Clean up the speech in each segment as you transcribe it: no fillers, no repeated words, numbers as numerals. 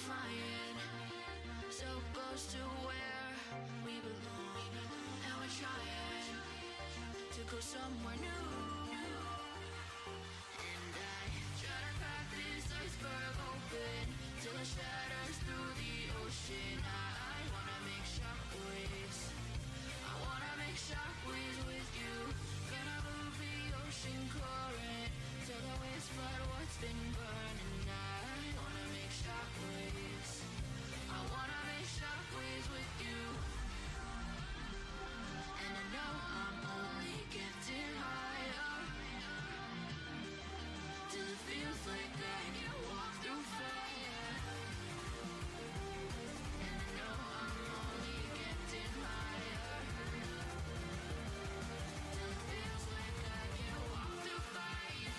flying so close to where we belong, and we're trying to go somewhere new. And I try to crack this iceberg open till it shatters through the ocean. I wanna make shockwaves. I wanna make shockwaves with you. Gonna move the ocean current till the waves flood what's been burning. I wanna make shockwaves. I wanna make shockwaves with you. And I know I'm only getting higher till it feels like I can walk through fire. And I know I'm only getting higher till it feels like I can walk through fire.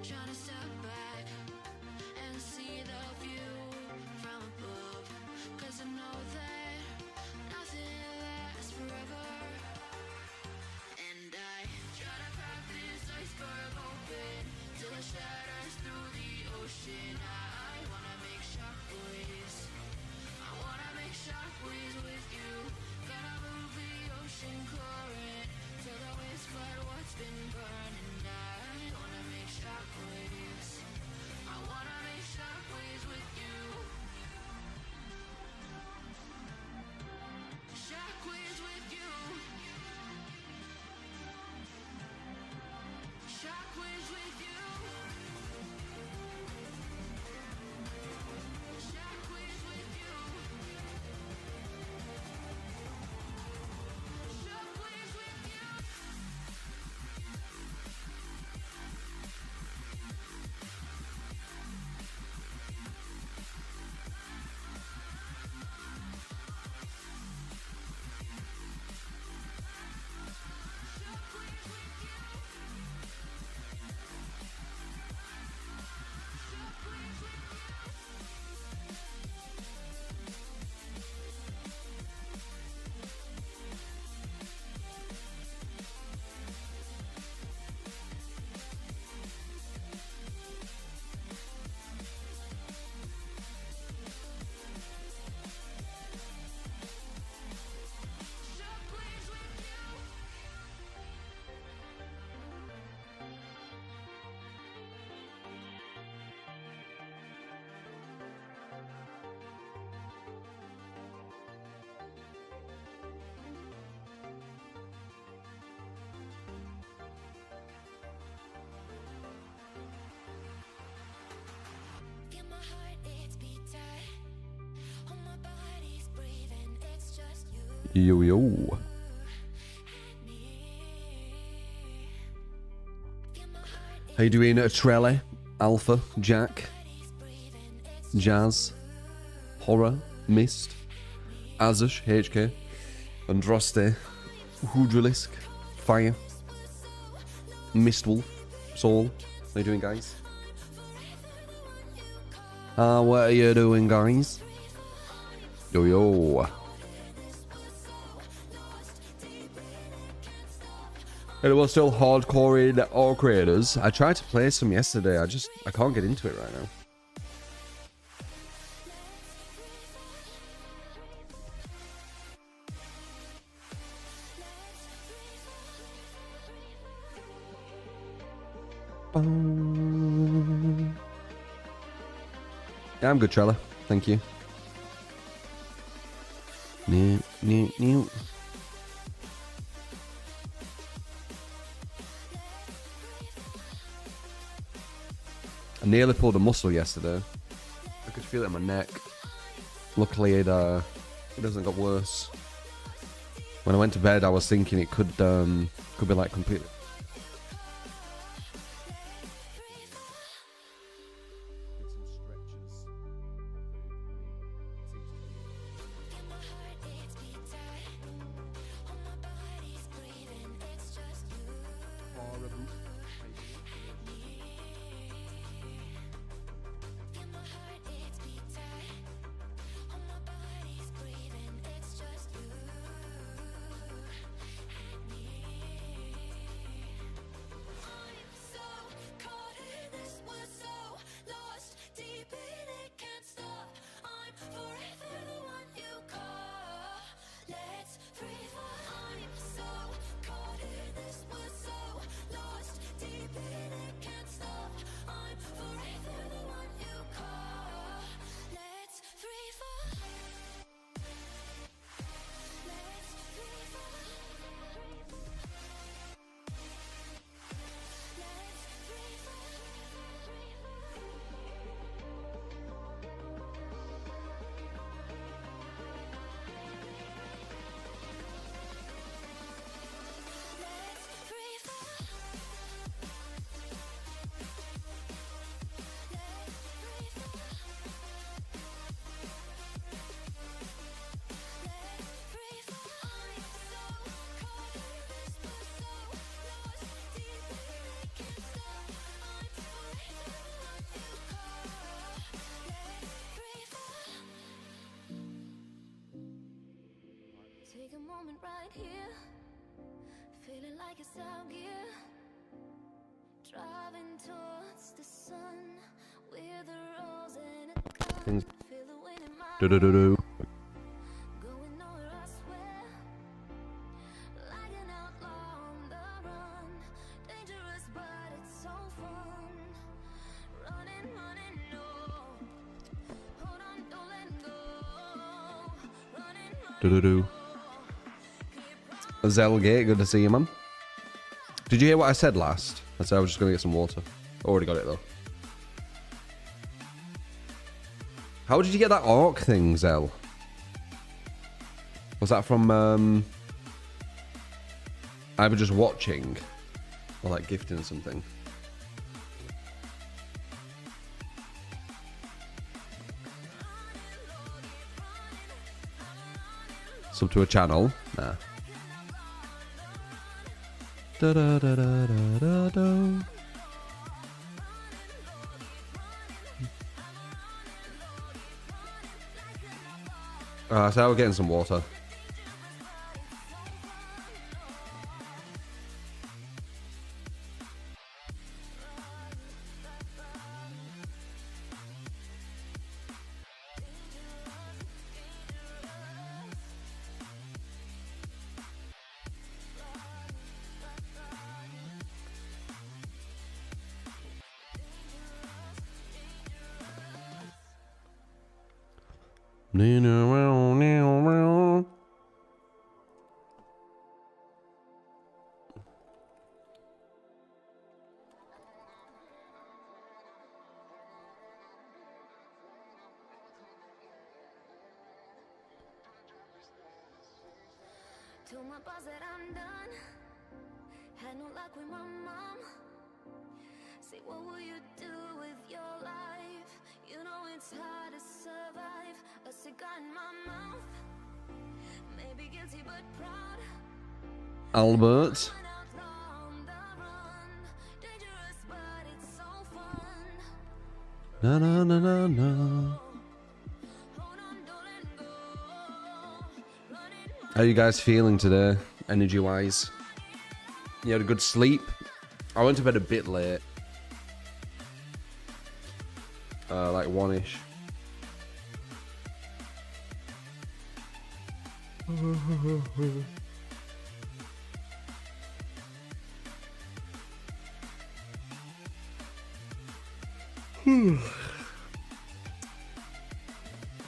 Trying to step back and see the view from above, 'cause I know that nothing lasts forever. And I try to crack this iceberg open till it shatters through the ocean. I wanna make shockwaves. I wanna make shockwaves with you. Gonna move the ocean current till the waves flood what's been burning. I wanna make shockwaves. I wanna make shockwaves with you. Shockwaves with you. Shockwaves with you. Shockwaves with you. Shockwaves with you. Feel my heart, it's beating. Oh, my body's breathing. It's just you. Yo, yo. How you doing, Trelly, Alpha, Jack, Jazz, Horror, Mist, Azush, HK, Androste, Hudrilisk, Fire, Mistwolf, Soul. How you doing, guys? What are you doing, guys? Yo, yo. Anyone still hardcore in All Creators? I tried to play some yesterday. I can't get into it right now. Yeah, I'm good, Trella. Thank you. Nearly pulled a muscle yesterday. I could feel it in my neck. Luckily, it hasn't got worse. When I went to bed, I was thinking it could be like completely. Take a moment right here, feeling like it's out gear, driving towards the sun with a rose and a cup. Feel the wind in my Do-do-do-do. going nowhere, I swear, like an outlaw on the run, dangerous but it's so fun, running, no, hold on, don't let go, running, Do-do-do. Zellgate, good to see you, man. Did you hear what I said last? I said I was just going to get some water. Already got it, though. How did you get that orc thing, Zell? Was that from, either just watching or, like, gifting or something? Sub to a channel? Nah. Da da da da da da da. So we're getting some water. Told my boss that I'm done. Had no luck with my mom. Say, what will you do with your life? You know it's hard to survive. A cigar in my mouth. Maybe guilty but proud. Albert. Na na na na na. How are you guys feeling today, energy-wise? You had a good sleep? I went to bed a bit late. Like 1-ish.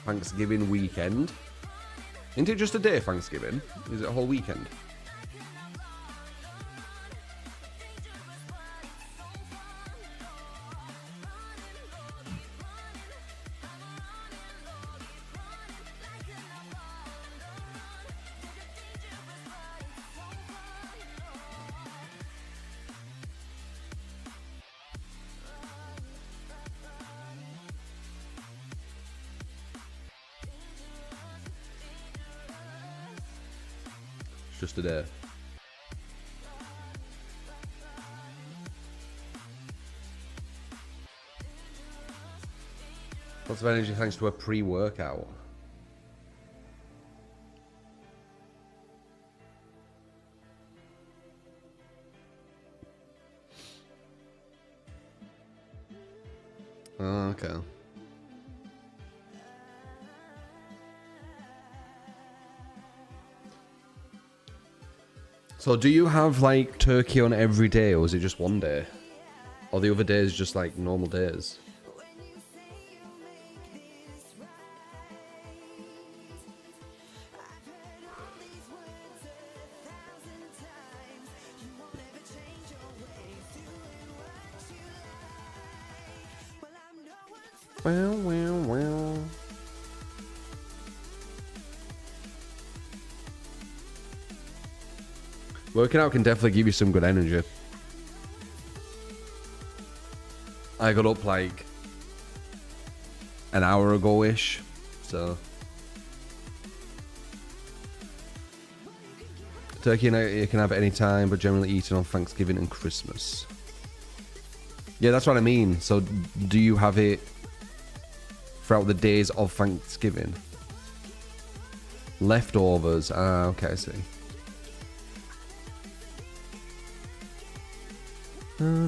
Thanksgiving weekend. Isn't it just a day, Thanksgiving? Is it a whole weekend? Just a day. Lots of energy thanks to a pre-workout. Oh, okay. So do you have like turkey on every day, or is it just one day? Or the other days just like normal days? Well. Working out can definitely give you some good energy. I got up like an hour ago-ish, so... Turkey you can have at any time, but generally eaten on Thanksgiving and Christmas. Yeah, that's what I mean. So do you have it throughout the days of Thanksgiving? Leftovers. Ah, okay, I see. No.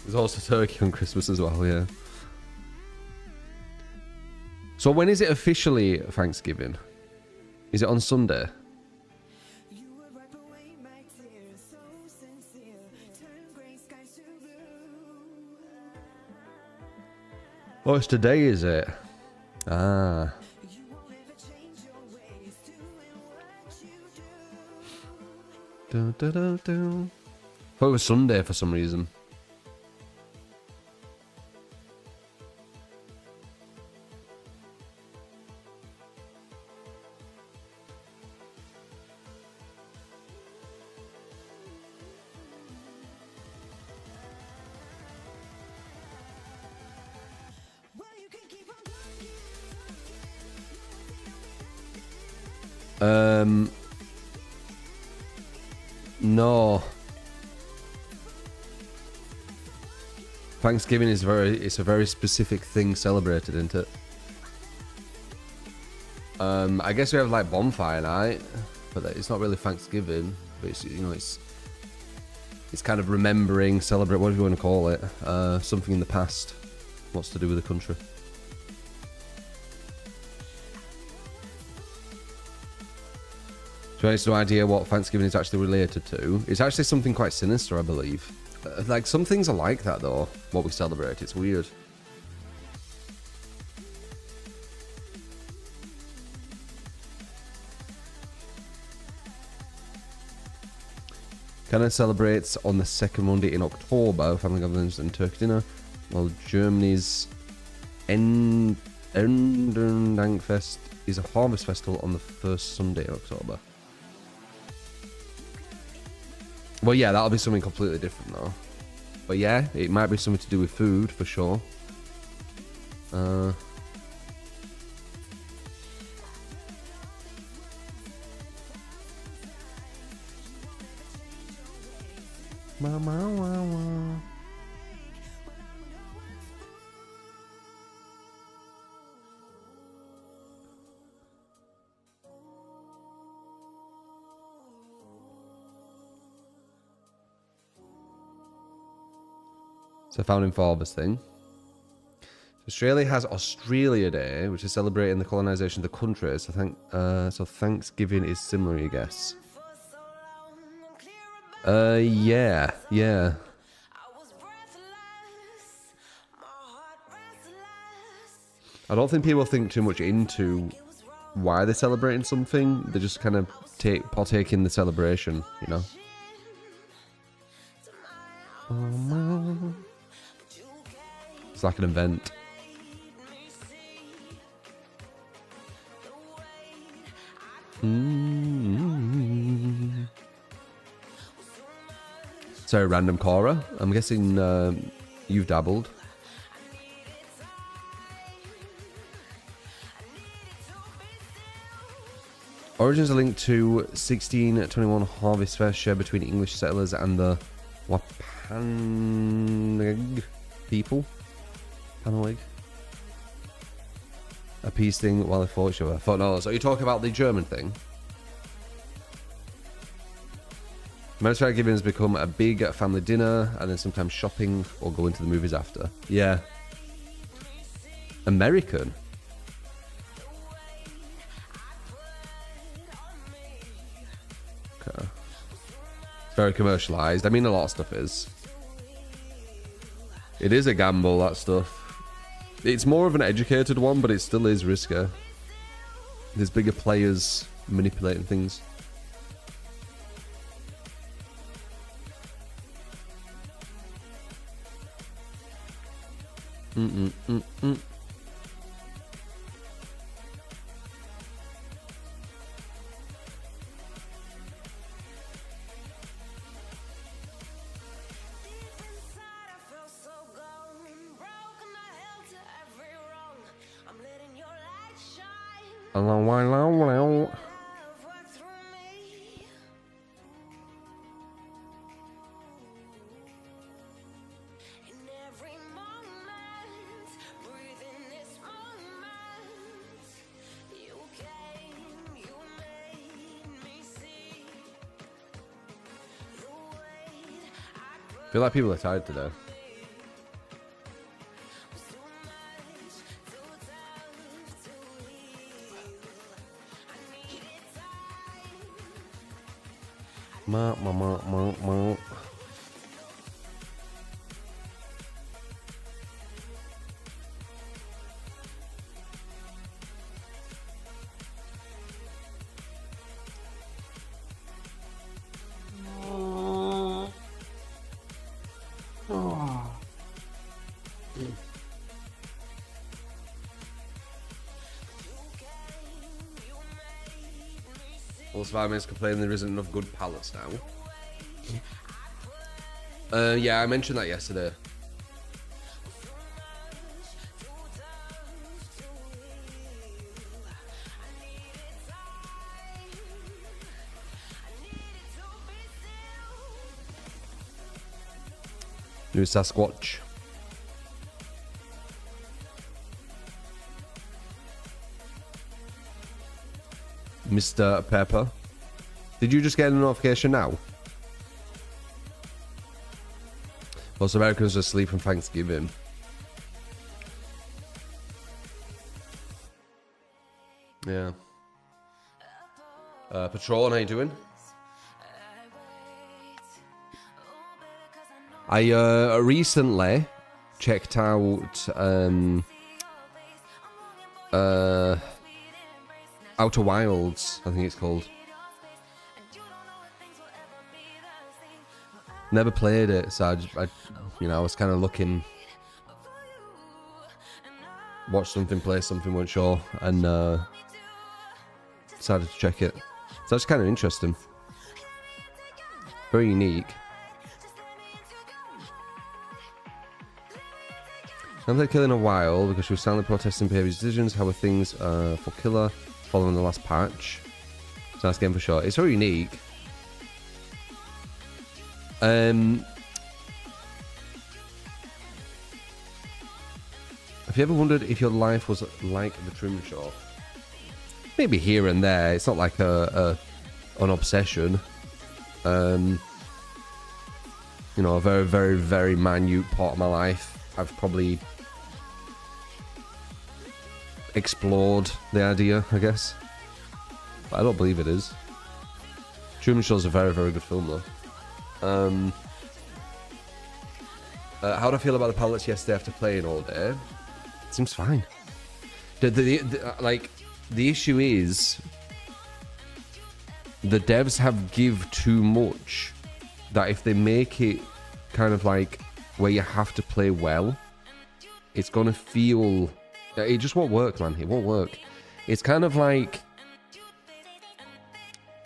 There's also turkey on Christmas as well, yeah. So when is it officially Thanksgiving? Is it on Sunday? Oh, it's today, is it? Ah. I thought it was Sunday for some reason. No. Thanksgiving is it's a very specific thing celebrated, isn't it? I guess we have like bonfire night, but it's not really Thanksgiving. But it's, you know, it's kind of remembering, celebrate, what do you want to call it? Something in the past. What's to do with the country? So it's no idea what Thanksgiving is actually related to. It's actually something quite sinister, I believe. Like, some things are like that, though, what we celebrate. It's weird. Canada celebrates on the second Monday in October, family gatherings and turkey dinner, while Germany's Erntedankfest is a harvest festival on the first Sunday in October. Well, yeah, that'll be something completely different, though. But yeah, it might be something to do with food, for sure. So founding fathers thing. Australia has Australia Day, which is celebrating the colonisation of the country. So Thanksgiving is similar, I guess. Yeah. I don't think people think too much into why they're celebrating something. They just kind of partake in the celebration, you know. It's like an event. Sorry, random Cora. I'm guessing you've dabbled. Origins are linked to 1621 Harvest Fair shared between English settlers and the Wapaneg people. Panelig. A peace thing while they fought each other. I thought, no, so you talk about the German thing? Mediterranean giving has become a big family dinner and then sometimes shopping or going to the movies after. Yeah. American? Okay. It's very commercialized. I mean, a lot of stuff is. It is a gamble, that stuff. It's more of an educated one, but it still is risky. There's bigger players manipulating things. Mm-mm-mm-mm. I feel like people are tired today. Ma. Also, 5 minutes complaining there isn't enough good pallets now. Yeah, I mentioned that yesterday. New Sasquatch. Mr. Pepper. Did you just get a notification now? Most Americans just sleep on Thanksgiving. Yeah. Patron, how you doing? I recently checked out Outer Wilds, I think it's called. Never played it, so I was kind of looking. Watch something, play something, weren't sure, and decided to check it. So that's kind of interesting. Very unique. After killing a while because she was silently protesting behavior decisions. How were things for Killer following the last patch? So nice game for sure. It's very unique. Have you ever wondered if your life was like the Truman Show? Maybe here and there. It's not like an obsession. You know, a very, very, very minute part of my life. I've probably explored the idea, I guess. But I don't believe it is. Truman Show's a very, very good film, though. How do I feel about the pallets yesterday after playing all day? It seems fine. The issue is the devs have give too much that if they make it kind of like where you have to play well, it's gonna feel... It just won't work, man. It won't work. It's kind of like...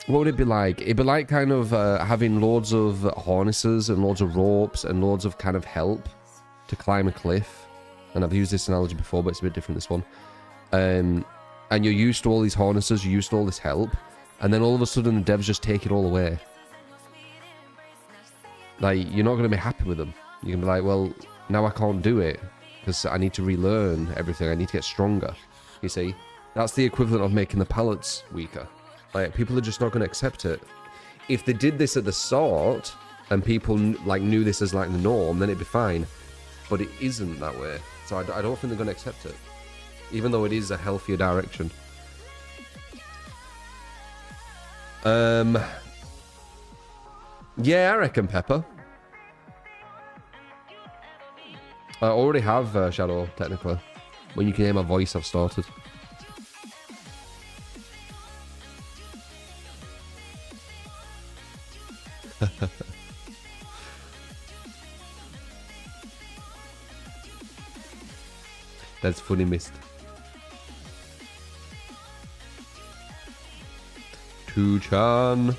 What would it be like? It'd be like kind of having loads of harnesses and loads of ropes and loads of kind of help to climb a cliff. And I've used this analogy before, but it's a bit different this one. And you're used to all these harnesses, you're used to all this help, and then all of a sudden the devs just take it all away. Like, you're not going to be happy with them. You're going to be like, well, now I can't do it because I need to relearn everything. I need to get stronger. You see? That's the equivalent of making the pallets weaker. Like, people are just not going to accept it. If they did this at the start and people like knew this as like the norm, then it'd be fine. But it isn't that way. So I don't think they're going to accept it. Even though it is a healthier direction. Yeah, I reckon Pepper. I already have Shadow, technically. When you can hear my voice, I've started. That's funny, missed. Two-chan.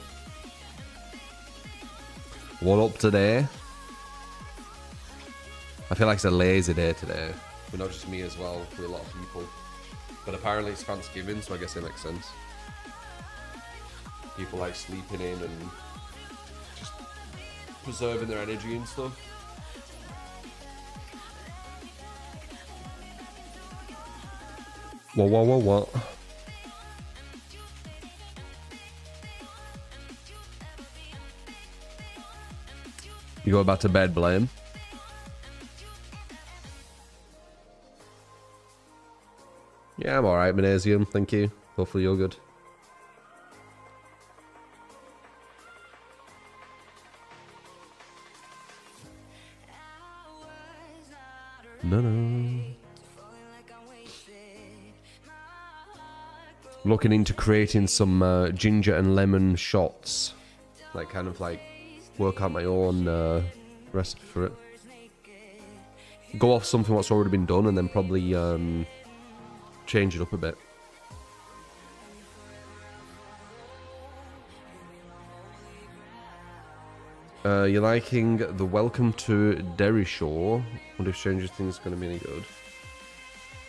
What up today? I feel like it's a lazy day today. But not just me as well, for a lot of people. But apparently it's Thanksgiving, so I guess it makes sense. People like sleeping in and just preserving their energy and stuff. What? You go back to bed, Blame? Yeah, I'm alright, Magnesium, thank you. Hopefully you're good. No. Looking into creating some ginger and lemon shots. Like, kind of like, work out my own recipe for it. Go off something what's already been done and then probably change it up a bit. You're liking the Welcome to Derry show? Wonder if Stranger Things is going to be any good.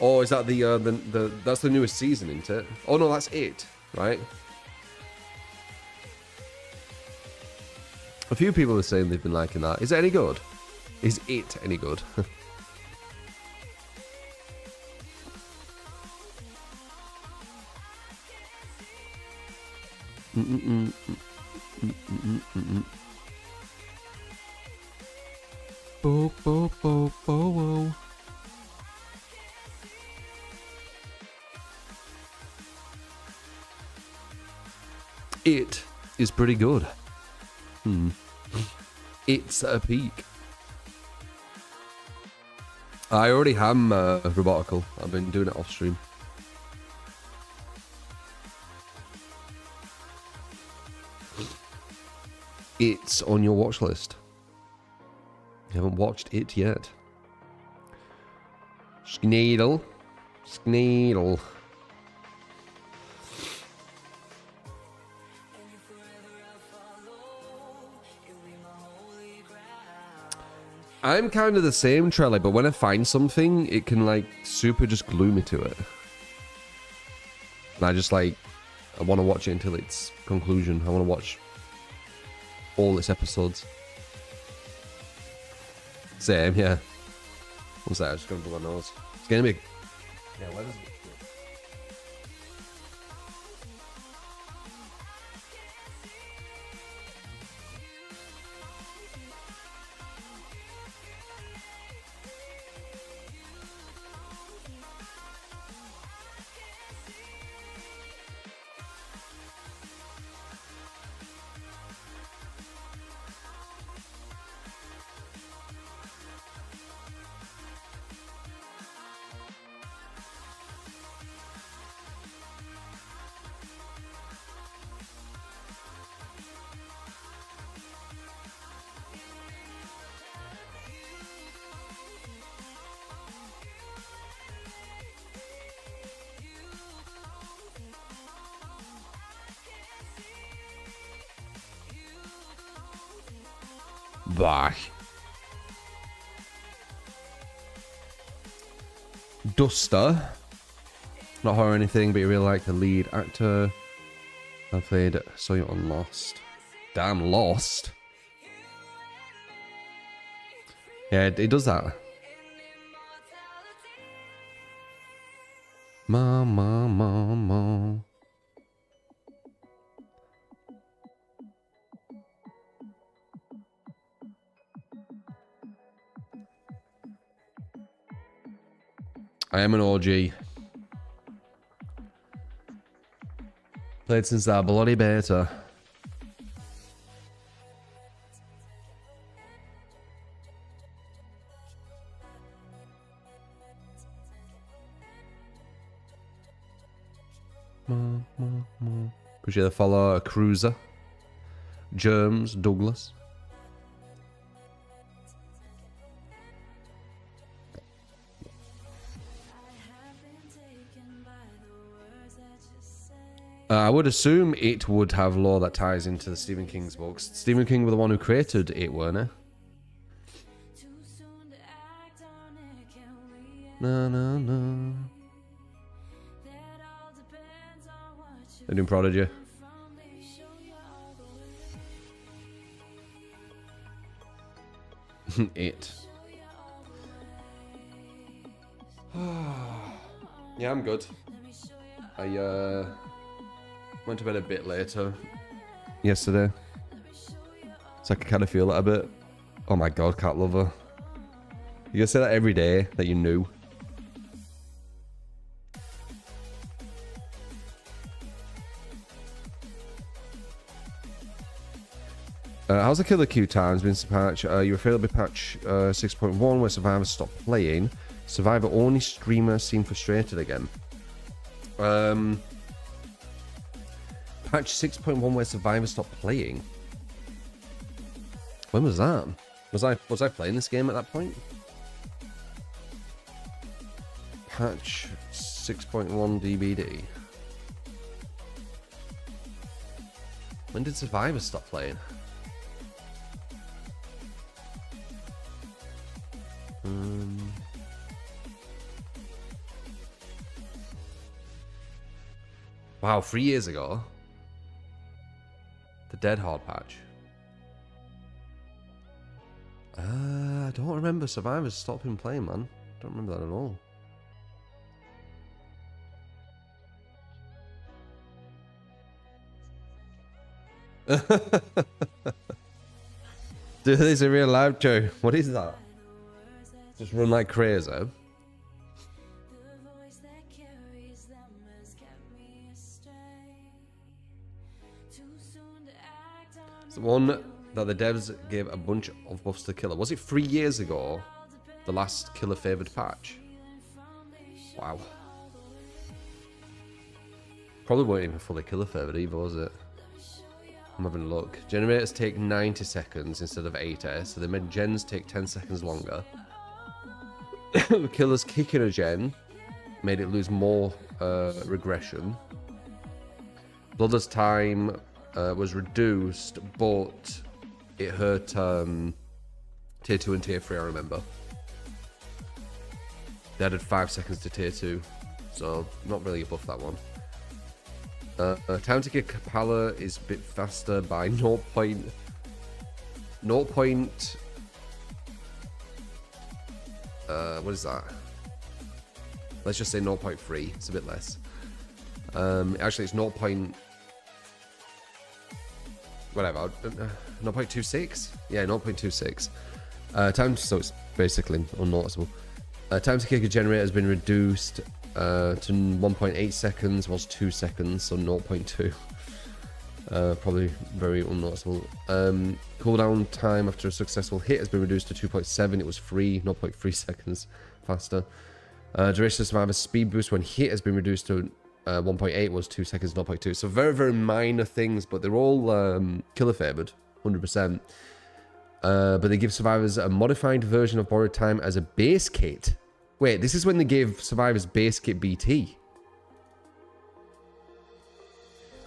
Oh, is that the that's the newest season, isn't it? Oh no, that's it, right? A few people are saying they've been liking that. Is it any good? Is it any good? Bo, bo, bo, bo, bo. It is pretty good. It's a peak. I already am robotical. I've been doing it off stream. It's on your watch list. You haven't watched it yet. Sneedle. I'm kind of the same, Trelly, but when I find something, it can, like, super just glue me to it. And I just, like, I want to watch it until its conclusion. I want to watch all its episodes. Same, yeah. What's that? I'm just going to blow my nose. It's going to be... Yeah, where does it... Bah. Duster. Not horror or anything, but you really like the lead actor. I played Saw You on Lost. Damn, Lost. Yeah, it does that. Ma. I am an OG. Played since that bloody beta. Appreciate the follow. Cruiser. Germs. Douglas. I would assume it would have lore that ties into the Stephen King's books. Stephen King was the one who created it, weren't he? No. They're doing Prodigy. It. Yeah, I'm good. I went to bed a bit later yesterday, so I could kind of feel it a bit. Oh my god, cat lover. You gotta say that every day that you knew. How's the killer queue times been to patch? You failed with patch 6.1 where survivors stopped playing. Survivor only streamer seemed frustrated again. Patch 6.1 where survivors stopped playing. When was that? Was I playing this game at that point? Patch 6.1 DBD. When did survivors stop playing? Wow, 3 years ago. The Dead Hard patch. I don't remember survivors stopping playing, man. Don't remember that at all. Dude, this is a real live show. What is that? Just run like crazy. It's the one that the devs gave a bunch of buffs to Killer. Was it 3 years ago? The last Killer favored patch? Wow. Probably weren't even fully Killer favored either, was it? I'm having a look. Generators take 90 seconds instead of 80, so they made gens take 10 seconds longer. Killer's kicking a gen made it lose more regression. Bloodless time was reduced, but it hurt tier 2 and tier 3, I remember. They added 5 seconds to tier 2, so not really a buff, that one. Time to kick Capella is a bit faster by 0. What is that? Let's just say 0.3. It's a bit less. Actually, it's 0. Whatever. 0.26? Yeah, 0.26. So it's basically unnoticeable. Time to kick a generator has been reduced to 1.8 seconds, was 2 seconds, so 0.2. Probably very unnoticeable. Cooldown time after a successful hit has been reduced to 2.7. It was 0.3 seconds faster. Duration of survivor speed boost when hit has been reduced to 1.8, was 2 seconds, 0.2. So very, very minor things, but they're all killer favored, 100%. But they give survivors a modified version of borrowed time as a base kit. Wait, this is when they gave survivors base kit BT.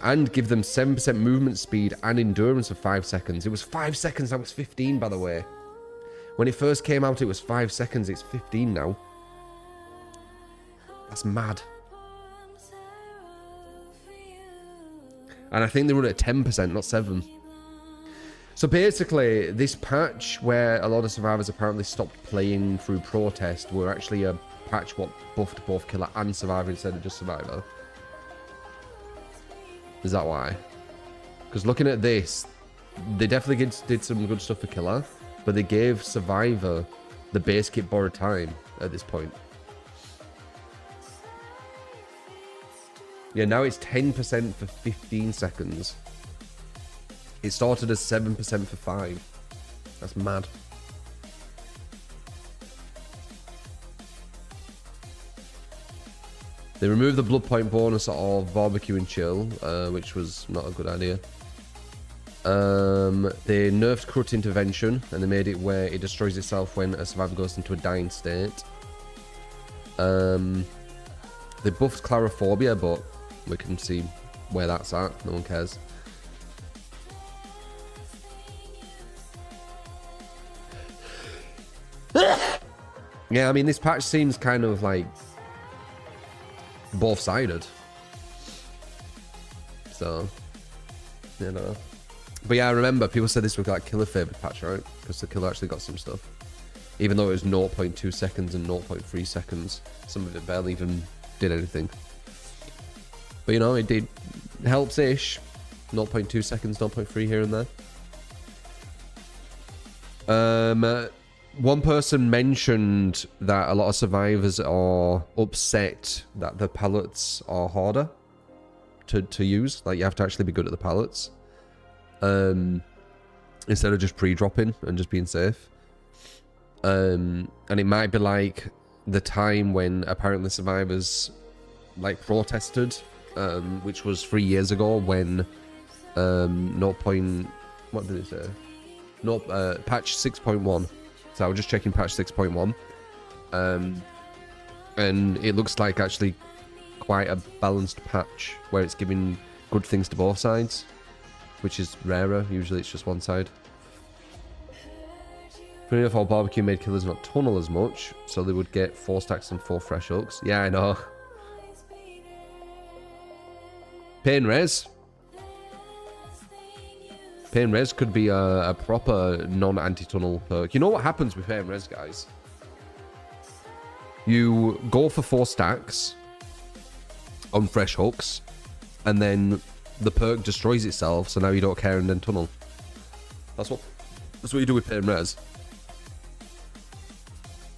and give them 7% movement speed and endurance for 5 seconds. It was 5 seconds, that was 15, by the way. When it first came out, it was 5 seconds, it's 15 now. That's mad. And I think they run at 10%, not 7. So basically, this patch where a lot of survivors apparently stopped playing through protest were actually a patch what buffed both killer and survivor instead of just survivor. Is that why? Because looking at this, they definitely did some good stuff for killer, but they gave survivor the base kit borrowed time at this point. Yeah, now it's 10% for 15 seconds. It started as 7% for 5. That's mad. They removed the blood point bonus of barbecue and chill, which was not a good idea. They nerfed crit intervention, and they made it where it destroys itself when a survivor goes into a dying state. They buffed clarophobia, but we can see where that's at. No one cares. Yeah, I mean, this patch seems kind of like both-sided. So, you know. But yeah, I remember people said this was like killer favorite patch, right? Because the killer actually got some stuff. Even though it was 0.2 seconds and 0.3 seconds, some of it barely even did anything. But you know, it did helps-ish. 0.2 seconds, 0.3 here and there. One person mentioned that a lot of survivors are upset that the pallets are harder to use. Like, you have to actually be good at the pallets. Instead of just pre-dropping and just being safe. And it might be like the time when apparently survivors like protested, which was 3 years ago when what did it say? Patch 6.1. So I was just checking patch 6.1. And it looks like actually quite a balanced patch where it's giving good things to both sides, which is rarer. Usually it's just one side. Funny enough, our barbecue made killers not tunnel as much, so they would get 4 stacks and 4 fresh hooks. Yeah, I know. Pain res. Pain res could be a proper non-anti-tunnel perk. You know what happens with pain res, guys? You go for 4 stacks on fresh hooks, and then the perk destroys itself, so now you don't care and then tunnel. That's what you do with pain res.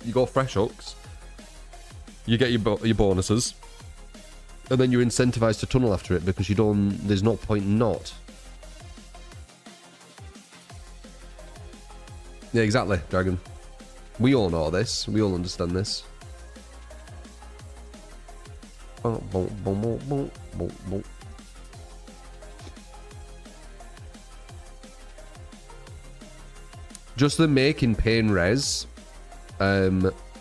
You go fresh hooks, you get your bonuses, and then you're incentivized to tunnel after it because there's no point not. Yeah, exactly, Dragon. We all know this. We all understand this. Just the making pain res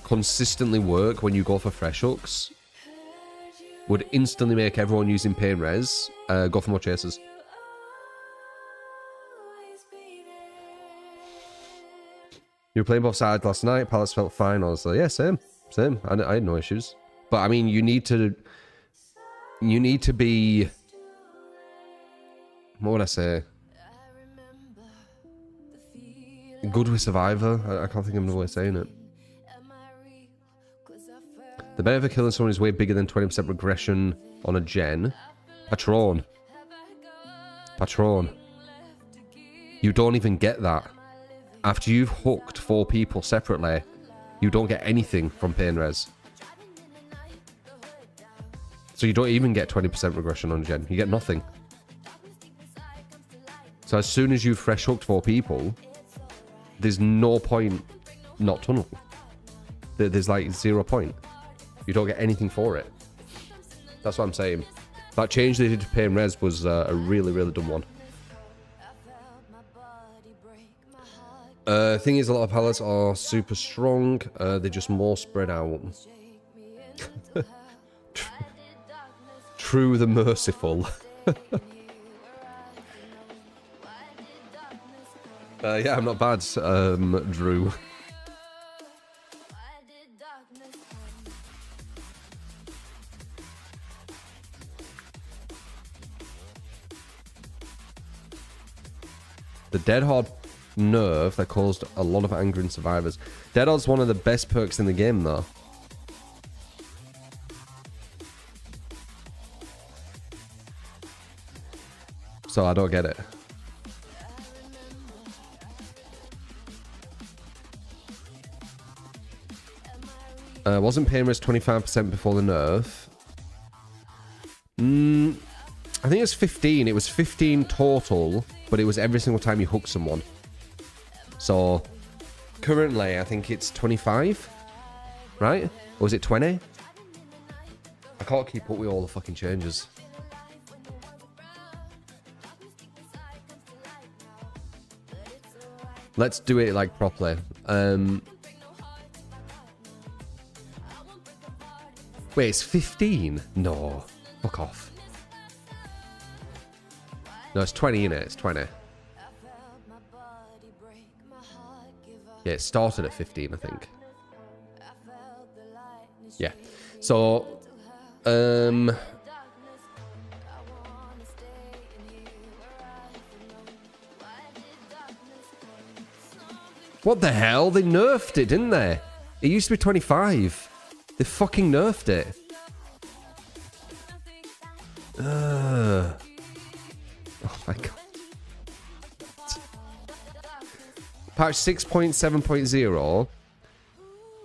consistently work when you go for fresh hooks would instantly make everyone using pain res go for more chasers. You were playing both sides last night. Pallets felt fine. Honestly, yeah, same. I had no issues. But I mean, you need to be. What would I say? Good with Survivor. I can't think of another way of saying it. The benefit of killing someone is way bigger than 20% regression on a gen. Patron. You don't even get that. After you've hooked 4 people separately, you don't get anything from pain res. So you don't even get 20% regression on gen. You get nothing. So as soon as you've fresh hooked 4 people, there's no point not tunnel. There's like 0 point. You don't get anything for it. That's what I'm saying. That change they did to pain res was a really, really dumb one. Thing is, a lot of pallets are super strong. They're just more spread out. True the merciful. Yeah, I'm not bad, Drew. The Dead Hard nerf that caused a lot of anger in survivors. Dead Hard's one of the best perks in the game, though. So I don't get it. Wasn't pain risk 25% before the nerf? I think it was 15. It was 15 total, but it was every single time you hook someone. So currently, I think it's 25, right? Or was it 20? I can't keep up with all the fucking changes. Let's do it like properly. Wait, it's 15? No, fuck off. No, it's 20, innit? It's 20. Yeah, it started at 15, I think. Yeah. So, what the hell? They nerfed it, didn't they? It used to be 25. They fucking nerfed it. Oh my god. Patch 6.7.0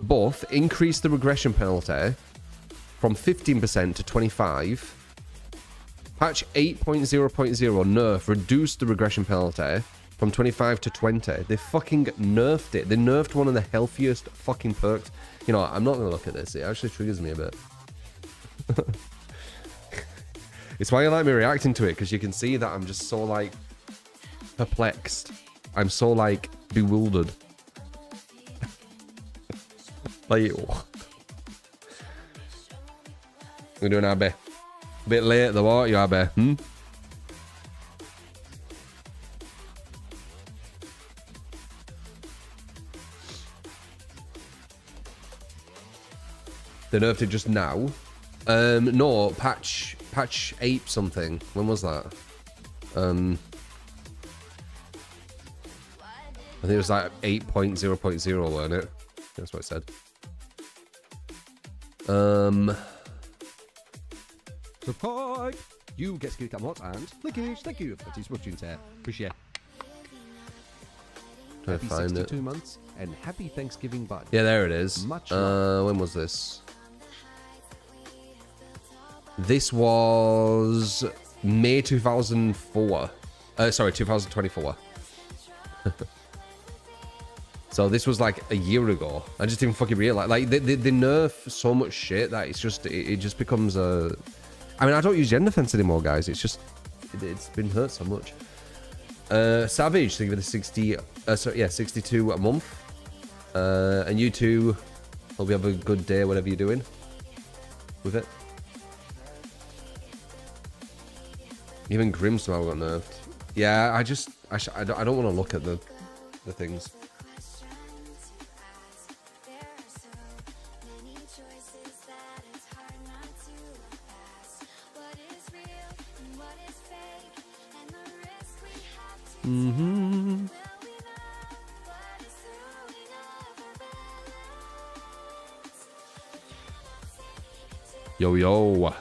buff increased the regression penalty from 15% to 25. Patch 8.0.0 nerf reduced the regression penalty from 25 to 20. They fucking nerfed it. They nerfed one of the healthiest fucking perks. You know, I'm not going to look at this. It actually triggers me a bit. It's why you like me reacting to it, because you can see that I'm just so, like, perplexed. I'm so, like, bewildered. Like, what? We're doing Abby. A bit late though, aren't you, Abby? Hmm? They nerfed it just now. No, patch 8 something. When was that? I think it was like 8.0.0, weren't it? That's what it said. Support! You get skill mod and Flickish, thank you for this watching there. Appreciate it. Happy 62 months and happy Thanksgiving, bud. Yeah, there it is. Much when was this? This was May 2004. Sorry, 2024. So this was like a year ago. I just didn't fucking realize. Like they nerf so much shit that it's just it just becomes a. I mean, I don't use gen defense anymore, guys. It's just it's been hurt so much. Savage, thank you for the 62 a month. And you two, hope you have a good day, whatever you're doing with it. Even Grim somehow got nerfed. Yeah, I don't want to look at the things. Mm-hmm. Yo, yo.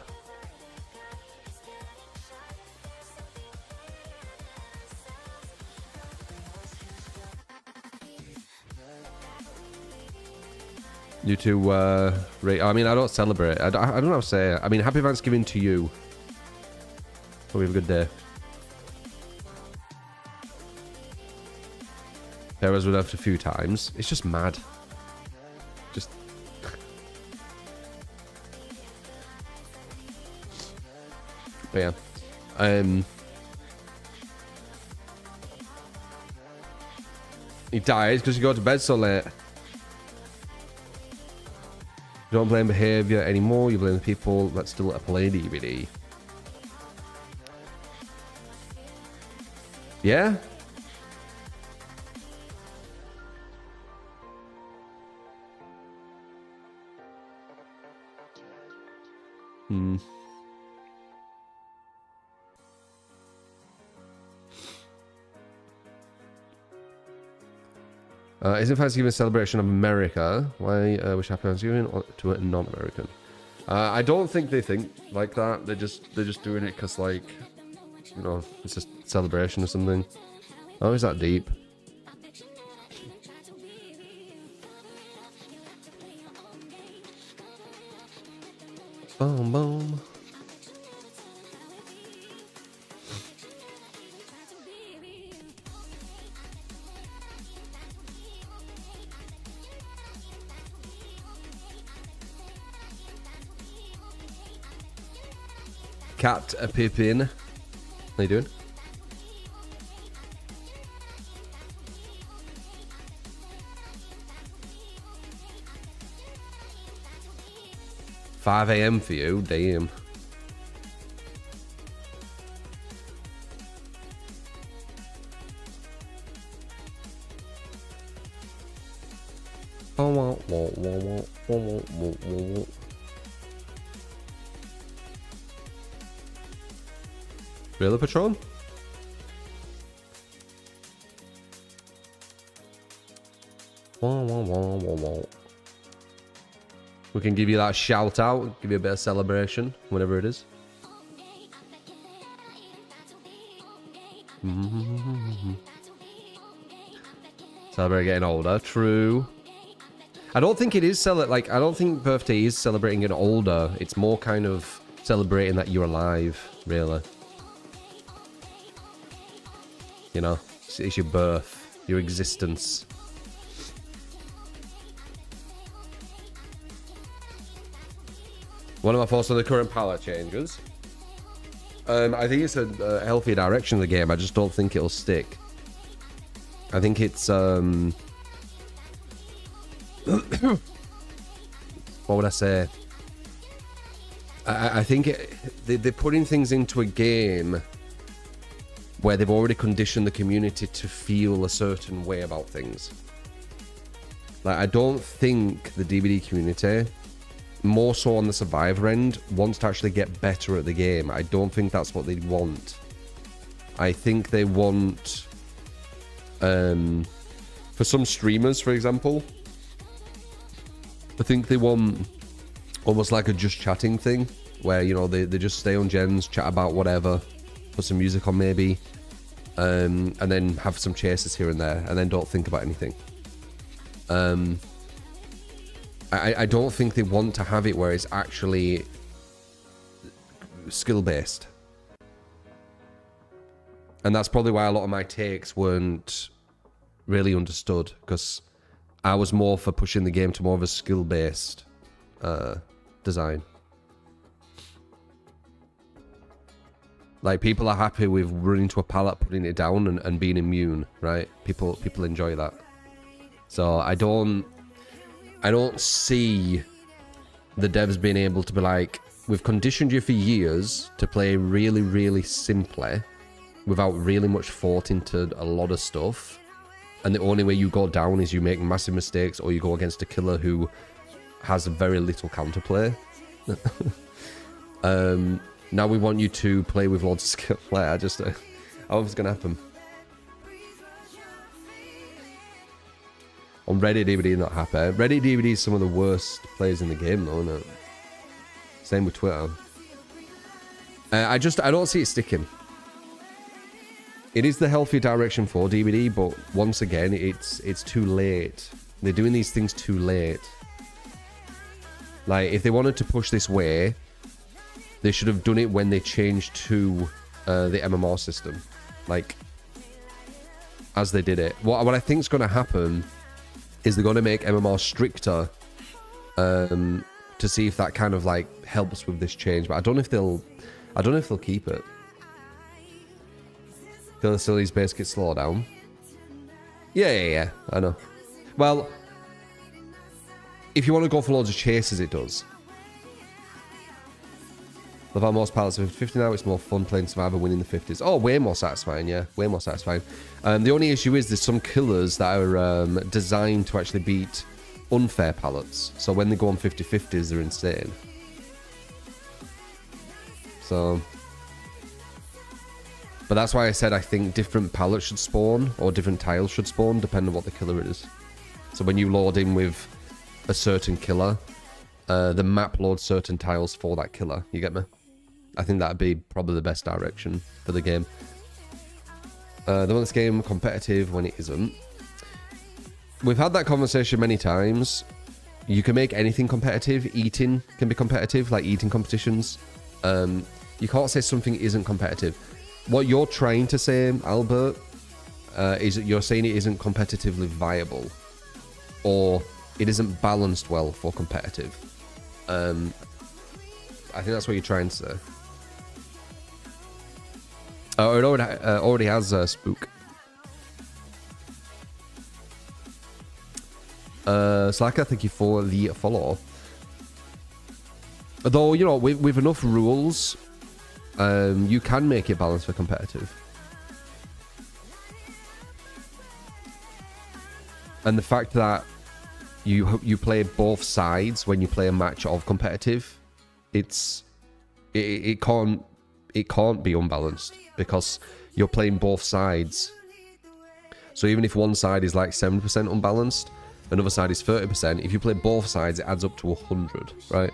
You two, right? I mean, I don't celebrate. I don't know how to say it. I mean, happy Thanksgiving to you. Hope you have a good day. Perez would have a few times. It's just mad. Just. But yeah. He died because he got to bed so late. You don't blame behaviour anymore, you blame the people that still play DBD. Yeah. Hmm. Isn't Thanksgiving a celebration of America? Why wish happy Thanksgiving to a non-American? I don't think they think like that. They're just doing it because, like, you know, it's a celebration or something. Oh, is that deep? Boom, boom. Cat a Pippin. How you doing? $5 a.m. for you? Damn. Really, Patron? We can give you that shout out, give you a bit of celebration, whatever it is. Celebrate getting older, true. I don't think it is I don't think birthday is celebrating getting older. It's more kind of celebrating that you're alive, really. You know, it's your birth, your existence. What are my thoughts on the current palette changes? I think it's a healthier direction of the game. I just don't think it'll stick. I think it's what would I say? I think they're putting things into a game where they've already conditioned the community to feel a certain way about things. Like, I don't think the DBD community, more so on the Survivor end, wants to actually get better at the game. I don't think that's what they want. I think they want, for some streamers, for example, I think they want almost like a just chatting thing, where, you know, they just stay on gens, chat about whatever, put some music on maybe, and then have some chases here and there, and then don't think about anything. I don't think they want to have it where it's actually skill-based. And that's probably why a lot of my takes weren't really understood, because I was more for pushing the game to more of a skill-based design. Like, people are happy with running to a pallet, putting it down, and being immune, right? People enjoy that. So I don't see the devs being able to be like, we've conditioned you for years to play really, really simply, without really much thought into a lot of stuff, and the only way you go down is you make massive mistakes or you go against a killer who has very little counterplay. Now we want you to play with lots of skill. Like, I don't know if it's gonna happen. On Reddit, DBD not happy. Reddit DBD is some of the worst players in the game, though, isn't it? Same with Twitter. I don't see it sticking. It is the healthy direction for DBD, but once again, it's too late. They're doing these things too late. Like, if they wanted to push this way, they should have done it when they changed to the MMR system. Like, as they did it. What I think is going to happen is they're going to make MMR stricter to see if that kind of, like, helps with this change. But I don't know if they'll keep it. Feel still these base get slowed down. Yeah, I know. Well, if you want to go for loads of chases, it does. Love how most pilots are 50 now. It's more fun playing Survivor, winning the 50s. Oh, way more satisfying, yeah. Way more satisfying. The only issue is there's some killers that are designed to actually beat unfair pallets. So when they go on 50-50s, they're insane. So... But that's why I said I think different pallets should spawn, or different tiles should spawn, depending on what the killer is. So when you load in with a certain killer, the map loads certain tiles for that killer. You get me? I think that'd be probably the best direction for the game. They want this game competitive when it isn't. We've had that conversation many times. You can make anything competitive. Eating can be competitive, like eating competitions. You can't say something isn't competitive. What you're trying to say, Albert, is that you're saying it isn't competitively viable, or it isn't balanced well for competitive. I think that's what you're trying to say. Oh, it already has Spook. Slacker, thank you for the follow. Though, you know, with enough rules, you can make it balanced for competitive. And the fact that you play both sides when you play a match of competitive, it can't be unbalanced, because you're playing both sides. So even if one side is like 70% unbalanced, another side is 30%, if you play both sides, it adds up to 100, right?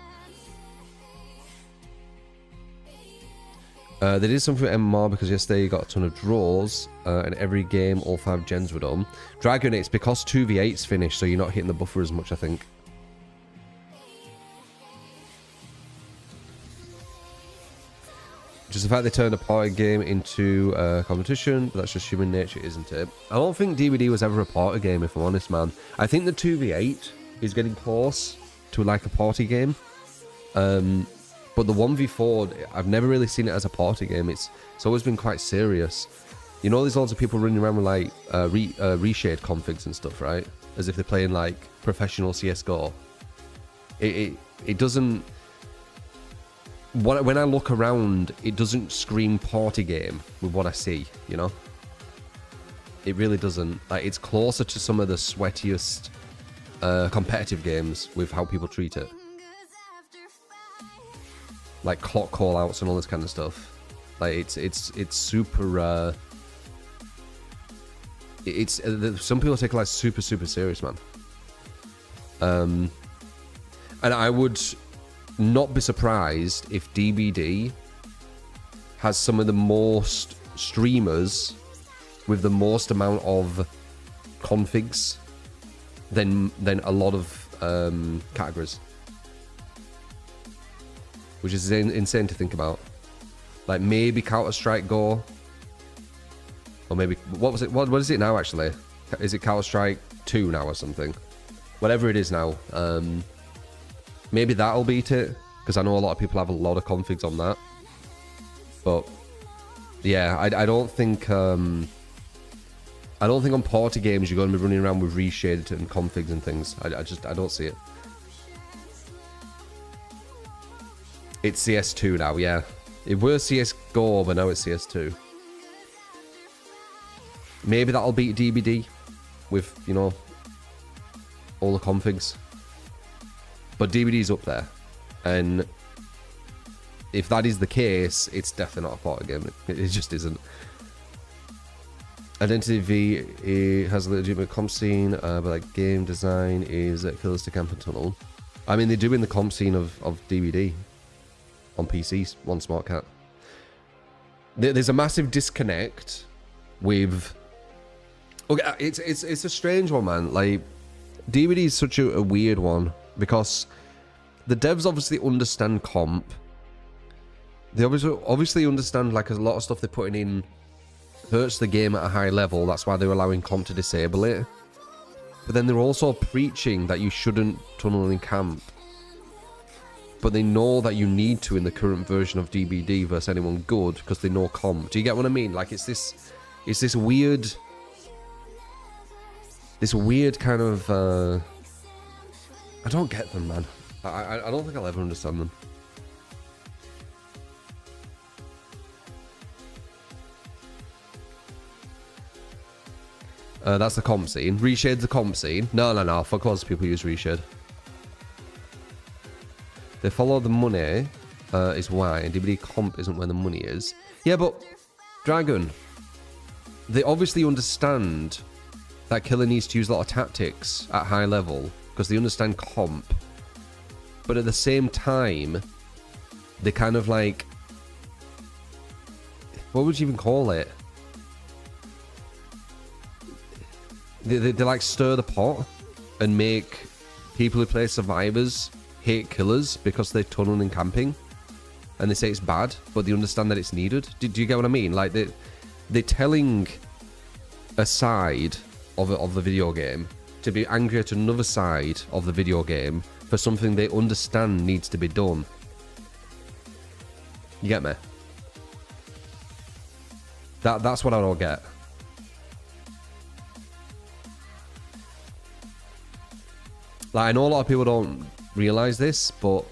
They did something with MMR because yesterday you got a ton of draws, and every game all 5 gens were done. Dragon, it's because 2v8's finished, so you're not hitting the buffer as much, I think. Just the fact they turned a party game into a competition, but that's just human nature, isn't it? I don't think DBD was ever a party game, if I'm honest, man. I think the 2v8 is getting close to like a party game. But the 1v4, I've never really seen it as a party game. It's always been quite serious. You know, there's loads of people running around with like reshade configs and stuff, right? As if they're playing like professional CSGO. It doesn't... When I look around, it doesn't scream party game with what I see, you know? It really doesn't. Like, it's closer to some of the sweatiest competitive games with how people treat it. Like clock call-outs and all this kind of stuff. Like, it's super... some people take it like super serious, man. And I would not be surprised if DBD has some of the most streamers with the most amount of configs than a lot of categories, which is insane to think about. Like maybe Counter-Strike Go, or maybe what was it? What is it now? Actually, is it Counter-Strike 2 now or something? Whatever it is now. Maybe that'll beat it, because I know a lot of people have a lot of configs on that. But yeah, I don't think on party games you're going to be running around with reshaded and configs and things. I don't see it. It's CS2 now, yeah. It was CSGO, but now it's CS2. Maybe that'll beat DBD with, you know, all the configs. But DBD's up there, and if that is the case, it's definitely not a party game. It just isn't. Identity V has a legitimate comp scene, but like game design is Killer Stick Camp and Tunnel. I mean, they do in the comp scene of DBD on PCs. One smart cat. There's a massive disconnect with. Okay, it's a strange one, man. Like DBD is such a weird one. Because the devs obviously understand comp. They obviously understand like a lot of stuff they're putting in hurts the game at a high level. That's why they're allowing comp to disable it. But then they're also preaching that you shouldn't tunnel in camp. But they know that you need to in the current version of DBD versus anyone good because they know comp. Do you get what I mean? Like it's this weird kind of I don't get them, man. I don't think I'll ever understand them. That's the comp scene. Reshade's the comp scene. No. Fuck lots of people use reshade. They follow the money is why, and DBD comp isn't where the money is. Yeah, but Dragon, they obviously understand that killer needs to use a lot of tactics at high level because they understand comp. But at the same time, they kind of like, what would you even call it? They like stir the pot and make people who play survivors hate killers because they're tunneling and camping, and they say it's bad, but they understand that it's needed. Do you get what I mean? Like they're telling a side of the video game to be angry at another side of the video game for something they understand needs to be done. You get me? That's what I don't get. Like, I know a lot of people don't realize this, but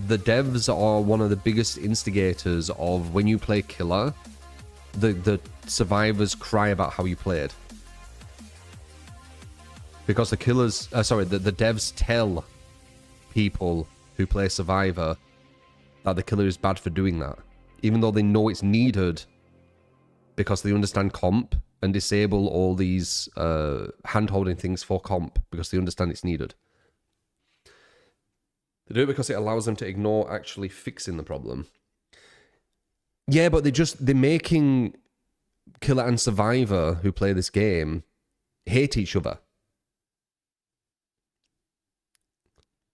the devs are one of the biggest instigators of when you play killer, the survivors cry about how you played. Because the killers, the devs tell people who play survivor that the killer is bad for doing that, even though they know it's needed because they understand comp and disable all these hand-holding things for comp because they understand it's needed. They do it because it allows them to ignore actually fixing the problem. Yeah, but they're making killer and survivor who play this game hate each other.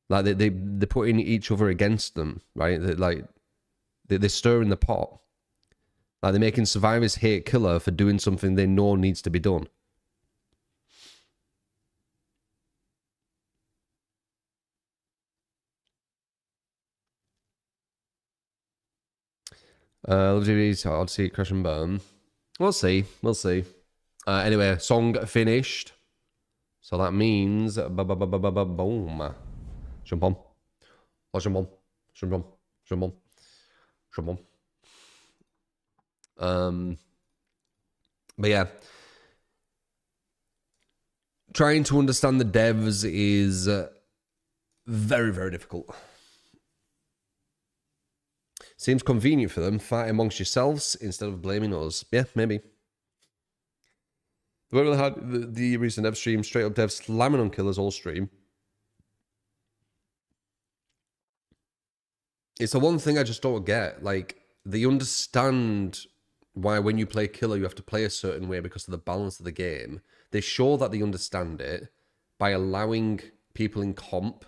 Like they're putting each other against them, right? They're stirring the pot. Like they're making survivors hate killer for doing something they know needs to be done. LGB's Odyssey, Crash and Burn. We'll see. Anyway, song finished. So that means boom. Jump on. Oh, jump on. But yeah. Trying to understand the devs is very, very difficult. Seems convenient for them. Fight amongst yourselves instead of blaming us. Yeah, maybe. The way we had the recent dev stream, straight up dev slamming on killers all stream. It's the one thing I just don't get. Like, they understand why when you play killer, you have to play a certain way because of the balance of the game. They show that they understand it by allowing people in comp,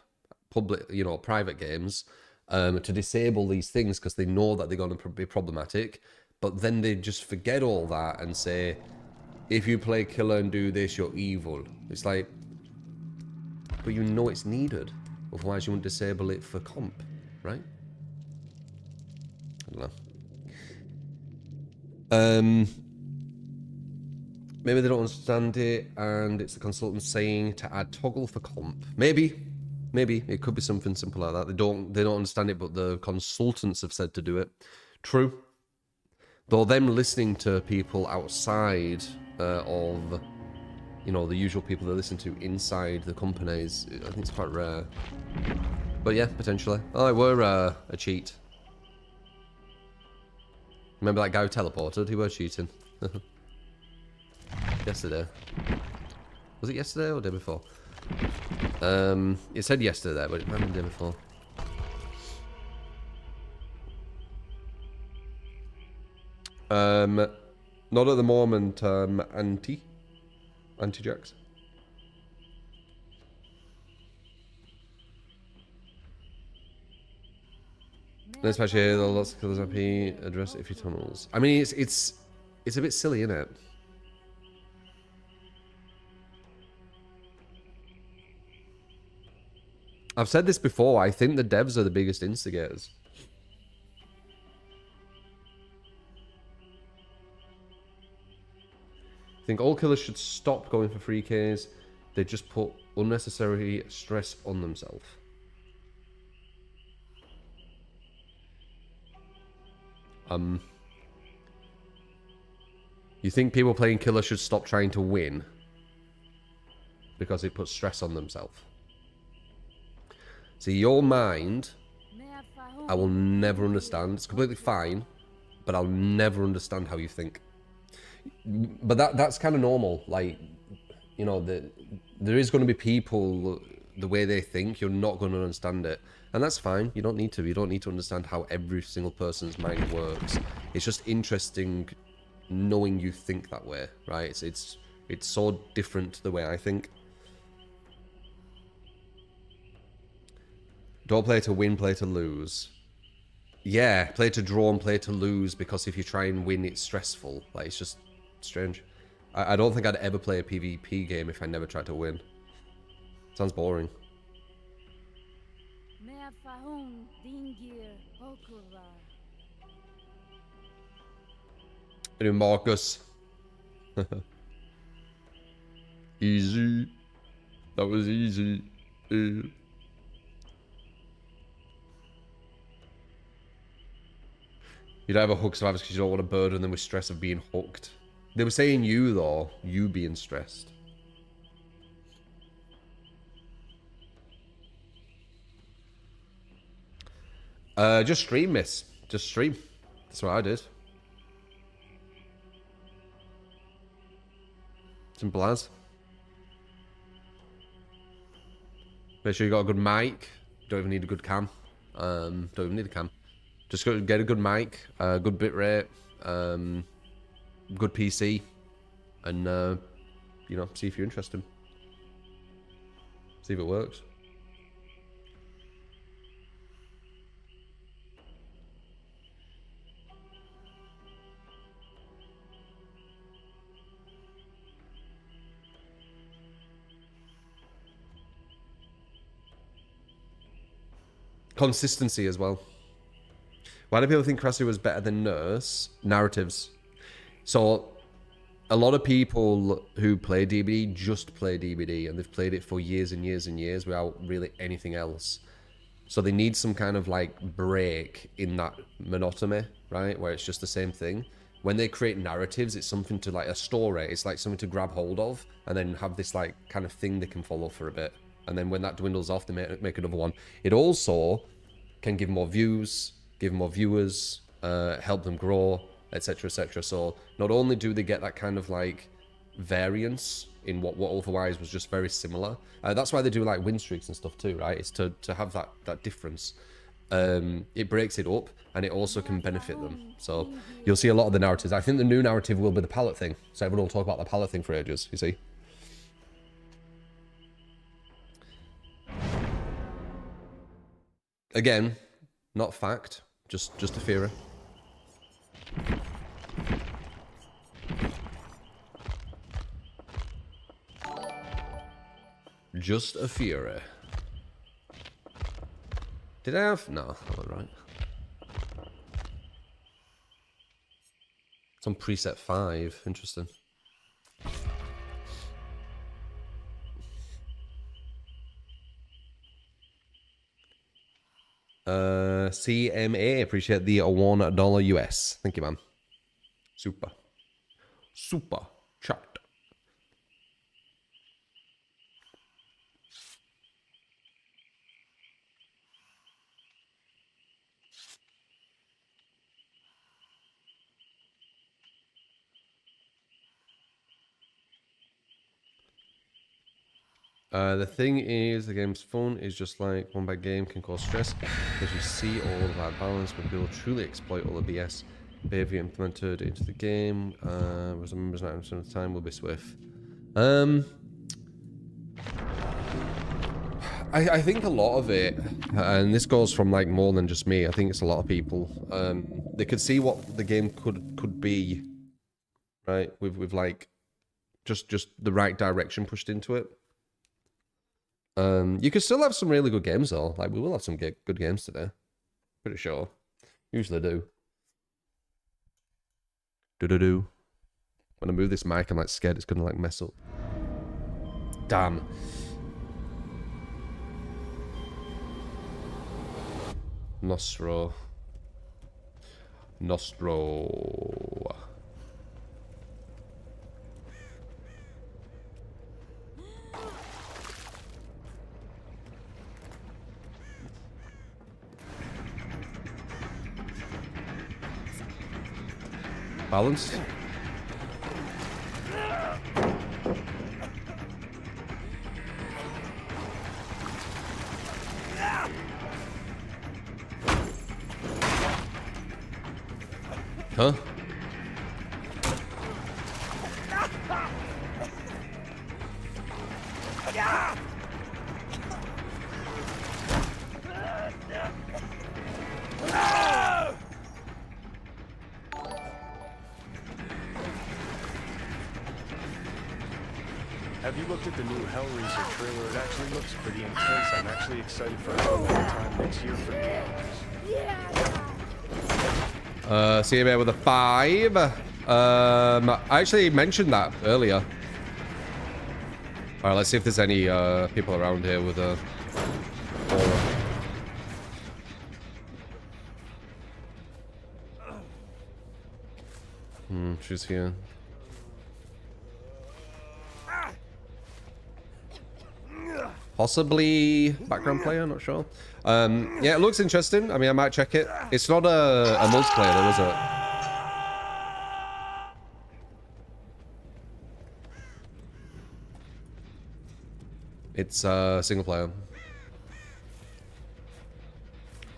public, private games, to disable these things because they know that they're going to be problematic. But then they just forget all that and say, if you play killer and do this, you're evil. It's like, but you know it's needed. Otherwise you wouldn't disable it for comp, right? I don't know. Maybe they don't understand it and it's the consultant saying to add toggle for comp. Maybe it could be something simple like that. They don't understand it, but the consultants have said to do it. True. Though them listening to people outside of, the usual people they listen to inside the companies, I think it's quite rare. But yeah, potentially. Oh, it were a cheat. Remember that guy who teleported? He was cheating. Yesterday. Was it yesterday or the day before? It said yesterday, but it might have been the day before. Not at the moment, anti-jacks. Especially the lots of killers IP address if you tunnels. I mean, it's a bit silly, isn't it? I've said this before. I think the devs are the biggest instigators. I think all killers should stop going for free Ks. They just put unnecessary stress on themselves. You think people playing killer should stop trying to win? because it puts stress on themselves. See, your mind, I will never understand. It's completely fine, but I'll never understand how you think. But that's kind of normal. Like, you know, there is going to be people, the way they think, you're not going to understand it. And that's fine. You don't need to. You don't need to understand how every single person's mind works. It's just interesting knowing you think that way, right? It's so different to the way I think. Don't play to win, play to lose. Yeah, play to draw and play to lose, because if you try and win, it's stressful. Like, it's just strange. I don't think I'd ever play a PvP game if I never tried to win. Sounds boring. Anyway, Marcus. Easy. That was easy. You'd either hook survivors because you don't want to burden them with stress of being hooked. They were saying you, though. You being stressed. Just stream, miss. Just stream. That's what I did. Simple as. Make sure you got a good mic. Don't even need a good cam. Don't even need a cam. Just go get a good mic, good bitrate, good PC, and you know, see if you're interested. See if it works. Consistency as well. Why do people think Krasny was better than Nurse? Narratives. So, a lot of people who play DBD just play DBD, and they've played it for years and years and years without really anything else. So they need some kind of like break in that monotony, right? Where it's just the same thing. When they create narratives, it's something to like a story. It's like something to grab hold of, and then have this like kind of thing they can follow for a bit. And then when that dwindles off, they make another one. It also can give more views, give more viewers, help them grow, etc., etc. So not only do they get that kind of like variance in what otherwise was just very similar. That's why they do like win streaks and stuff too, right? It's to have that difference. It breaks it up, and it also can benefit them. So you'll see a lot of the narratives. I think the new narrative will be the palette thing. So everyone will talk about the palette thing for ages, you see. Again, not fact, just a theory. Just a theory. Did I have? No, that was right. It's on preset 5. Interesting. CMA, appreciate the $1 US. Thank you, man. Super chat. The thing is, the game's fun is just like one bad game can cause stress because you see all of that balance when people truly exploit all the BS behavior implemented into the game. Whereas the members 90% of the time will be swift. I think a lot of it, and this goes from like more than just me. I think it's a lot of people. They could see what the game could be, right? With like just the right direction pushed into it. You could still have some really good games though. Like we will have some good games today. Pretty sure. Usually do. Do. When I move this mic, I'm like scared it's gonna like mess up. Damn. Nostro. Balanced. Huh? Have you looked at the new Hellraiser trailer? It actually looks pretty intense. I'm actually excited for another time next year for games. See you there with a 5. I actually mentioned that earlier. Alright, let's see if there's any people around here with a aura. She's here. Possibly background player, not sure. Yeah, it looks interesting. I mean, I might check it. It's not a multiplayer though, is it? It's single player.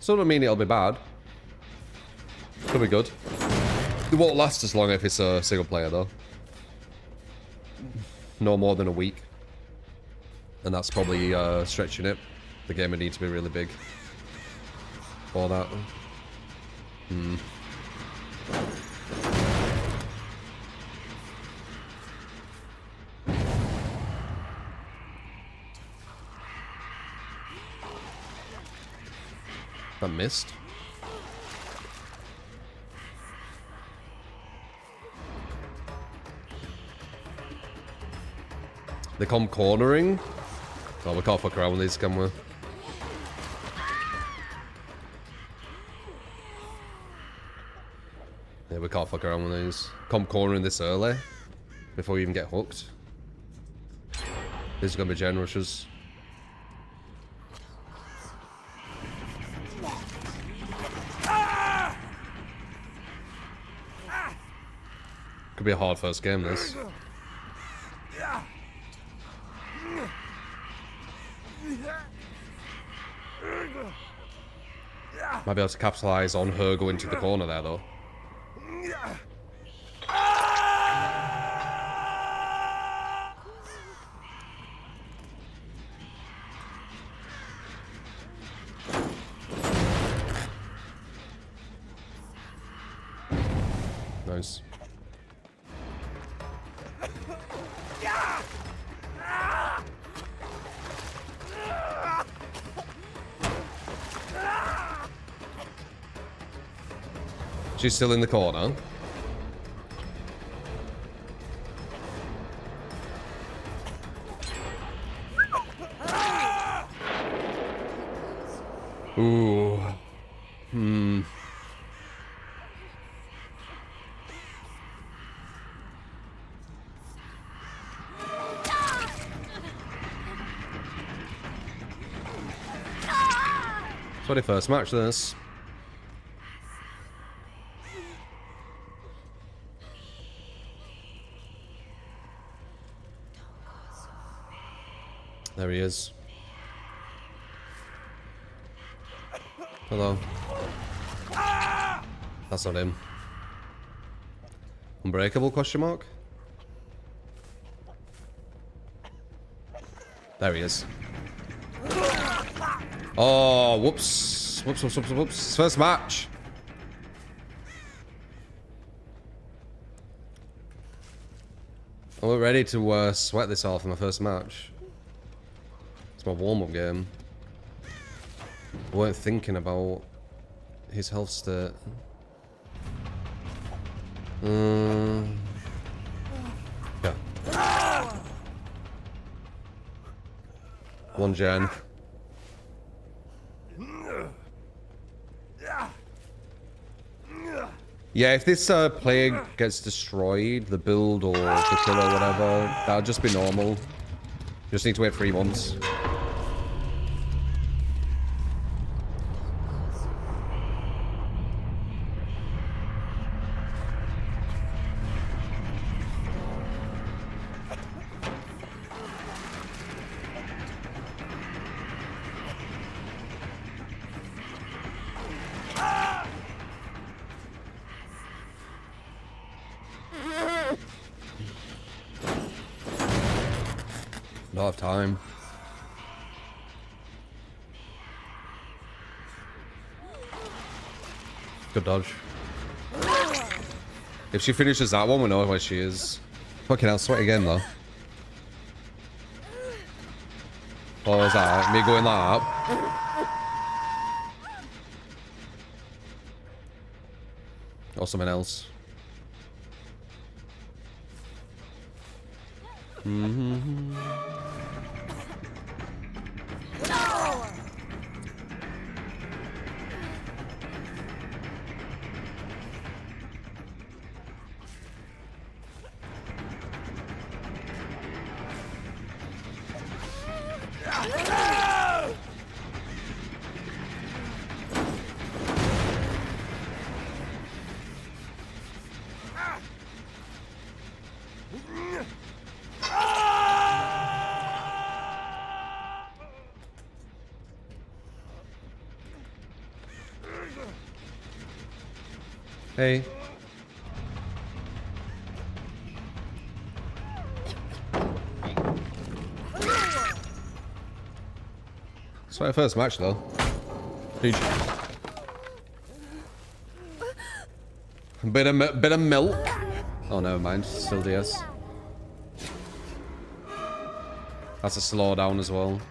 So don't mean it'll be bad. Could be good. It won't last as long if it's a single player though. No more than a week. And that's probably stretching it. The game would need to be really big for that. I missed. They come cornering. Oh, we can't fuck around with these, can we? Yeah, we can't fuck around with these. Come cornering this early before you even get hooked. These are gonna be gen rushes. Could be a hard first game, this. Might be able to capitalize on her going to the corner there, though. Nice. She's still in the corner. Ooh. 21st match, this. There he is. Hello. That's not him. Unbreakable, question mark? There he is. Oh, whoops. Whoops, whoops, whoops, whoops. First match. I'm ready to sweat this off in my first match. It's my warm-up game. I weren't thinking about his health state. Yeah. One gen. Yeah, if this plague gets destroyed, the build or the kill or whatever, that'll just be normal. Just need to wait 3 months. Don't have time. Good dodge. If she finishes that one, we know where she is. Fucking hell, sweat again though. What was that? Me going like that? Or something else. Hey. It's my first match though. Huge. Bit of milk. Oh, never mind. Still DS. That's a slowdown as well.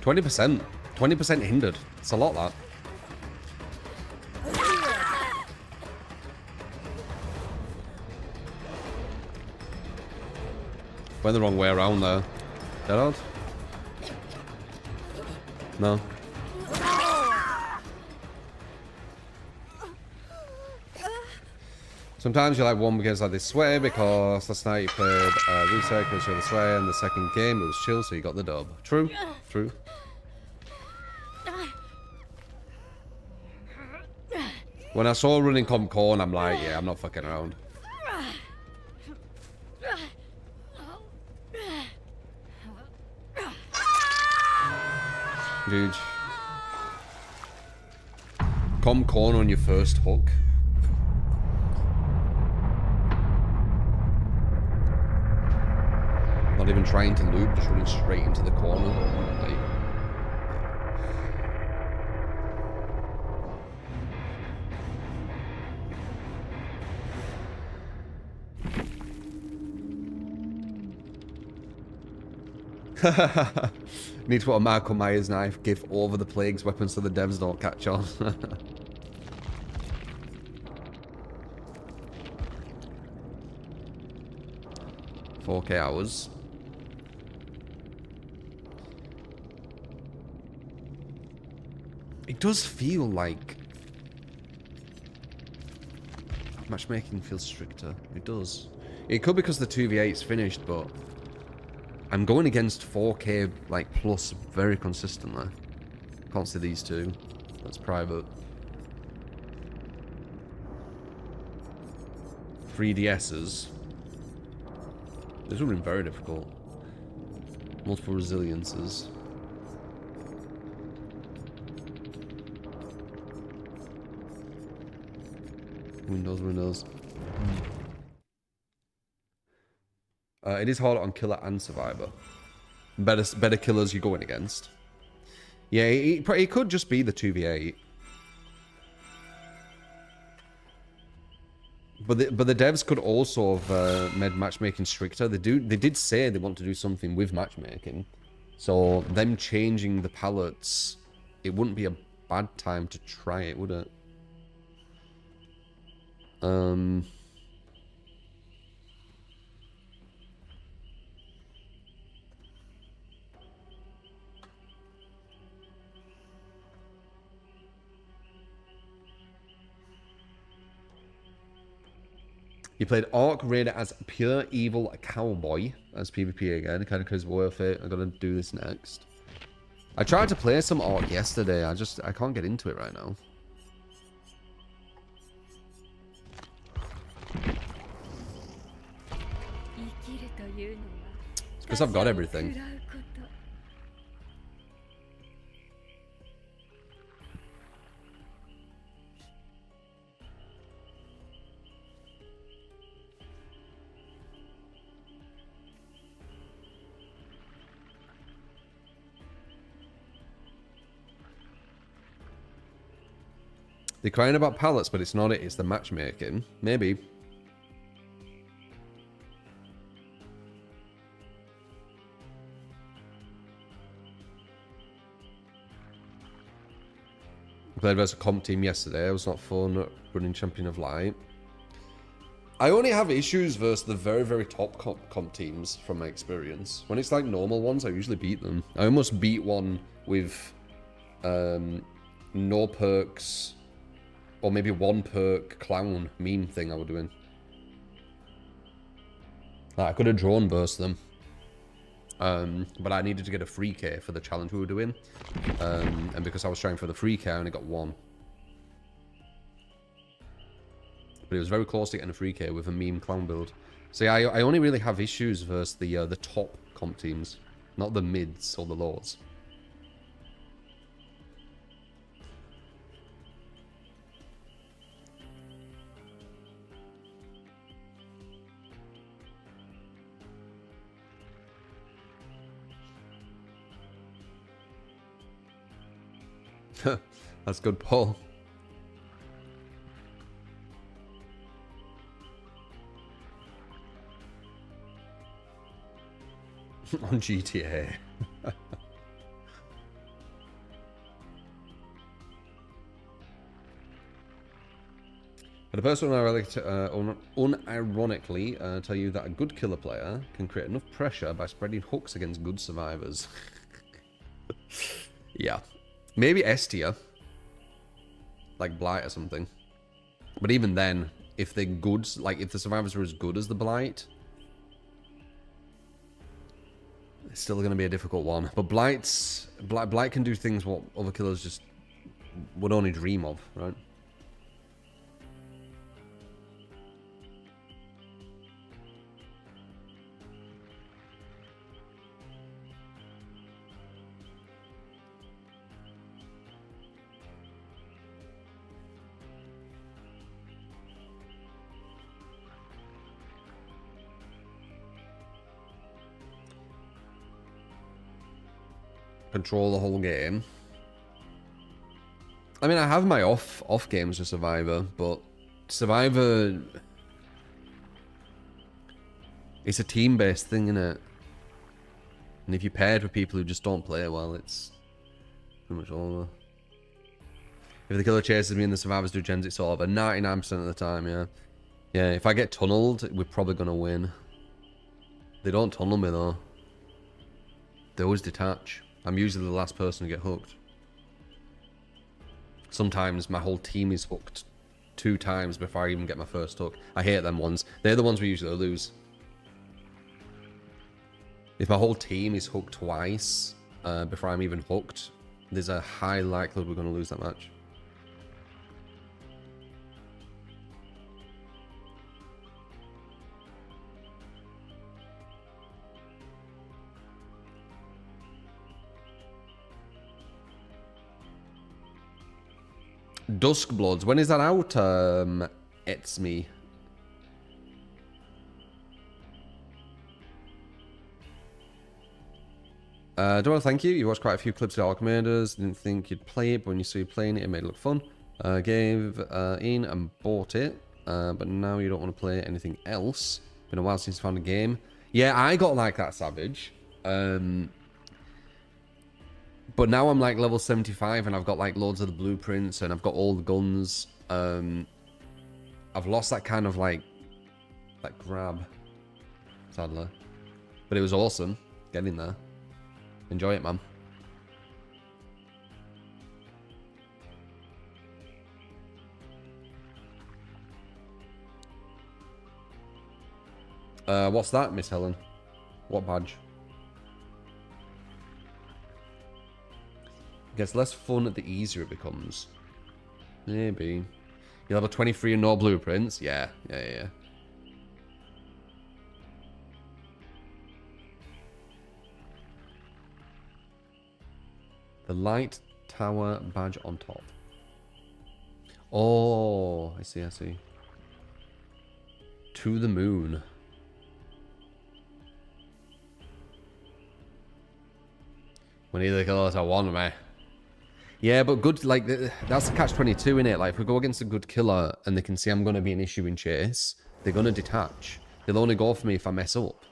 20%. 20% hindered. It's a lot, that. Went the wrong way around there. Dead out? No. Sometimes you like one begins like this way because last night you played Reset because you're this way, and the second game it was chill, so you got the dub. True. True. When I saw running comp corn, I'm like, yeah, I'm not fucking around. Dude. Comp corn on your first hook. Not even trying to loop, just running straight into the corner. Like, need to put a Michael Myers knife gif over the plague's weapons so the devs don't catch on. 4K hours. It does feel like matchmaking feels stricter. It does. It could be because the 2v8's finished, but I'm going against 4K like plus very consistently. Can't see these two. That's private. 3DSs. This would have been very difficult. Multiple resiliences. Windows. It is hard on killer and survivor. Better killers you're going against. Yeah, it could just be the 2v8. But the devs could also have made matchmaking stricter. They did say they want to do something with matchmaking. So them changing the palettes, it wouldn't be a bad time to try it, would it? You played Orc Raider as pure evil cowboy as PvP again. Kind of because worth it. I gotta do this next. I tried to play some Orc yesterday. I can't get into it right now. It's because I've got everything. They're crying about pallets, but it's not it. It's the matchmaking. Maybe. Played versus a comp team yesterday. It was not fun running Champion of Light. I only have issues versus the very, very top comp teams from my experience. When it's like normal ones, I usually beat them. I almost beat one with no perks, or maybe one perk clown meme thing I was doing. Like, I could have drawn versus them. But I needed to get a free K for the challenge we were doing. And because I was trying for the free K, I only got one. But it was very close to getting a free K with a meme clown build. So yeah, I only really have issues versus the top comp teams, not the mids or the lows. That's good, Paul. On GTA. But a person unironically tell you that a good killer player can create enough pressure by spreading hooks against good survivors. Yeah. Maybe S tier. Like Blight or something. But even then, if they're good, like if the survivors are as good as the Blight, it's still going to be a difficult one. But Blight can do things what other killers just would only dream of, right? Control the whole game. I mean, I have my off games with Survivor, but Survivor, it's a team-based thing, isn't it? And if you're paired with people who just don't play well, it's pretty much over. If the killer chases me and the survivors do gens, it's over. 99% of the time, yeah. Yeah, if I get tunneled, we're probably going to win. They don't tunnel me, though. They always detach. I'm usually the last person to get hooked. Sometimes my whole team is hooked 2 times before I even get my first hook. I hate them ones. They're the ones we usually lose. If my whole team is hooked twice before I'm even hooked, there's a high likelihood we're going to lose that match. Duskbloods. When is that out? It's me. Do want to thank you. You watched quite a few clips of Dark Commanders. Didn't think you'd play it, but when you saw you playing it, it made it look fun. Gave in and bought it, but now you don't want to play anything else. Been a while since you found a game. Yeah, I got like that, Savage. But now I'm like level 75 and I've got like loads of the blueprints and I've got all the guns. I've lost that kind of like grab, sadly. But it was awesome getting there. Enjoy it, man. What's that, Miss Helen? What badge? It gets less fun the easier it becomes. Maybe. You're level 23 and no blueprints? Yeah. The light tower badge on top. Oh, I see. To the moon. When either killers are one, man. Yeah, but good, like, that's the catch-22 in it. Like, if we go against a good killer and they can see I'm going to be an issue in chase, they're going to detach. They'll only go for me if I mess up.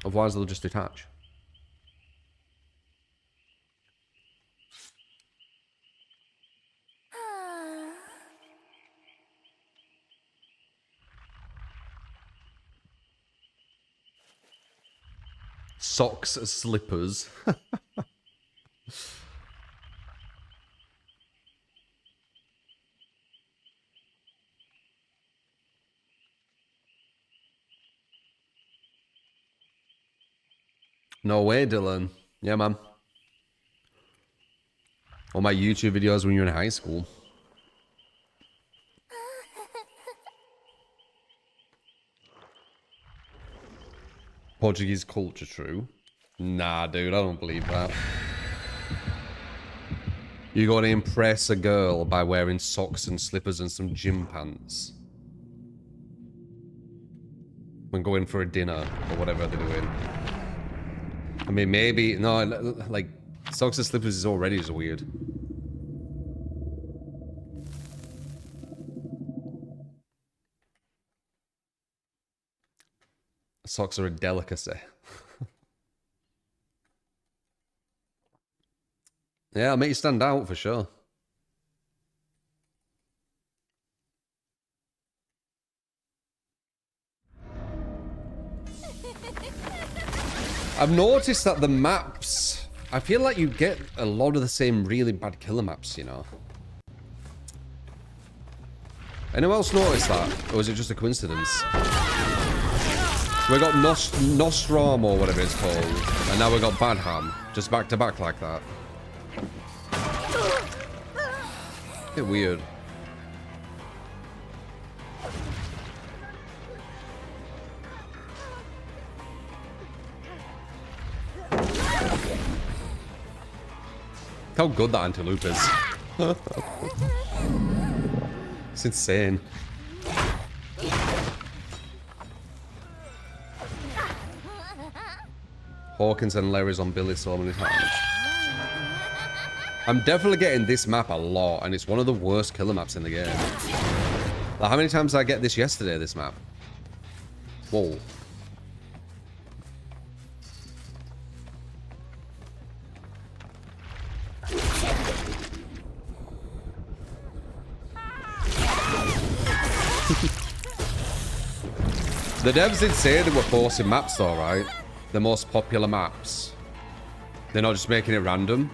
Otherwise, they'll just detach. Socks as slippers. No way, Dylan. Yeah, man. All my YouTube videos when you're in high school. Portuguese culture true? Nah, dude, I don't believe that. You gotta impress a girl by wearing socks and slippers and some gym pants. When going for a dinner or whatever they're doing. I mean, maybe... No, like, socks and slippers is already just weird. Socks are a delicacy. Yeah, it'll make you stand out for sure. I've noticed that the maps, I feel like you get a lot of the same really bad killer maps, you know. Anyone else notice that? Or is it just a coincidence? We got Nostrum or whatever it's called, and now we got Badham, just back to back like that. Bit weird. How good that anti-loop is. It's insane. Hawkins and Larry's on Billy so many times. I'm definitely getting this map a lot, and it's one of the worst killer maps in the game. Like, how many times did I get this yesterday, this map? Whoa. The devs did say they were forcing maps though, right? The most popular maps. They're not just making it random.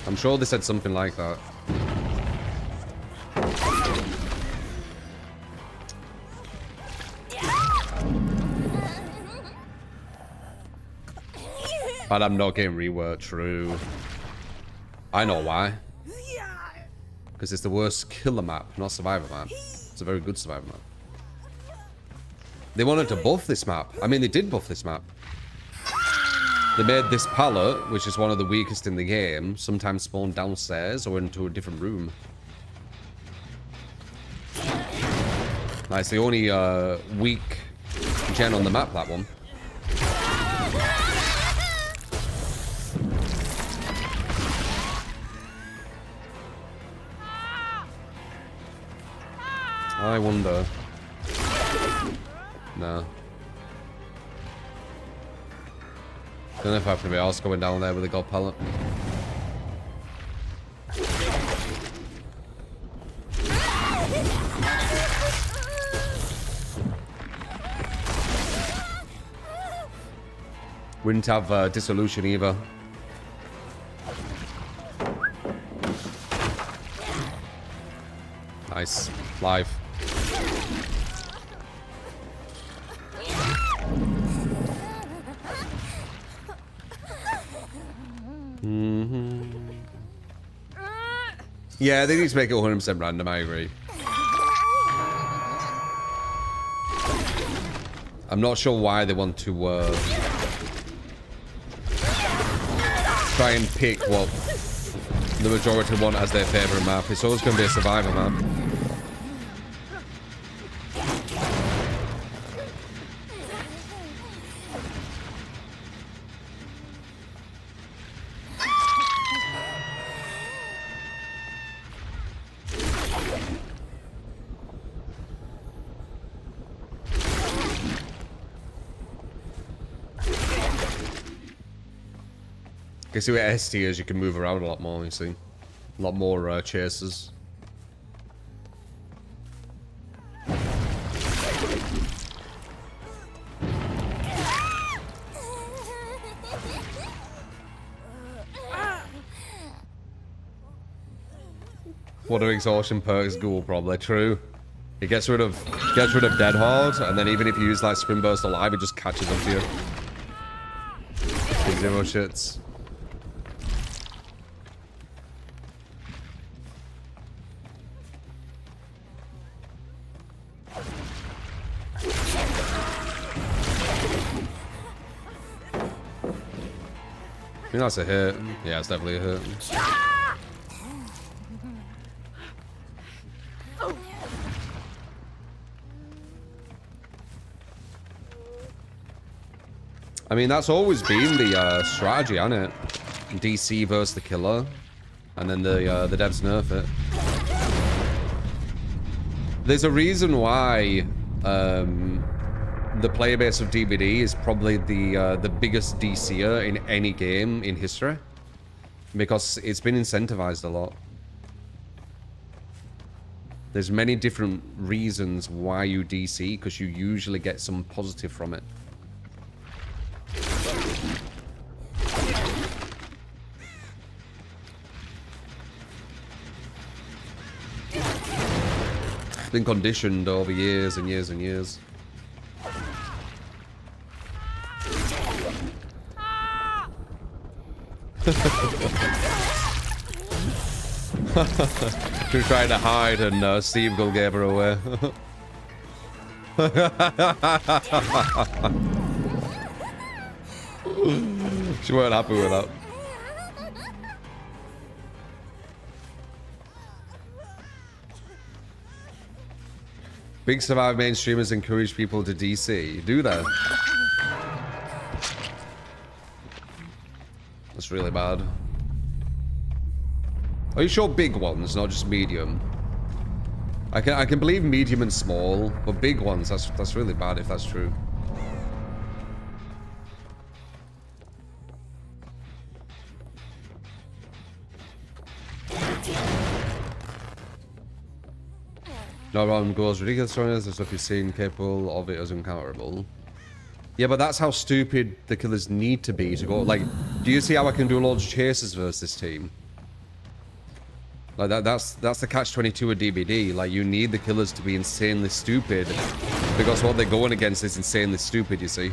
I'm sure they said something like that. But I'm not getting reworked, true. I know why. Because it's the worst killer map, not survivor map. It's a very good survivor map. They wanted to buff this map. I mean, they did buff this map. They made this pallet, which is one of the weakest in the game, sometimes spawn downstairs or into a different room. That's the only weak gen on the map, that one. I wonder. No. Don't know if I have anybody else going down there with a gold pallet. We didn't have dissolution either. Nice. Live. Yeah, they need to make it 100% random, I agree. I'm not sure why they want to try and pick what the majority want as their favourite map. It's always going to be a survivor map. Guess with S tiers you can move around a lot more, you see. A lot more chasers. What are exhaustion perks? Ghoul probably true. It gets rid of dead hard, and then even if you use like spin burst alive, it just catches up to you. Zero shits. I think that's a hit. Yeah, it's definitely a hit. I mean, that's always been the strategy, hasn't it? DC versus the killer, and then the devs nerf it. There's a reason why the player base of DBD is probably the biggest DCer in any game in history, because it's been incentivized a lot. There's many different reasons why you DC, because you usually get some positive from it. It's been conditioned over years and years and years. She was trying to hide and Steve Gull gave her away. She weren't happy with that. Big Survive mainstreamers encourage people to DC. Do that. That's really bad. Are you sure big ones, not just medium? I can believe medium and small, but big ones, that's really bad if that's true. No wrong goes ridiculous strongness, the stuff you've seen capable of it as uncounterable. Yeah, but that's how stupid the killers need to be to go. Like, do you see how I can do loads of chases versus this team? Like that's the catch-22 of DBD. Like, you need the killers to be insanely stupid, because what they're going against is insanely stupid, you see.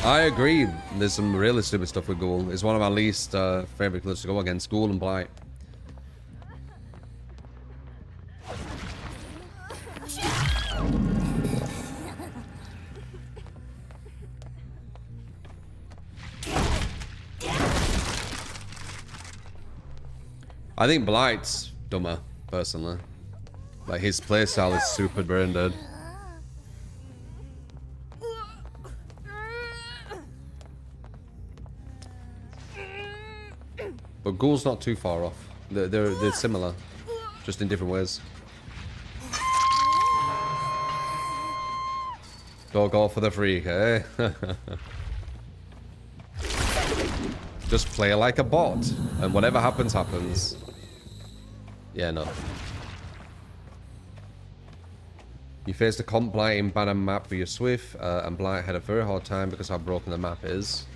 I agree. There's some really stupid stuff with Ghoul. It's one of my least favorite killers to go against. Ghoul and Blight. I think Blight's dumber, personally. Like, his playstyle is super brain dead. But Ghoul's not too far off. They're similar, just in different ways. Don't go for the freak, eh? Just play like a bot, and whatever happens, happens. Yeah, no. You faced a comp Blight in Banner map for your Swift, and Blight had a very hard time because how broken the map is.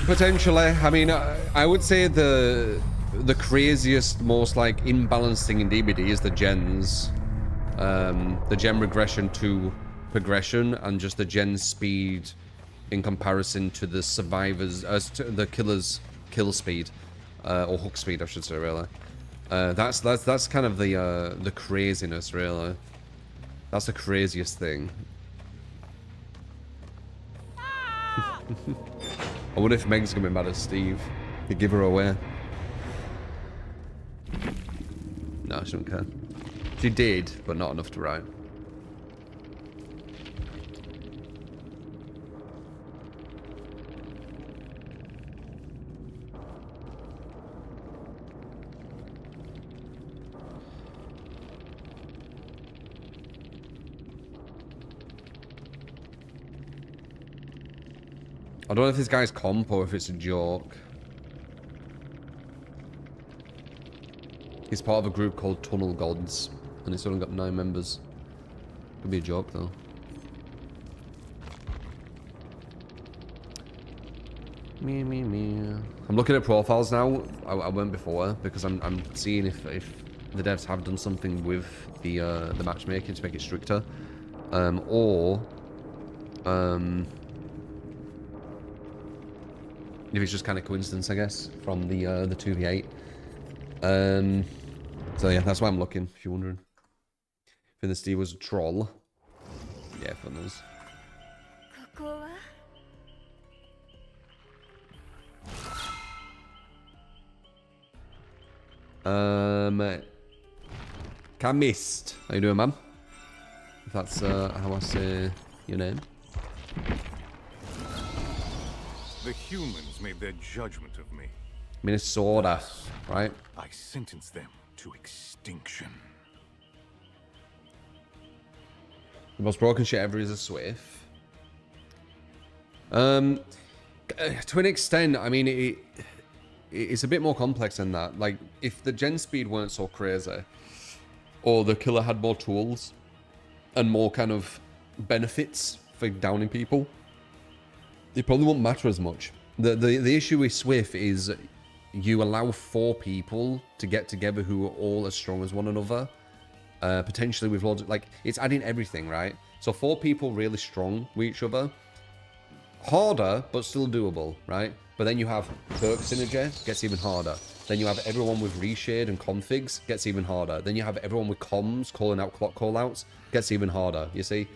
Potentially. I mean, I would say the craziest, most like imbalanced thing in DBD is the gens. The gen regression to progression, and just the gen speed in comparison to the survivors, to the killers' kill speed, or hook speed, I should say. Really, that's kind of the craziness. Really, that's the craziest thing. I wonder if Meg's gonna be mad at Steve. He'd give her away. No, she don't care. She did, but not enough to write. I don't know if this guy's comp or if it's a joke. He's part of a group called Tunnel Gods, and it's only got 9 members. Could be a joke though. Me. I'm looking at profiles now. I weren't before because I'm seeing if the devs have done something with the matchmaking to make it stricter, or if it's just kind of coincidence, I guess, from the 2v8. So yeah, that's why I'm looking. If you're wondering, if the Steve was a troll, yeah, fun knows. Kamist. How you doing, man? If that's how I say your name. The humans made their judgment of me. Minnesota, right? I sentenced them to extinction. The most broken shit ever is a Swift. To an extent, I mean, it's a bit more complex than that. Like, if the gen speed weren't so crazy, or the killer had more tools and more kind of benefits for downing people, it probably won't matter as much. The issue with Swift is you allow 4 people to get together who are all as strong as one another. Potentially with loads of, like, it's adding everything, right? So 4 people really strong with each other. Harder, but still doable, right? But then you have perk synergy, gets even harder. Then you have everyone with reshade and configs, gets even harder. Then you have everyone with comms, calling out clock callouts, gets even harder, you see?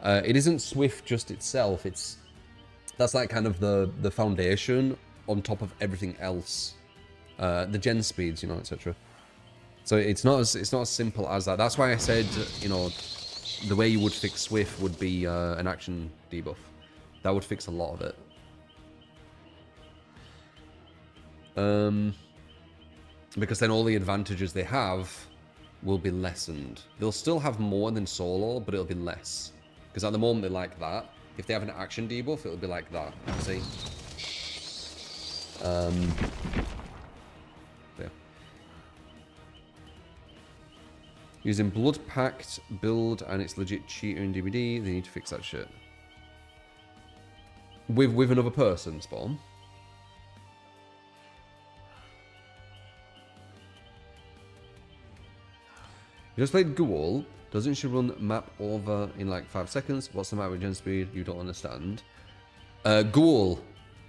It isn't Swift just itself, that's like kind of the foundation on top of everything else. The gen speeds, you know, etc. So it's not as simple as that. That's why I said, you know, the way you would fix Swift would be an action debuff. That would fix a lot of it. Because then all the advantages they have will be lessened. They'll still have more than solo, but it'll be less. Because at the moment they're like that. If they have an action debuff, it'll be like that. See? Yeah. Using Blood Pact build and it's legit cheater in DBD, they need to fix that shit. With another person, Spawn. You just played Ghoul. Doesn't she run map over in like 5 seconds? What's the matter with gen speed? You don't understand. Ghoul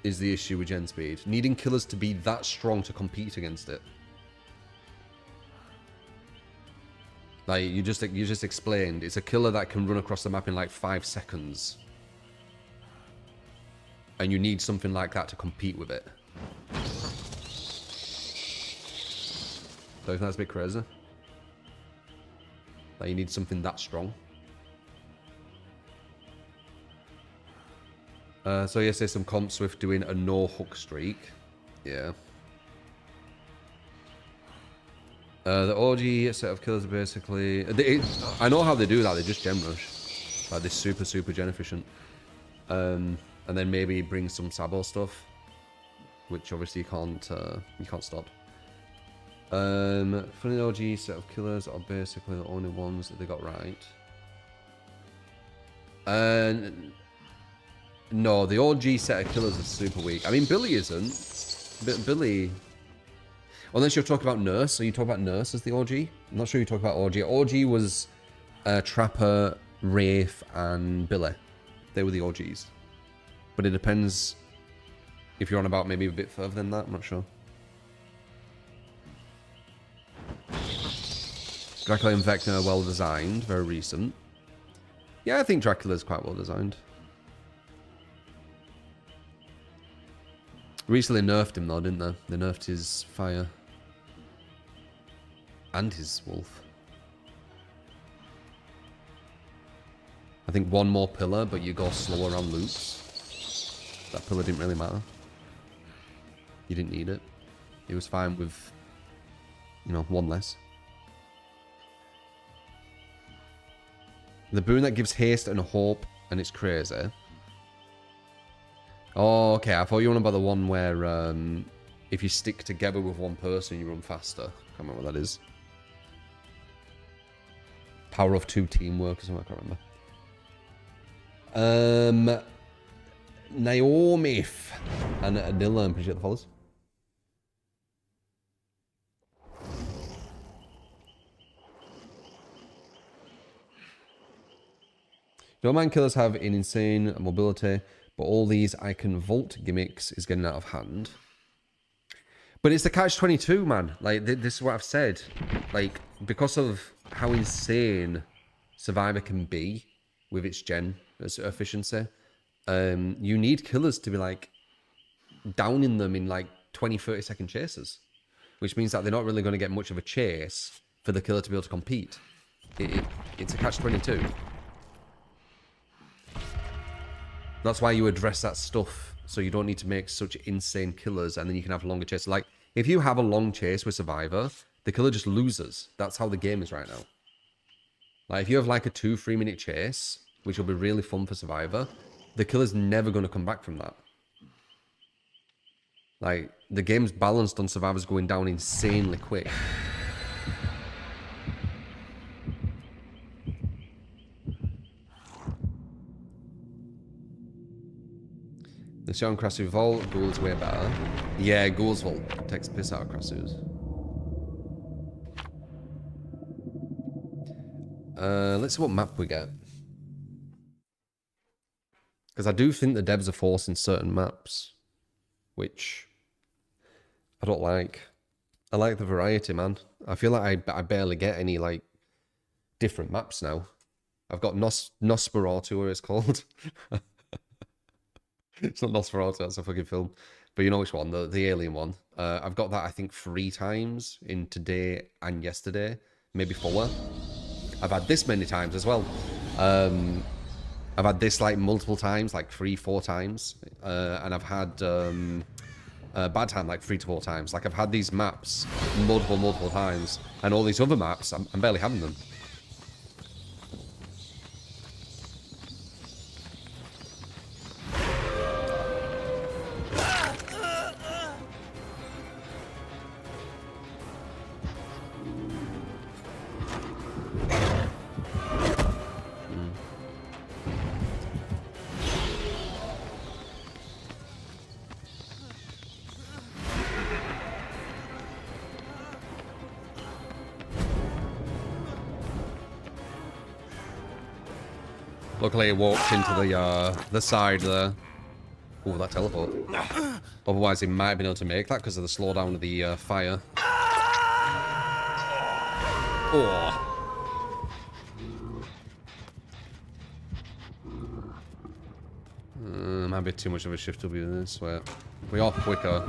is the issue with gen speed. Needing killers to be that strong to compete against it. Like you just explained, it's a killer that can run across the map in like 5 seconds. And you need something like that to compete with it. So I think that's a bit crazy. Like you need something that strong. So yes, there's some comp Swift doing a no hook streak. Yeah. The OG set of killers are basically... I know how they do that, they just gem rush. Like this super gen efficient. And then maybe bring some Sabo stuff. Which obviously you can't stop. Funny OG set of killers are basically the only ones that they got right. No, the OG set of killers are super weak. I mean, Billy isn't. Billy... Unless you're talking about Nurse, so you talk about Nurse as the OG? I'm not sure you talk about OG. OG was Trapper, Wraith, and Billy. They were the OGs. But it depends if you're on about maybe a bit further than that, I'm not sure. Dracula and Vecna are well designed, very recent. Yeah, I think Dracula's quite well designed. Recently nerfed him though, didn't they? They nerfed his fire. And his wolf. I think one more pillar, but you go slower on loops. That pillar didn't really matter. You didn't need it. It was fine with, you know, one less. The boon that gives haste and hope, and it's crazy. Oh, okay. I thought you were on about the one where if you stick together with one person, you run faster. Can't remember what that is. Power of 2 teamwork or something. I can't remember. Naomi and Adila, appreciate the follows. Don't mind killers have an insane mobility, but all these I can vault gimmicks is getting out of hand. But it's the catch-22, man. Like, this is what I've said. Like, because of how insane Survivor can be with its gen efficiency, you need killers to be, like, downing them in, like, 20, 30-second chases. Which means that they're not really going to get much of a chase for the killer to be able to compete. It's a catch-22. That's why you address that stuff, so you don't need to make such insane killers, and then you can have longer chases. Like, if you have a long chase with Survivor, the killer just loses. That's how the game is right now. Like, if you have like a 2-3 minute chase, which will be really fun for Survivor, the killer's never going to come back from that. Like, the game's balanced on Survivors going down insanely quick. The shot on Krasu Vault, Ghoul's way better. Yeah, Ghoul's Vault takes the piss out of Krasu's. Let's see what map we get. Because I do think the devs are forcing certain maps, which I don't like. I like the variety, man. I feel like I barely get any, like, different maps now. I've got Nosferatu, where it's called. It's not Nosferatu, that's a fucking film. But you know which one, the alien one. I've got that, I think, 3 times in today and yesterday. Maybe 4. I've had this many times as well. I've had this, like, multiple times, like 3, 4 times. And I've had Bad Time, like, 3 to 4 times. Like, I've had these maps multiple times. And all these other maps, I'm barely having them. Luckily, it walked into the side there. Oh, that teleport. Otherwise, he might have been able to make that because of the slowdown of the fire. Oh. Might be too much of a shift to be this way. We are quicker.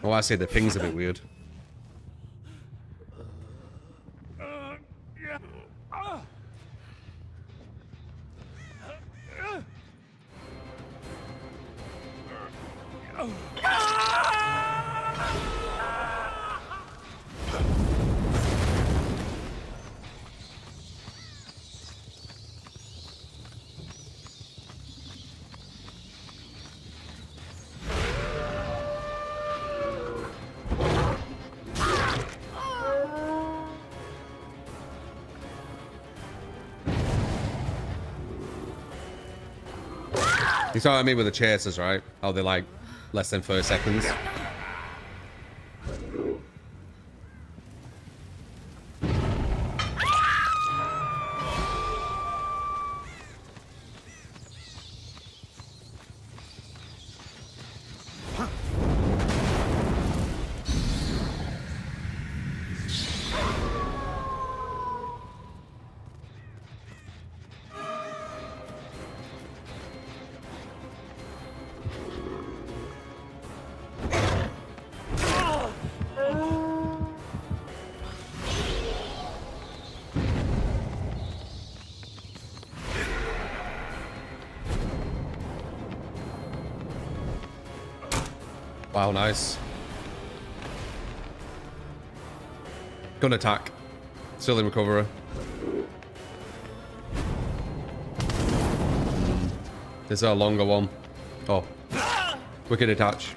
Oh, I see, the ping's a bit weird. You saw what I mean with the chasers, right? How they're like less than 30 seconds. Wow, nice. Gun attack. Still in recovery. This is a longer one. Oh. Wicked attach.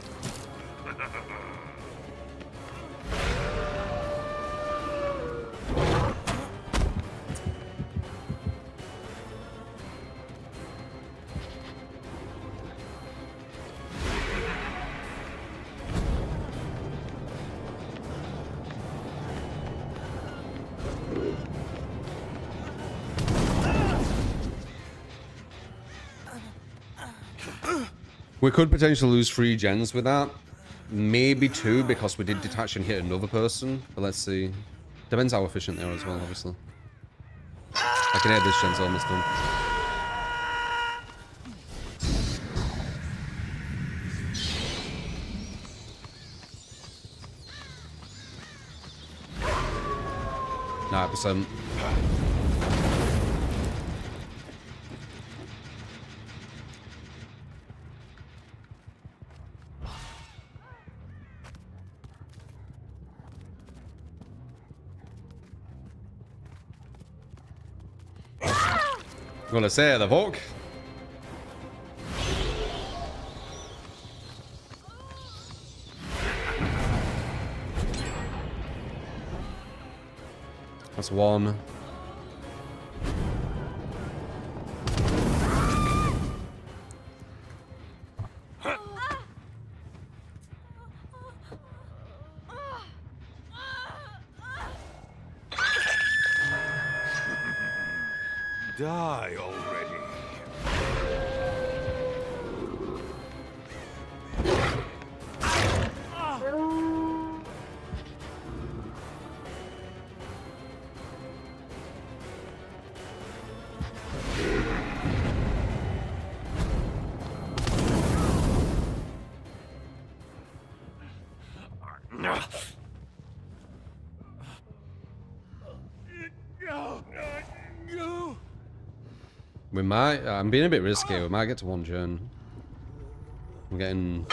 We could potentially lose 3 gens with that. Maybe 2 because we did detach and hit another person. But let's see. Depends how efficient they are as well, obviously. I can hear this gen's almost done. %. Gonna say the fuck. That's 1. Die already. We might. I'm being a bit risky. We might get to 1 gen. I'm getting.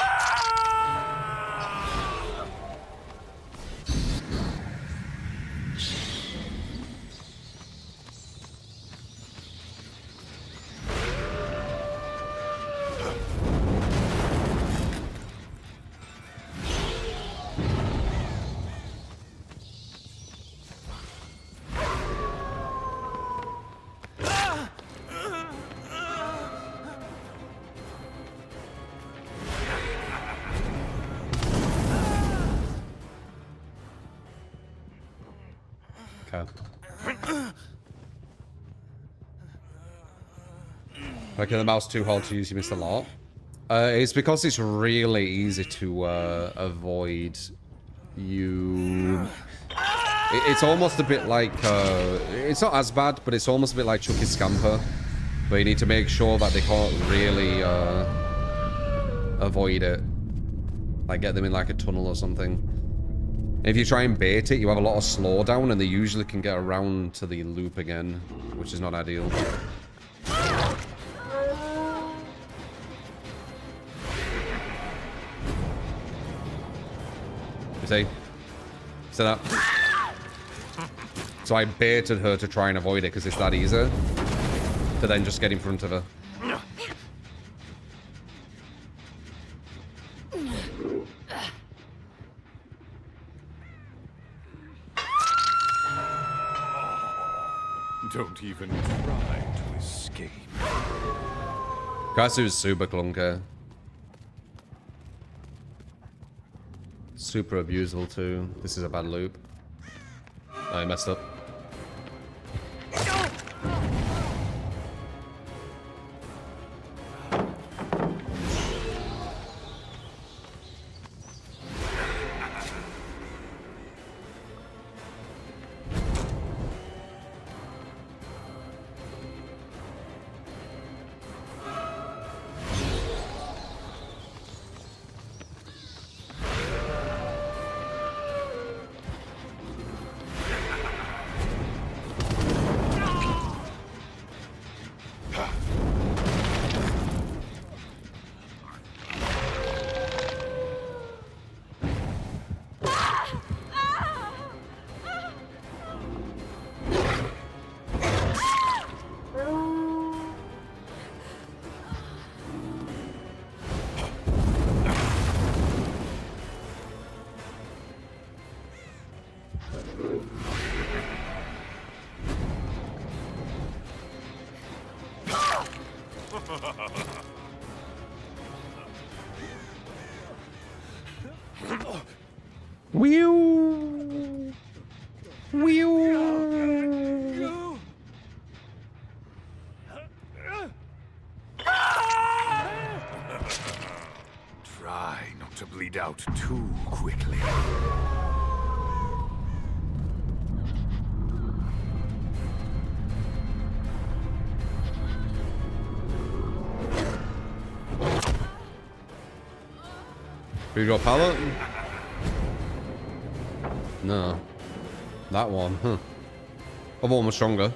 Okay, the mouse too hard to use, you missed a lot. It's because it's really easy to avoid. It's almost a bit like, it's not as bad, but it's almost a bit like Chucky's Scamper, where you need to make sure that they can't really avoid it. Like get them in like a tunnel or something. If you try and bait it, you have a lot of slowdown, and they usually can get around to the loop again, which is not ideal. You see? Set up. So I baited her to try and avoid it because it's that easy. To then just get in front of her. Don't even try to escape. Kaisu is super clunky. Super abusable too. This is a bad loop. Oh, I messed up. Whew. Whew. Try not to bleed out too quickly. We got pallet? No. That one, huh. Other one was stronger.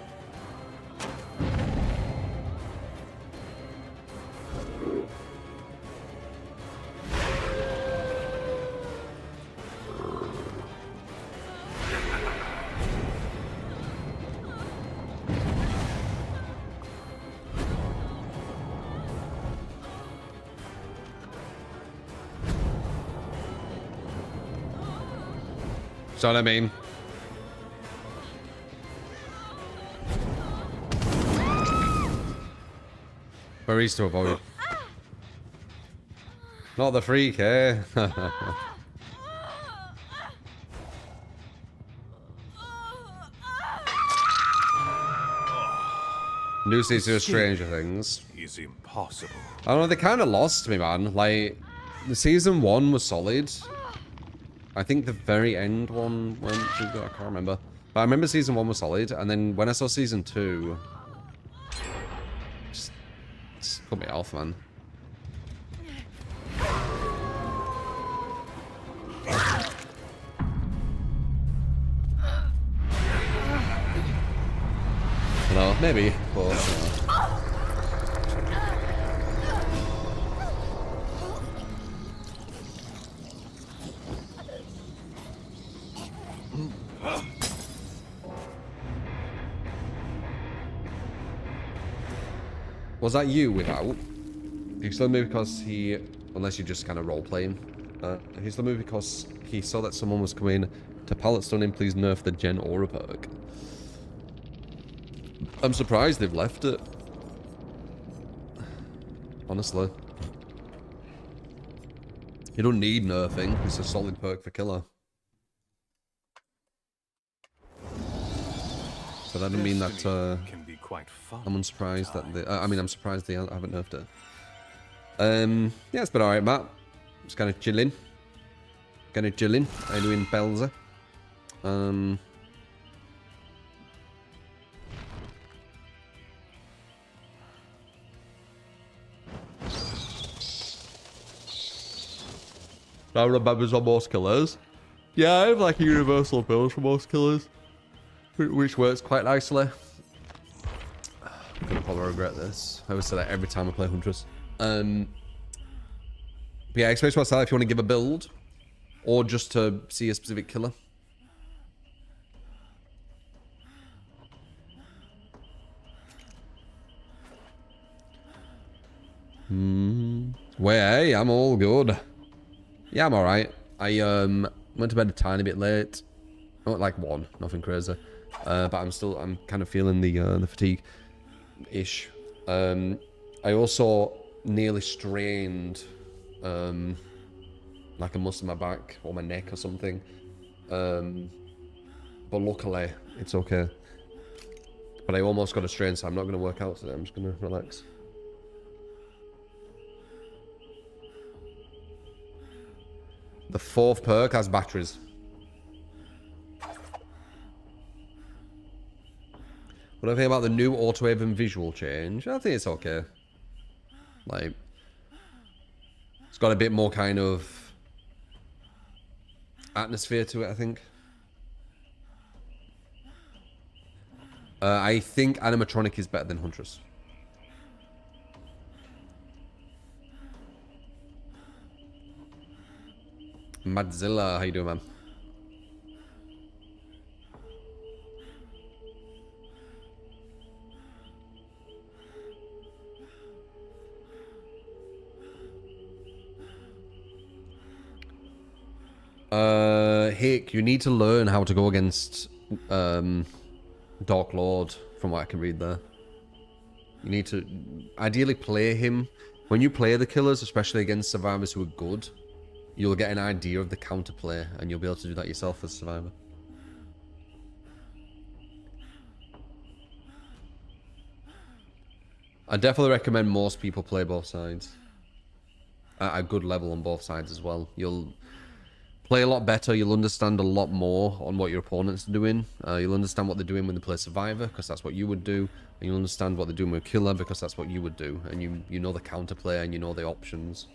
So what I mean. Where is to avoid. Not the freak, eh? New season of Stranger Things. Is impossible. I don't know, they kind of lost me, man. Like, the season 1 was solid. I think the very end one went too good. I can't remember. But I remember season 1 was solid, and then when I saw season 2, just put me off, man. No, maybe, but you know. Was that you without? He still moved because he, unless you're just kind of role playing. He still moved because he saw that someone was coming to pallet stunning. Please nerf the Gen Aura perk. I'm surprised they've left it. Honestly. You don't need nerfing. It's a solid perk for killer. So that doesn't mean that can be quite fun. I'm unsurprised that they... I mean, I'm surprised they haven't nerfed it. Yeah, it's been alright, Matt. Just kind of chilling. Kind of chilling. How you doing, Belzer? I remember on most killers. Yeah, I have like a universal build for most killers, which works quite nicely. I'm gonna probably regret this. I always say that every time I play Huntress. But yeah, explain to us if you want to give a build, or just to see a specific killer. Well, hey, I'm all good. Yeah, I'm alright. I went to bed a tiny bit late. Not like 1, nothing crazy. But I'm kind of feeling the fatigue-ish. I also nearly strained like a muscle in my back or my neck or something. But luckily, it's okay. But I almost got a strain, so I'm not going to work out today. I'm just going to relax. The 4th perk has batteries. What do I think about the new auto-wave and visual change? I think it's okay. Like, it's got a bit more kind of atmosphere to it, I think. I think animatronic is better than Huntress. Madzilla, how you doing, man? Hick, you need to learn how to go against Dark Lord, from what I can read there. You need to ideally play him. When you play the killers, especially against survivors who are good, you'll get an idea of the counterplay, and you'll be able to do that yourself as a survivor. I definitely recommend most people play both sides. At a good level on both sides as well. You'll play a lot better, you'll understand a lot more on what your opponents are doing. You'll understand what they're doing when they play Survivor, because that's what you would do. And you'll understand what they're doing with Killer, because that's what you would do. And you know the counterplay, and you know the options.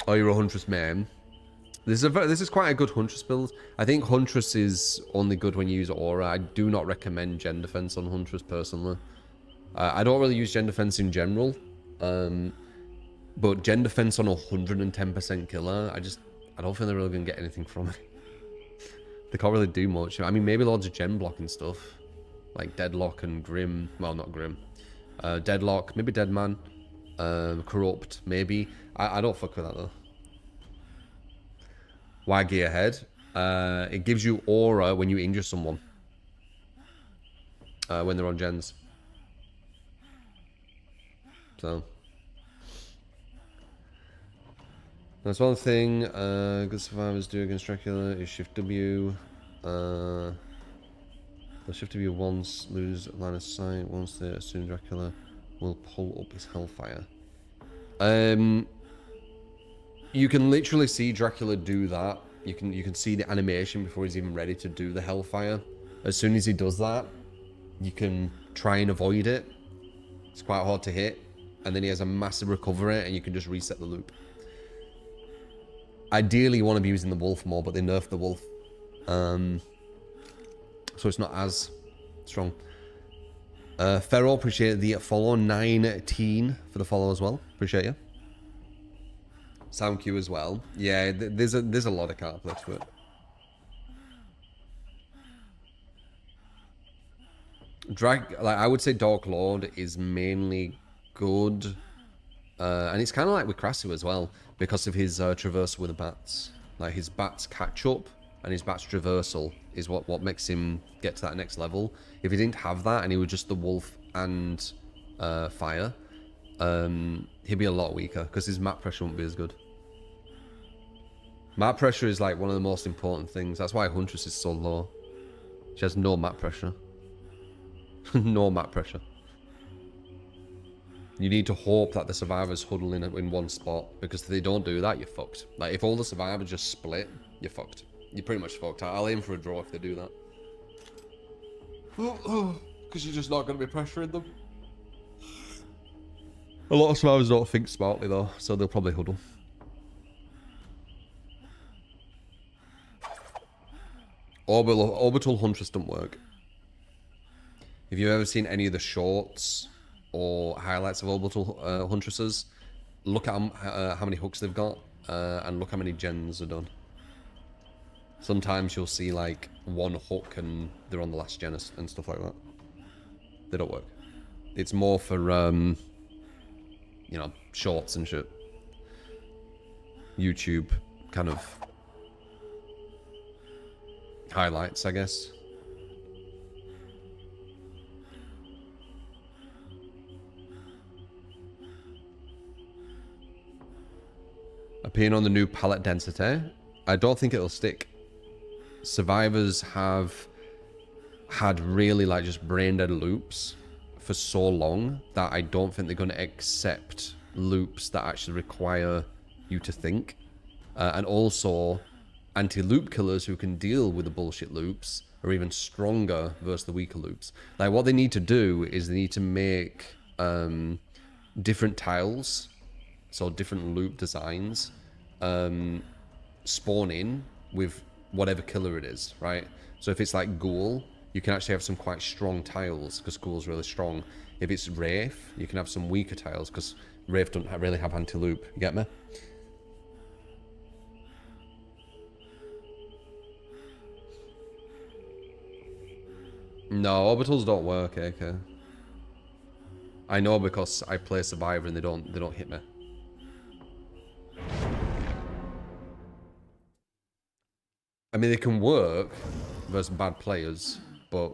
Oh, you're a Huntress man. This is quite a good Huntress build. I think Huntress is only good when you use Aura. I do not recommend Gen Defense on Huntress personally. I don't really use Gen Defense in general. But Gen Defense on 110% killer, I don't think they're really going to get anything from it. They can't really do much. I mean, maybe loads of Gen block and stuff. Like Deadlock and Grim. Well, not Grim. Deadlock, maybe Deadman. Corrupt, maybe. I don't fuck with that though. Waggy ahead. It gives you aura when you injure someone. When they're on gens. So. That's one thing. Good survivors do against Dracula is Shift W. The Shift W once lose line of sight. Once they assume Dracula will pull up his Hellfire. You can literally see Dracula do that. You can see the animation before he's even ready to do the Hellfire. As soon as he does that, you can try and avoid it. It's quite hard to hit. And then he has a massive recovery and you can just reset the loop. Ideally, you want to be using the Wolf more, but they nerfed the Wolf. So it's not as strong. Feral, appreciate the follow. 19 for the follow as well. Appreciate you. Sound Q as well. Yeah, there's a lot of counterplay to it. I would say Dark Lord is mainly good, and it's kind of like with Krasu as well because of his traversal with the bats. Like his bats catch up, and his bats traversal is what makes him get to that next level. If he didn't have that and he was just the wolf and fire, he'd be a lot weaker because his map pressure wouldn't be as good. Map pressure is like one of the most important things. That's why Huntress is so low. She has no map pressure. No map pressure. You need to hope that the survivors huddle in one spot, because if they don't do that, you're fucked. Like if all the survivors just split, you're fucked. You're pretty much fucked. I'll aim for a draw if they do that. Because you're just not going to be pressuring them. A lot of survivors don't think smartly though, so they'll probably huddle. Orbital Huntress don't work. If you've ever seen any of the shorts or highlights of Orbital Huntresses, look at how many hooks they've got, and look how many gens are done. Sometimes you'll see like one hook and they're on the last gen and stuff like that. They don't work. It's more for, you know, shorts and shit. YouTube kind of highlights, I guess. Opinion on the new palette density? I don't think it'll stick. Survivors have had really like just brain dead loops for so long that I don't think they're going to accept loops that actually require you to think. And also, anti-loop killers who can deal with the bullshit loops are even stronger versus the weaker loops. Like what they need to do is they need to make different tiles, so different loop designs, spawn in with whatever killer it is, right? So if it's like Ghoul, you can actually have some quite strong tiles because Ghoul's really strong. If it's Wraith, you can have some weaker tiles because Wraith don't really have anti-loop. You get me? No, orbitals don't work, AK. I know because I play Survivor and they don't hit me. I mean, they can work versus bad players, but,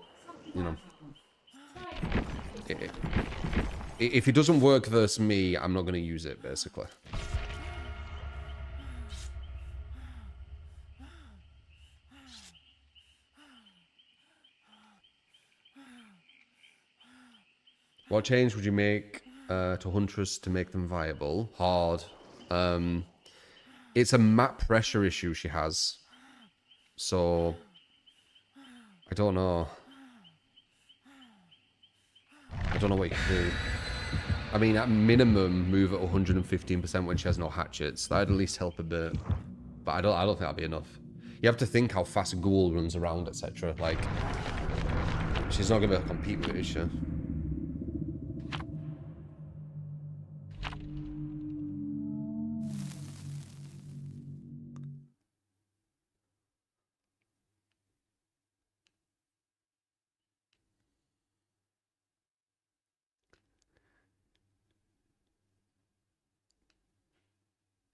you know. If it doesn't work versus me, I'm not going to use it, basically. What change would you make to Huntress to make them viable? Hard. It's a map pressure issue she has. So, I don't know. I don't know what you can do. I mean, at minimum, move at 115% when she has no hatchets. That'd at least help a bit. But I don't think that'd be enough. You have to think how fast Ghoul runs around, etc. Like, she's not going to be able to compete with it, is she?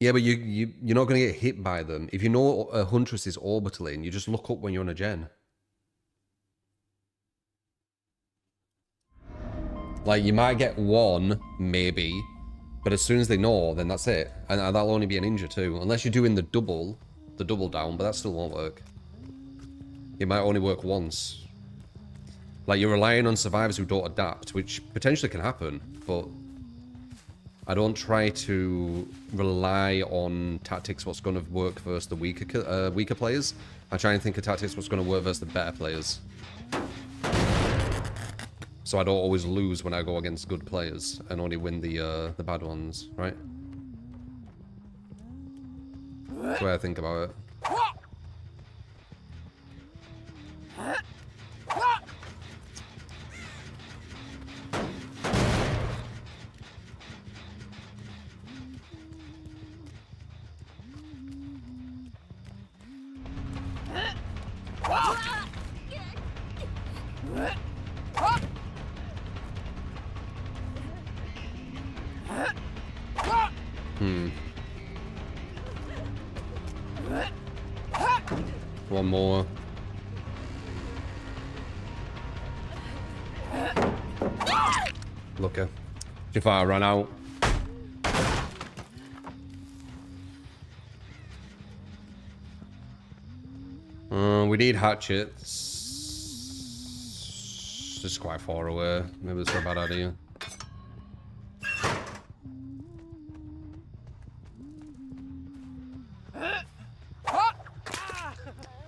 Yeah, but you're not going to get hit by them. If you know a Huntress is orbitaling, you just look up when you're on a gen. Like, you might get one, maybe, but as soon as they know, then that's it. And that'll only be a ninja too. Unless you're doing the double down, but that still won't work. It might only work once. Like, you're relying on survivors who don't adapt, which potentially can happen, but I don't try to rely on tactics what's going to work versus the weaker players. I try and think of tactics what's going to work versus the better players. So I don't always lose when I go against good players and only win the bad ones, right? That's the way I think about it. One more. Look, if I run out. We need hatchets. This is quite far away. Maybe it's not a bad idea.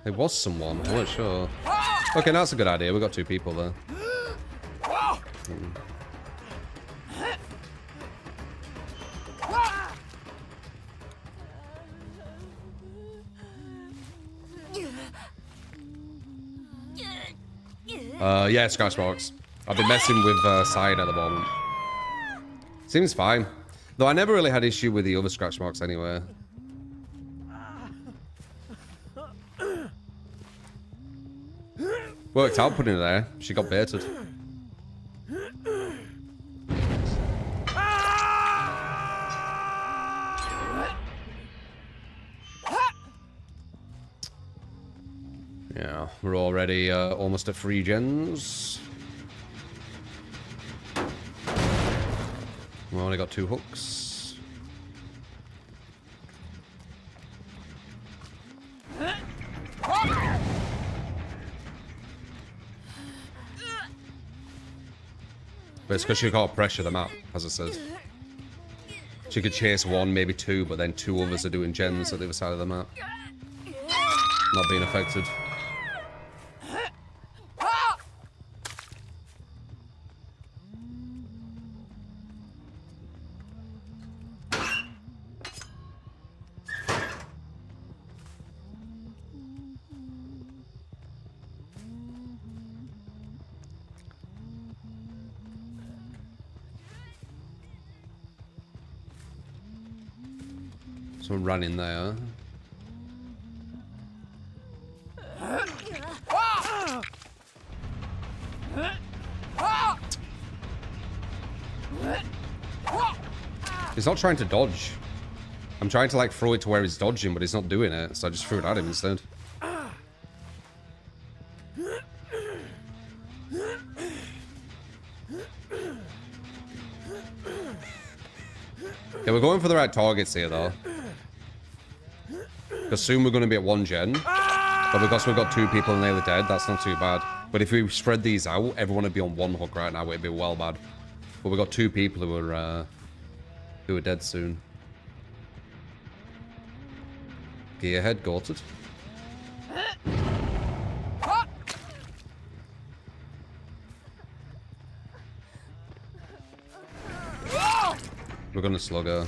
There was someone, I wasn't sure. Okay, that's a good idea. We got two people there. Yeah, scratch marks. I've been messing with side at the moment. Seems fine. Though I never really had issue with the other scratch marks anyway. Worked out putting it there. She got baited. Yeah, we're already almost at 3 gens. We only got 2 hooks. But it's because she can't pressure the map, as it says. She could chase 1, maybe 2, but then 2 others are doing gens at the other side of the map. Not being affected. So run in there. He's not trying to dodge. I'm trying to like throw it to where he's dodging, but he's not doing it, so I just threw it at him instead. Yeah, we're going for the right targets here, though. Because soon we're going to be at 1 gen. But because we've got 2 people nearly dead, that's not too bad. But if we spread these out, everyone would be on 1 hook right now. It'd be well bad. But we've got 2 people who are dead soon. Gearhead, Gorted. We're gonna slug her.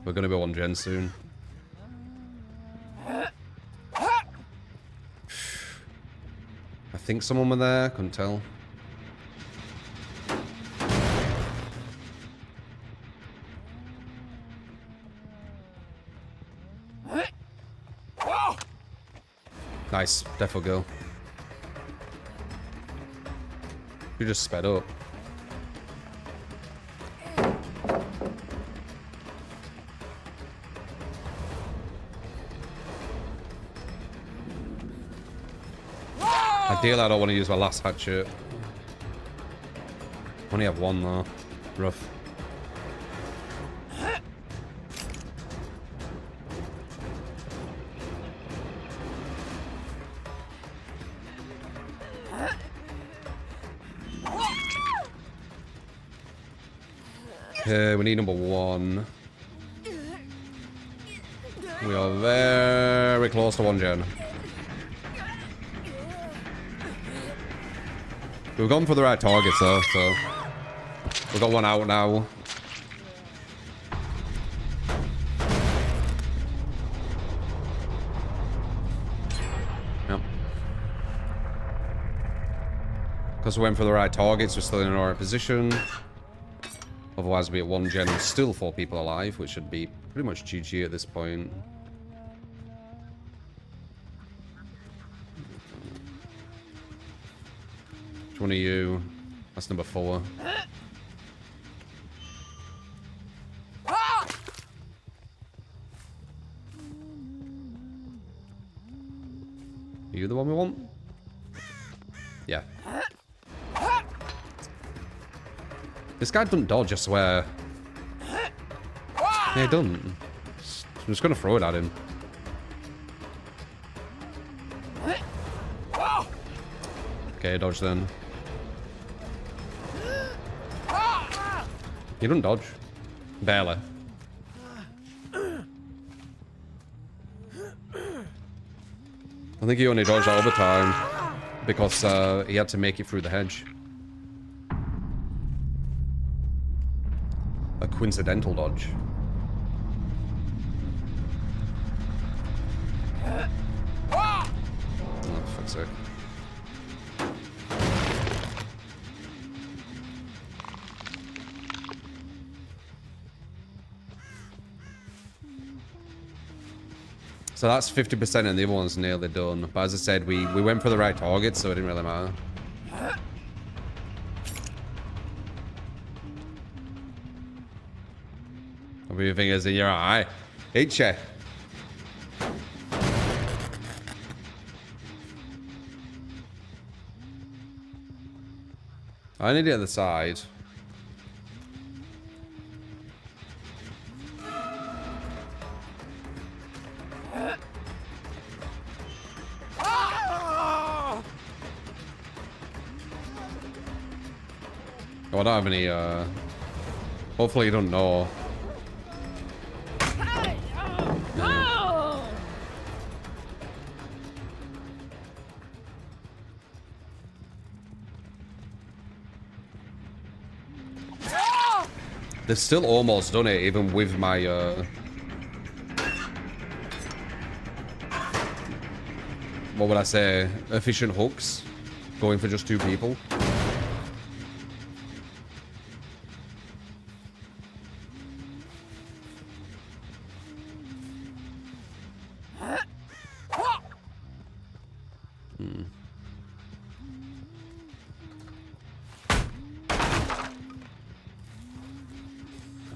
We're gonna be 1 gen soon. I think someone was there, couldn't tell. Nice, defo go. You just sped up. Ideally, I don't want to use my last hatchet. Only have 1 though. Rough. Okay, we need number 1. We are very close to 1 gen. We've gone for the right targets though, so we've got 1 out now. Yep. Because we went for the right targets, we're still in our position. Otherwise, we'll be at 1 gen and still 4 people alive, which should be pretty much GG at this point. Which one are you? That's number 4. Are you the one we want? Yeah. This guy doesn't dodge, I swear. Yeah, he doesn't. I'm just gonna throw it at him. Okay, dodge then. You don't dodge. Barely. I think he only dodged all the time because he had to make it through the hedge. A coincidental dodge. Oh, fuck's sake. So that's 50% and the other one's nearly done. But as I said, we went for the right target, so it didn't really matter. What your fingers in your eye. Ain't ya? I need it at the side. Oh, I don't have any, hopefully you don't know. They've still almost done it, even with my, what would I say, efficient hooks, going for just 2 people.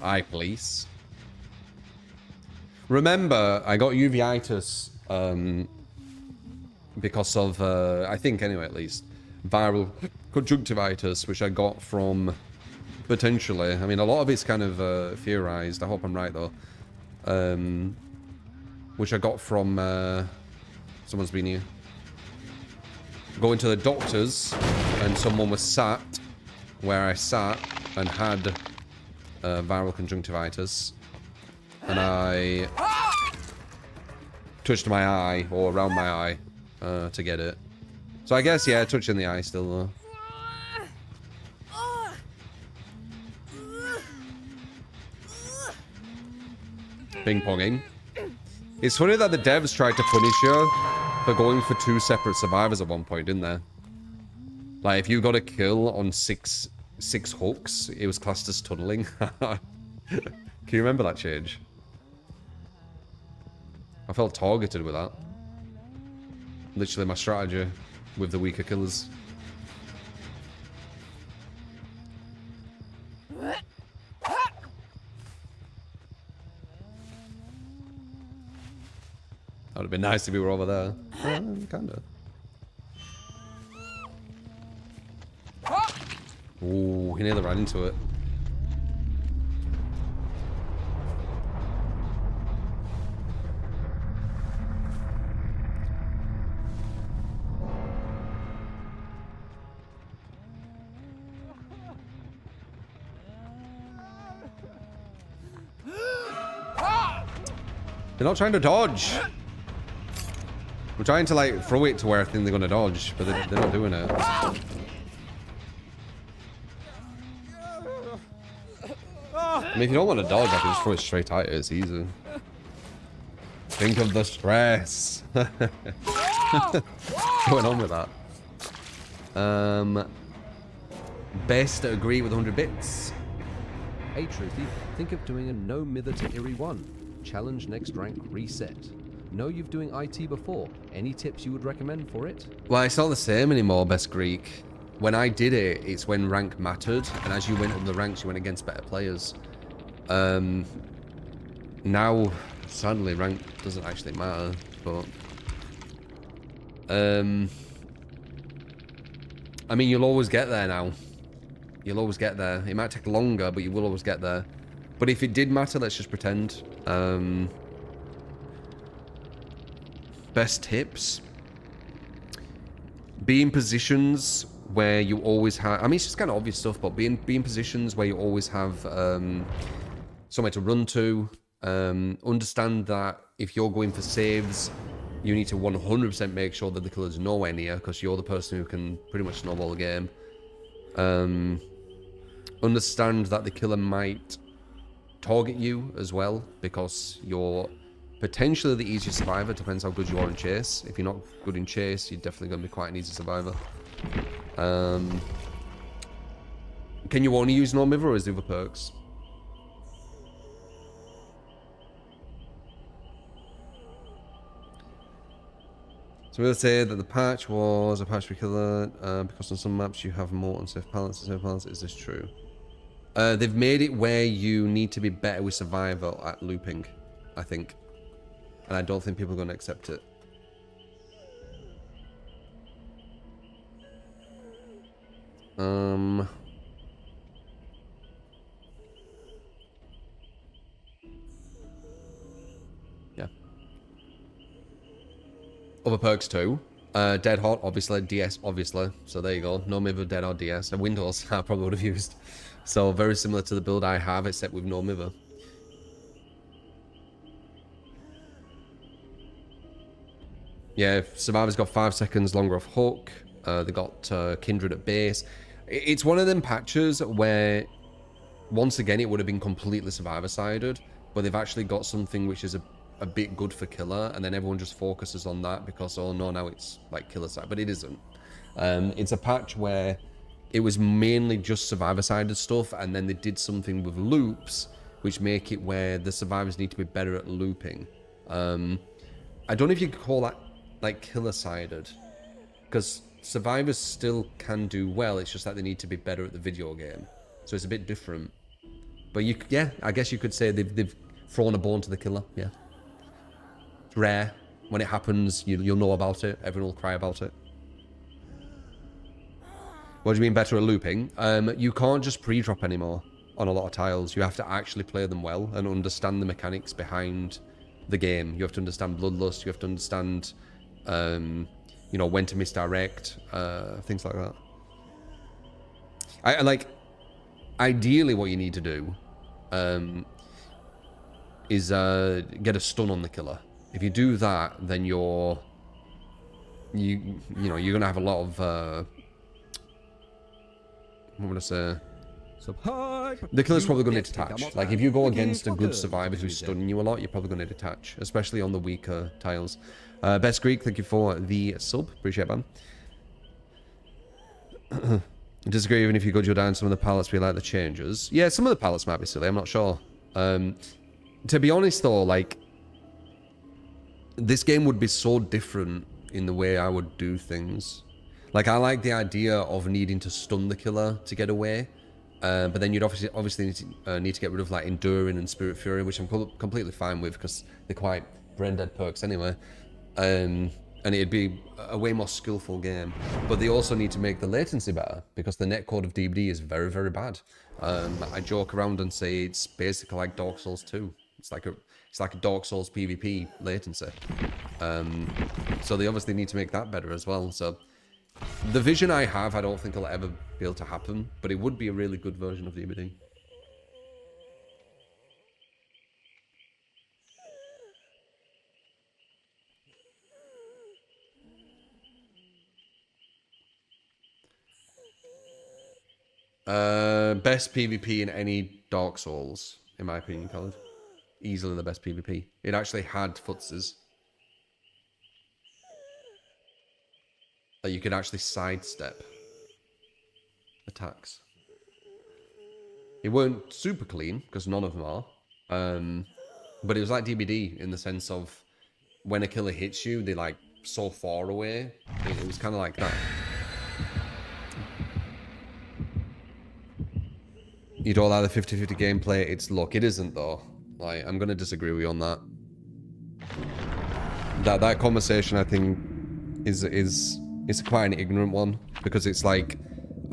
Aye, please. Remember, I got uveitis because of, I think anyway at least, viral conjunctivitis, which I got from Potentially. I mean, a lot of it's kind of theorized. I hope I'm right, though. Which I got from... someone's been here. Going to the doctors, and someone was sat where I sat and had viral conjunctivitis. And I touched my eye, or around my eye, to get it. So I guess, yeah, touching the eye still, though. Ping-ponging. It's funny that the devs tried to punish you for going for 2 separate survivors at one point, didn't they? Like, if you got a kill on six hooks, it was classed as tunneling. Can you remember that change? I felt targeted with that. Literally my strategy with the weaker killers. That would have been nice if we were over there. Kinda. Ooh, he nearly ran into it. They're not trying to dodge. I'm trying to like throw it to where I think they're gonna dodge, but they're not doing it. I mean, if you don't want to dodge, I can just throw it straight at it. It's easy. Think of the stress. What's going on with that? Best to agree with 100 bits. Hey Truthy, think of doing a no mither to Iri 1. Challenge next rank reset. Know you've doing IT before. Any tips you would recommend for it? Well, it's not the same anymore, Best Greek. When I did it, it's when rank mattered, and as you went up the ranks, you went against better players. Now, sadly, rank doesn't actually matter, but... I mean, you'll always get there now. You'll always get there. It might take longer, but you will always get there. But if it did matter, let's just pretend. Best tips. Be in positions where you always have... I mean, it's just kind of obvious stuff, but be in positions where you always have somewhere to run to. Understand that if you're going for saves, you need to 100% make sure that the killer's nowhere near, because you're the person who can pretty much snowball the game. Understand that the killer might target you as well, because you're potentially the easiest survivor. Depends how good you are in chase. If you're not good in chase, you're definitely going to be quite an easy survivor. Can you only use no mither, or is there other perks? So we'll say that the patch was a patch for killer, because on some maps you have more unsafe pallets and safe pallets. Is this true? They've made it where you need to be better with survival at looping, I think. And I don't think people are going to accept it. Yeah. Other perks too. Dead Hot, obviously. DS, obviously. So there you go. No mither, Dead Hot, DS. And Windows, I probably would have used. So very similar to the build I have, except with no mither. Yeah, Survivor's got 5 seconds longer off hook. They got Kindred at base. It's one of them patches where, once again, it would have been completely Survivor-sided, but they've actually got something which is a bit good for killer, and then everyone just focuses on that because, oh no, now it's like killer side, but it isn't. It's a patch where it was mainly just Survivor-sided stuff, and then they did something with loops, which make it where the survivors need to be better at looping. I don't know if you could call that like killer-sided, because survivors still can do well, it's just that they need to be better at the video game. So it's a bit different. But you, yeah, I guess you could say they've thrown a bone to the killer, yeah. It's rare. When it happens, you'll know about it, everyone will cry about it. What do you mean better at looping? You can't just pre-drop anymore on a lot of tiles. You have to actually play them well and understand the mechanics behind the game. You have to understand Bloodlust. You have to understand, you know, when to misdirect, things like that. I like, ideally what you need to do is get a stun on the killer. If you do that, then you know, you're gonna have a lot of what would I say? The killer's probably going to detach. Like, if you go against a good survivor who's stunning you a lot, you're probably going to detach, especially on the weaker tiles. Best Greek, thank you for the sub. Appreciate it, man. Disagree even if you go down some of the palettes, we like the changes. Yeah, some of the palettes might be silly, I'm not sure. To be honest, though, like, this game would be so different in the way I would do things. Like, I like the idea of needing to stun the killer to get away. But then you'd obviously need to get rid of, like, Enduring and Spirit Fury, which I'm completely fine with because they're quite brain-dead perks anyway. And it'd be a way more skillful game. But they also need to make the latency better because the netcode of DBD is very, very bad. I joke around and say it's basically like Dark Souls 2. It's like a Dark Souls PvP latency. So they obviously need to make that better as well. So the vision I have, I don't think it'll ever be able to happen, but it would be a really good version of DBD. Best PvP in any Dark Souls, in my opinion, Khaled. Easily the best PvP. It actually had futses that you could actually sidestep attacks. It weren't super clean, because none of them are. But it was like DBD in the sense of when a killer hits you, they're like so far away. It was kind of like that. You don't allow the 50-50 gameplay, it's luck. It isn't though. Like, I'm gonna disagree with you on that. That conversation, I think, is quite an ignorant one, because it's like,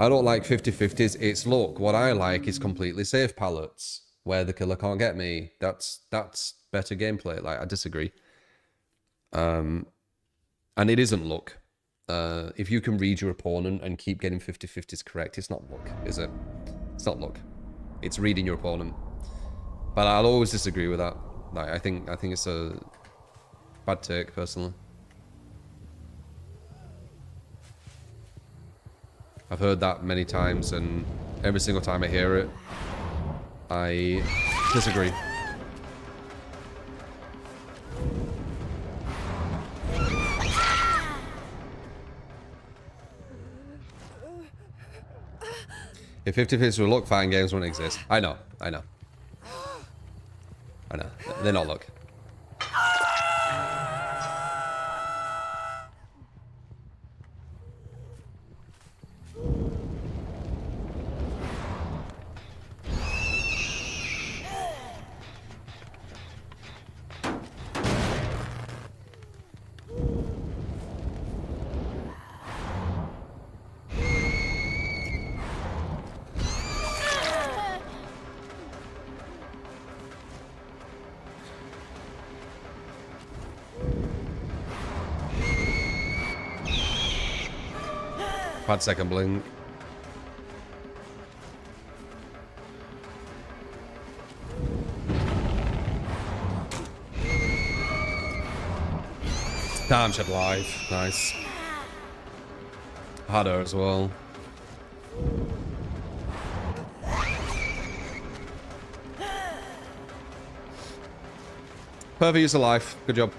I don't like 50-50s, it's luck. What I like is completely safe pallets where the killer can't get me. That's better gameplay. Like, I disagree. And it isn't luck. If you can read your opponent and keep getting 50-50s correct, it's not luck, is it? It's not luck. It's reading your opponent. But I'll always disagree with that. Like, I think it's a bad take, personally. I've heard that many times, and every single time I hear it, I disagree. If 50-50s were luck, fighting games wouldn't exist. I know. They're not luck. Bad second blink. Damn, shed live. Nice. Had her as well. Perfect use of life. Good job.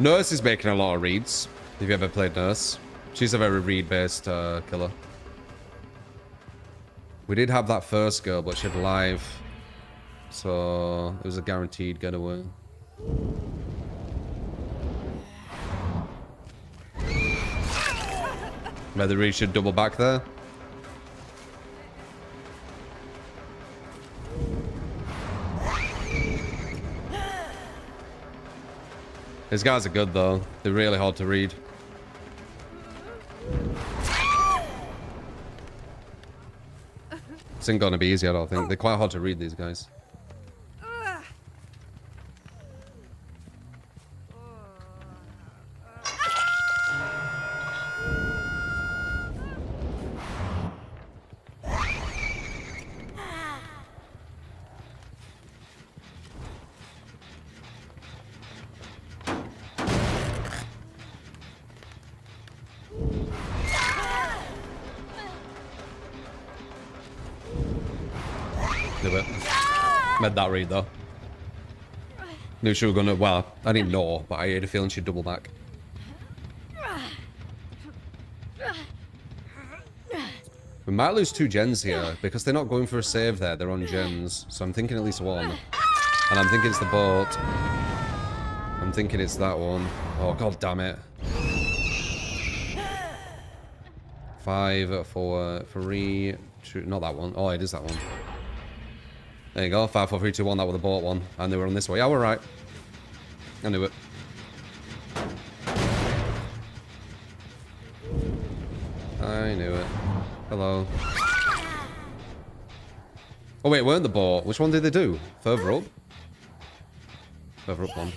Nurse is making a lot of reads. If you ever played Nurse, she's a very read-based killer. We did have that first girl, but she had live, so it was a guaranteed getaway. Whether we should double back there. These guys are good though. They're really hard to read. This ain't gonna be easy, I don't think. They're quite hard to read, these guys. Do it. Made that read though. Knew she was gonna, well, I didn't know, but I had a feeling she'd double back. We might lose 2 gens here, because they're not going for a save there, they're on gens. So I'm thinking at least 1. And I'm thinking it's the boat. I'm thinking it's that one. Oh, god damn it. 5, 4, 3, 2, not that one. Oh, it is that one. There you go, 5, 4, 3, 2, 1, that was the boat one. And they were on this way. Yeah, we're right. I knew it. I knew it. Hello. Oh wait, weren't the boat? Which one did they do? Further up? Further up one.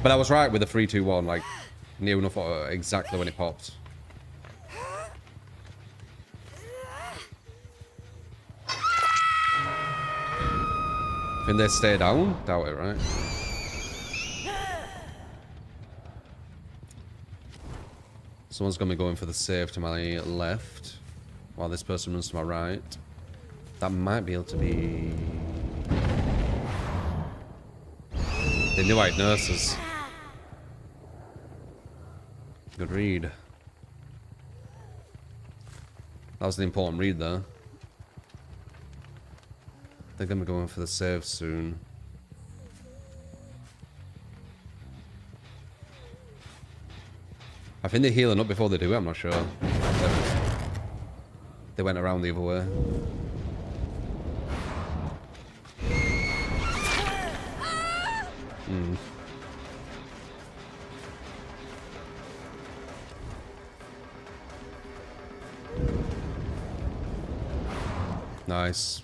But I was right with the 3, 2, 1, like, near enough exactly when it popped. Can they stay down? Doubt it, right? Someone's gonna be going for the save to my left, while this person runs to my right. That might be able to be... They knew I had nurses. Good read. That was the important read there. They're gonna be going for the save soon. I think they're healing up before they do it, I'm not sure. They went around the other way. Hmm. Nice.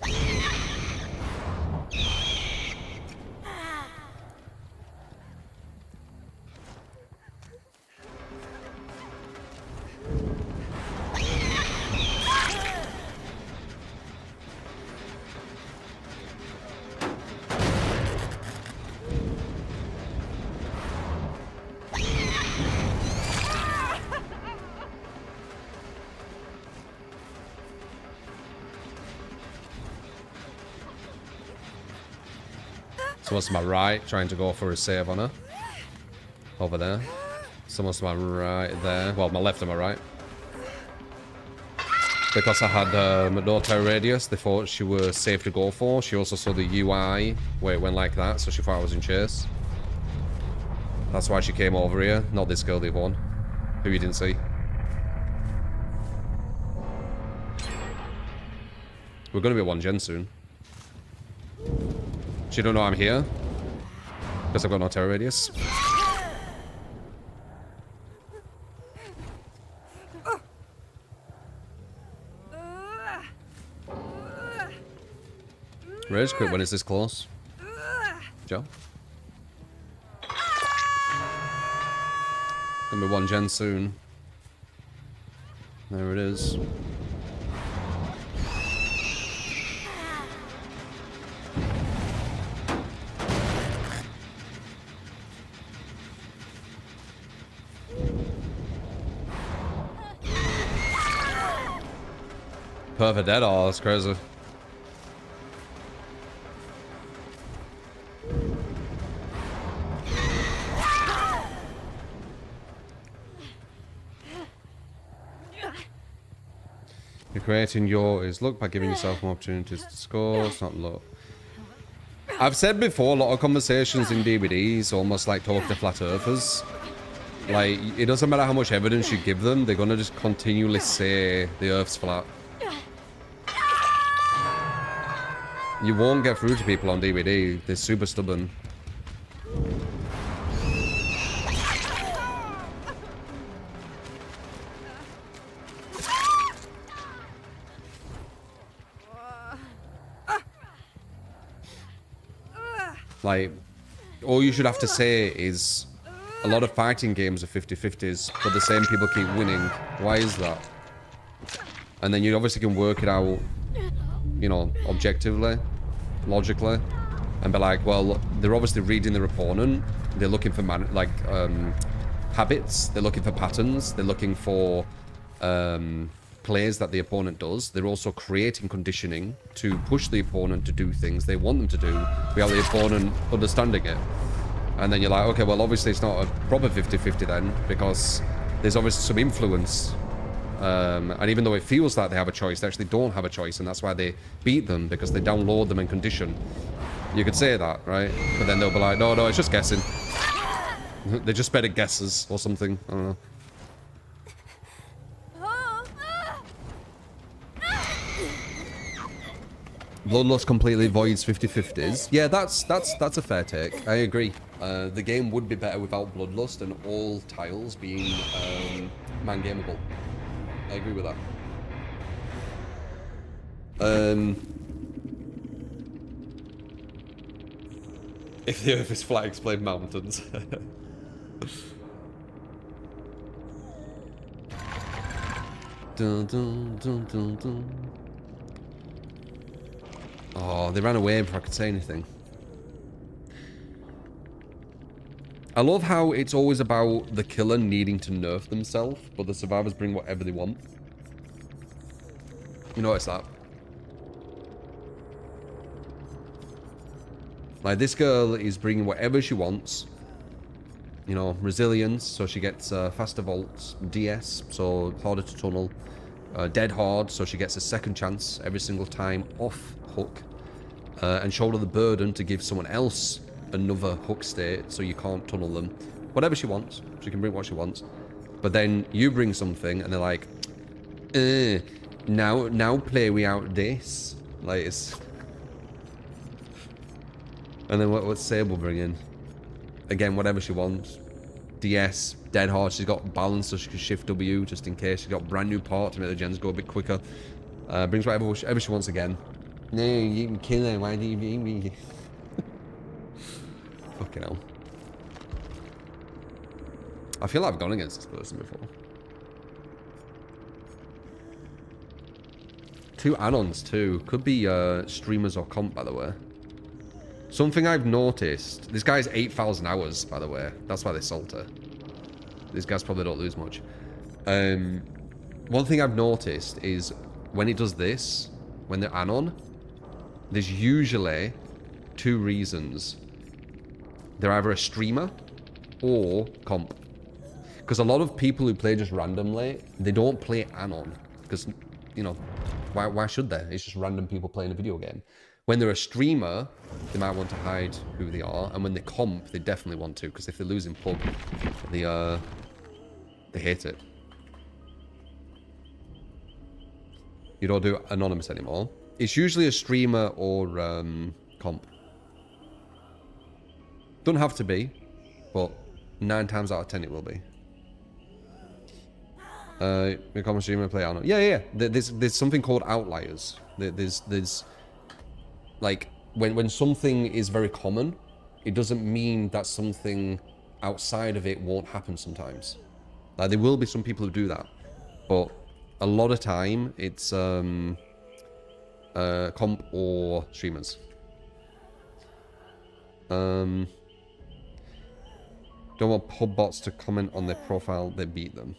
Someone's to my right, trying to go for a save on her. Over there. Someone's to my right there. Well, my left and my right. Because I had no terror radius, they thought she was safe to go for. She also saw the UI where it went like that, so she thought I was in chase. That's why she came over here. Not this girl, the other one. Who you didn't see. We're going to be 1 gen soon. She don't know I'm here. Because I've got no terror radius. Rage quit when it's this close. Joe? Gonna be 1 gen soon. There it is. Perfect dead. Oh, that's crazy. You're creating yours. Look by giving yourself more opportunities to score. It's not luck. I've said before, a lot of conversations in DBDs almost like talk to flat earthers. Like, it doesn't matter how much evidence you give them, they're gonna just continually say the earth's flat. You won't get through to people on DBD. They're super stubborn. Like, all you should have to say is a lot of fighting games are 50-50s, but the same people keep winning. Why is that? And then you obviously can work it out, you know, objectively, logically, and be like, well, they're obviously reading their opponent. They're looking for habits. They're looking for patterns. They're looking for plays that the opponent does. They're also creating conditioning to push the opponent to do things they want them to do without the opponent understanding it. And then you're like, okay, well, obviously it's not a proper 50-50 then, because there's obviously some influence. And even though it feels like they have a choice, they actually don't have a choice, and that's why they beat them, because they download them and condition. You could say that, right? But then they'll be like, no, it's just guessing. They're just better guesses or something. I don't know. Bloodlust completely voids 50-50s. Yeah, that's a fair take. I agree. The game would be better without Bloodlust and all tiles being man-gameable. I agree with that. If the Earth is flat, explain mountains. Dun, dun, dun, dun, dun. Oh, they ran away before I could say anything. I love how it's always about the killer needing to nerf themselves, but the survivors bring whatever they want. You notice that? Like, this girl is bringing whatever she wants. You know, resilience, so she gets faster vaults. DS, so harder to tunnel. Dead hard, so she gets a second chance every single time off hook. And shoulder the burden to give someone else another hook state, so you can't tunnel them. Whatever she wants. She can bring what she wants. But then you bring something, and they're like, now play without this. Like, it's... And then what's Sable bringing? Again, whatever she wants. DS, dead hard. She's got balance, so she can shift W just in case. She's got brand new part to make the gens go a bit quicker. Brings whatever she wants again. No, you can kill her. Why do you beat me? Fucking hell. I feel like I've gone against this person before. 2 Anons too. Could be streamers or comp, by the way. Something I've noticed. This guy's 8,000 hours, by the way. That's why they sold her. These guys probably don't lose much. One thing I've noticed is when it does this, when they're Anon, there's usually 2 reasons. They're either a streamer or comp. Because a lot of people who play just randomly, they don't play Anon. Because, you know, why should they? It's just random people playing a video game. When they're a streamer, they might want to hide who they are. And when they comp, they definitely want to. Because if they're losing pub, they hate it. You don't do anonymous anymore. It's usually a streamer or comp. Don't have to be, but 9 times out of 10 it will be. Become a streamer, play Arnold. Yeah. There's something called outliers. There's like when something is very common, it doesn't mean that something outside of it won't happen sometimes. Like, there will be some people who do that, but a lot of time it's comp or streamers. Don't want pub bots to comment on their profile. They beat them.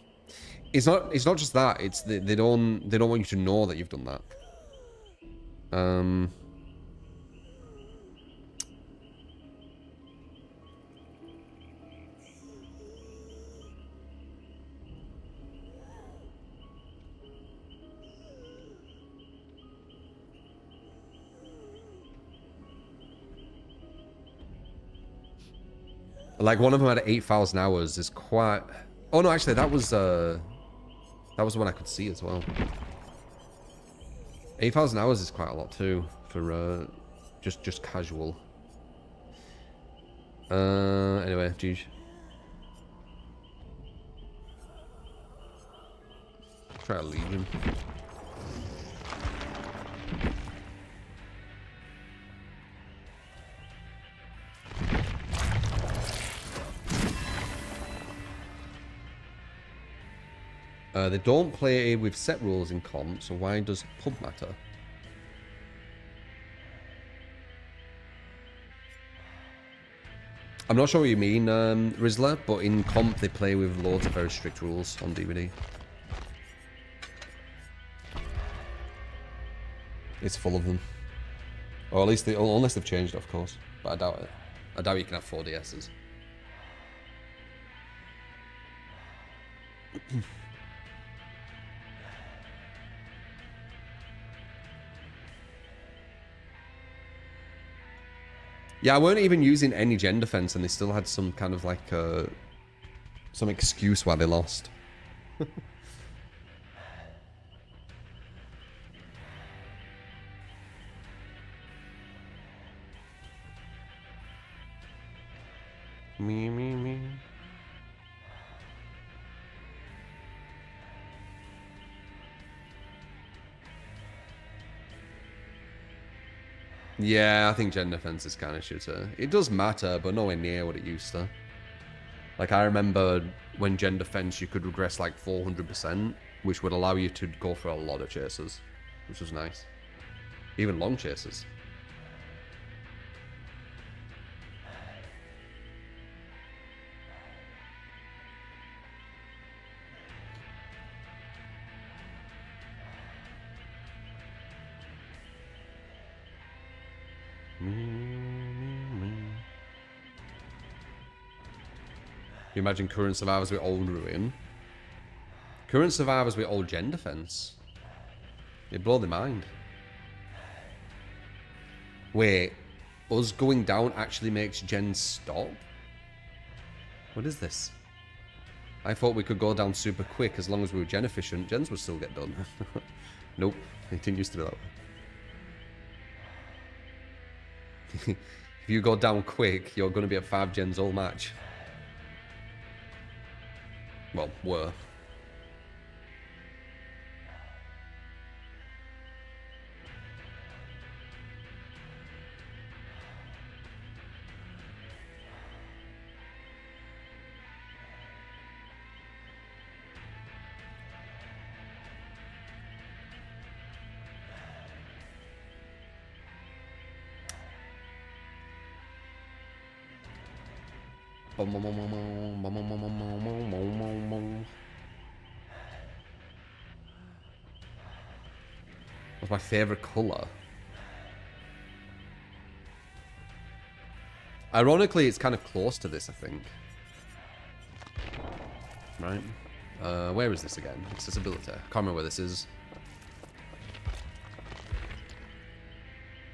It's not just that. It's they don't want you to know that you've done that. Like, one of them had 8,000 hours is quite... Oh, no, actually, that was the one I could see as well. 8,000 hours is quite a lot, too, for just casual. Anyway, GG. Try to leave him. They don't play with set rules in comp, so why does pub matter? I'm not sure what you mean, Rizzler, but in comp they play with loads of very strict rules on DBD. It's full of them. Or at least, unless they've changed it, of course. But I doubt it. I doubt you can have 4DSs. Yeah, I weren't even using any gen defense, and they still had some kind of like some excuse why they lost. Me. Yeah, I think gen defense is kind of shitter. It does matter, but nowhere near what it used to. Like, I remember when gen defense you could regress like 400%, which would allow you to go for a lot of chases, which was nice. Even long chases. You imagine current survivors with old ruin. Current survivors with old gen defense. It'd blow their mind. Wait, us going down actually makes gen stop? What is this? I thought we could go down super quick as long as we were gen efficient. Gens would still get done. Nope, it didn't used to be that way. If you go down quick, you're going to be at 5 gens all match. Well, were. What's my favorite color? Ironically, it's kind of close to this, I think. Right? Where is this again? Accessibility. I can't remember where this is.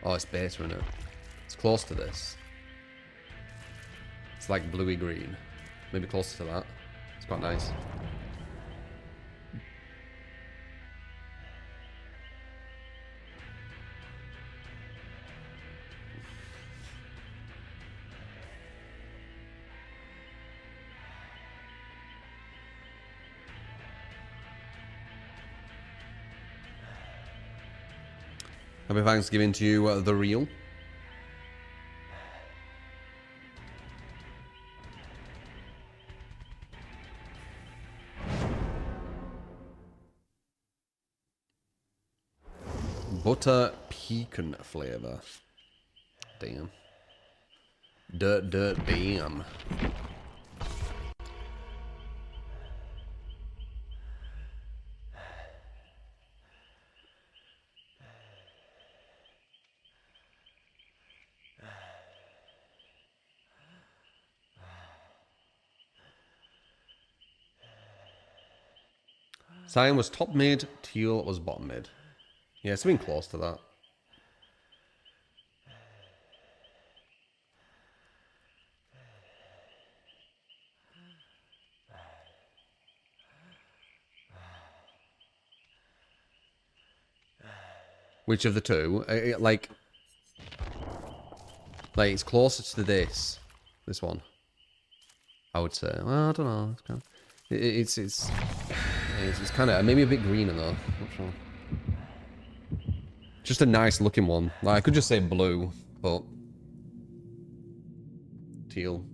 Oh, it's beta, isn't it? It's close to this. It's like bluey green. Maybe closer to that. It's quite nice. Happy Thanksgiving to you, The Real. Butter pecan flavor. Damn. Bam. Cyan was top mid, teal was bottom mid. Yeah, something close to that. Which of the two? Like it's closest to this one. I would say. Well, I don't know. It's kind of, it's kind of maybe a bit greener though. Not sure. Just a nice looking one. Like I could just say blue, but teal.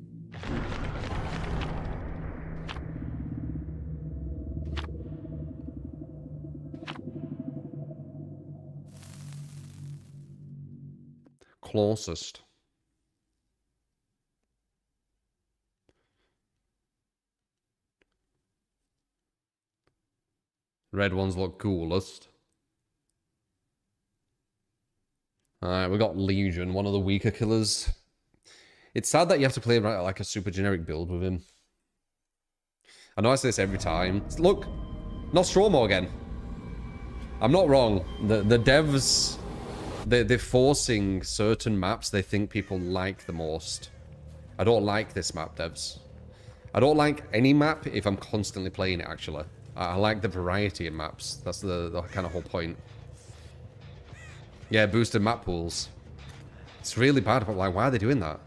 closest. Red ones look coolest. Alright, we got Legion, one of the weaker killers. It's sad that you have to play like a super generic build with him. I know I say this every time. Look, Nostromo again. I'm not wrong. The devs, they're forcing certain maps they think people like the most. I don't like this map, devs. I don't like any map if I'm constantly playing it, actually. I like the variety of maps. That's the kind of whole point. Yeah, boosted map pools. It's really bad, but like, why are they doing that?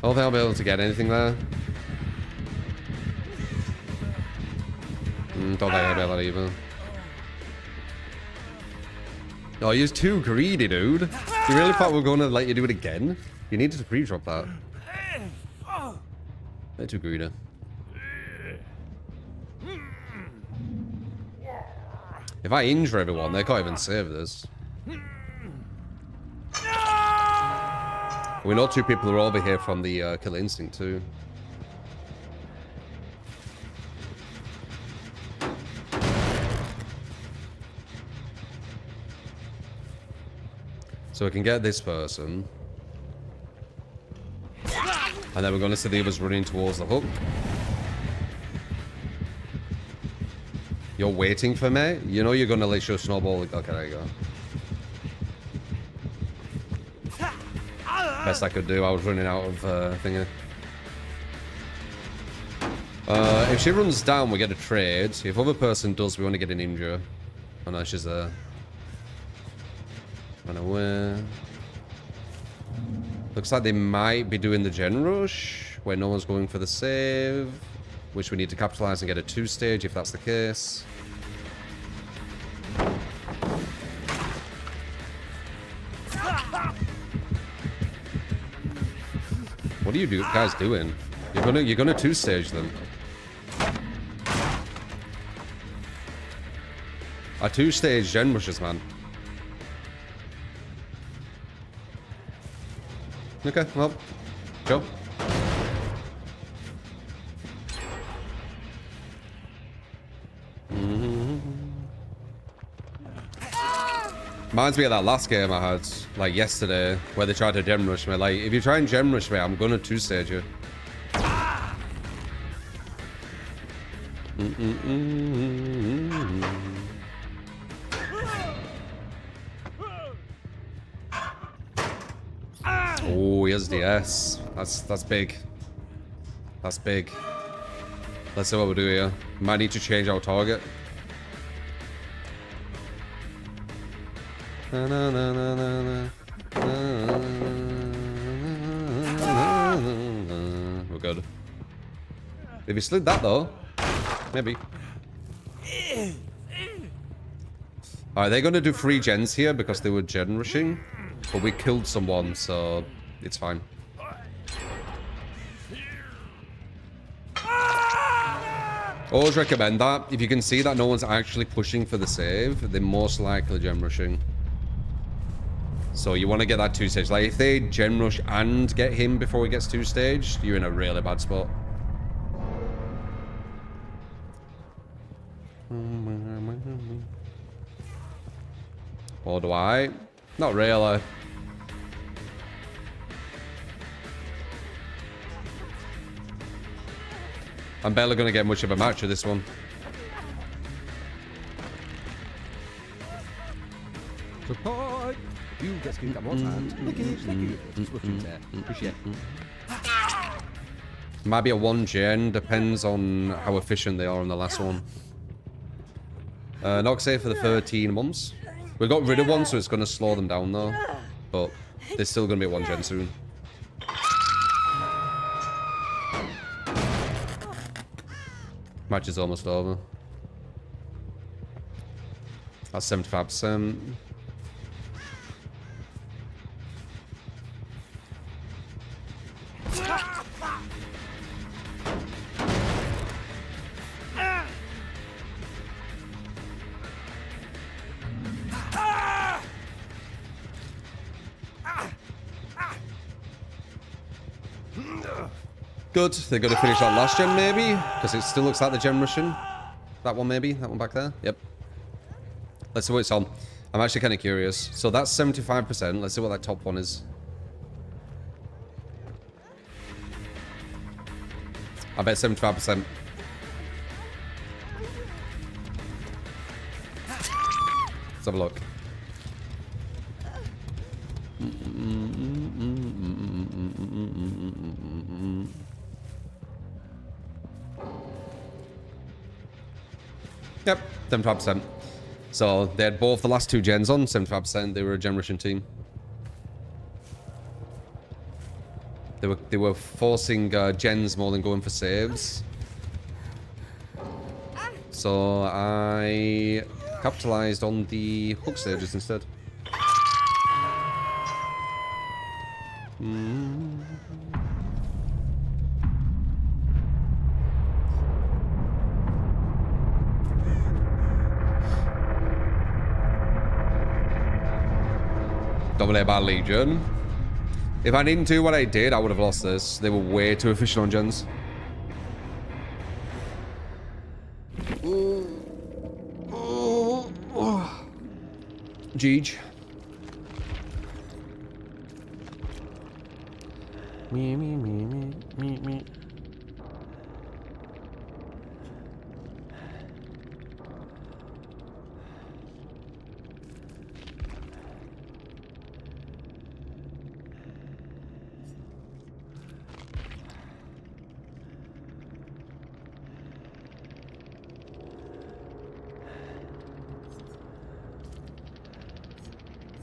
Oh, they'll be able to get anything there. Don't think I'll be able to either. Oh, you're too greedy, dude. You really thought we were going to let you do it again? You needed to pre-drop that. They're too greedy. If I injure everyone, they can't even save this. We know two people are over here from the Killer Instinct too. So we can get this person. And then we're going to see the others running towards the hook. You're waiting for me? You know you're going to let your snowball... Okay, there you go. Best I could do. I was running out of thingy. If she runs down, we get a trade. If other person does, we want to get an injure. Oh no, she's there. Run away. Looks like they might be doing the gen rush, where no one's going for the save. Which we need to capitalize and get a 2-stage if that's the case. What are you guys doing? You're gonna 2-stage them. A 2-stage gen rushes, man. Okay, well, go. Reminds me of that last game I had, like yesterday, where they tried to gem rush me. Like, if you try and gem rush me, I'm gonna 2-stage you. Oh, he has DS. That's big. That's big. Let's see what we do here. Might need to change our target. We're good. If he slid that though, maybe. Alright, they're gonna do 3 gens here because they were gen rushing, but we killed someone, so it's fine. Always recommend that. If you can see that no one's actually pushing for the save, they're most likely gen rushing. So you want to get that 2-stage. Like, if they gen rush and get him before he gets 2-staged, you're in a really bad spot. Or do I? Not really. I'm barely going to get much of a match with this one. Support! You just keep up one hand. Thank you. Switching there. Appreciate it. Might be a 1-gen, depends on how efficient they are on the last one. Not safe for the 13 months. We got rid of one, so it's going to slow them down though. But they're still going to be a 1-gen soon. Match is almost over. That's 75%. Good. They're going to finish that last gen, maybe? Because it still looks like the gen Russian. That one, maybe? That one back there? Yep. Let's see what it's on. I'm actually kind of curious. So that's 75%. Let's see what that top one is. I bet 75%. Let's have a look. Yep, 75%. So they had both the last two gens on, 75%. They were a gen Russian team. They were forcing gens more than going for saves. So I capitalized on the hook stages instead. Dominated by Legion. If I didn't do what I did, I would have lost this. They were way too efficient on gens. Jeej. Me.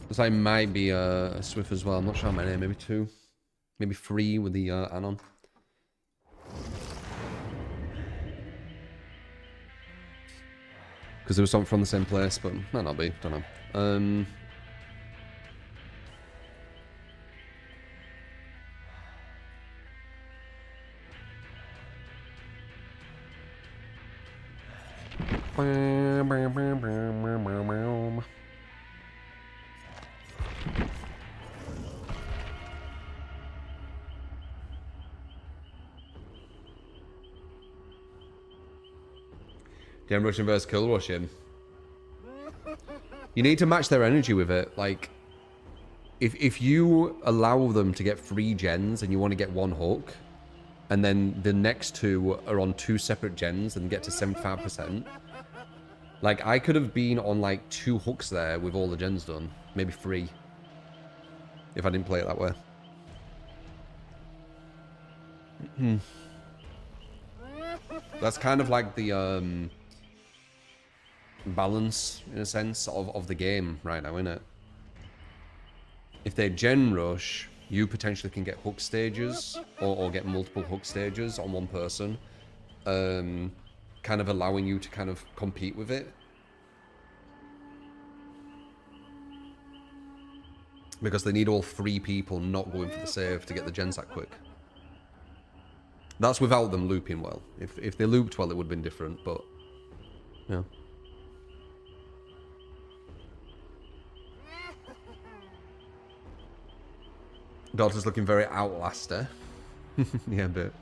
So I might be a Swift as well. I'm not sure how many. Maybe 2. Maybe 3 with the Anon. Because there was something from the same place, but might not be. Don't know. Gen Russian versus Kill Russian. You need to match their energy with it. Like, if you allow them to get 3 gens and you want to get 1 hook, and then the next 2 are on 2 separate gens and get to 75%, like, I could have been on, like, 2 hooks there with all the gens done. Maybe 3. If I didn't play it that way. That's kind of like the, balance, in a sense, of the game right now, isn't it? If they gen rush, you potentially can get hook stages, or get multiple hook stages on one person, kind of allowing you to kind of compete with it. Because they need all 3 people not going for the save to get the gens that quick. That's without them looping well. If they looped well, it would have been different, but yeah. Daughter's looking very Outlaster. Yeah, a bit.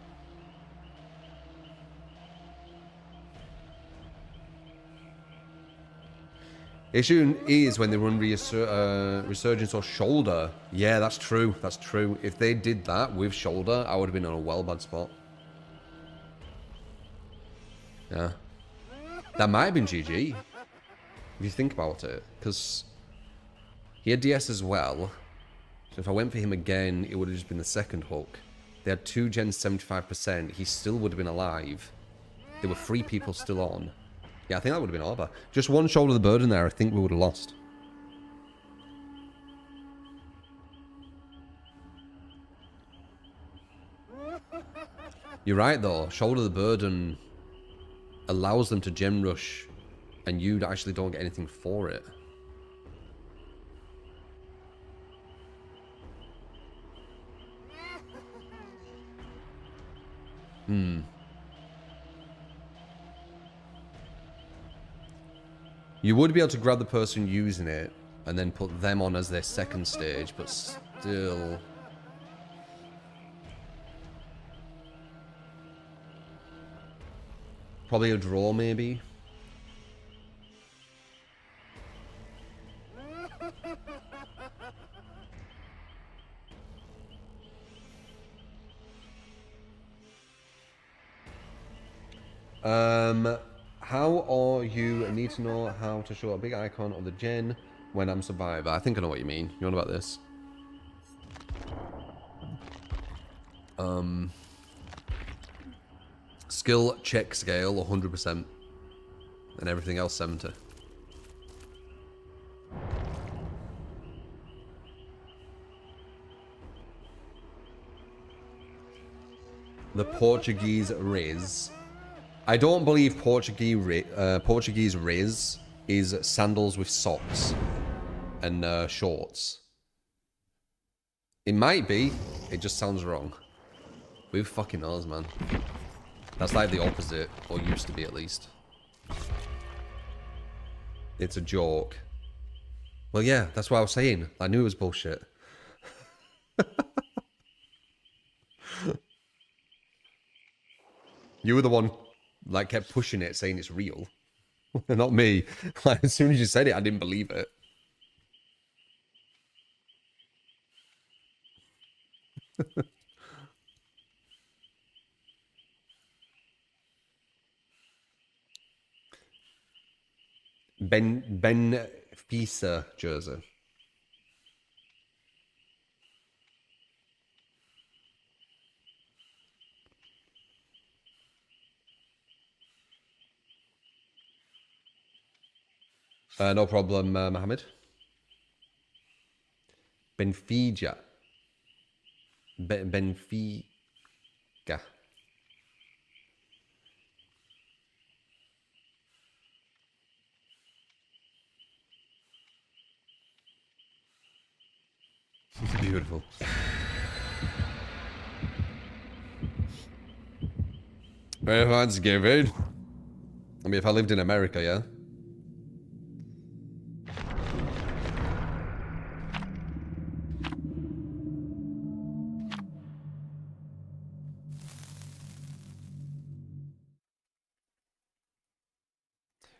Issue is when they run Resurgence or Shoulder. Yeah, that's true. That's true. If they did that with Shoulder, I would have been on a well bad spot. Yeah. That might have been GG. If you think about it. Because he had DS as well. So if I went for him again, it would have just been the second hook. They had 2 gens 75%. He still would have been alive. There were 3 people still on. Yeah, I think that would have been over. Just 1 shoulder of the burden there, I think we would have lost. You're right, though. Shoulder of the burden allows them to gem rush, and you actually don't get anything for it. You would be able to grab the person using it and then put them on as their second stage, but still... Probably a draw, maybe. How are you? I need to know how to show a big icon of the gen when I'm survivor. I think I know what you mean. You know about this? Skill check scale 100%, and everything else 70. The Portuguese Riz. I don't believe Portuguese Riz is sandals with socks and shorts. It might be. It just sounds wrong. Who fucking knows, man? That's like the opposite, or used to be at least. It's a joke. Well, yeah, that's what I was saying. I knew it was bullshit. You were the one, like, kept pushing it, saying it's real. Not me. Like, as soon as you said it, I didn't believe it. Benfica jersey. No problem, Mohammed. Benfica. Benfica. Beautiful. Very Thanksgiving. I mean, if I lived in America, yeah.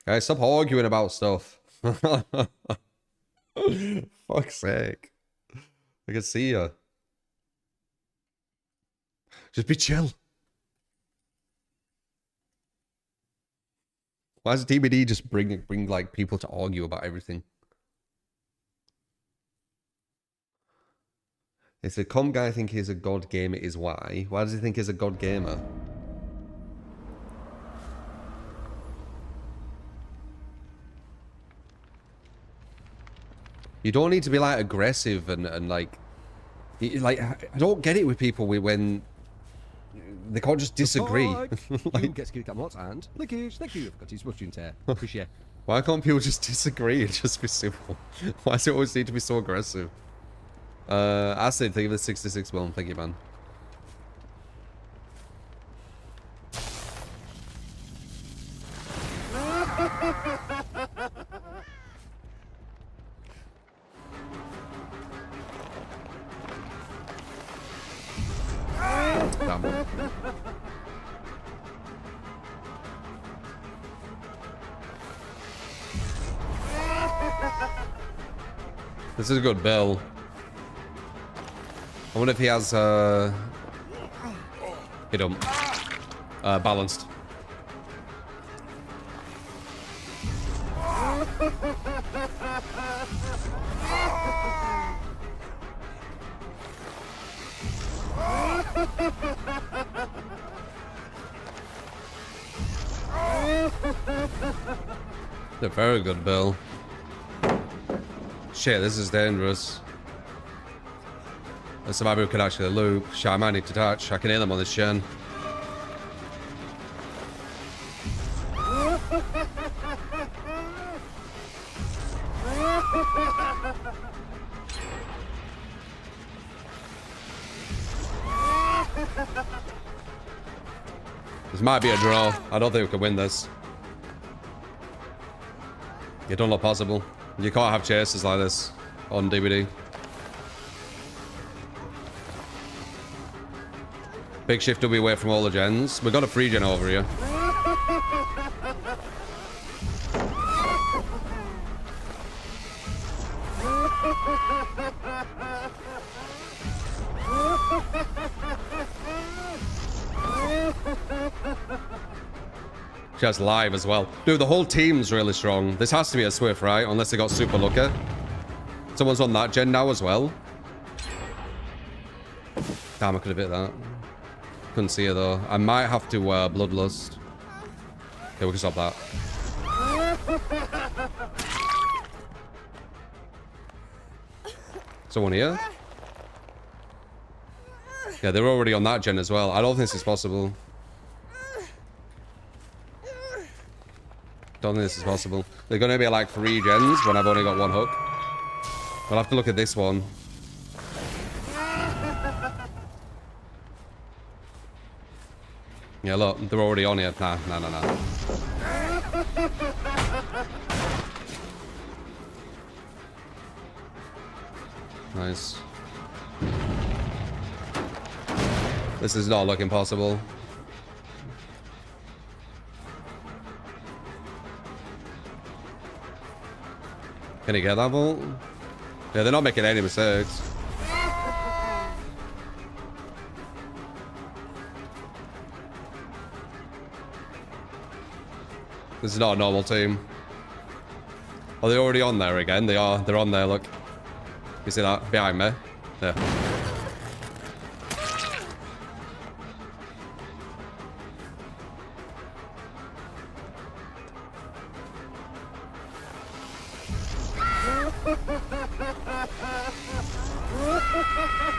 Guys, stop arguing about stuff. Fuck's sake. I can see you. Just be chill. Why does DBD just bring like people to argue about everything? It's a com guy think he's a god gamer is why. Why does he think he's a god gamer? You don't need to be like aggressive and like I don't get it with people when they can't just disagree. Like, gets kicked up lots and lickage. Thank you. I've got his mushroom tear. Appreciate. Why can't people just disagree and just be civil? Why does it always need to be so aggressive? Acid, thank you for the 66 one. Thank you, man. Damn. This is a good bill. I wonder if he has hit him. Balanced. A very good bill. Shit, this is dangerous. The survivor could actually loop. Shit, I might need to touch. I can hear them on this chin. This might be a draw. I don't think we can win this. It don't look possible. You can't have chases like this on DBD. Big shift will be away from all the gens. We got a free gen over here. She has live as well. Dude, the whole team's really strong. This has to be a Swift, right? Unless they got super lucky. Someone's on that gen now as well. Damn, I could have hit that. Couldn't see her though. I might have to Bloodlust. Okay, we can stop that. Someone here? Yeah, they're already on that gen as well. I don't think this is possible. Don't think this is possible. They're going to be like 3 gens when I've only got 1 hook. I'll have to look at this one. Yeah, look, they're already on here. Nah. Nice. This is not looking possible. Can he get that vault? Yeah, they're not making any mistakes. This is not a normal team. Are they already on there again? They are. They're on there, look. You see that? Behind me. Yeah.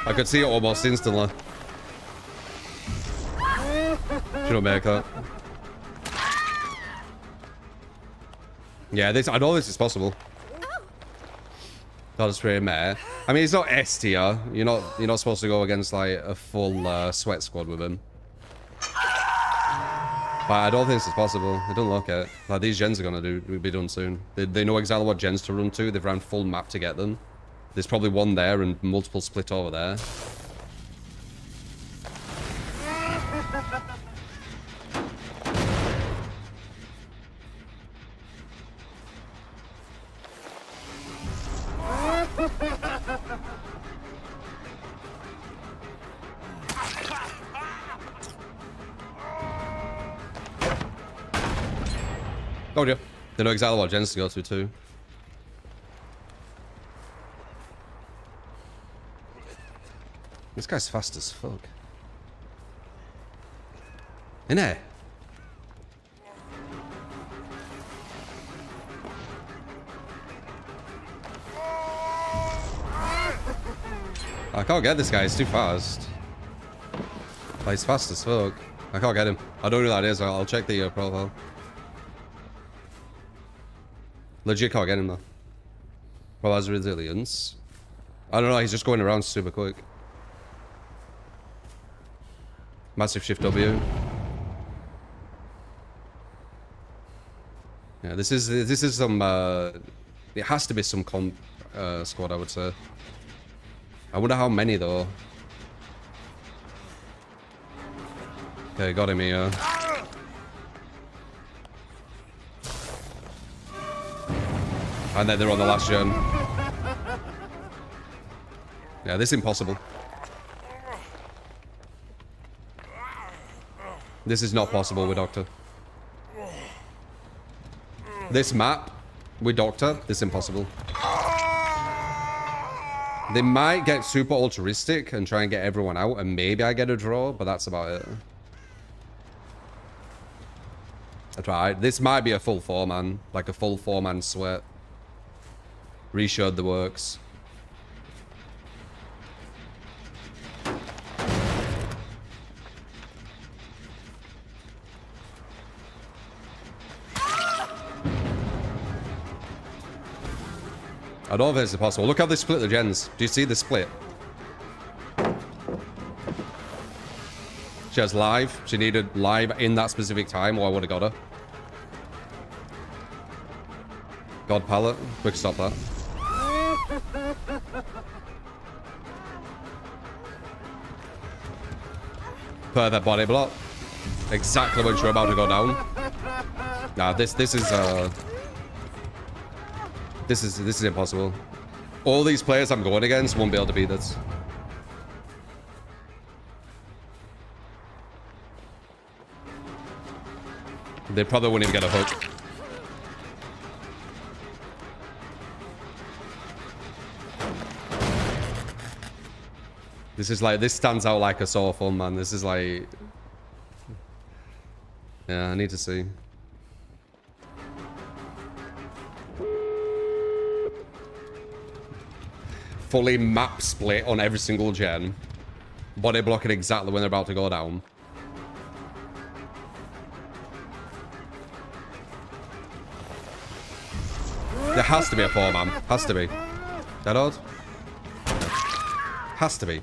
I could see it almost instantly. She don't make that. Yeah, I know this is possible. That is pretty meh. I mean, it's not S tier. You're not supposed to go against like a full sweat squad with him. But I don't think this is possible. It doesn't look it. Like these gens are gonna be done soon. They know exactly what gens to run to. They've ran full map to get them. There's probably one there and multiple split over there. Oh yeah. They know exactly what gens to go to too. This guy's fast as fuck. Innit? I can't get this guy, he's too fast. Like, he's fast as fuck. I can't get him. I don't know who that is, I'll check the profile. Legit can't get him though. Well, has resilience. I don't know, he's just going around super quick. Massive shift W. Yeah, this is some it has to be some comp squad, I would say. I wonder how many though. Okay, got him here. And then they're on the last gen. Yeah, this is impossible. This is not possible with Doctor. This map with Doctor, this is impossible. They might get super altruistic and try and get everyone out, and maybe I get a draw, but that's about it. That's right. This might be a full 4-man, like a full 4-man sweat. Reshowed the works. I don't know if this is possible. Look how they split the gens. Do you see the split? She has live. She needed live in that specific time, or I would have got her. God pallet. We can stop that. Perfect body block. Exactly when you're about to go down. Nah, this is impossible. All these players I'm going against won't be able to beat this. They probably wouldn't even get a hook. This is like, this stands out like a sore thumb, man. This is like... Yeah, I need to see. Fully map split on every single gen. Body blocking exactly when they're about to go down. There has to be a 4-man. Has to be. That odd? Has to be.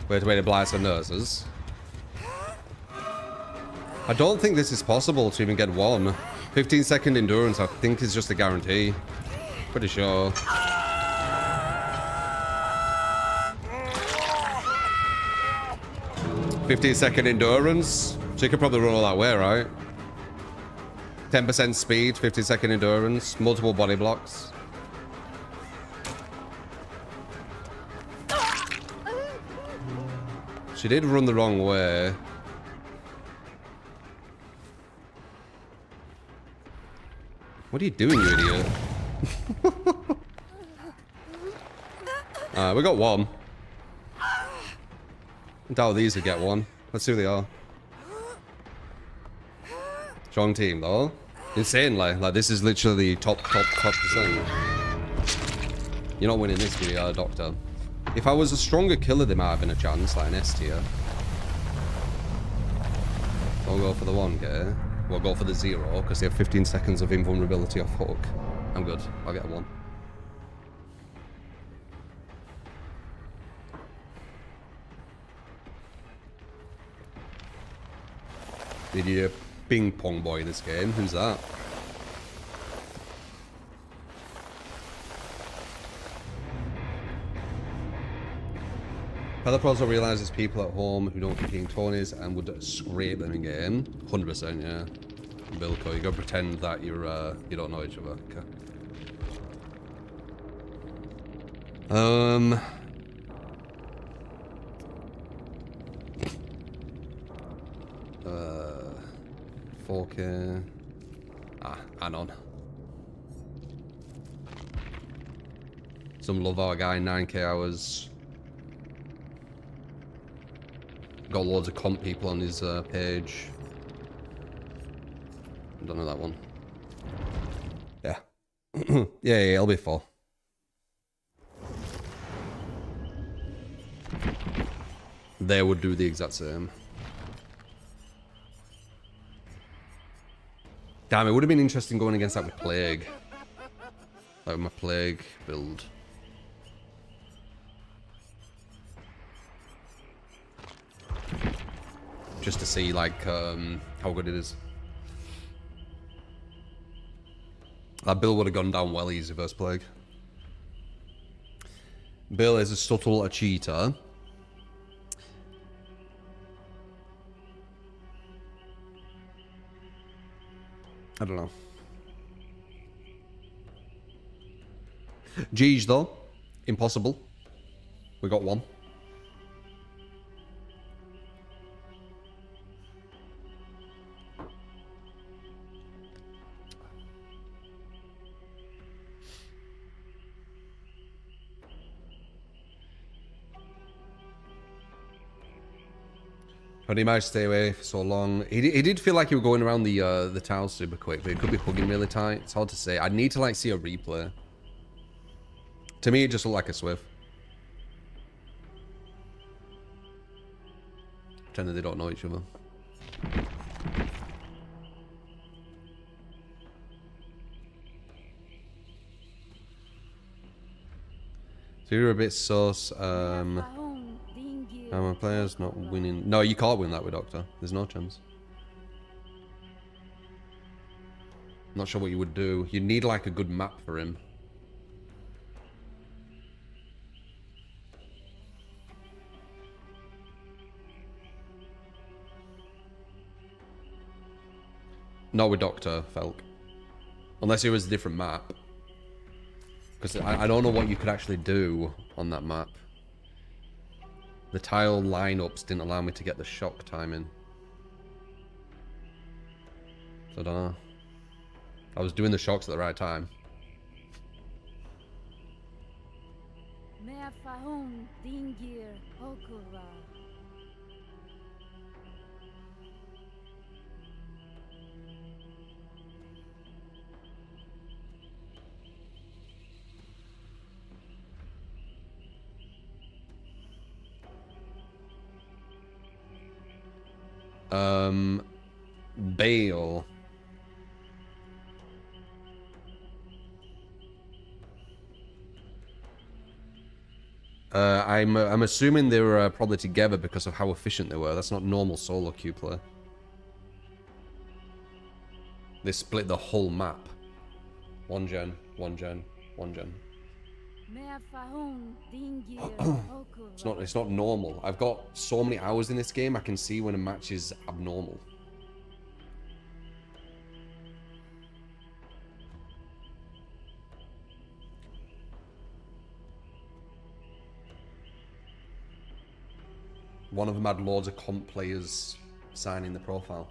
Way to blind some nurses. I don't think this is possible to even get one. 15-second endurance, I think, is just a guarantee. Pretty sure. "15-second endurance." So you could probably run all that way, right? 10% speed, 15-second endurance, multiple body blocks. She did run the wrong way. What are you doing, you idiot? We got one. I doubt these would get one. Let's see who they are. Strong team, though. Insanely. Like, this is literally top percent. You're not winning this video, Doctor. If I was a stronger killer, there might have been a chance, like an S tier. I'll go for the 1k. We'll go for the 0, because they have 15 seconds of invulnerability off hook. I'm good. I'll get a 1. Did you ping pong boy this game? Who's that? Other pros will realise there's people at home who don't compete in tourneys and would scrape them in game. 100%, yeah. Bilko, you gotta pretend that you don't know each other. Okay. 4k. Anon. Some love our guy, 9k hours. Got loads of comp people on his page. Don't know that one. Yeah. yeah, it'll be 4. They would do the exact same. Damn, it would have been interesting going against that with Plague. Like with my Plague build. Just to see, like, how good it is. That Bill would have gone down well easy versus Plague. Bill is a subtle cheater. I don't know. G's though, impossible. We got 1. But he managed to stay away for so long. He did feel like he was going around the tiles super quick, but he could be hugging really tight. It's hard to say. I'd need to like see a replay. To me, it just looked like a Swift. Pretending they don't know each other. So you're a bit sus. My player's not winning. No, you can't win that with Doctor. There's no chance. Not sure what you would do. You need like a good map for him. Not with Dr. Felk. Unless it was a different map. Because I don't know what you could actually do on that map. The tile lineups didn't allow me to get the shock timing. So I don't know. I was doing the shocks at the right time. Bale. I'm assuming they were probably together because of how efficient they were. That's not normal solo queue play. They split the whole map. One gen, one gen, one gen. It's not normal. I've got so many hours in this game, I can see when a match is abnormal. One of them had loads of comp players signing the profile.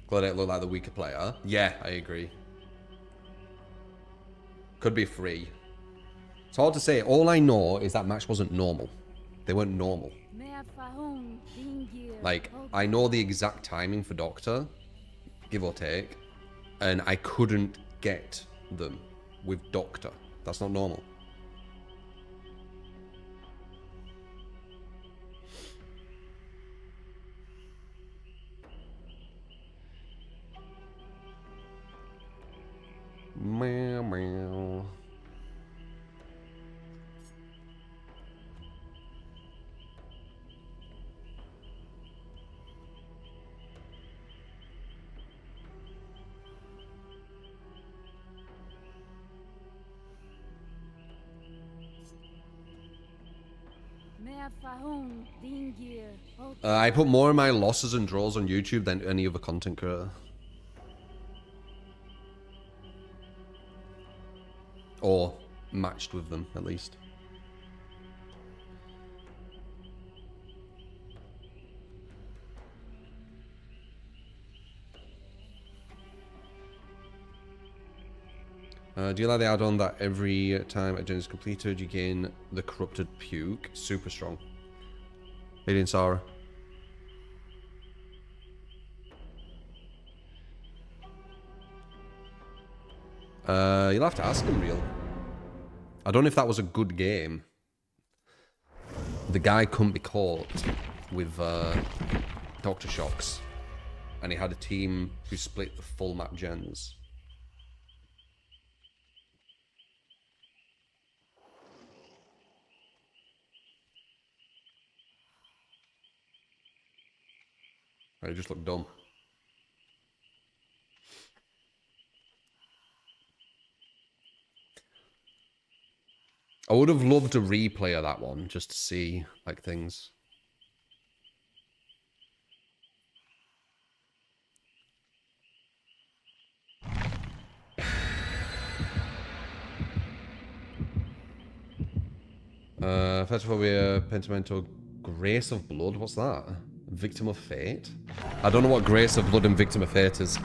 Glad it looked like the weaker player. Yeah, I agree. Could be free. It's hard to say. All I know is that match wasn't normal. They weren't normal. Like, I know the exact timing for Doctor, give or take, and I couldn't get them with Doctor. That's not normal. Meow, meow. I put more of my losses and draws on YouTube than any other content creator. Or matched with them, at least. Do you like the add-on that every time a gen is completed, you gain the corrupted puke? Super strong. Alien Sarah. You'll have to ask him, real. I don't know if that was a good game. The guy couldn't be caught with Dr. Shocks. And he had a team who split the full map gens. It just looked dumb. I would have loved a replay of that one just to see like things. Phasmophobia, Pentimento, Grace of Blood. What's that? Victim of Fate? I don't know what Grace of Blood and Victim of Fate is.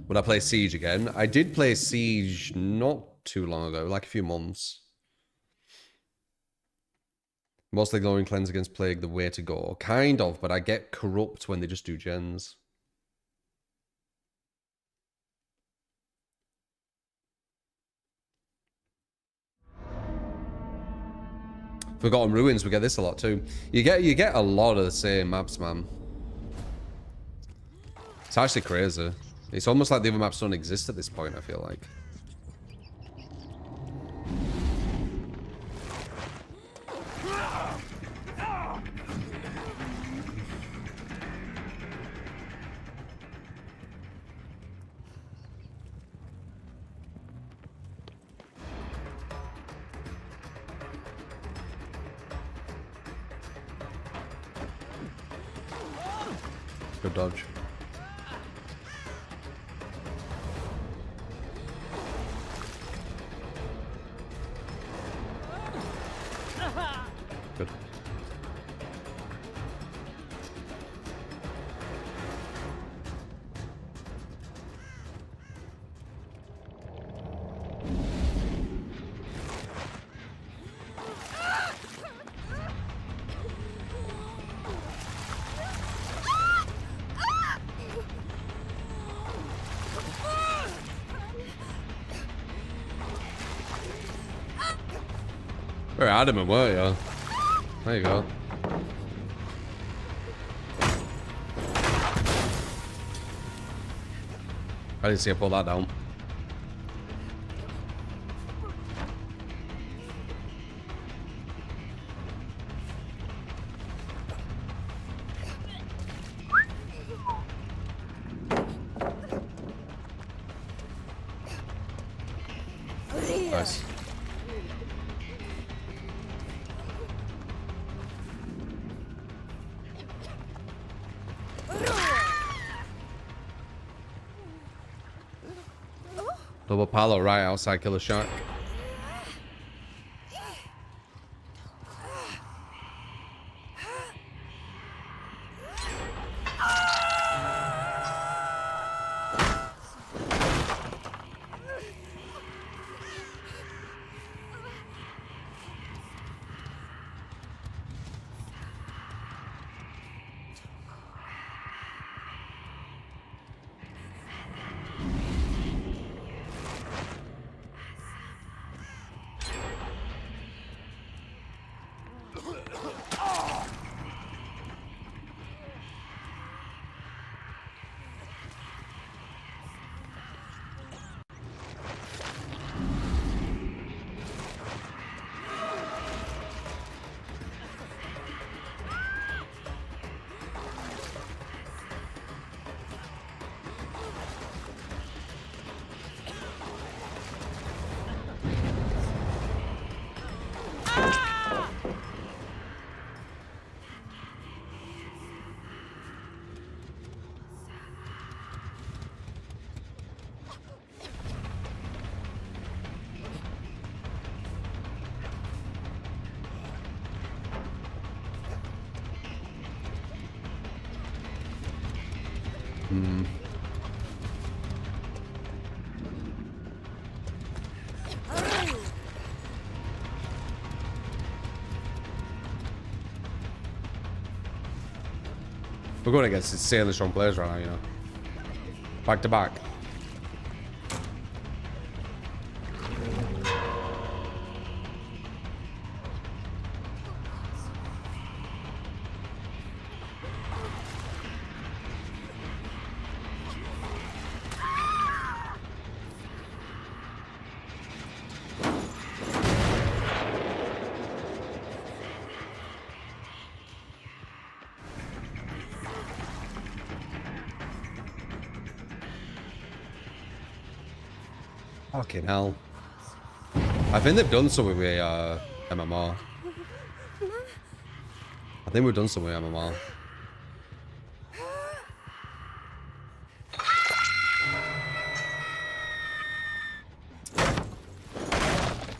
Would I play Siege again? I did play Siege not too long ago, like a few months. Mostly Glowing Cleanse against Plague, the way to go. Kind of, but I get corrupt when they just do gens. Forgotten Ruins, we get this a lot too. You get a lot of the same maps, man. It's actually crazy. It's almost like the other maps don't exist at this point, I feel like. Good dodge. Good. Very adamant, weren't you? There you go. I didn't see her pull that down. Nice. Double palo right outside Killer Shark. We're going against insanely strong players right now, you know. Back to back. Fucking hell. I think they've done something with MMR. I think we've done something with MMR.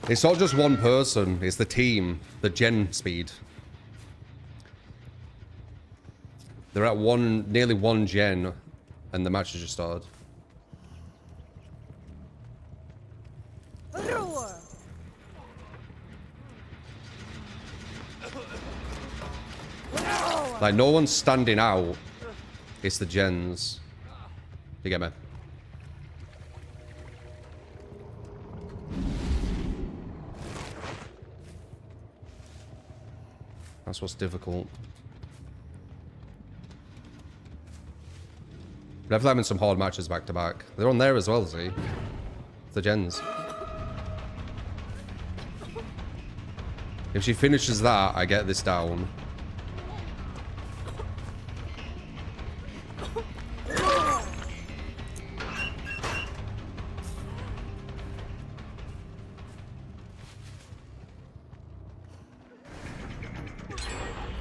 It's not just one person, it's the team, the gen speed. They're at nearly one gen, and the match has just started. Like, no one's standing out. It's the gens. You get me? That's what's difficult. Definitely having some hard matches back to back. They're on there as well, see? The gens. If she finishes that, I get this down.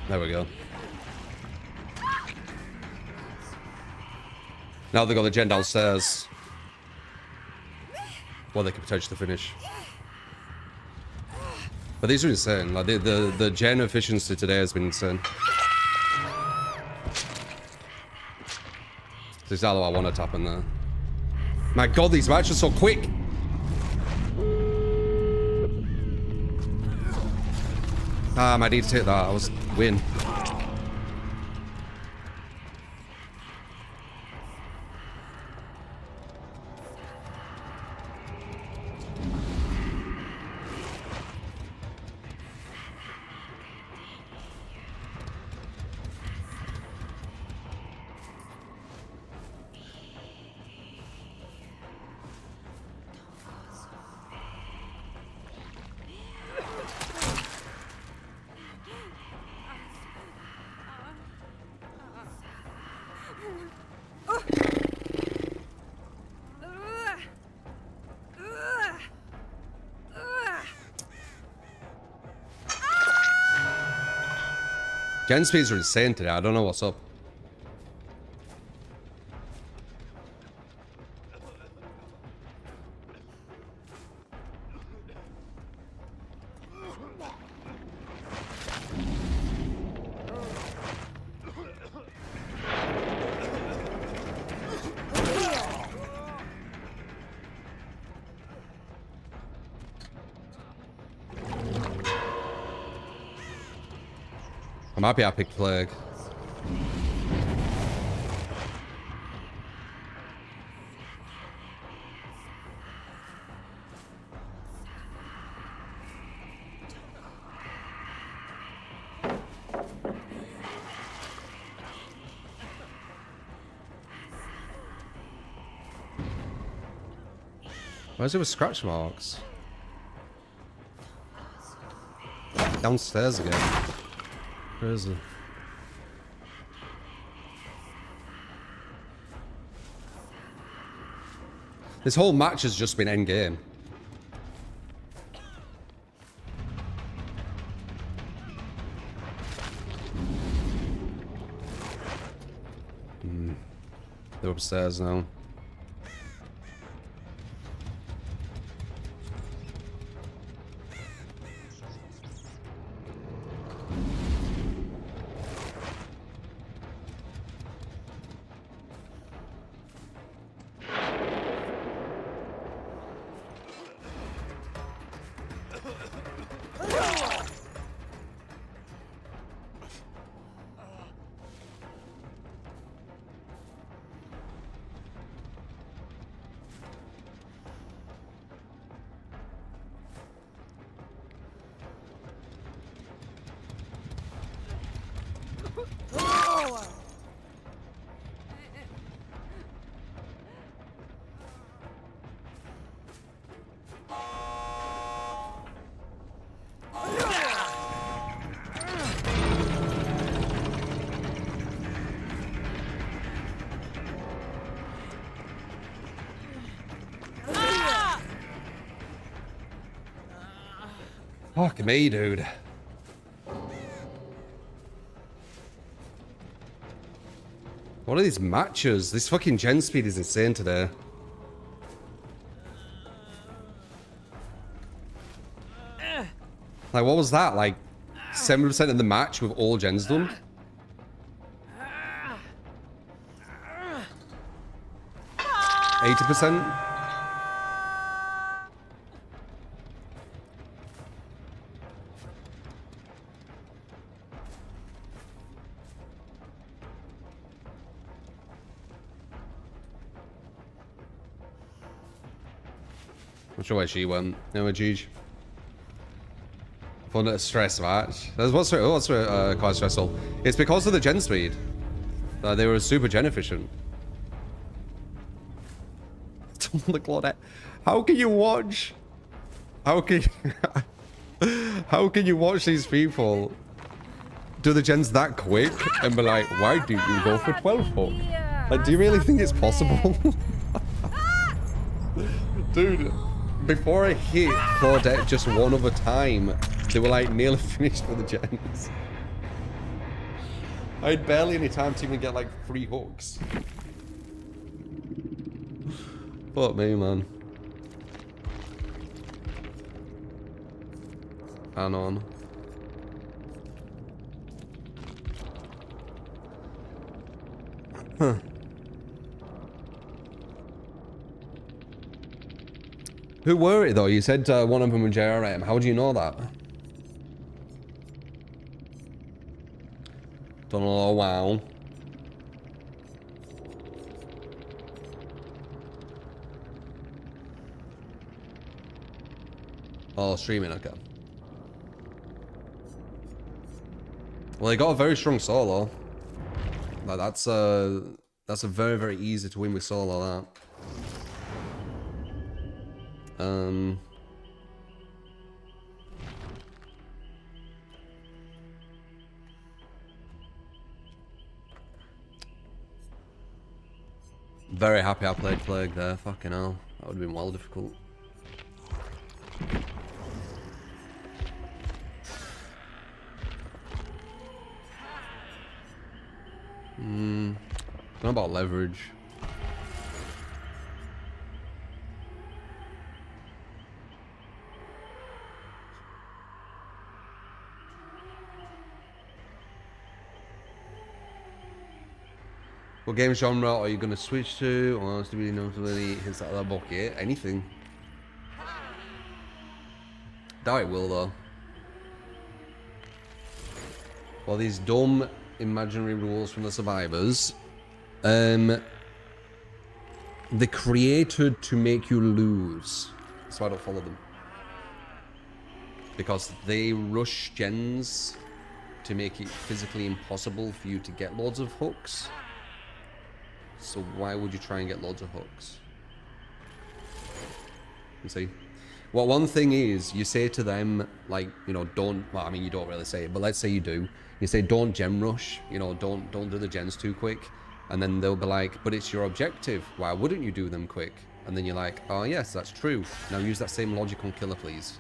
There we go. Now they've got the gen downstairs. Well, they could potentially finish. But these are insane. Like the gen efficiency today has been insane. This is exactly what I want to tap in there. My god, these matches are so quick! Ah, I need to take that. I was win. Gen speeds are insane today. I don't know what's up. I'm happy I picked Plague. Why is it with scratch marks? Downstairs again. Where is it? This whole match has just been endgame. They're upstairs now. Fuck me, dude. What are these matches? This fucking gen speed is insane today. Like, what was that? Like, 70% of the match with all gens done? %? I'm sure where she went. No, Jeej. Fun at a stress match. What's quite stressful? It's because of the gen speed. They were super gen efficient. The Claudette. How can you watch? How can how can you watch these people do the gens that quick and be like, why didn't you go for 12 hook? Like, do you really think it's possible? Dude, before I hit Claudette just one other time, they were like nearly finished with the gens. I had barely any time to even get like 3 hooks. Fuck me, man. And on. Huh. Who were it though? You said one of them was JRM. How do you know that? Don't know. Wow. Oh, streaming. Okay. Well, they got a very strong solo. Like that's a very, very easy to win with solo. That. Very happy I played Plague there. Fucking hell, that would have been well difficult. Not about leverage. What game genre are you going to switch to? Or else to be notably hits out of that bucket? Anything. Doubt it will though. Well, these dumb imaginary rules from the survivors. They're created to make you lose. So I don't follow them. Because they rush gens to make it physically impossible for you to get loads of hooks. So why would you try and get loads of hooks? You see? Well, one thing is, you say to them, like, you know, don't, well, I mean, you don't really say it, but let's say you do. You say, don't gem rush, you know, don't do the gens too quick. And then they'll be like, but it's your objective. Why wouldn't you do them quick? And then you're like, oh yes, that's true. Now use that same logic on killer, please.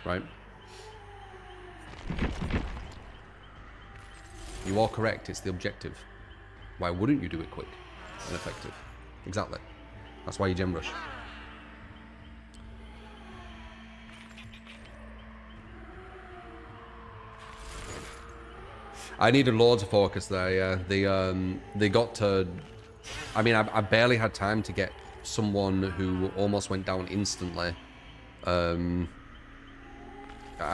Right? You are correct, it's the objective. Why wouldn't you do it quick and effective? Exactly. That's why you gem rush. I needed loads of focus there, yeah. They got to... I mean, I barely had time to get someone who almost went down instantly. I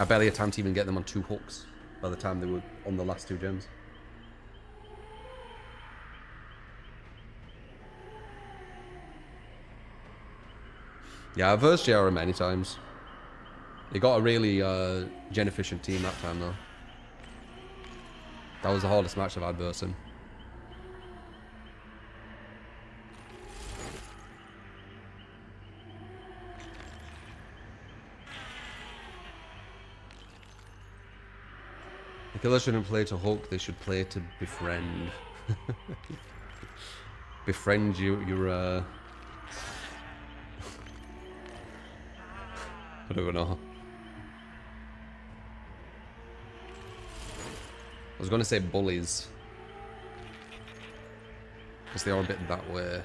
barely had time to even get them on 2 hooks by the time they were on the last 2 gems. Yeah, I've versed JRM many times. They got a really gen-efficient team that time, though. That was the hardest match I've had versed him. The killer shouldn't play to hook, they should play to befriend. Befriend your I don't know. I was going to say bullies. Because they are a bit that way.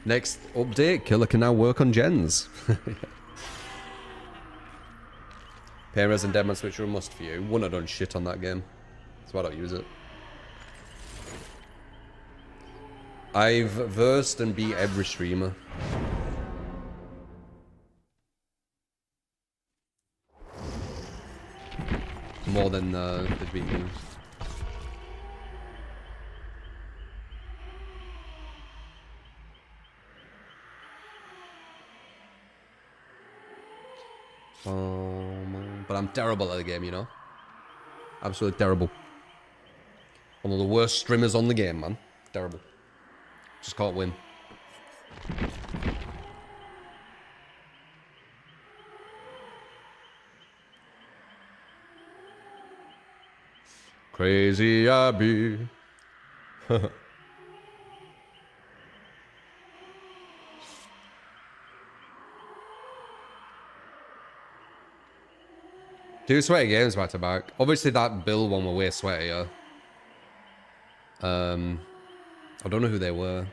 Next update, Killer can now work on gens. Painres and Deadman Switch are a must for you. Wouldn't have done shit on that game. So I don't use it. I've versed and beat every streamer. More than the beat you. But I'm terrible at the game, you know? Absolutely terrible. One of the worst streamers on the game, man. Terrible. Just can't win. Crazy Abby. Two sweaty games back to back. Obviously that Bill one were way sweatier. I don't know who they were.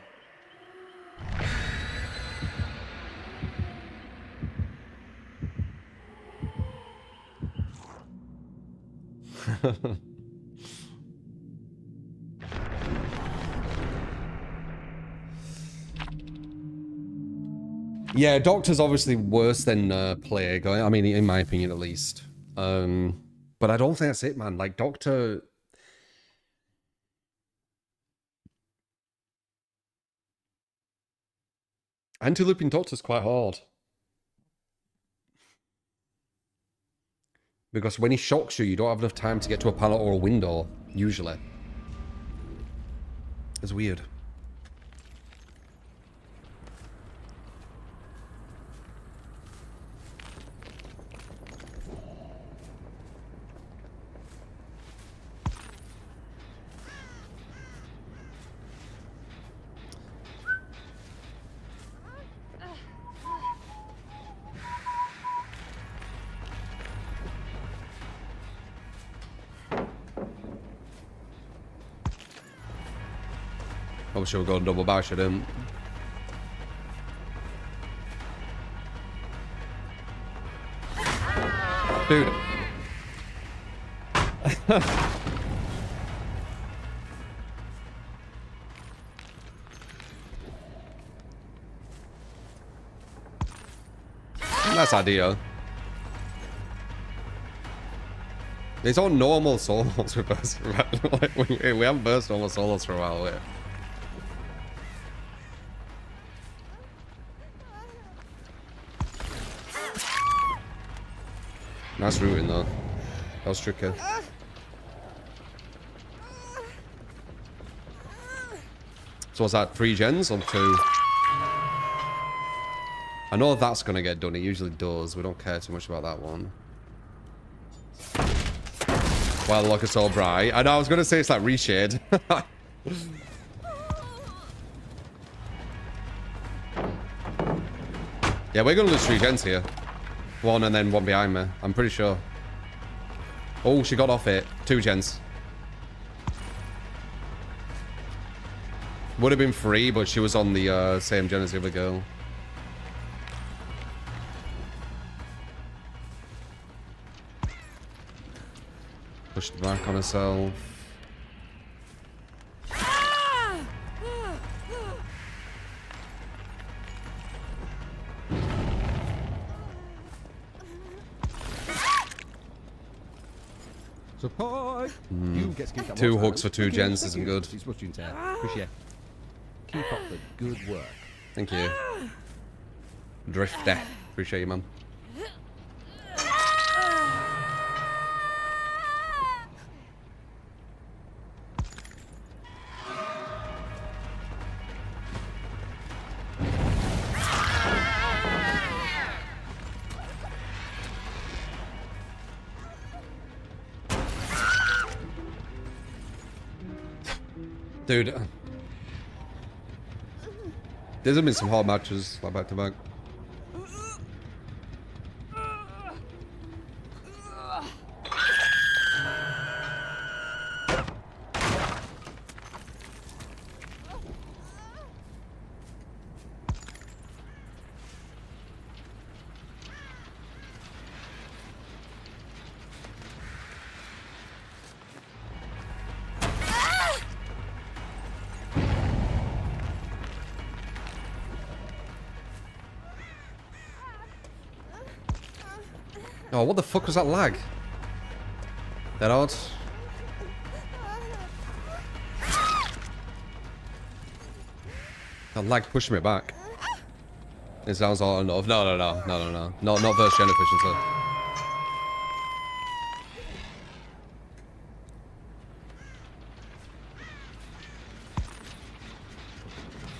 Yeah, Doctor's obviously worse than Plague. I mean, in my opinion, at least. But I don't think that's it, man. Like, Doctor... Anti-looping Doctor's quite hard. Because when he shocks you, you don't have enough time to get to a pallet or a window, usually. It's weird. I wish I would go double bash at him. Dude. Nice idea. It's all normal solos with us. Like, we haven't burst normal solos for a while. Wait. Nice routing though. That was tricky. So was that 3 gens or 2? I know that's gonna get done. It usually does. We don't care too much about that one. Well, look, it's so bright. I know I was gonna say it's like reshade. Yeah, we're gonna lose 3 gens here. 1 and then 1 behind me. I'm pretty sure. Oh, she got off it. 2 gens. Would have been 3, but she was on the same gen as the other girl. Pushed back on herself. Support! You get skipped that 2 one hooks for time. 2 gens isn't good. Appreciate. Keep up the good work. Thank you. Drifter. Appreciate you, man. Dude, there's been some hard matches like back to back. Oh, what the fuck was that lag? That odd? That lag pushed me back. It sounds all enough. No. Not verse gen efficiency.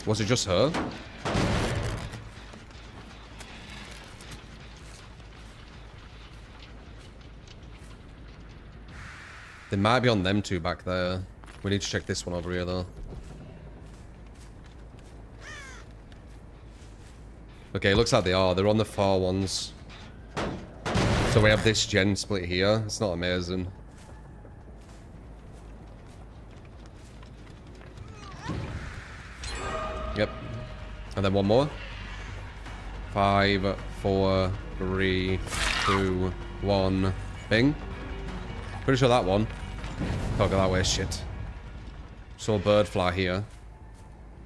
Was it just her? They might be on them 2 back there. We need to check this one over here, though. Okay, looks like they are. They're on the far ones. So we have this gen split here. It's not amazing. Yep. And then one more. 5, 4, 3, 2, 1. Bing. Pretty sure that one. Can't go that way. Shit. Saw a bird fly here.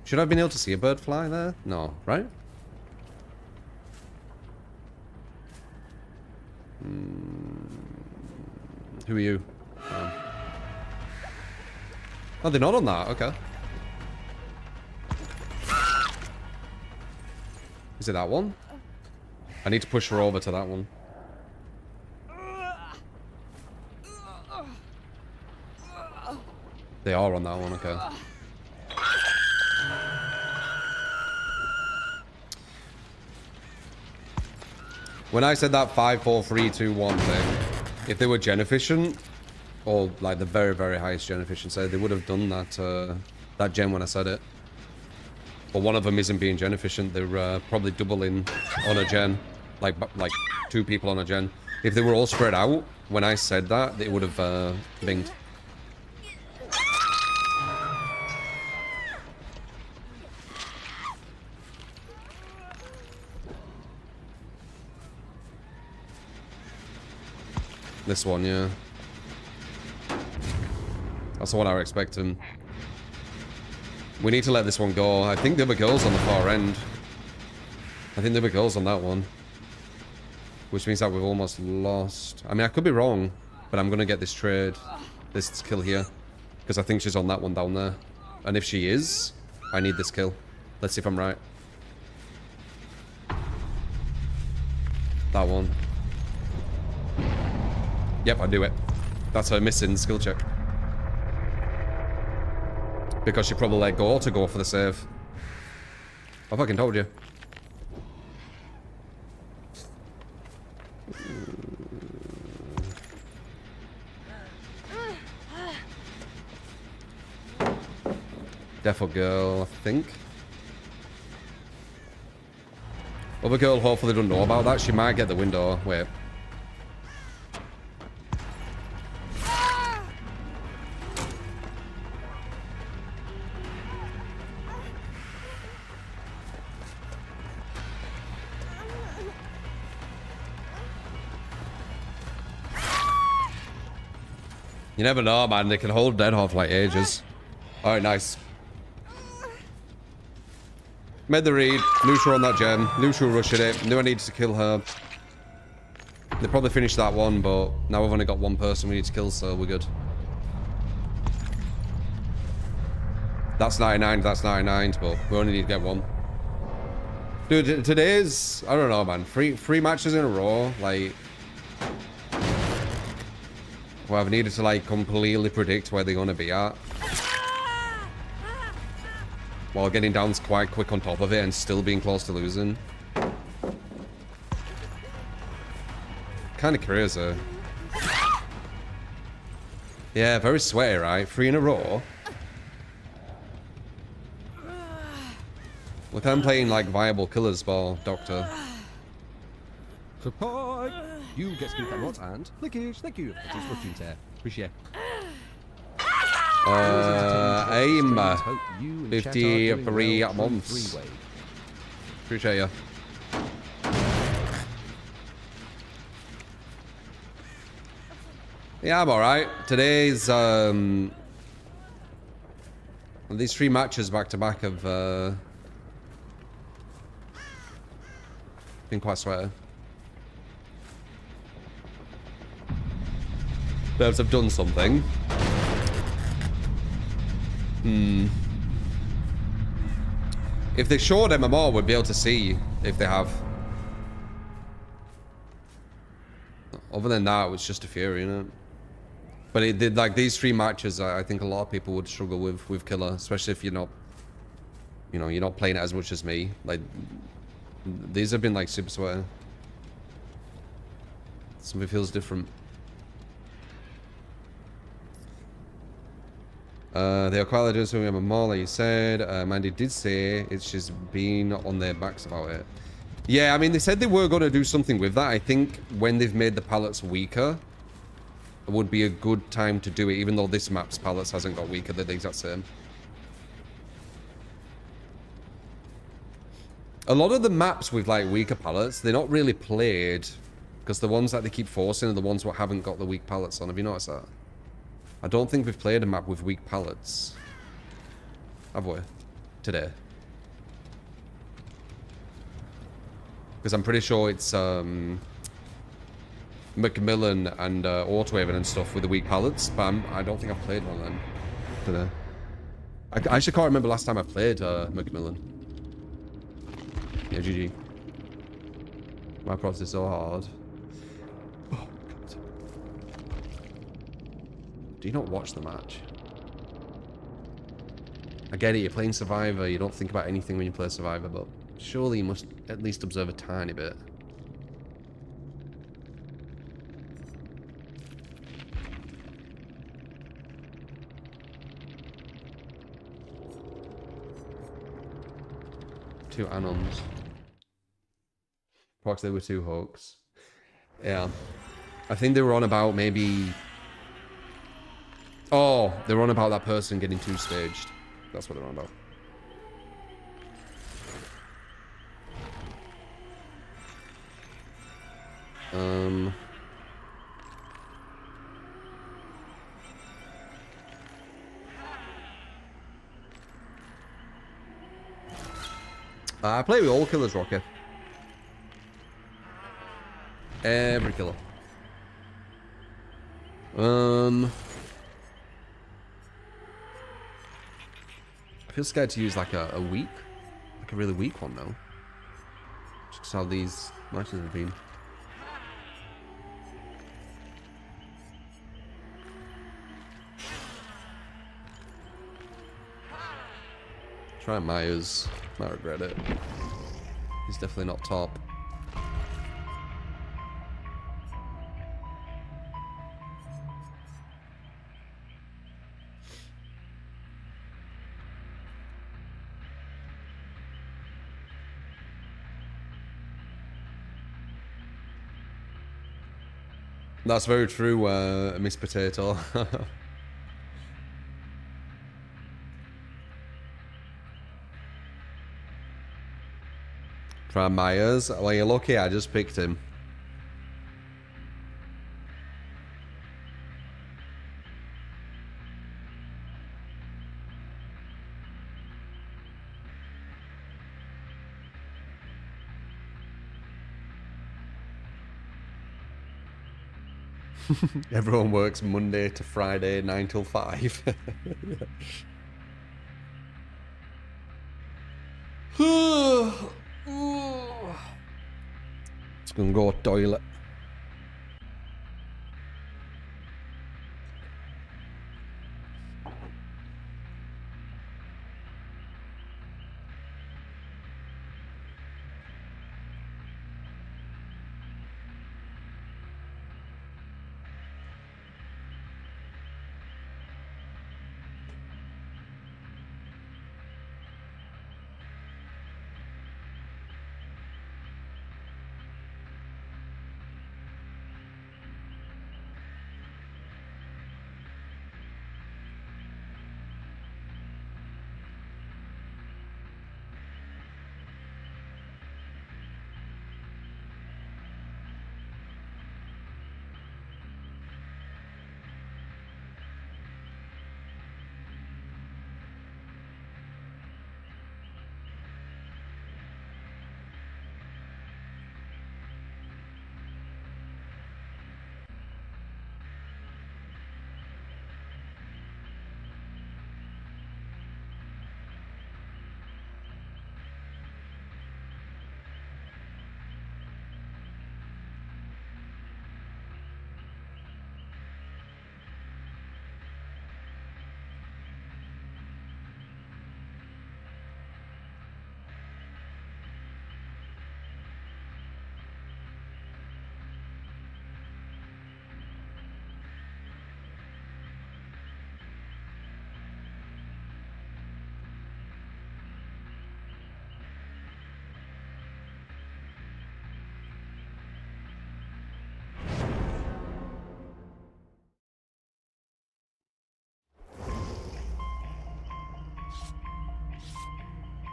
Should I have been able to see a bird fly there? No, right? Who are you? Oh, they're not on that. Okay. Is it that one? I need to push her over to that one. They are on that one, okay. When I said that 5, 4, 3, 2, 1 thing, if they were gen efficient, or like the very, very highest gen efficiency, they would have done that that gen when I said it. But one of them isn't being gen efficient. They're probably doubling on a gen, like 2 people on a gen. If they were all spread out, when I said that, it would have binged. This one, yeah. That's the one I was expecting. We need to let this one go. I think the other girl's on the far end. I think the other girl's on that one. Which means that we've almost lost. I mean, I could be wrong, but I'm going to get this trade, this kill here. Because I think she's on that one down there. And if she is, I need this kill. Let's see if I'm right. That one. Yep, I do it. That's her missing skill check. Because she probably let go to go for the save. I fucking told you. Defo girl, I think. Other girl hopefully don't know about that. She might get the window. Wait. You never know, man. They can hold dead off like ages. Alright, nice. Made the read. Neutral on that gen. Neutral rushing it. Knew I needed to kill her. They probably finished that one, but now we've only got one person we need to kill, so we're good. That's 99, that's 99, but we only need to get one. Dude, today's... I don't know, man. Three matches in a row, like... Well, I've needed to, like, completely predict where they're going to be at. While getting down quite quick on top of it and still being close to losing. Kind of crazy. Yeah, very sweaty, right? 3 in a row. Look, I'm playing, like, viable killers ball, Doctor. Support! You get skin carrot and flickish. Thank you. That is fortune tear. Appreciate. Aim. 53 months. Appreciate you. Yeah, I'm alright. Today's these 3 matches back to back have been quite sweaty. Devs have done something. If they showed MMR, we'd be able to see if they have. Other than that, it's just a Fury, you know. But it did, like, these 3 matches, I think a lot of people would struggle with Killer, especially if you're not, you know, you're not playing it as much as me. Like, these have been, like, super sweaty. Something feels different. They are quite doing something with MMR, like you said. Mandy did say it's just been on their backs about it. Yeah, I mean, they said they were going to do something with that. I think when they've made the pallets weaker, it would be a good time to do it, even though this map's pallets hasn't got weaker. They're the exact same. A lot of the maps with like weaker palettes, they're not really played because the ones that they keep forcing are the ones what haven't got the weak palettes on. Have you noticed that? I don't think we've played a map with weak palettes. Have we? Today. Because I'm pretty sure it's Macmillan and Autohaven and stuff with the weak palettes, but I don't think I've played one of them today. I actually can't remember last time I played Macmillan. Yeah, GG. My process is so hard. Oh, God. Do you not watch the match? I get it, you're playing Survivor, you don't think about anything when you play Survivor, but surely you must at least observe a tiny bit. Two Anons. Prox, they were two hooks. Yeah. I think they were on about maybe... Oh, they were on about that person getting two-staged. That's what they're on about. I play with all killers, Rocky. Every killer. I feel scared to use like a weak, like a really weak one though. Just how these matches have been. Try Myers. Might regret it. He's definitely not top. That's very true, Miss Potato. Try Myers. Well, you're lucky I just picked him. Everyone works Monday to Friday, 9 till 5. It's gonna go toilet.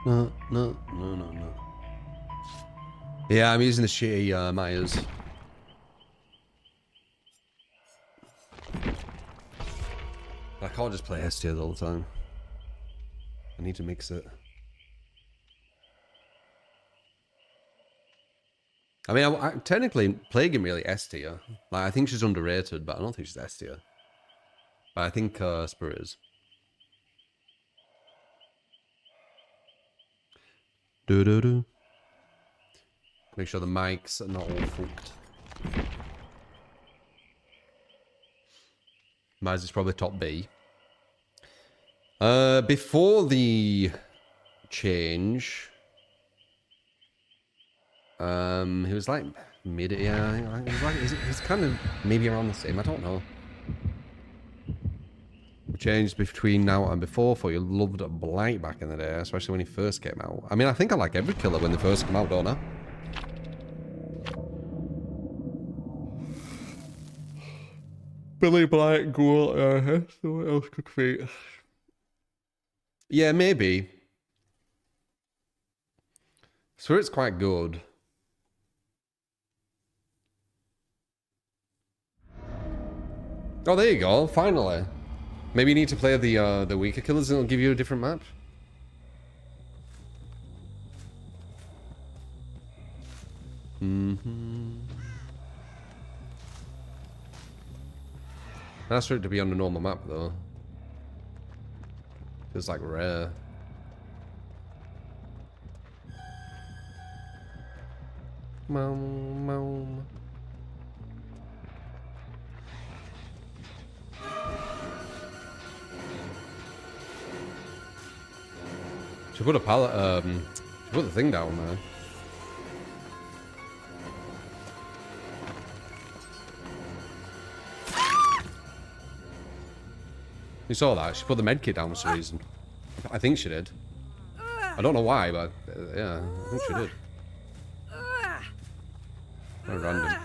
No. Yeah, I'm using the shitty Myers. I can't just play S tiers all the time. I need to mix it. I mean, I technically Plague him really S tier. Like, I think she's underrated, but I don't think she's S tier. But I think Spirit is. Do. Make sure the mics are not all fucked. Miles is probably top B. Before the change, he was like mid. Yeah, he's kind of maybe around the same. I don't know. Changed between now and before. For you loved Blight back in the day, especially when he first came out. I mean, I think I like every killer when they first come out, don't I? Billy Blight, Ghoul, what else could feet? Yeah, maybe. Spirit's quite good. Oh, there you go. Finally. Maybe you need to play the weaker killers and it'll give you a different map. That's for it to be on the normal map though. It's like rare. Mom. Should put a pallet, should put the thing down there. You saw that? She put the medkit down for some reason. I think she did. I don't know why, but yeah, I think she did. Very random.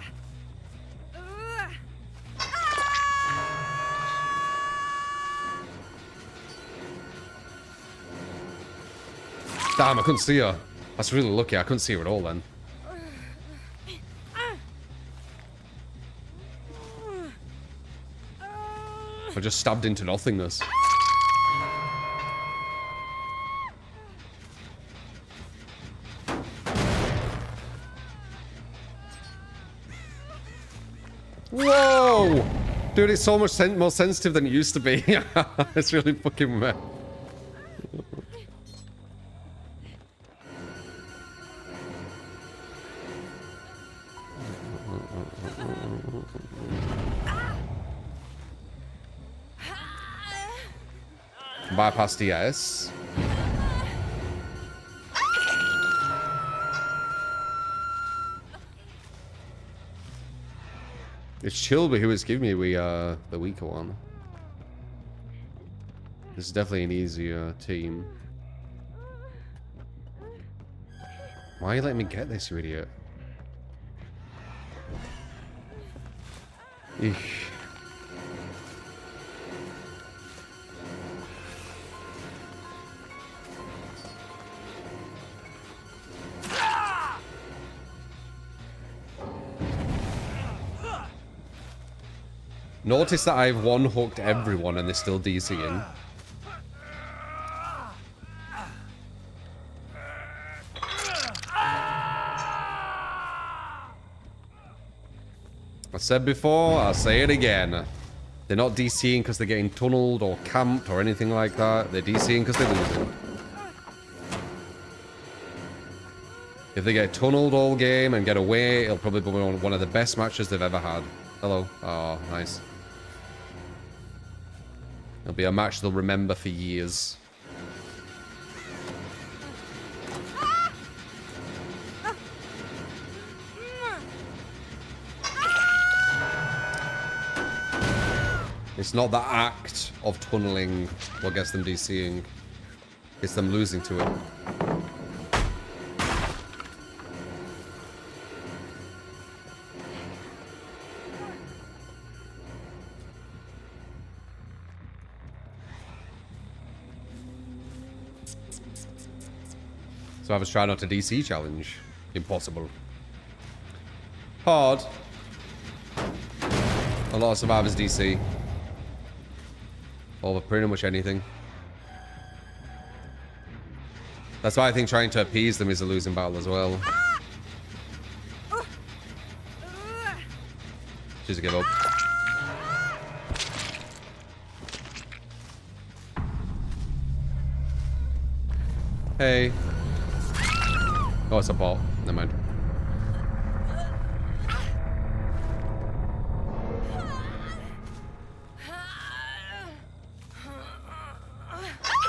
Damn, I couldn't see her. That's really lucky. I couldn't see her at all then. I just stabbed into nothingness. Whoa! Dude, it's so much more sensitive than it used to be. It's really fucking meh. Bypass DS. It's Chilby who was giving me the weaker one. This is definitely an easier team. Why are you letting me get this, you idiot? Eesh. Notice that I've one-hooked everyone and they're still DCing. I said before, I'll say it again. They're not DCing because they're getting tunneled or camped or anything like that. They're DCing because they're losing. If they get tunneled all game and get away, it'll probably be one of the best matches they've ever had. Hello. Oh, nice. It'll be a match they'll remember for years. It's not the act of tunneling what gets them DCing. It's them losing to it. So I was trying not to DC challenge. Impossible. hard. A lot of survivors DC. Over pretty much anything. That's why I think trying to appease them is a losing battle as well. Just give up. Hey. Oh, it's a ball. Never mind.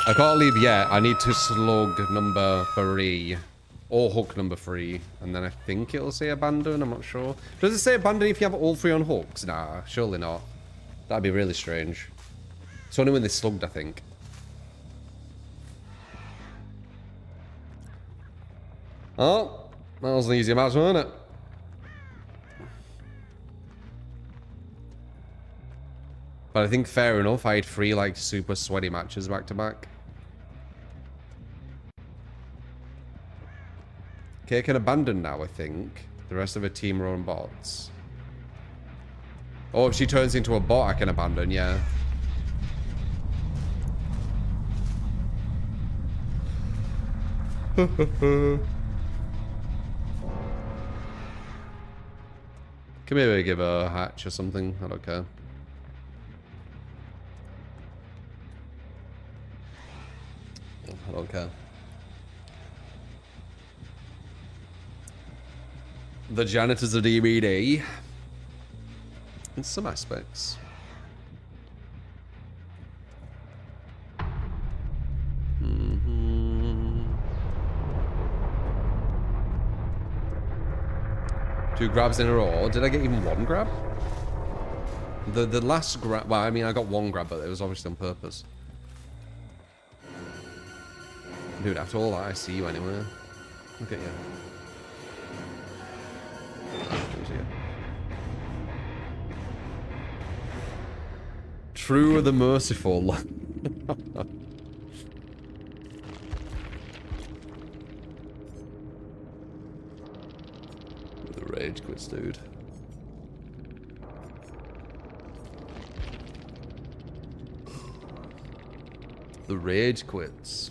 I can't leave yet. I need to slug number 3. Or hook number 3. And then I think it'll say abandon. I'm not sure. Does it say abandon if you have all 3 on hooks? Nah, surely not. That'd be really strange. It's only when they slugged, I think. Oh, that was an easy match, wasn't it? But I think fair enough. I had 3 like super sweaty matches back to back. Okay, I can abandon now, I think. The rest of her team are on bots. Oh, if she turns into a bot, I can abandon, yeah. Can maybe give her a hatch or something. I don't care. I don't care. The janitors of DBD. In some aspects. Mm-hmm. 2 grabs in a row. Did I get even 1 grab? The last grab... Well, I mean, I got 1 grab, but it was obviously on purpose. Dude, after all that, I see you anywhere. Look at you. True the merciful. The rage quits, dude. The rage quits.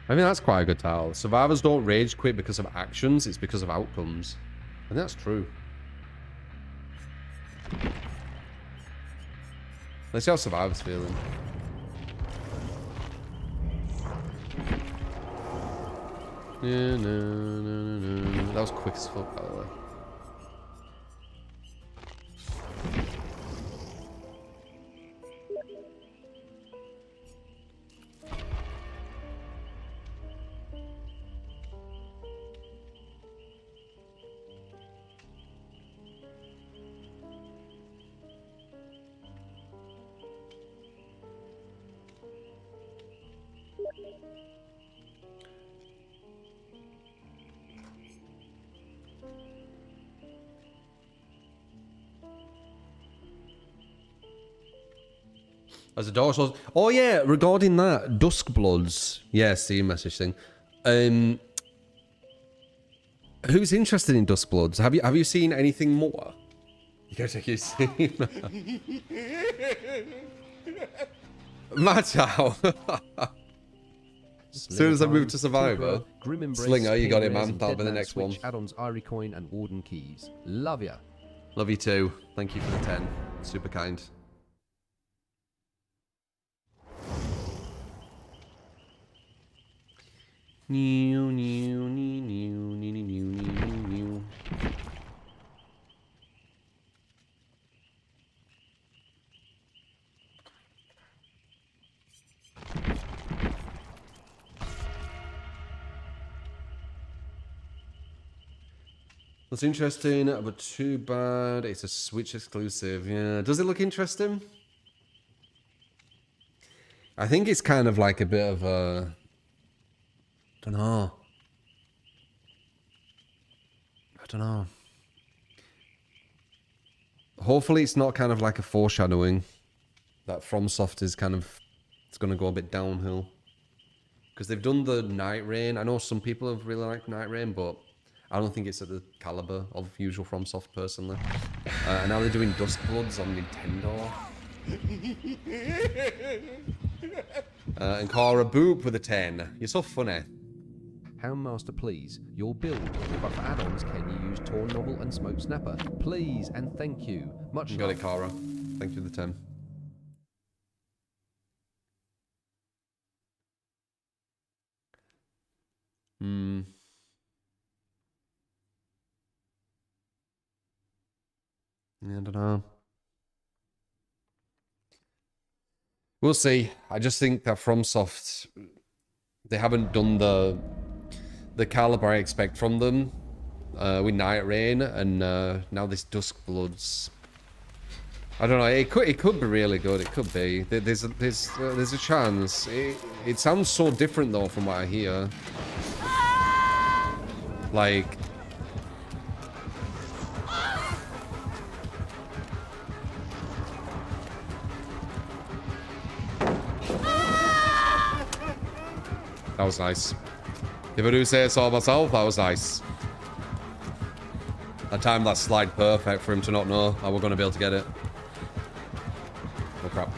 I mean, that's quite a good title. Survivors don't rage quit because of actions, it's because of outcomes. And that's true. Let's see how Survivor's feeling. Yeah, no. That was quick as fuck, by the way. As a Dark Souls. Oh yeah, regarding that, Duskbloods. Yeah, Steam message thing. Who's interested in Duskbloods? Have you seen anything more? You gotta take your scene. Matchow. As soon as I move to Survivor. Slinger, you got it, man. That'll be the next one. Add-ons, Irie Coin, and Warden Keys. Love ya. Love you too. Thank you for the 10. Super kind. New, new, new, new, new, new, new, new. That's interesting, but too bad. It's a Switch exclusive. Yeah. Does it look interesting? I think it's kind of like a bit of a... I don't know. Hopefully it's not kind of like a foreshadowing that FromSoft is kind of... It's going to go a bit downhill. Because they've done the Night Rain. I know some people have really liked Night Rain, but I don't think it's at the caliber of usual FromSoft personally. And now they're doing Duskbloods on Nintendo. And Cora Boop with a 10. You're so funny. Houndmaster, please. Your build, but for add-ons, can you use Torn Novel and Smoke Snapper? Please and thank you. Much You got love. it, Cara. Thank you for the 10. Yeah, I don't know. We'll see. I just think that FromSoft, they haven't done the caliber I expect from them with Night Rain, and now this Duskbloods. I don't know. It could be really good. It could be. There's a chance. It sounds so different though from what I hear. Like. That was nice. If I do say so myself, that was nice. I timed that slide perfect for him to not know how we're going to be able to get it. Oh crap.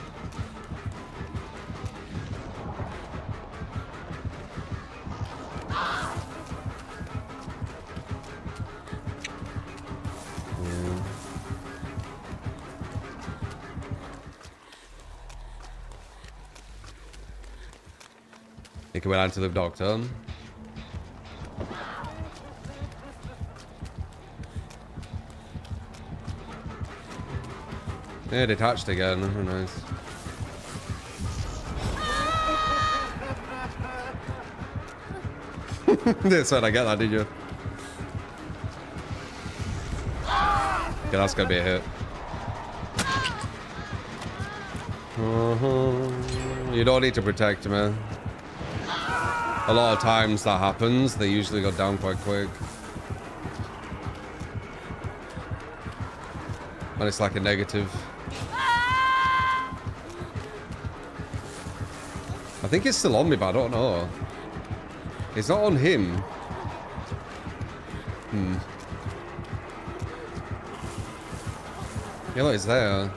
Yeah. Think he went on to the doctor. Yeah, detached again. Very nice. That's what I get that, did you? Okay, that's gonna be a hit. You don't need to protect him, man. A lot of times that happens, they usually go down quite quick. And it's like a negative. I think it's still on me, but I don't know. It's not on him. Yeah, look, it's there.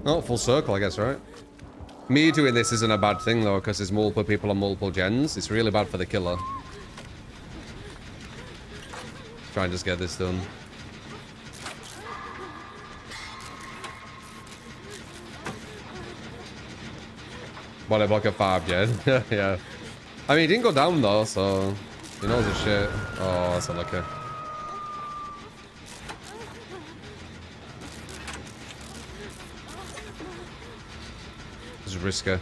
Oh, full circle, I guess, right? Me doing this isn't a bad thing, though, because there's multiple people on multiple gens. It's really bad for the killer. Try and just get this done. What, I block at 5 gen? Yeah. I mean, he didn't go down, though, so... He knows his shit. Oh, that's unlucky. This is risky.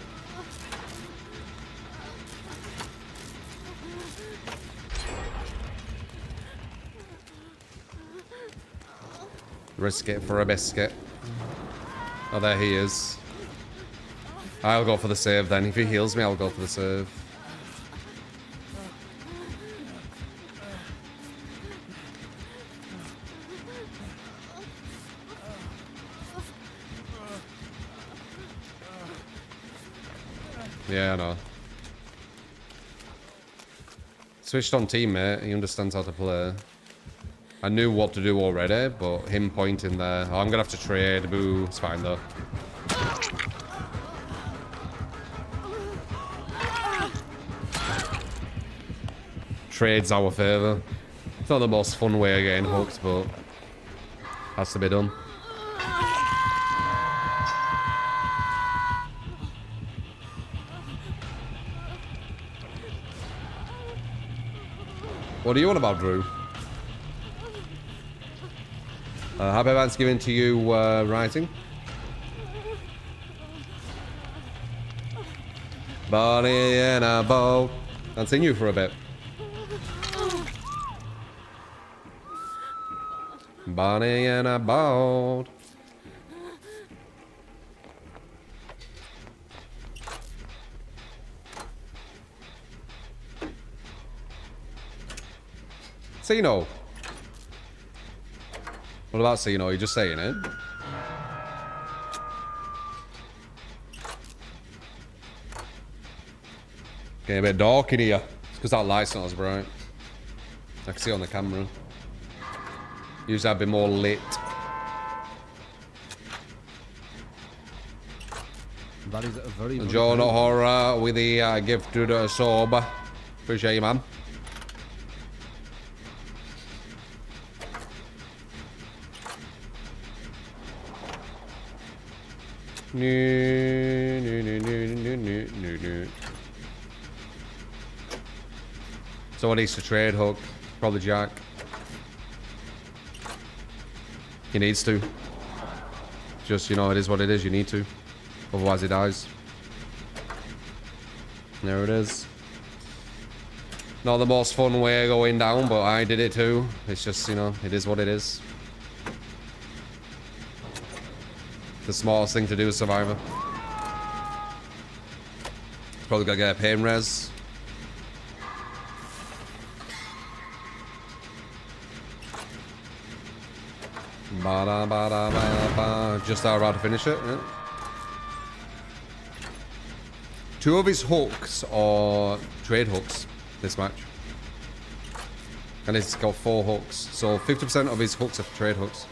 Risk it for a biscuit. Oh, there he is. I'll go for the save then. If he heals me, I'll go for the save. Yeah, I know. Switched on teammate. He understands how to play. I knew what to do already, but him pointing there. Oh, I'm gonna have to trade. Boo. It's fine though. Trades our favor. It's not the most fun way of getting hooked, but has to be done. What are you on about, Drew? Happy Thanksgiving to you, Rising. Body in a boat. I've seen you for a bit. Body in a boat. Sino. What about Sino? You're just saying it? Getting a bit dark in here. It's because that light's not as bright. I can see it on the camera. Usually I'd be more lit. That is a very... John Horror with the gift to the sub. Appreciate you, man. Someone needs to trade hook. Probably Jack. He needs to. Just, you know, it is what it is. You need to. Otherwise he dies. There it is. Not the most fun way of going down, but I did it too. It's just, you know, it is what it is. The smartest thing to do as Survivor. Probably gotta get a pain res. Just about to finish it. Yeah. 2 of his hooks are trade hooks this match. And he's got 4 hooks. So 50% of his hooks are trade hooks.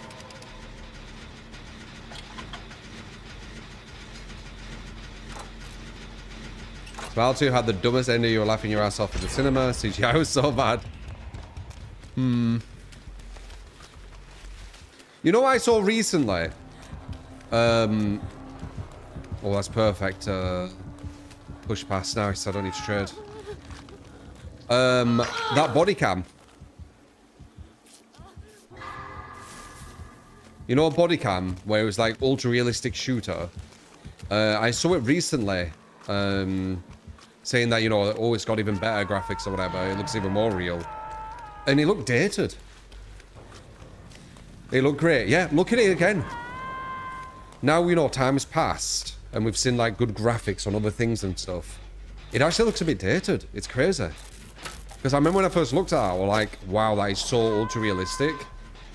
Spal 2 had the dumbest ending. You were laughing your ass off at the cinema. CGI was so bad. You know what I saw recently? Oh, that's perfect. Push past now, so I don't need to trade. That body cam. You know a body cam where it was like ultra realistic shooter? I saw it recently. Saying that, you know, oh, it's got even better graphics or whatever. It looks even more real. And it looked dated. It looked great. Yeah, look at it again. Now, you know, time has passed. And we've seen, like, good graphics on other things and stuff. It actually looks a bit dated. It's crazy. Because I remember when I first looked at it, I was like, wow, that is so ultra-realistic.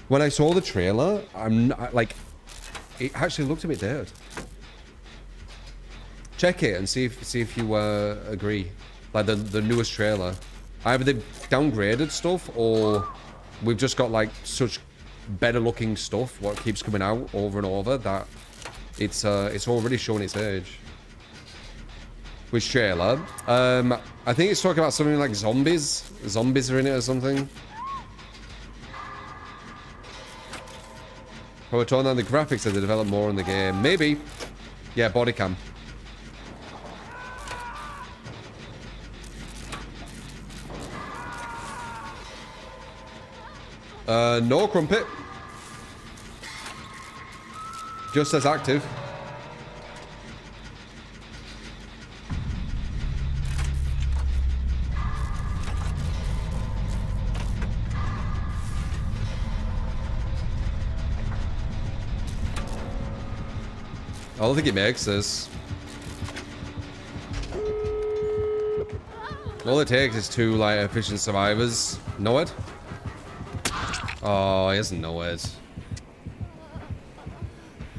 When I saw the trailer, like, it actually looked a bit dated. Check it and see if you agree. Like the newest trailer. Either they've downgraded stuff or we've just got like such better looking stuff what keeps coming out over and over that it's already showing its age. Which trailer? I think it's talking about something like zombies. Zombies are in it or something. Probably tone down the graphics as they develop more in the game. Maybe. Yeah, body cam. No, Crumpet. Just says active. I don't think it makes this. All it takes is 2 like efficient survivors. Know it? Oh, he doesn't know it.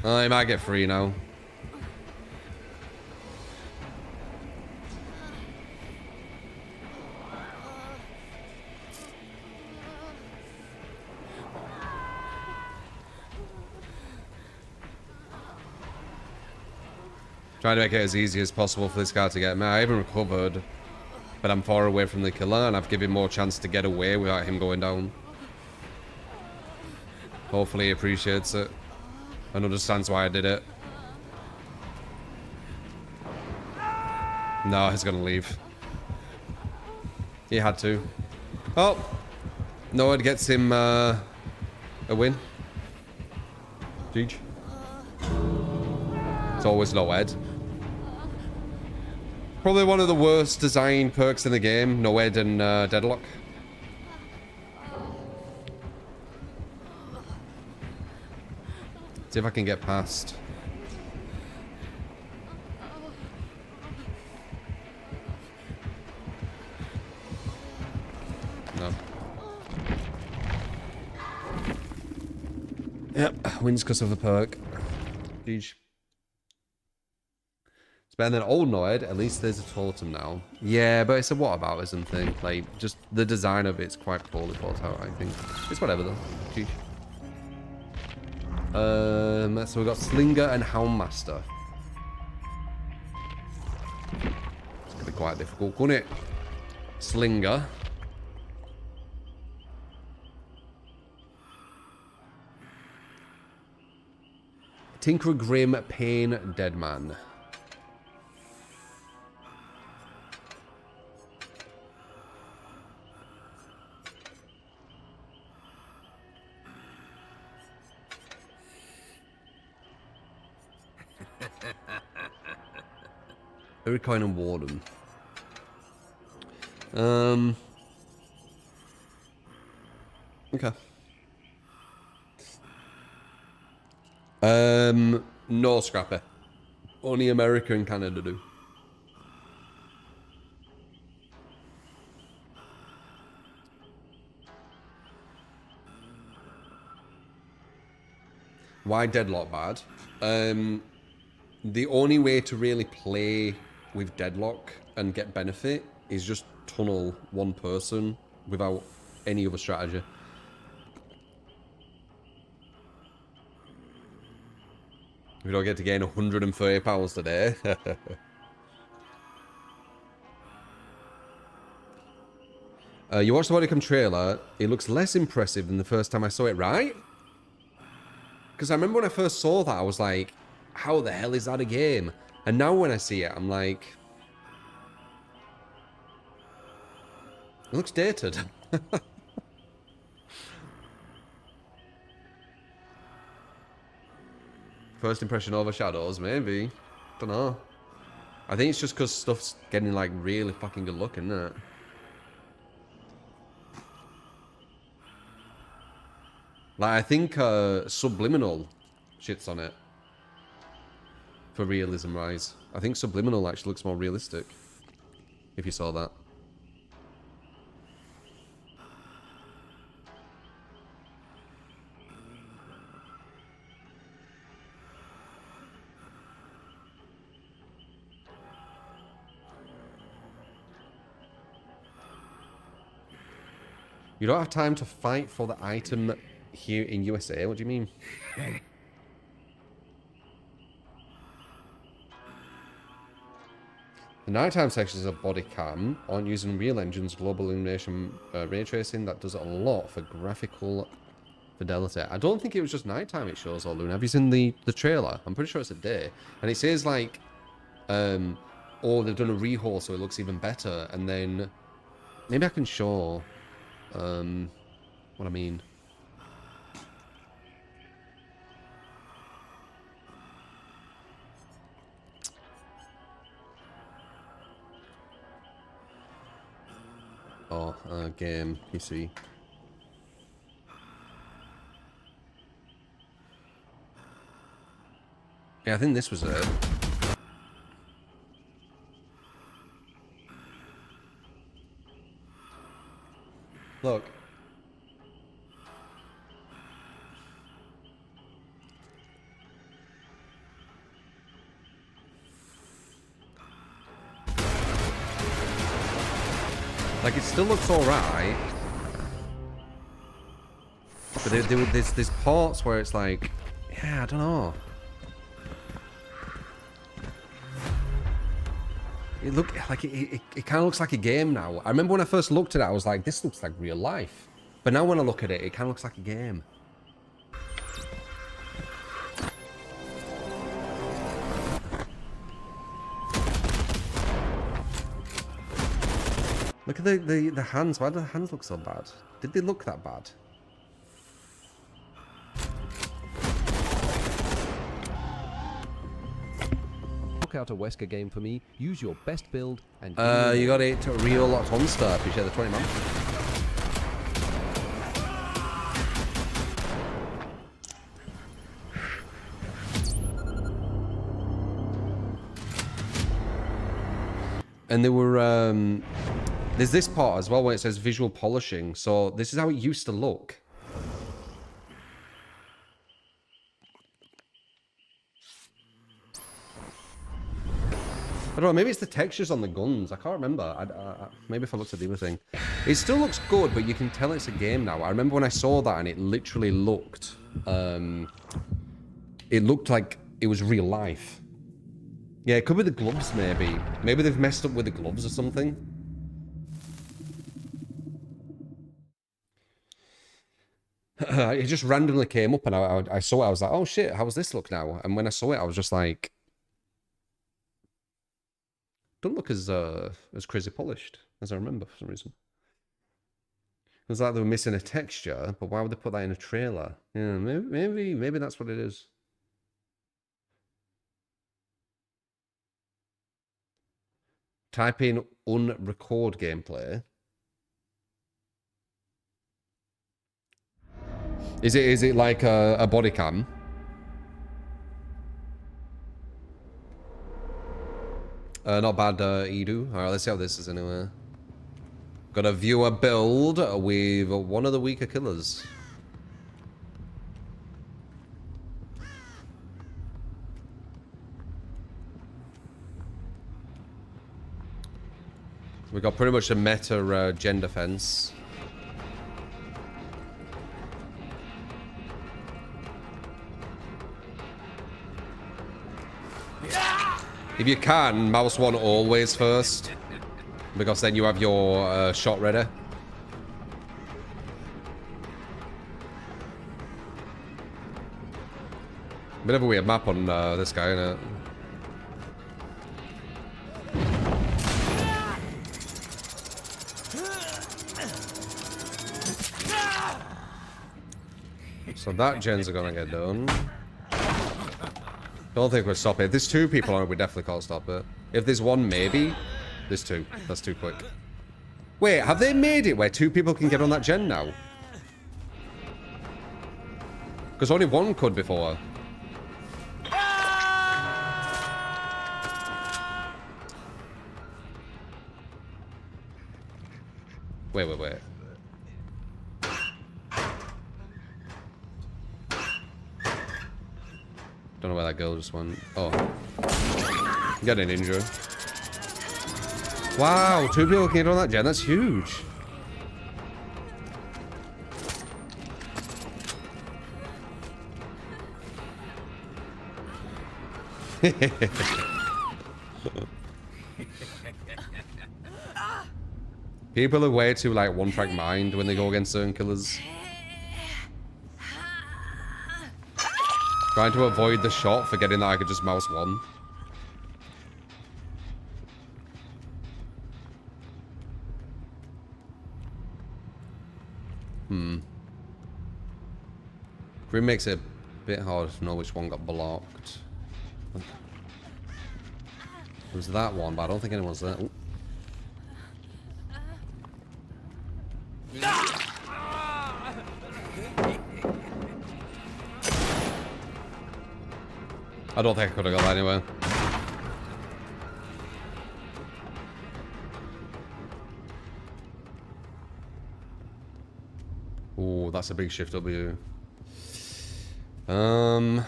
Oh, he might get free now. Trying to make it as easy as possible for this guy to get me. I haven't recovered, but I'm far away from the killer, and I've given him more chance to get away without him going down. Hopefully he appreciates it and understands why I did it. No, he's gonna leave. He had to. Oh! No, it gets him a win. Jeej. It's always no Ed. Probably one of the worst designed perks in the game. No Ed and Deadlock. See if I can get past. No. Yep, wins because of the perk. Jeez. It's better than old Noed. At least there's a totem now. Yeah, but it's a whataboutism thing. Like, just the design of it's quite poorly thought out, I think. It's whatever though. Jeez. So we've got Slinger and Houndmaster. It's gonna be quite difficult, wouldn't it? Slinger. Tinkerer, Grim, Pain, Deadman. Coin and Warden. Okay. No Scrapper. Only America and Canada do. Why Deadlock bad? The only way to really play with Deadlock and get benefit is just tunnel one person without any other strategy. We don't get to gain 130 pounds today. You watched the Bodycam trailer. It looks less impressive than the first time I saw it, right? Because I remember when I first saw that, I was like, how the hell is that a game? And now when I see it, I'm like... It looks dated. First impression overshadows, maybe. Don't know. I think it's just because stuff's getting like really fucking good looking, isn't it? Like, I think Subliminal shits on it. For realism rise. I think Subliminal actually looks more realistic. If you saw that. You don't have time to fight for the item here in USA? What do you mean? The nighttime sections of body cam aren't using Real Engine's global illumination ray tracing. That does a lot for graphical fidelity. I don't think it was just nighttime it shows all Luna. Have you seen the trailer? I'm pretty sure it's a day. And it says like, oh, they've done a rehaul so it looks even better. And then maybe I can show what I mean. Oh, game, PC. Yeah, I think this was it. Look. Like, it still looks alright. But there's parts where it's like, yeah, I don't know. It look like it kind of looks like a game now. I remember when I first looked at it, I was like, this looks like real life. But now when I look at it, it kind of looks like a game. Look at the hands. Why do the hands look so bad? Did they look that bad? Knock out a Wesker game for me. Use your best build and You got it. Real locked on star. Appreciate the 20 man. And there were, there's this part as well where it says visual polishing. So this is how it used to look. I don't know, maybe it's the textures on the guns. I can't remember. Maybe if I looked at the other thing. It still looks good, but you can tell it's a game now. I remember when I saw that and it literally looked, it looked like it was real life. Yeah, it could be the gloves, maybe. Maybe they've messed up with the gloves or something. It just randomly came up and I saw it. I was like, oh shit, how does this look now? And when I saw it, I was just like, don't look as crazy polished as I remember for some reason. It was like they were missing a texture, but why would they put that in a trailer? Yeah, maybe that's what it is. Type in unrecord gameplay. Is it like a body cam? Not bad, Edu. Alright, let's see how this is anyway. Got a viewer build with one of the weaker killers. We got pretty much a meta gen defense. If you can, mouse one always first, because then you have your shot ready. Bit of a weird map on this guy, innit? So that gens are gonna get done. Don't think we'll stop it. If there's two people on it, we definitely can't stop it. If there's one, maybe. There's two. That's too quick. Wait, have they made it where two people can get on that gen now? Because only one could before. Wait. Don't know where that girl just went. Oh. Got an injury. Wow, two people can get on that gen. That's huge. People are way too like one-track mind when they go against certain killers. Trying to avoid the shot, forgetting that I could just mouse one. Grim makes it a bit hard to know which one got blocked. It was that one, but I don't think anyone's there. Ooh. I don't think I could have got that anyway. Ooh, that's a big shift W. Come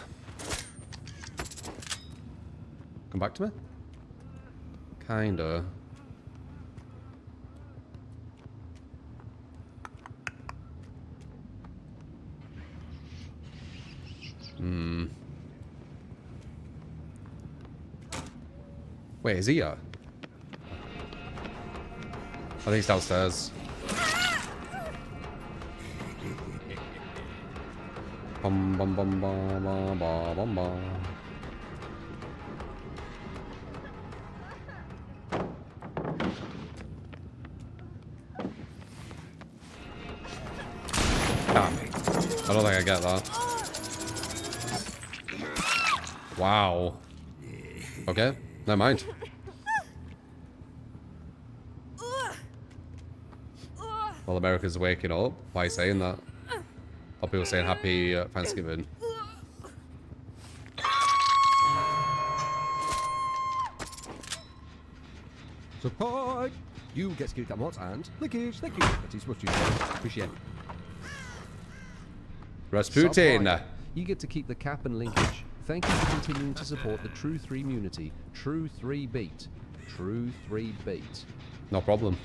back to me? Kinda. Wait, is he here? I think he's downstairs. Bum bum bum bum bum bum bum bum. Damn. I don't think I get that. Wow. Okay, never mind. Well, America's waking up. Why are you saying that? Or people saying happy Thanksgiving. Support! You get skill damage and lickage, thank you. That is what you appreciate. Rasputin. Support. You get to keep the cap and linkage. Thank you for continuing to support the True 3 community. True 3 beat. True 3 beat. No problem.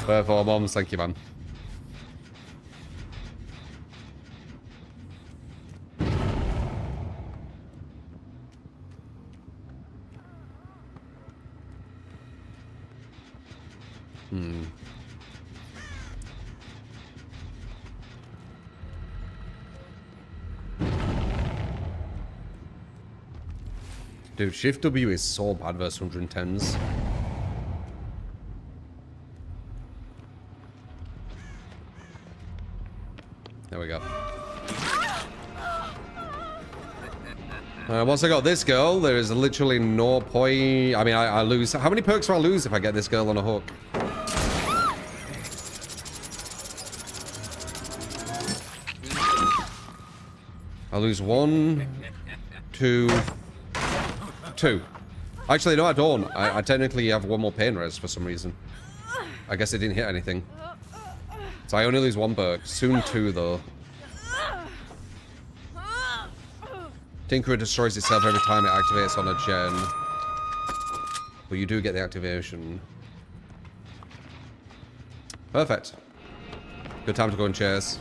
Therefore, moms, thank you, man. Dude, Shift W is so bad versus 110s. There we go. Once I got this girl, there is literally no point. I mean, I lose. How many perks do I lose if I get this girl on a hook? I lose 1, 2, 2. Actually, no, I don't. I technically have 1 more pain res for some reason. I guess it didn't hit anything. So I only lose 1 perk. Soon 2, though. Tinkerer destroys itself every time it activates on a gen. But you do get the activation. Perfect. Good time to go and chase.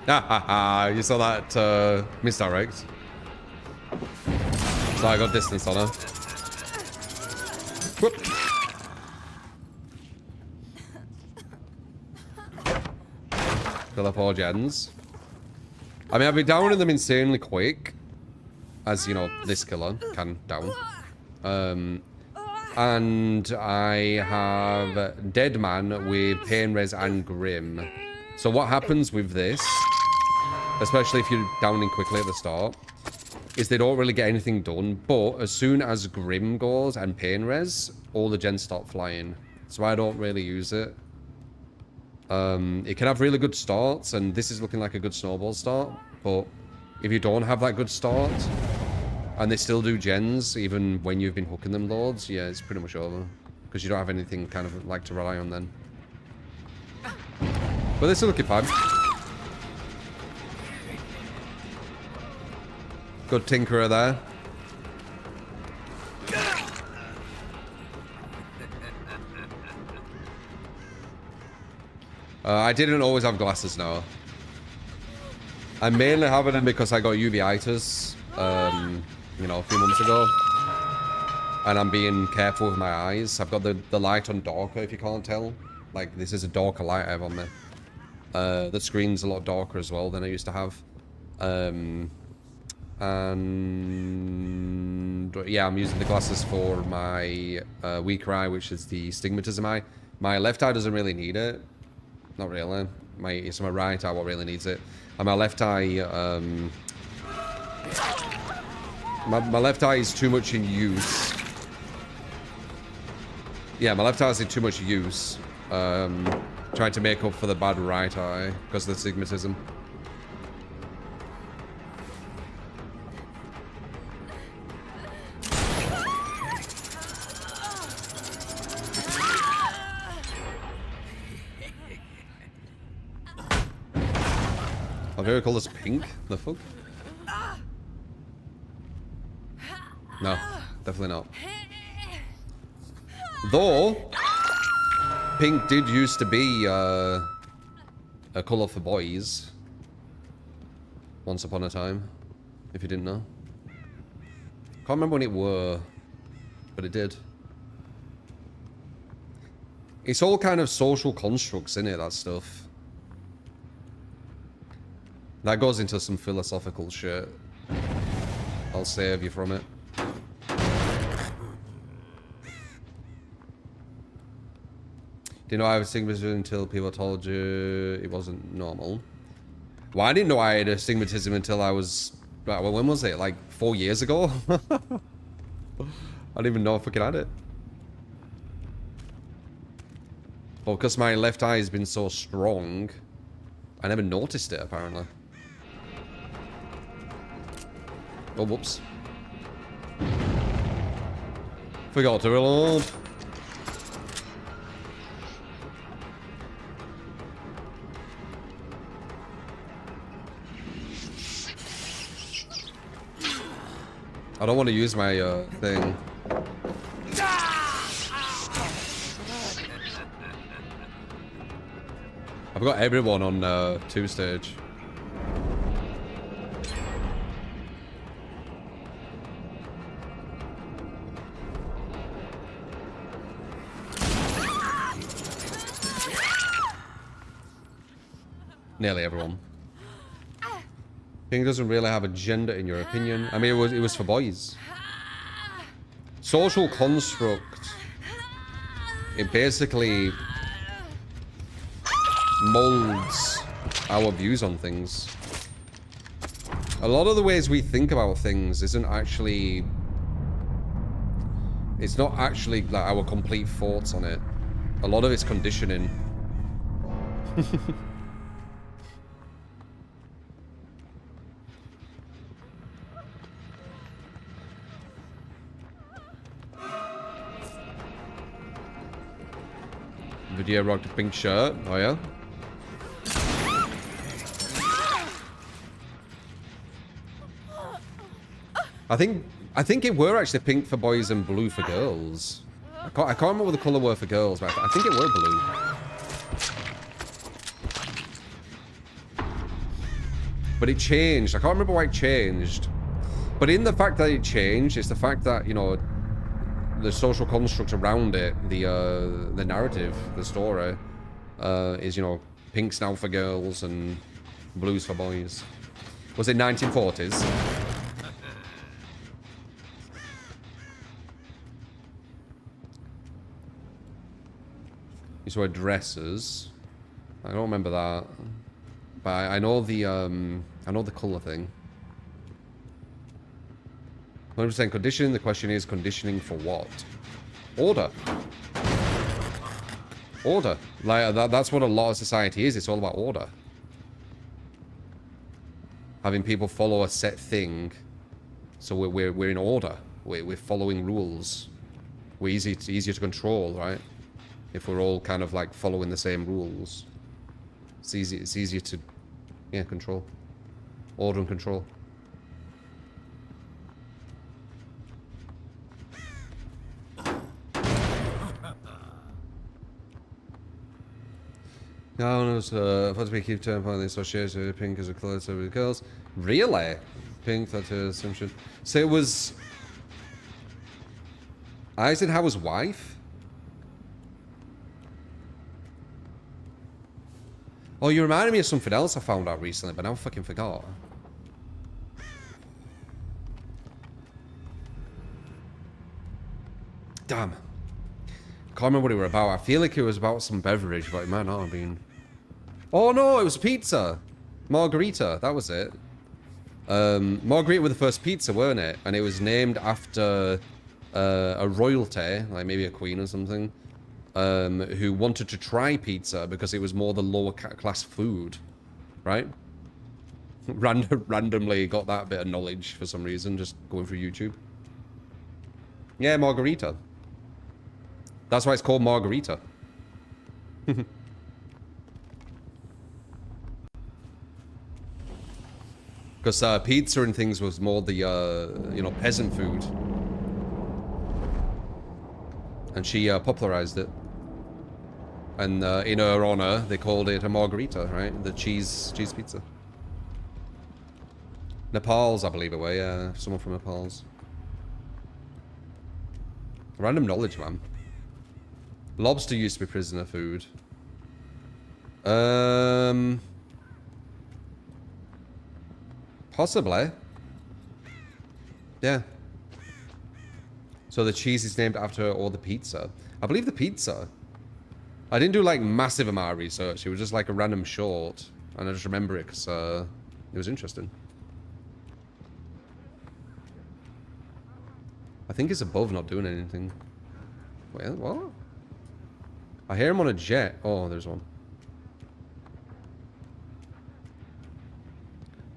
Ha ha ha, you saw that misdirect. So I got distance on her. Whoop. Kill up all gens. I mean, I've been downing them insanely quick. As, you know, this killer can down. And I have Dead Man with Pain Res and Grim. So what happens with this, especially if you're downing quickly at the start, is they don't really get anything done. But as soon as Grim goes and Pain Res, all the gens start flying. So I don't really use it. It can have really good starts, and this is looking like a good snowball start. But if you don't have that good start, and they still do gens, even when you've been hooking them loads, yeah, it's pretty much over. Because you don't have anything kind of like to rely on then. But they're still looking fine. Good Tinkerer there. I didn't always have glasses now. I mainly have them because I got uveitis, you know, a few months ago. And I'm being careful with my eyes. I've got the light on darker, if you can't tell. Like, this is a darker light I have on me. The screen's a lot darker as well than I used to have. And yeah, I'm using the glasses for my weaker eye, which is the stigmatism eye. My left eye doesn't really need it. Not really. It's my right eye what really needs it. And my left eye, my left eye is too much in use. Yeah, my left eye is in too much use. Trying to make up for the bad right eye because of the stigmatism. I've ever called this pink? The fuck? No, definitely not. Though, pink did used to be a colour for boys. Once upon a time, if you didn't know. Can't remember when it were, but it did. It's all kind of social constructs, innit, that stuff. That goes into some philosophical shit. I'll save you from it. Didn't know I had astigmatism until people told you it wasn't normal. Well, I didn't know I had astigmatism until I was... Well, when was it? Like 4 years ago? I didn't even know I fucking had it. Well, because my left eye has been so strong, I never noticed it, apparently. Oh, whoops. Forgot to reload. I don't want to use my thing. I've got everyone on 2-stage. Nearly everyone. Ping doesn't really have a gender in your opinion. I mean, it was for boys. Social construct. It basically molds our views on things. A lot of the ways we think about things isn't actually... It's not actually like our complete thoughts on it. A lot of it's conditioning. Video rocked a pink shirt. Oh yeah. I think it were actually pink for boys and blue for girls. I can't remember what the colour were for girls, but I think it were blue. But it changed. I can't remember why it changed. But in the fact that it changed, it's the fact that, you know, the social construct around it, the narrative, the story, is, you know, pink's now for girls and blue's for boys. Was it 1940s? Used to wear dresses. I don't remember that, but I know the colour thing. 100% conditioning. The question is, conditioning for what? Order. Order. Like that's what a lot of society is. It's all about order. Having people follow a set thing, so we're in order. We're following rules. It's easier to control, right? If we're all kind of like following the same rules, it's easier to, yeah, control. Order and control. No, no, supposed to be keep term point associated with pink as a colour over the girls. Really? Pink, that's an assumption. So it was Eisenhower's wife? Oh, you reminded me of something else I found out recently, but now I fucking forgot. Damn. Can't remember what it was about. I feel like it was about some beverage, but it might not have been. Oh no, it was pizza. Margarita, that was it. Margarita was the first pizza, weren't it? And it was named after a royalty, like maybe a queen or something, who wanted to try pizza because it was more the lower class food, right? Randomly got that bit of knowledge for some reason, just going through YouTube. Yeah, margarita. That's why it's called margarita. Because pizza and things was more the, you know, peasant food. And she popularized it. And in her honor, they called it a margarita, right? The cheese pizza. Nepal's, I believe it was, yeah. Someone from Nepal's. Random knowledge, man. Lobster used to be prisoner food. Possibly. Yeah. So the cheese is named after her or the pizza. I believe the pizza. I didn't do like massive amount of research. It was just like a random short, and I just remember it because it was interesting. I think it's above not doing anything. Wait, what? I hear him on a jet. Oh, there's one.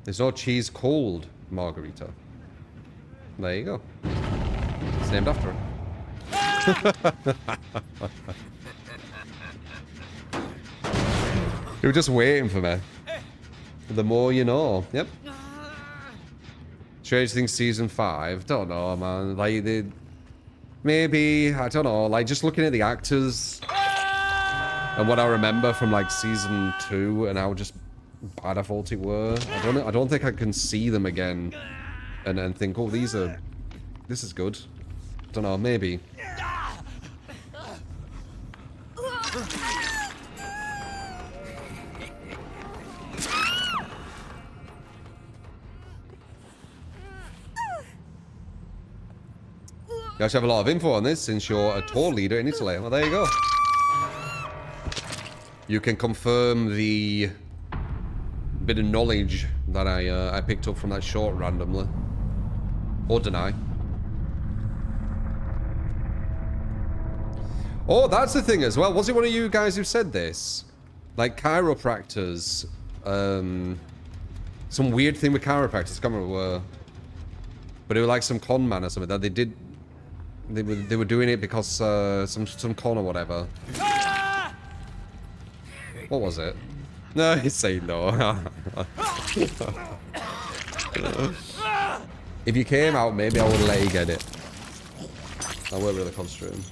There's no cheese cold margarita. There you go. It's named after him. You were just waiting for me. The more you know. Yep. Strange Things season 5. Don't know, man. Like, maybe, I don't know. Like, just looking at the actors and what I remember from like season 2 and how just bad I thought it were. I don't think I can see them again and think, oh, this is good. Don't know, maybe. You actually have a lot of info on this since you're a tour leader in Italy. Well, there you go. You can confirm the bit of knowledge that I picked up from that short randomly. Or deny. Oh, that's the thing as well. Was it one of you guys who said this? Like chiropractors. Some weird thing with chiropractors. I can't remember where. But it was like some con man or something that they did. They were doing it because some con or whatever. What was it? No, he's saying no. If you came out, maybe I would have let you get it. I weren't really concentrating.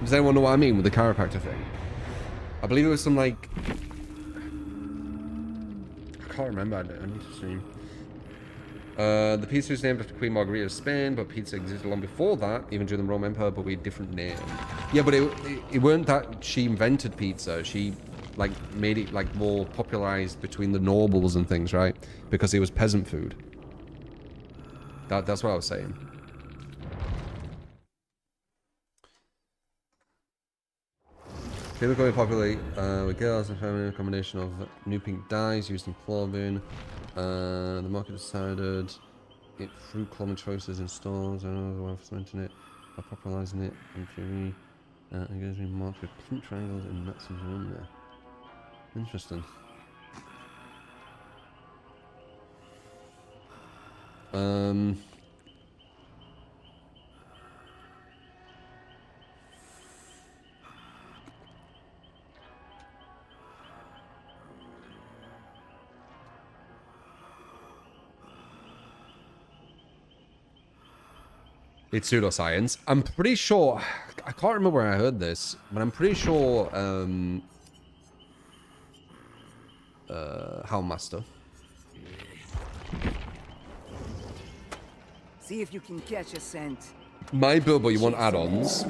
Does anyone know what I mean with the chiropractor thing? I believe it was some like... I can't remember, I need to see. The pizza is named after Queen Margherita of Spain, but pizza existed long before that, even during the Roman Empire, but with a different name. Yeah, but it weren't that she invented pizza. She like made it like more popularized between the nobles and things, right? Because it was peasant food. That's what I was saying. People going popular with girls and feminine, a combination of new pink dyes used in clothing. The market decided it through common choices in stores. I don't know if mentioned it by popularizing it on TV. It goes being marked with pink triangles and nuts in there. Interesting. It's pseudoscience. I'm pretty sure... I can't remember where I heard this, but I'm pretty sure... Houndmaster. See if you can catch a scent. My build, but you want add-ons?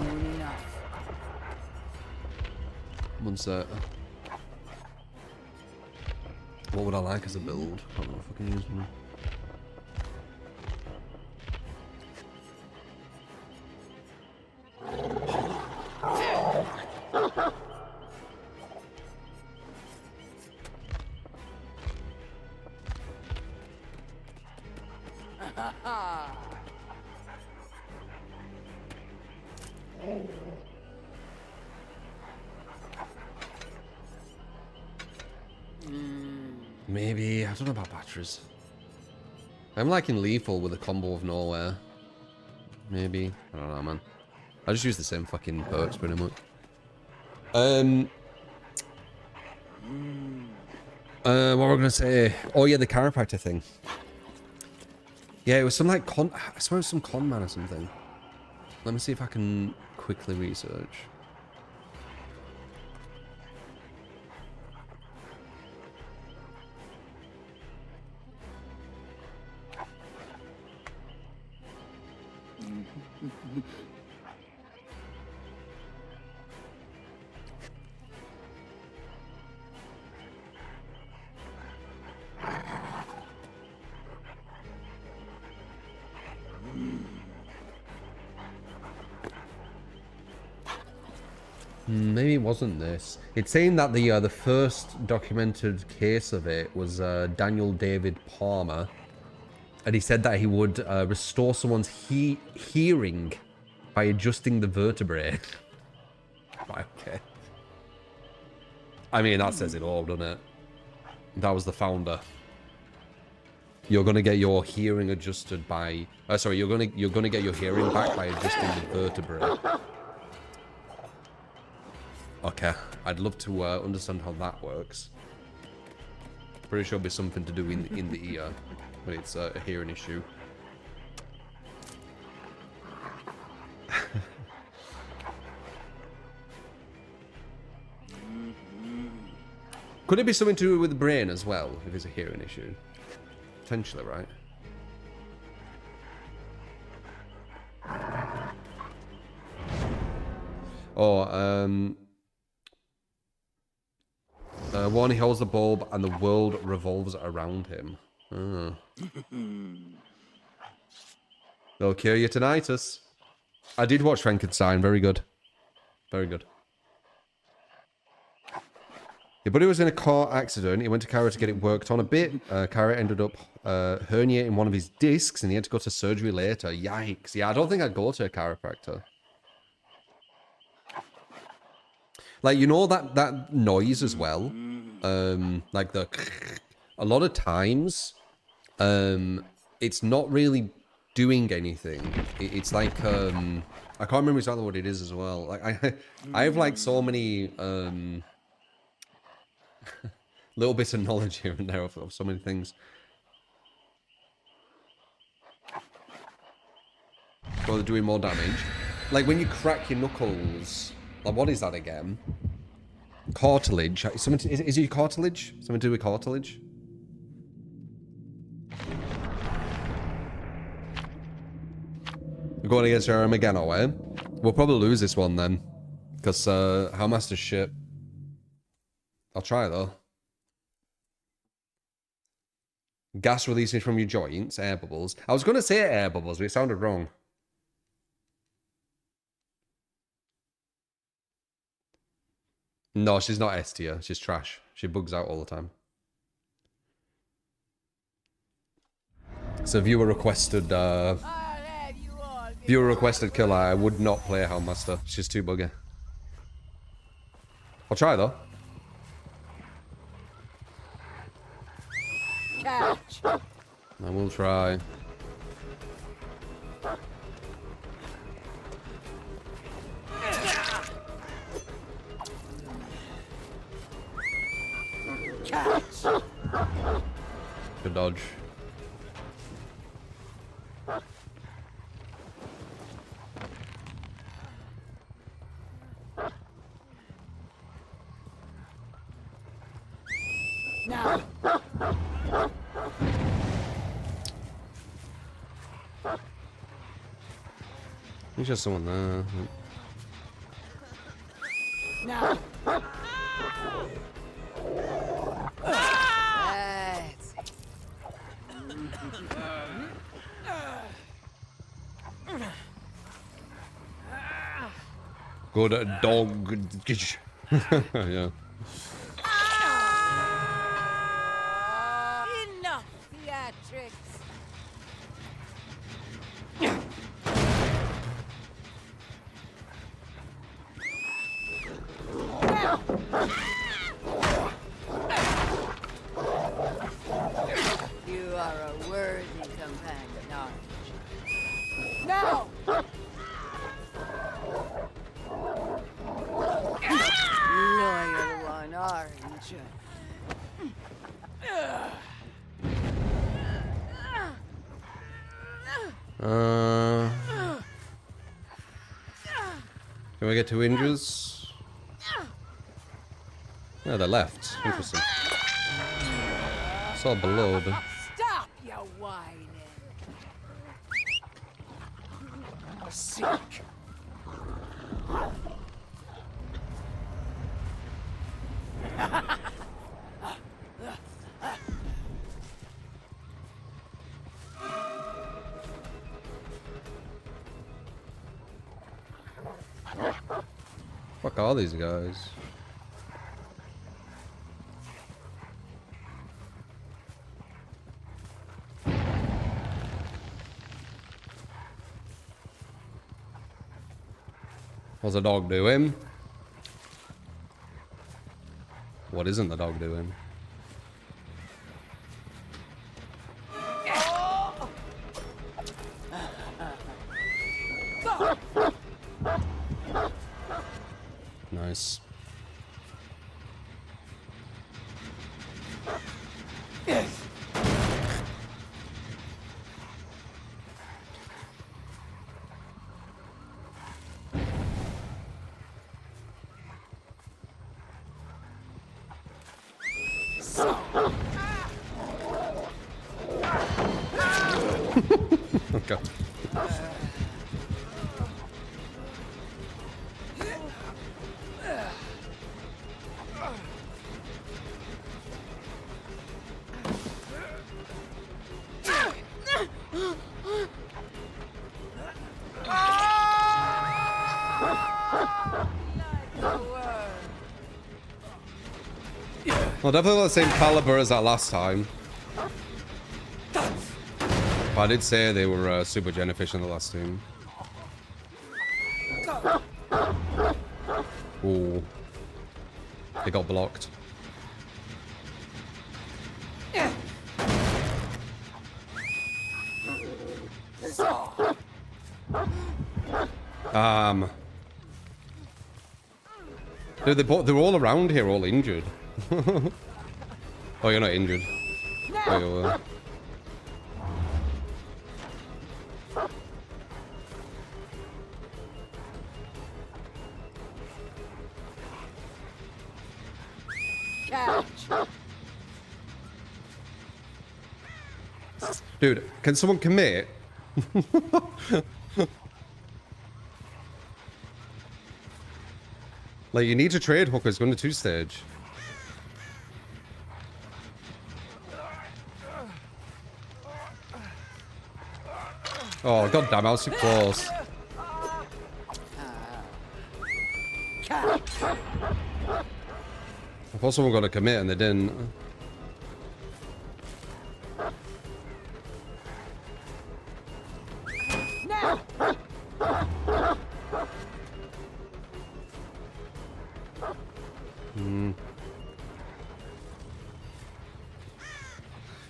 One sec. What would I like as a build? I don't know if I can use one. Maybe, I don't know about batteries. I'm liking lethal with a combo of nowhere. Maybe, I don't know, man. I just use the same fucking perks pretty much. What were we gonna say? Oh yeah, the chiropractor thing. Yeah, it was some like I swear it was some con man or something. Let me see if I can quickly research. Maybe it wasn't this. It's saying that the first documented case of it was Daniel David Palmer, and he said that he would restore someone's hearing by adjusting the vertebrae. Right, okay. I mean, that says it all, doesn't it? That was the founder. You're gonna get your hearing adjusted by. Sorry, you're gonna get your hearing back by adjusting the vertebrae. Okay, I'd love to understand how that works. Pretty sure it'll be something to do in the ear when it's a hearing issue. Could it be something to do with the brain as well, if it's a hearing issue? Potentially, right? Or, one, he holds the bulb and the world revolves around him. Oh. They'll cure your tinnitus. I did watch Frankenstein. Very good. Very good. Your buddy was in a car accident. He went to Cara to get it worked on a bit. Cara ended up herniating one of his discs and he had to go to surgery later. Yikes. Yeah, I don't think I'd go to a chiropractor. Like, you know that noise as well? Like the... A lot of times, it's not really doing anything. It's like... I can't remember exactly what it is as well. Like, I have like so many... little bits of knowledge here and there of so many things. So they're doing more damage. Like when you crack your knuckles, like what is that again? Cartilage. Is it cartilage? Something to do with cartilage? We're going against Jerem again, are we? We'll probably lose this one then. Because Hellmaster's shit. I'll try though. Gas releasing from your joints, air bubbles. I was going to say air bubbles, but it sounded wrong. No, she's not S tier. She's trash. She bugs out all the time. So viewer requested killer. I would not play Hellmaster. She's too buggy. I'll try though. Catch. I will try. Catch. Good dodge. Now. There's just someone there. Now. That's it. Good dog. Yeah. Enough theatrics. You are a worthy companion, aren't you? Now! Loyal one, aren't you? Can we get 2 inches? Yeah, they're left. Interesting. It's all below, but... Stop your whining. Sick. fuck are these guys? What's the dog doing? What isn't the dog doing? Nice. Okay. Well, definitely not the same caliber as that last time. But I did say they were super gen efficient the last team. Ooh. They got blocked. Dude, they're all around here, all injured. Oh, you're not injured. Oh, you were. Catch. Dude, can someone commit? Like, you need to trade hookers going to 2-stage. Oh, goddamn, I was too close. I thought someone got to commit and they didn't.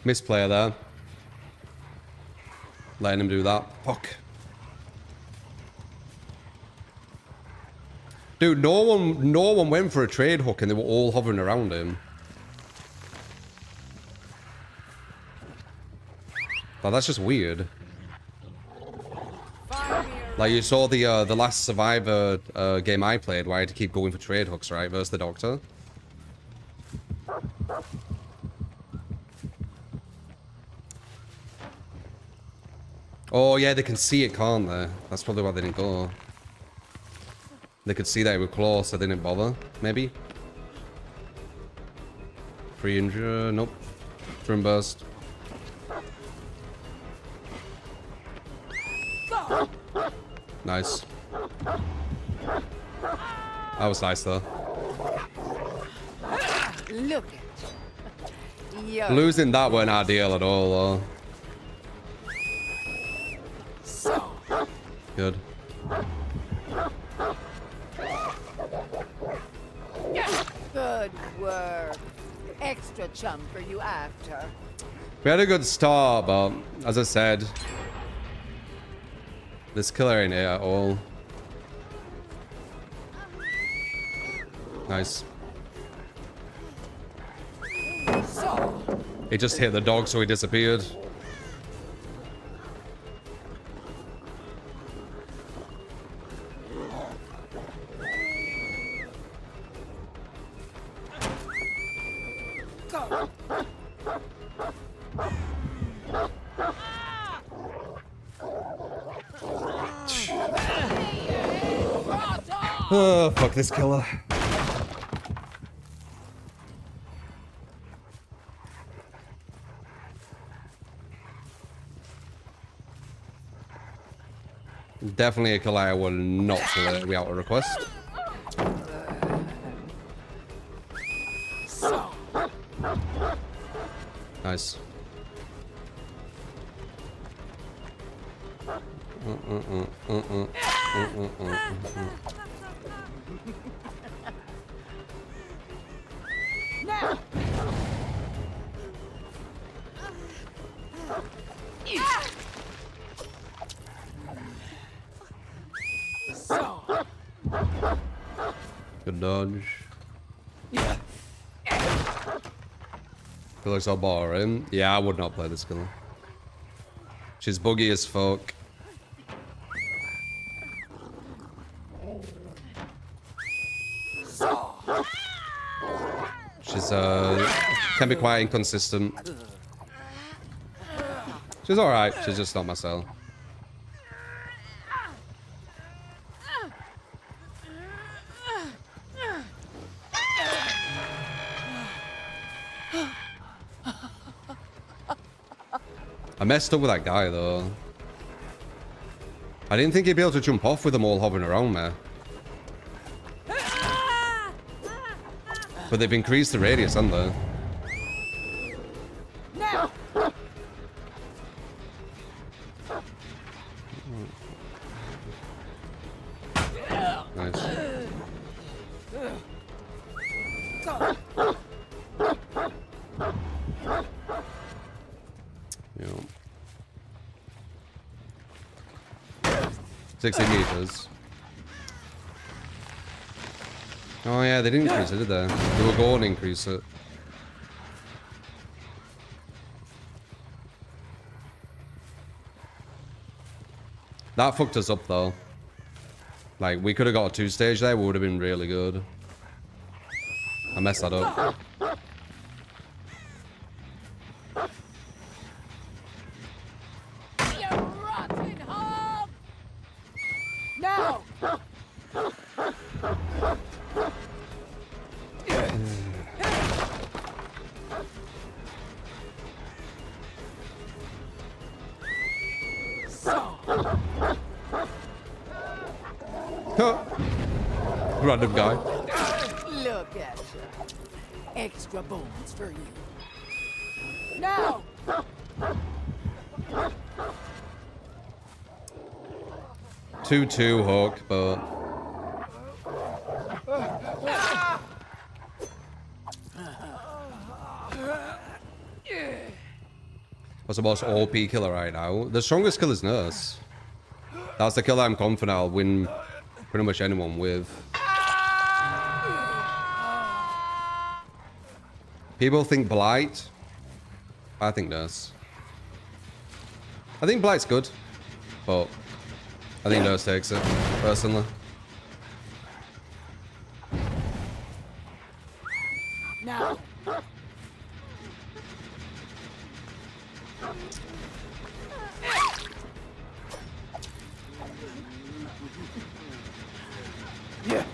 Misplayer there. Letting him do that. Fuck. Dude, no one went for a trade hook and they were all hovering around him. Well, that's just weird. Like, you saw the last Survivor game I played where I had to keep going for trade hooks, right? Versus the Doctor. Oh, yeah, they can see it, can't they? That's probably why they didn't go. They could see that it was close, so they didn't bother, maybe? 300, nope. Drum burst. Nice. That was nice, though. Look at you. Losing that weren't ideal at all, though. Good. Good work. Extra chum for you after. We had a good start, but as I said, this killer ain't it at all. Nice. He just hit the dog, so he disappeared. Oh, fuck this killer. Definitely a killer I would not let me out a request. Nice. Now! So. Good dodge. Feel like so boring. Yeah, I would not play this skill. She's buggy as fuck. She's can be quite inconsistent. She's alright, she's just not my style. I messed up with that guy though. I didn't think he'd be able to jump off with them all hovering around me. But they've increased the radius, haven't they? Now! Nice. Yeah. 60 meters. Oh yeah, they didn't increase it, did they? They were going to increase it. That fucked us up though. Like, we could have got a 2-stage there, we would have been really good. I messed that up. You rotten hog! Now! Random guy. Look at you. Extra bones for you. Now! 2-2 hook, but what's the most OP killer right now? The strongest kill is Nurse. That's the kill that I'm confident I'll win pretty much anyone with. People think Blight. I think Nurse. I think Blight's good, but I think Nurse takes it, personally. Now! Yeah.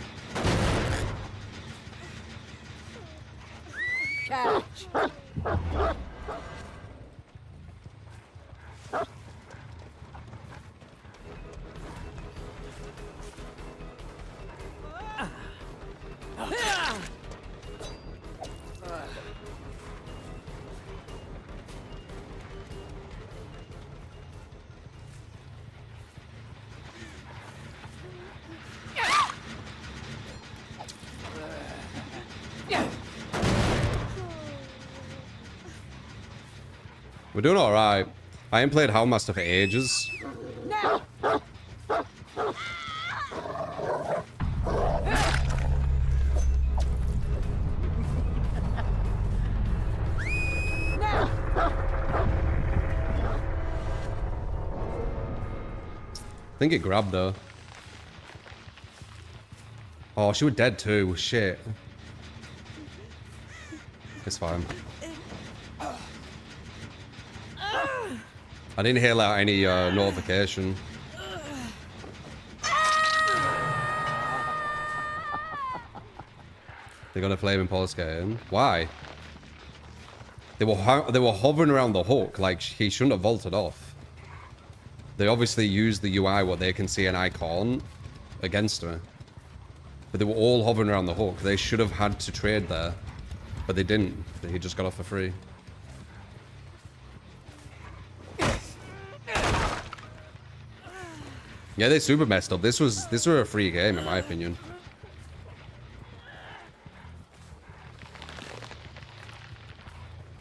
Catch! We're doing alright. I ain't played Houndmaster for ages. Now! Now! I think it grabbed her. Oh, she was dead too. Shit. It's fine. I didn't hear like any notification. They got a flaming pulse getting. Why? They were hovering around the hook like he shouldn't have vaulted off. They obviously used the UI what they can see and I can't against me. But they were all hovering around the hook. They should have had to trade there. But they didn't. He just got off for free. Yeah, they super messed up. This was a free game in my opinion.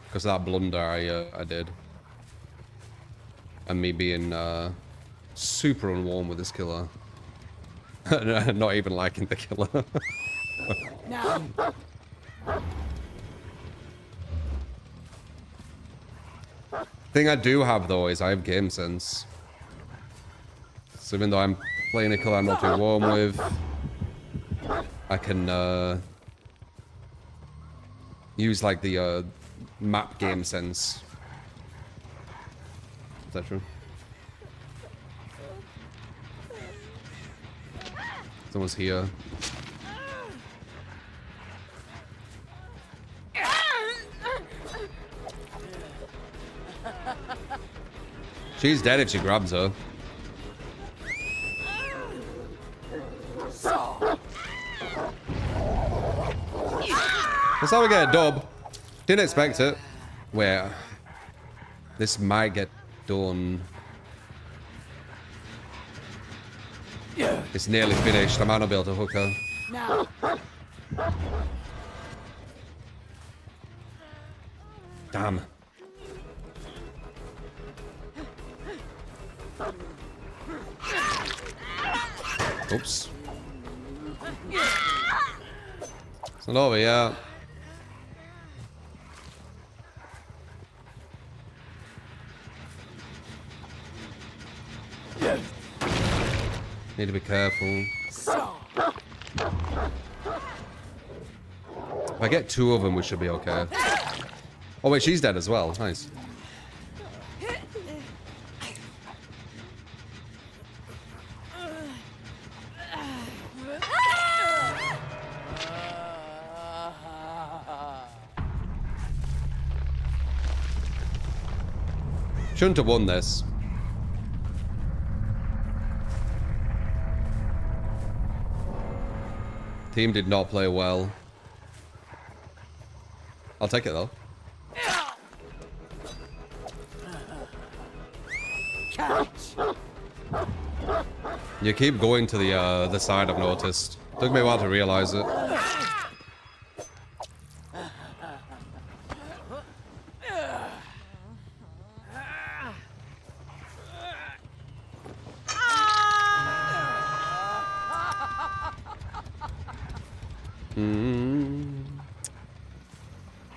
Because of that blunder I did. And me being super unwarm with this killer. Not even liking the killer. Now. Thing I do have though is I have game sense. So even though I'm playing a killer I'm not too warm with, I can use like the map game sense. Is that true? Someone's here. She's dead if she grabs her. That's how we get a dub. Didn't expect it. Where this might get done. It's nearly finished. I might not be able to hook her. Now. Damn. Oops. It's not over yet. Need to be careful. If I get two of them, we should be okay. Oh wait, she's dead as well. Nice. Shouldn't have won this. Team did not play well. I'll take it though. You keep going to the side, I've noticed. Took me a while to realize it.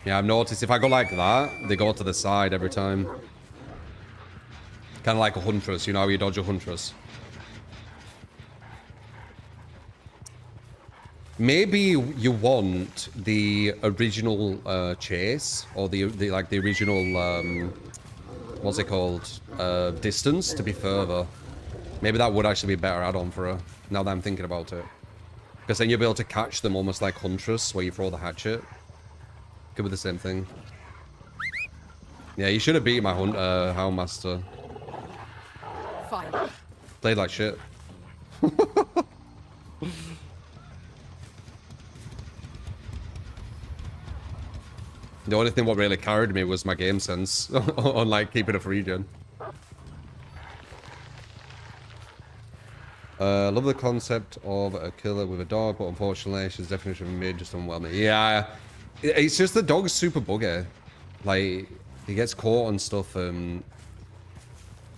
Yeah, I've noticed if I go like that, they go to the side every time. Kind of like a huntress, you know how you dodge a huntress. Maybe you want the original chase or the original what's it called, distance to be further. Maybe that would actually be a better add-on for her. Now that I'm thinking about it, because then you'll be able to catch them almost like huntress, where you throw the hatchet. Could be the same thing. Yeah, you should have beat my Houndmaster. Fine. Played like shit. The only thing what really carried me was my game sense on like keeping a free gen. Love the concept of a killer with a dog, but unfortunately she's definition mid just unwhelming. Yeah, it's just the dog's super buggy. Like he gets caught on stuff.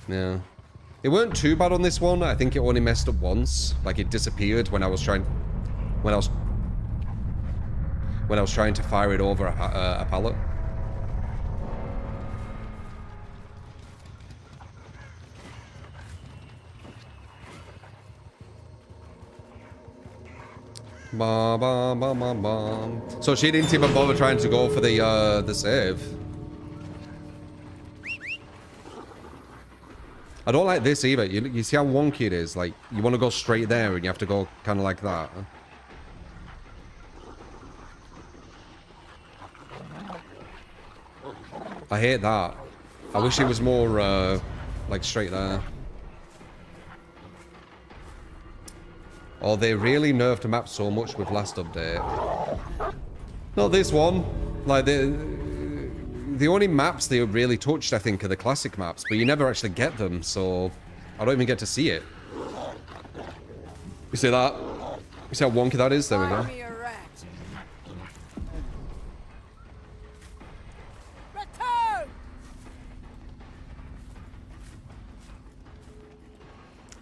Yeah, it weren't too bad on this one. I think it only messed up once. Like it disappeared when I was trying to fire it over a pallet. Ba, ba, ba, ba, ba. So she didn't even bother trying to go for the save. I don't like this either. You see how wonky it is? Like you want to go straight there and you have to go kind of like that. I hate that. I wish it was more like straight there. Oh, they really nerfed the map so much with last update. Not this one. Like the only maps they really touched, I think, are the classic maps, but you never actually get them, so I don't even get to see it. You see that? You see how wonky that is? There we go. Find me a rat. Return!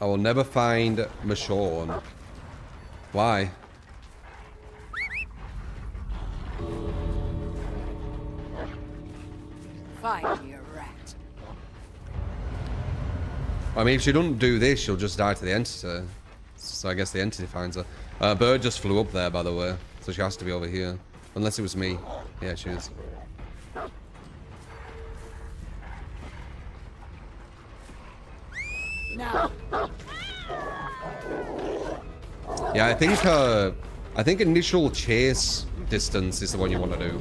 I will never find Michonne. Why? Find me a rat. I mean, if she doesn't do this, she'll just die to the entity. So I guess the entity finds her. Bird just flew up there, by the way. So she has to be over here. Unless it was me. Yeah, she is. Now. Yeah, I think initial chase distance is the one you want to do.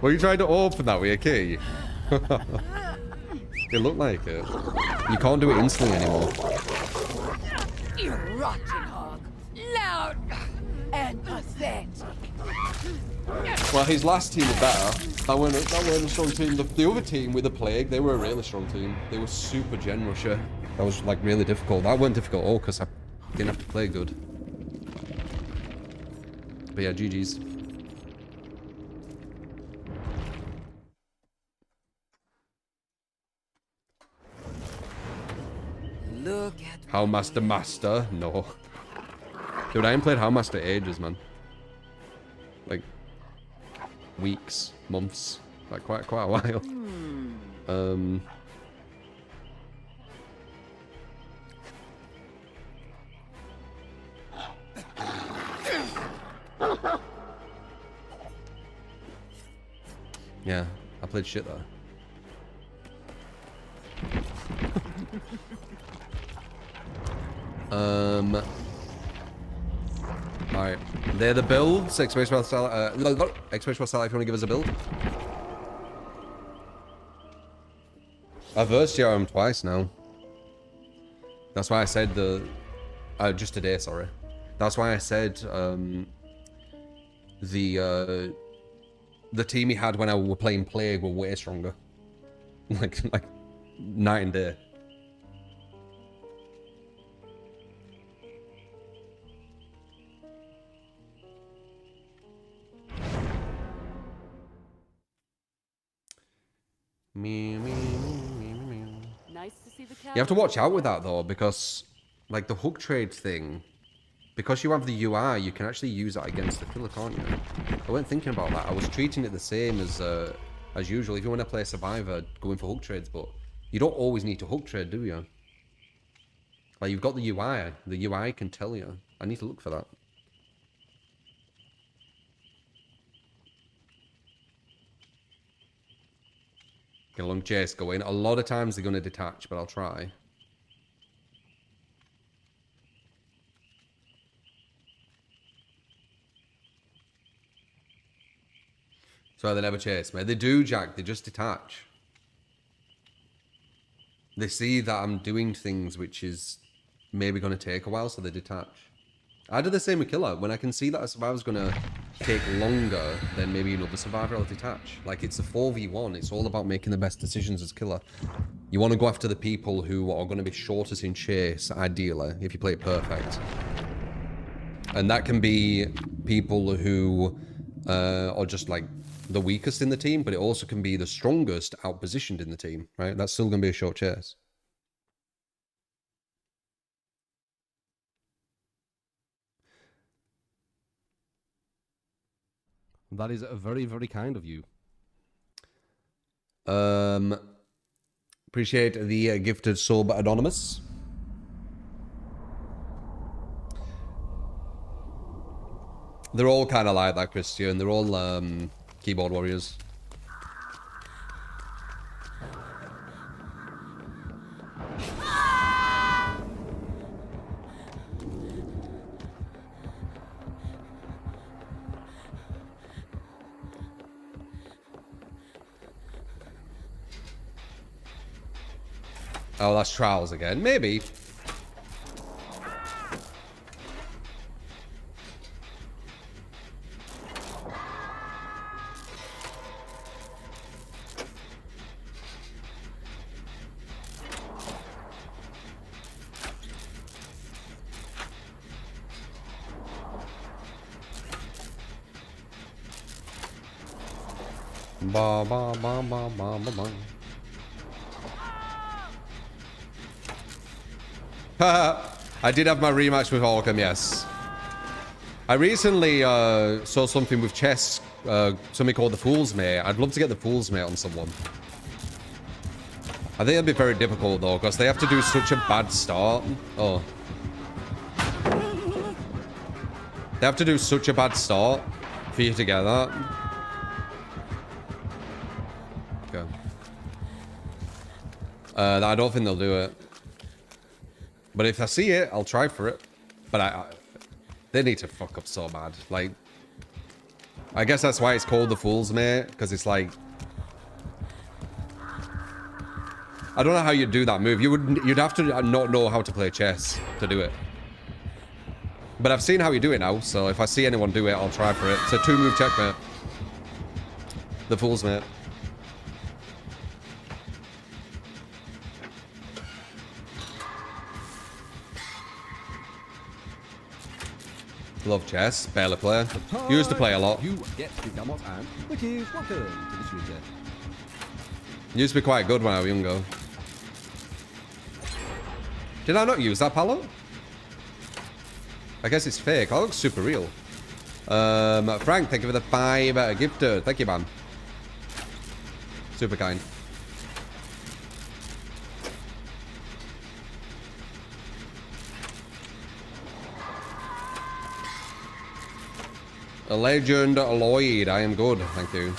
Were you trying to open that with your key? It looked like it. You can't do it instantly anymore. You rotten hog. Loud and pathetic. Well, his last team was better. That weren't a strong team. The other team with the plague, they were a really strong team. They were super generous. Yeah. That was like really difficult. That weren't difficult at all because I didn't have to play good. But yeah, GG's. Look at How Master? No. Dude, I ain't played How Master ages, man. Like weeks, months, like quite a while. Yeah, I played shit though. Alright. They're the builds. Experience for sell if you want to give us a build. I've versed GRM twice now. That's why I said just today, sorry. That's why I said the team he had when I were playing Plague were way stronger. like night and day. nice to see the You have to watch out with that though, because like the hook trade thing, because you have the UI, you can actually use that against the killer, can't you? I wasn't thinking about that. I was treating it the same as usual. If you want to play Survivor, going for hook trades, but you don't always need to hook trade, do you? Like you've got the UI. The UI can tell you. I need to look for that. Get a long chase going. A lot of times they're going to detach, but I'll try. So they never chase me. They do, Jack. They just detach. They see that I'm doing things which is maybe going to take a while, so they detach. I do the same with Killer. When I can see that a survivor's going to take longer than maybe another survivor, I'll detach. Like, it's a 4v1. It's all about making the best decisions as Killer. You want to go after the people who are going to be shortest in chase, ideally, if you play it perfect. And that can be people who are just, like, the weakest in the team, but it also can be the strongest outpositioned in the team, right? That's still going to be a short chase. That is very, very kind of you. Appreciate the gifted sub, Anonymous. They're all kind of like that, Christian. They're all keyboard warriors. Oh, that's trials again. Maybe. Ba ba ba ba ba ba ba. I did have my rematch with Orcam, yes. I recently saw something with chess, something called the Fool's Mate. I'd love to get the Fool's Mate on someone. I think it'd be very difficult though, because they have to do such a bad start. Oh. They have to do such a bad start for you to get that. Okay. I don't think they'll do it. But if I see it, I'll try for it. But they need to fuck up so bad. Like, I guess that's why it's called the Fool's Mate, because it's like, I don't know how you'd do that move. You'd have to not know how to play chess to do it. But I've seen how you do it now, so if I see anyone do it, I'll try for it. It's a 2-move checkmate. The Fool's Mate. Love chess, barely play. Used to play a lot. You get to become what and which is welcome to the street. Used to be quite good when I was younger. Did I not use that palette? I guess it's fake. That looks super real. Frank, thank you for the 5 gifted. Thank you, man. Super kind. A legend, Lloyd. I am good. Thank you.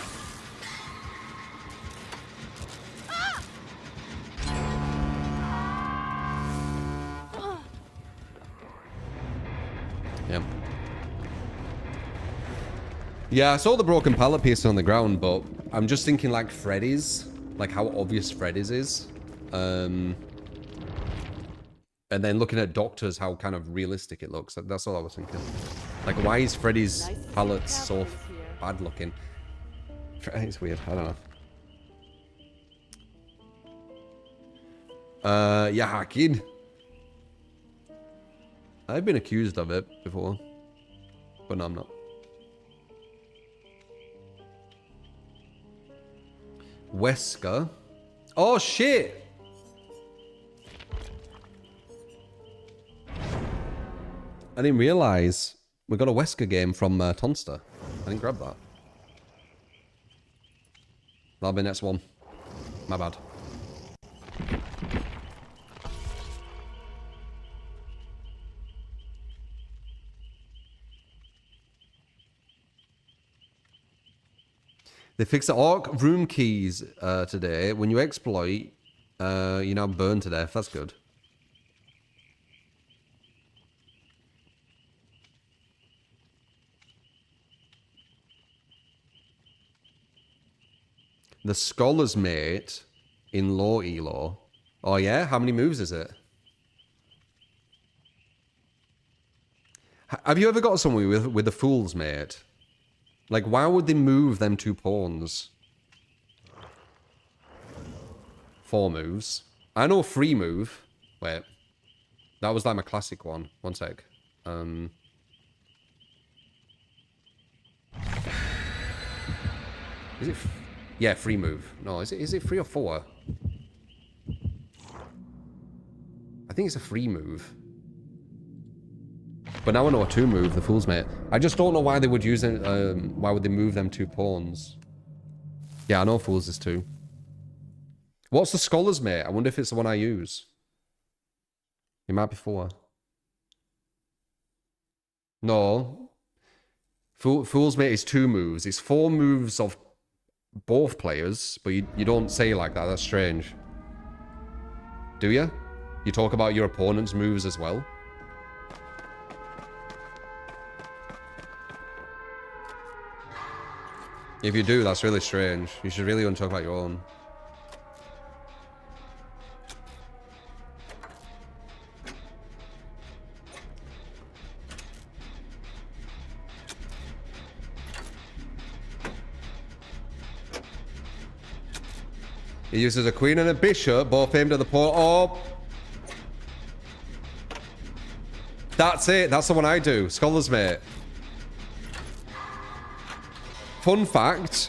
Yep. Yeah, I saw the broken pallet piece on the ground, but I'm just thinking like Freddy's. Like how obvious Freddy's is. And then looking at Doctors, how kind of realistic it looks. That's all I was thinking. Like, why is Freddy's palette so bad looking? It's weird. I don't know. Yeah, hacking. I've been accused of it before. But no, I'm not. Wesker. Oh, shit! I didn't realize we got a Wesker game from Tonster. I didn't grab that. That'll be next one. My bad. They fixed the Orc room keys today. When you exploit, you now burn to death. That's good. The Scholar's Mate in low elo. Oh yeah? How many moves is it? Have you ever got someone with the Fool's Mate? Like, why would they move them 2 pawns? 4 moves. I know 3 move. Wait. That was like my classic one. One sec. Is it... Yeah, 3 move. No, is it 3 or 4? I think it's a 3 move. But now I know a 2 move, the Fool's Mate. I just don't know why they would use it. Why would they move them 2 pawns? Yeah, I know Fool's is 2. What's the Scholar's Mate? I wonder if it's the one I use. It might be 4. No. Fool's Mate is 2 moves. It's 4 moves of both players, but you don't say like that. That's strange. Do you? You talk about your opponent's moves as well? If you do, that's really strange. You should really only talk about your own. He uses a queen and a bishop, both aimed at the pawn. Oh! That's it. That's the one I do. Scholar's Mate. Fun fact.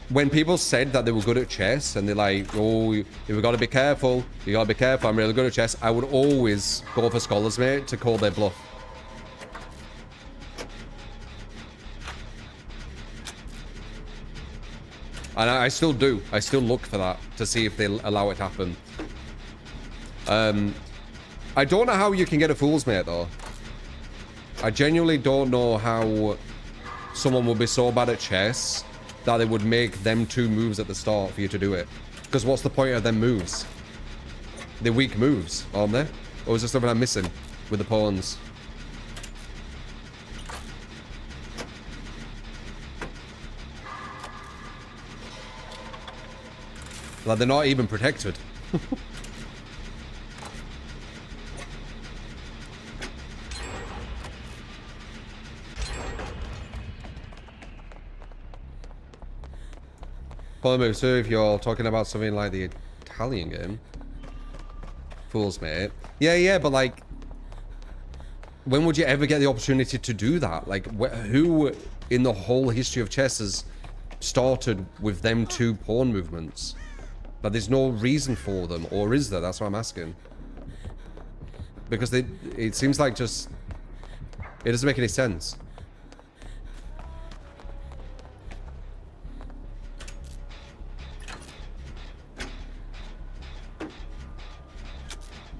When people said that they were good at chess and they're like, oh, you've got to be careful, you got to be careful, I'm really good at chess, I would always go for Scholar's Mate to call their bluff. And I still do. I still look for that to see if they'll allow it to happen. I don't know how you can get a Fool's Mate, though. I genuinely don't know how someone would be so bad at chess that they would make them 2 moves at the start for you to do it. Because what's the point of them moves? They're weak moves, aren't they? Or is there something I'm missing with the pawns? Like, they're not even protected. Polymer, so if you're talking about something like the Italian game, Fool's Mate. Yeah, but like, when would you ever get the opportunity to do that? Like, who in the whole history of chess has started with them 2 pawn movements? But there's no reason for them, or is there? That's what I'm asking. Because it seems like just... It doesn't make any sense.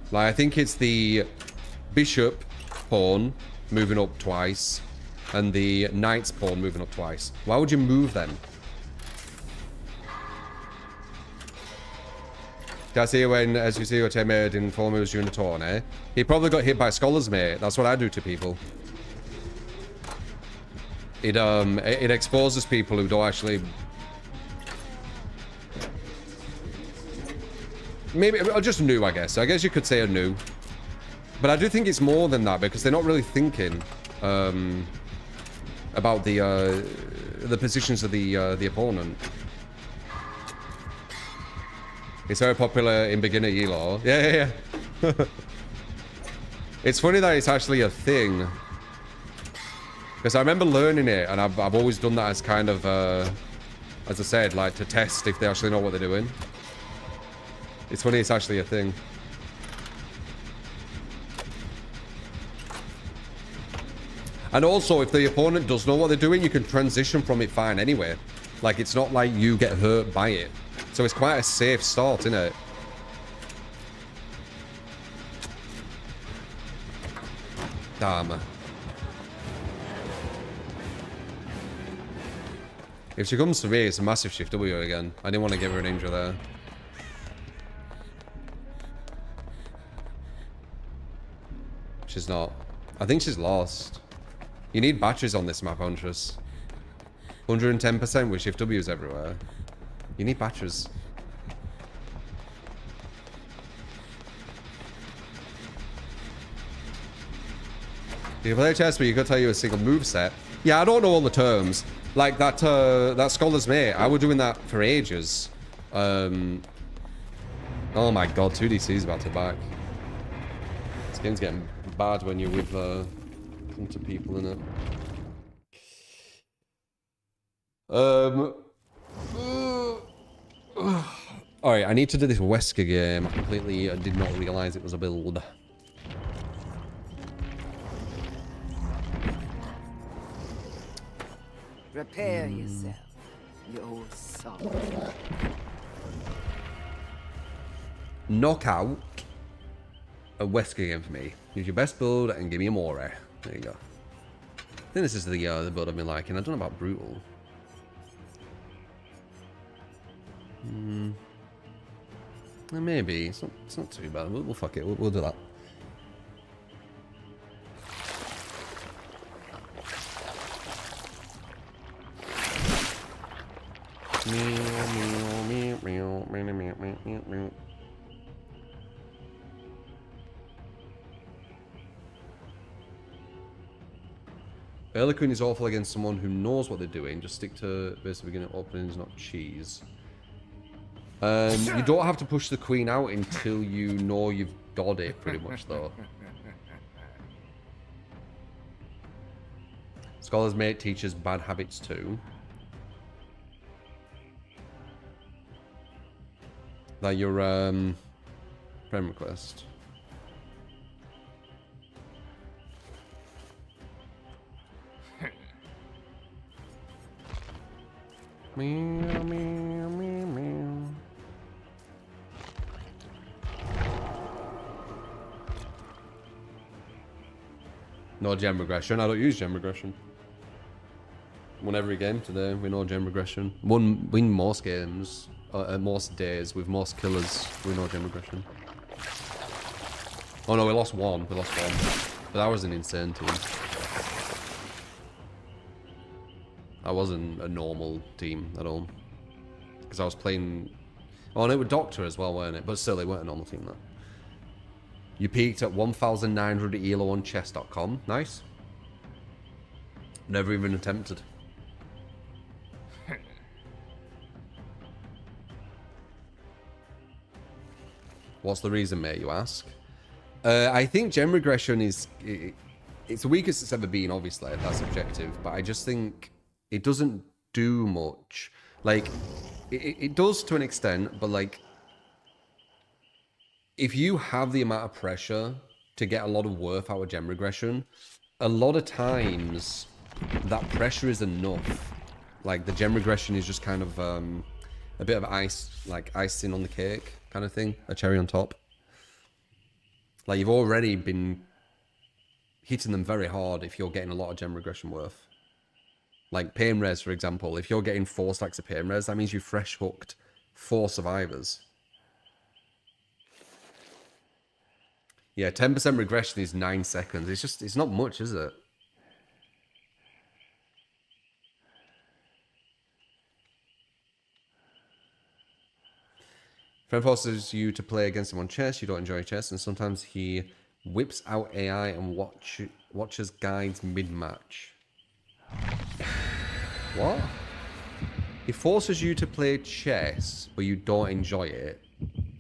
Like, I think it's the bishop pawn moving up twice, and the knight's pawn moving up twice. Why would you move them? Did I see when, as you see your teammate in 4 moves during the tourney? He probably got hit by Scholar's Mate. That's what I do to people. It exposes people who don't actually... Maybe, or just new, I guess. I guess you could say a new. But I do think it's more than that, because they're not really thinking about the positions of the opponent. It's very popular in beginner Elo. Yeah. It's funny that it's actually a thing. Because I remember learning it, and I've always done that as kind of, as I said, like to test if they actually know what they're doing. It's funny it's actually a thing. And also, if the opponent does know what they're doing, you can transition from it fine anyway. Like, it's not like you get hurt by it. So it's quite a safe start, isn't it? Damn. If she comes to me, it's a massive shift W again. I didn't want to give her an injury there. She's not. I think she's lost. You need batteries on this map, Huntress. 110% with shift Ws everywhere. You need batteries. You play chess, but you could tell you a single move set. Yeah, I don't know all the terms. Like that that Scholar's Mate, I was doing that for ages. Oh my god, 2DC's about to back. This game's getting bad when you're with bunch of people in it. Alright, I need to do this Wesker game. I completely did not realise it was a build. Prepare yourself, you old salt. Knockout a Wesker game for me. Use your best build and give me a more. There you go. I think this is the build I've been liking. I don't know about brutal. Maybe it's not too bad. We'll fuck it. We'll do that. Early queen is awful against someone who knows what they're doing. Just stick to basic beginner openings, not cheese. You don't have to push the queen out until you know you've got it, pretty much, though. Scholar's Mate teaches bad habits too. Like your friend request. Meow, meow, meow, meow. No gem regression. I don't use gem regression. Won every game today. We know gem regression. Win most games, most days with most killers. We know gem regression. Oh no, we lost one. We lost one. But that was an insane team. I wasn't a normal team at all. Because I was playing... Oh, and it was Doctor as well, weren't it? But still, they weren't a normal team, though. You peaked at 1,900 elo on chess.com. Nice. Never even attempted. What's the reason, mate, you ask? I think gem regression is... It's the weakest it's ever been, obviously. That's objective. But I just think... It doesn't do much. Like, it does to an extent, but like, if you have the amount of pressure to get a lot of worth out of gem regression, a lot of times that pressure is enough. Like, the gem regression is just kind of a bit of ice, like icing on the cake kind of thing, a cherry on top. Like, you've already been hitting them very hard if you're getting a lot of gem regression worth. Like pain res, for example, if you're getting 4 stacks of pain res, that means you fresh hooked 4 survivors. Yeah, 10% regression is 9 seconds. It's not much, is it? Friend forces you to play against him on chess. You don't enjoy chess, and sometimes he whips out AI and watches guides mid-match. What? He forces you to play chess, but you don't enjoy it.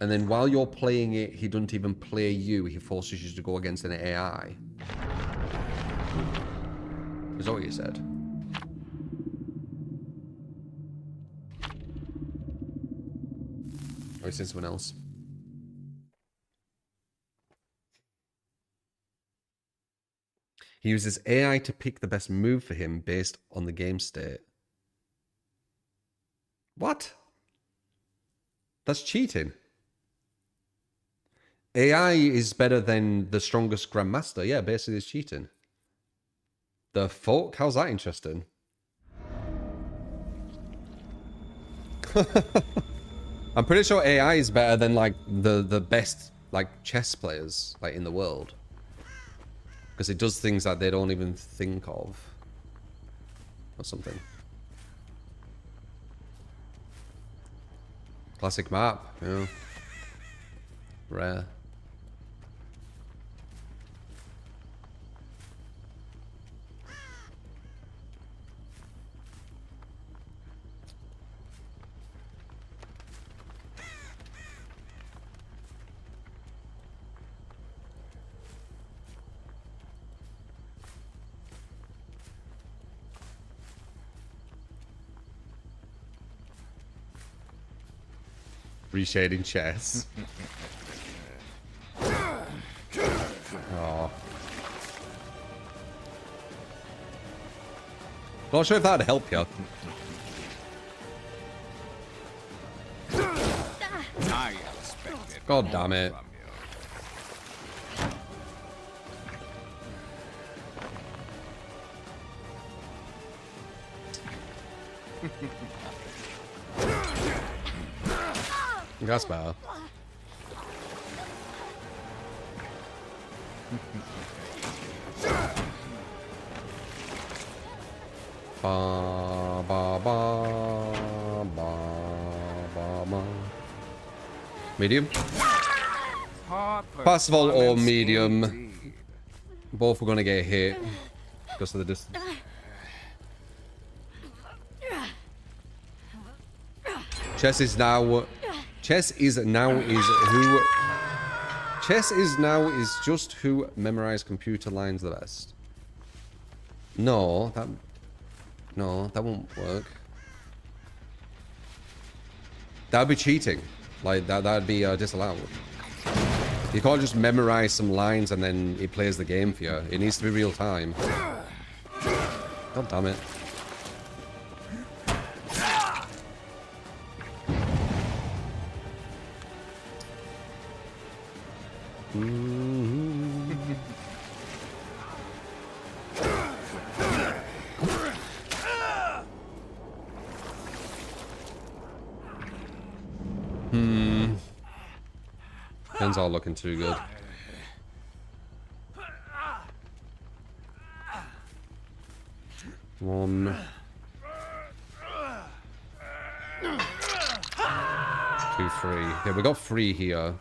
And then while you're playing it, he doesn't even play you. He forces you to go against an AI. Is that what you said? Or is it someone else? He uses AI to pick the best move for him based on the game state. What? That's cheating. AI is better than the strongest grandmaster. Yeah, basically it's cheating. The fuck? How's that interesting? I'm pretty sure AI is better than like the best like chess players like in the world. Because it does things that they don't even think of. Or something. Classic map, yeah. Rare. Reshading chess. Oh. Not sure if that'd help you. I expected God damn it. That's better. Ba, ba, ba, ba, ba, ba. Medium? Passive or medium. Indeed. Both are gonna get hit because of the distance. Chess is now just who memorized computer lines the best. No, that won't work. That would be cheating. Like that'd be disallowed. You can't just memorize some lines and then it plays the game for you. It needs to be real time. God damn it. Pen's all looking too good. One. Two, three. Okay, we got three here.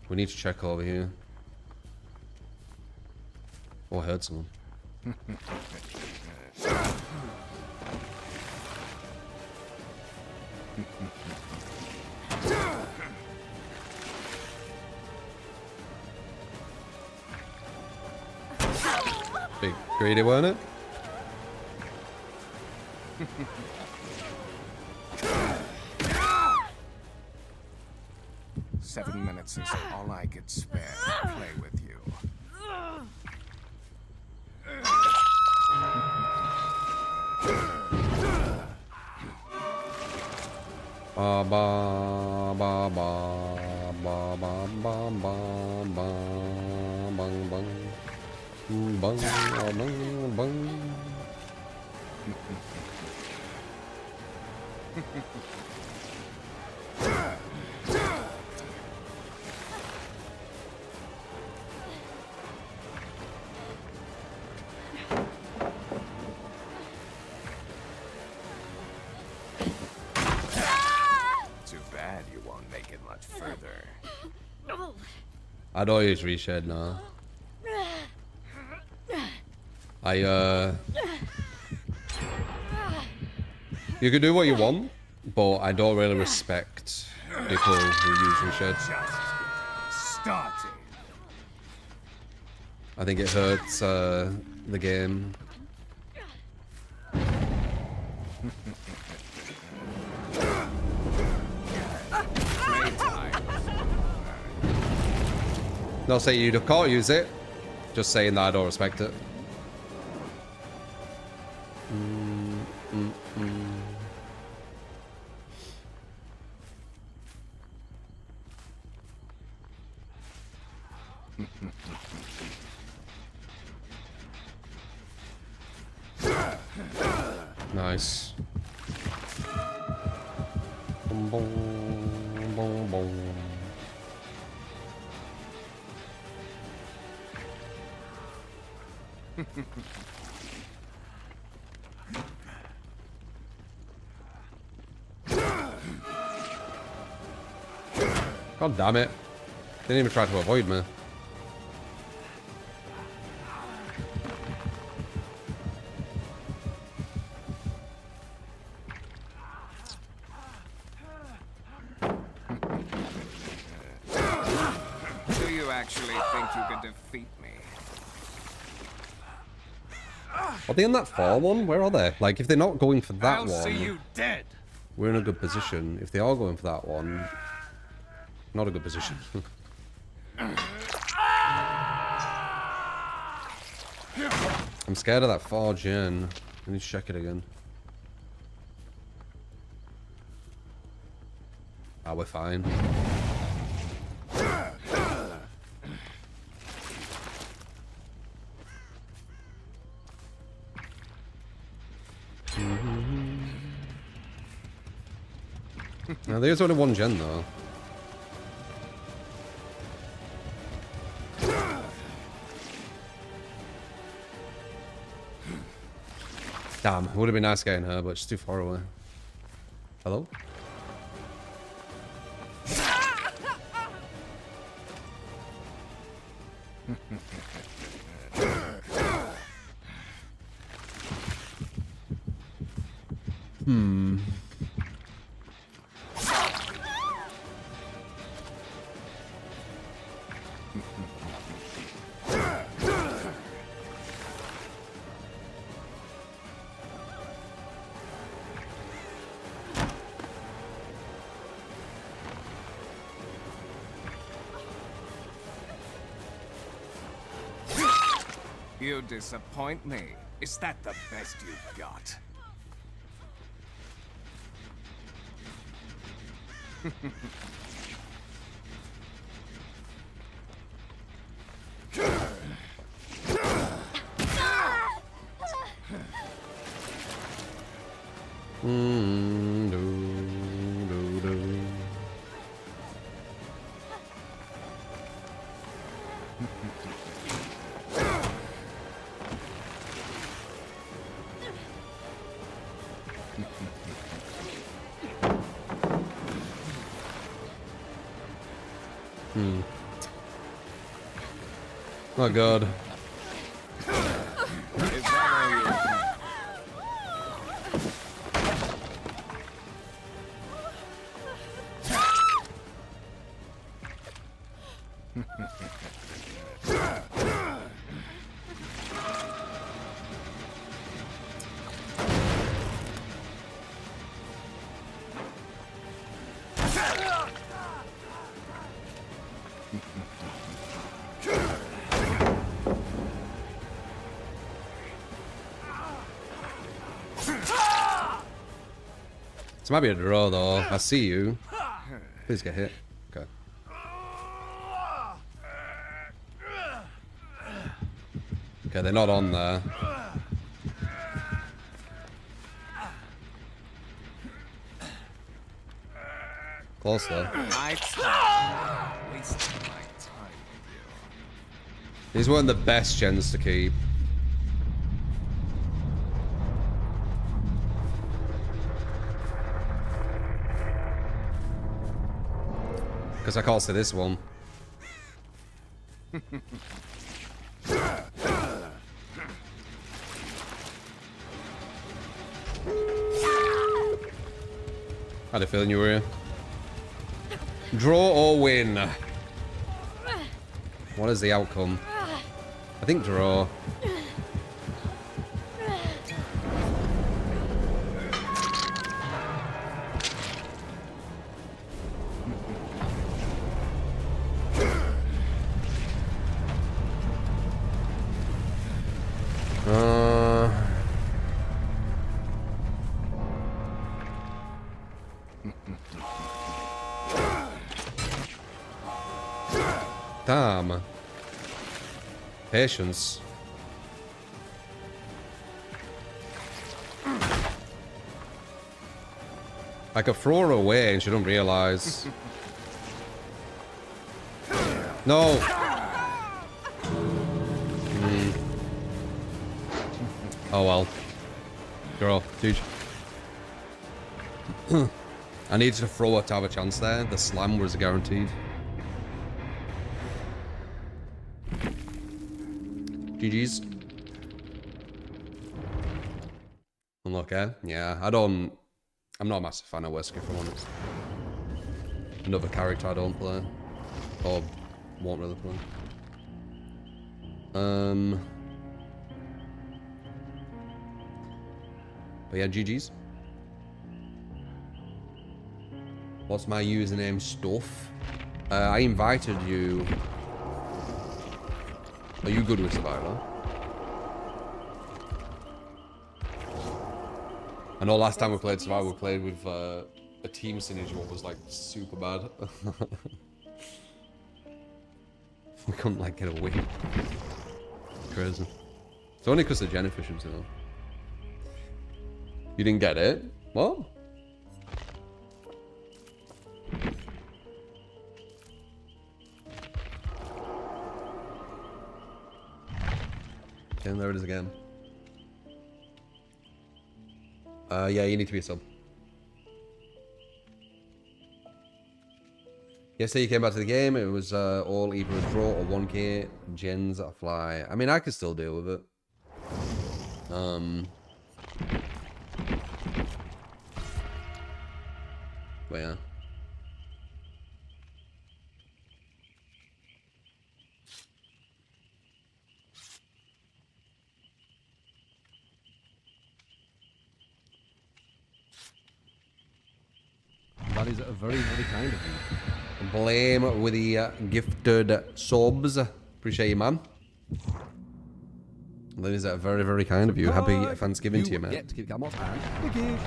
We need to check over here. Oh, I heard someone. Big greedy, weren't it? 7 minutes is all I could spare to play with you. Ba ba ba ba ba ba ba ba ba bang bang bang bang bang. Too bad you won't make it much further. I'd always reshed now. You can do what you want, but I don't really respect people who use reshed. Starting. I think it hurts the game. Not saying you can't use it, just saying that I don't respect it. Nice. Boom, boom, boom, boom. God damn it. Didn't even try to avoid me. Do you actually think you can defeat me? Are they in that far one? Where are they? Like, if they're not going for that I'll one, see you dead. we're in a good position. If they are going for that one, not a good position. I'm scared of that far gen. I need to check it again. Ah, we're fine. Now, there's only one gen, though. Damn, it would have been nice getting her, but she's too far away. Hello? You disappoint me. Is that the best you've got? Oh god. Is that all you This might be a draw though. I see you. Please get hit. Okay. Okay, they're not on there. Close though. wasting my time with you. These weren't the best gens to keep. Because I can't see this one. I had a feeling you were here. Draw or win? What is the outcome? I think draw. Damn. Patience. I could throw her away and she don't realize. No. Oh well. Girl, dude. I needed to throw it to have a chance there. The slam was guaranteed. GG's. Unlucky. Yeah, I'm not a massive fan of Wesker, if I'm honest. Another character I don't play. Or won't really play. But yeah, GG's. What's my username? Stuff. I invited you. Are you good with Survivor? I know last time we played Survivor, we played with a team synergy what was like super bad. We couldn't like get a win. Crazy. It's only because of gen efficiency though. You didn't get it? What? Okay, there it is again. Yeah, you need to be a sub. Yesterday you came back to the game, it was all either a draw or 1k gens that fly. I mean, I could still deal with it. But yeah. That is very, very kind of you. Blame with the gifted subs. Appreciate you, man. Ladies, that very, very kind of you. Happy Thanksgiving to you, man. Get Gamos and the gift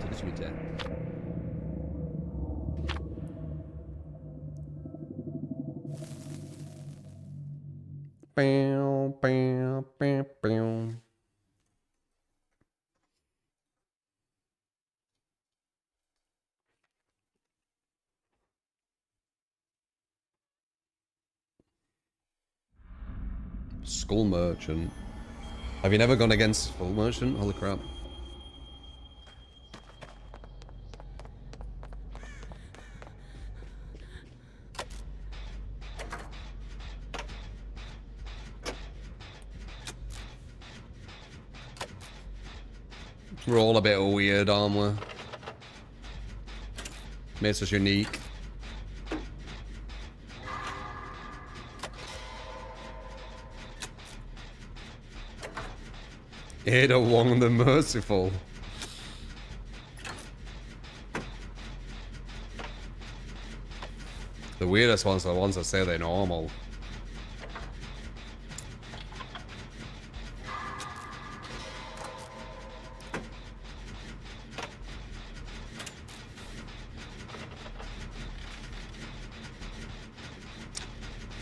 to the sweeter. Bow, bow, bow, bow. Skull Merchant. Have you never gone against Skull Merchant? Holy crap. We're all a bit weird, aren't we? Makes us unique. Ada Wong the Merciful. The weirdest ones are the ones that say they're normal.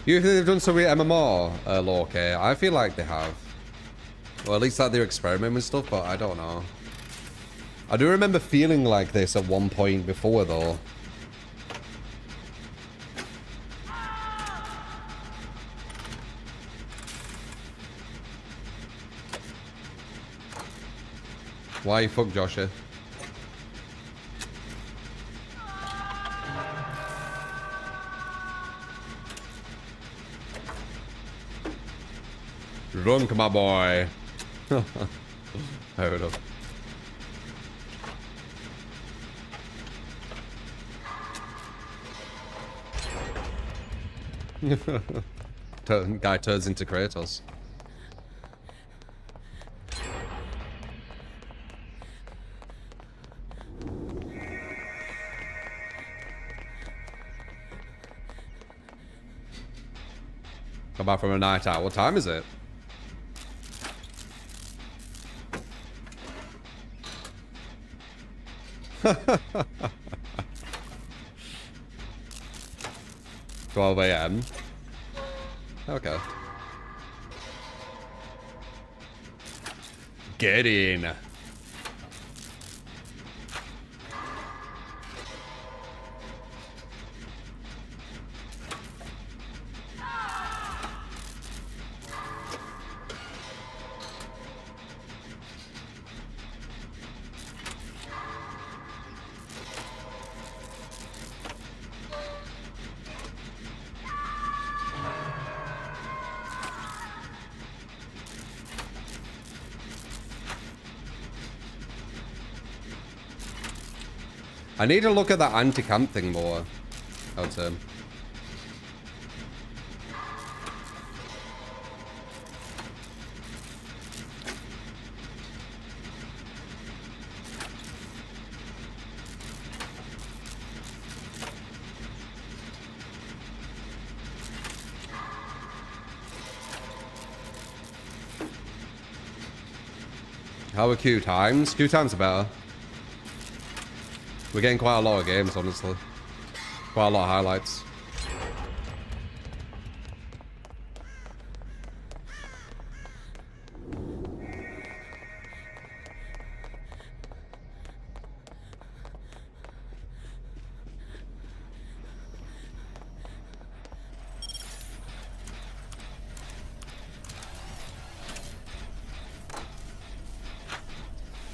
You think they've done some with MMR, Lorca? I feel like they have. Well, at least like they're experimenting with stuff, but I don't know. I do remember feeling like this at one point before, though. Why you fuck Joshua? Run, my boy. Hold up. Guy turns into Kratos. Come back from a night out. What time is it? $12 a.m. Okay. Get in. I need to look at that anti-camp thing more. I would say. How are queue times? Queue times are better. We're getting quite a lot of games, honestly. Quite a lot of highlights.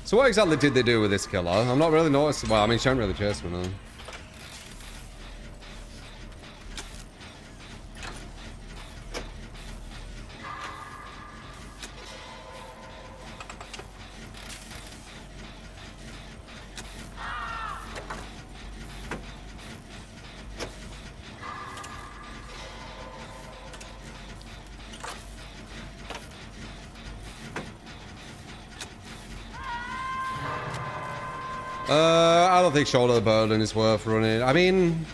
So what exactly did they do with this killer? I'm not really noticing. Well, I mean, she hasn't really chased me now. I don't think Shoulder the Burden is worth running. I mean,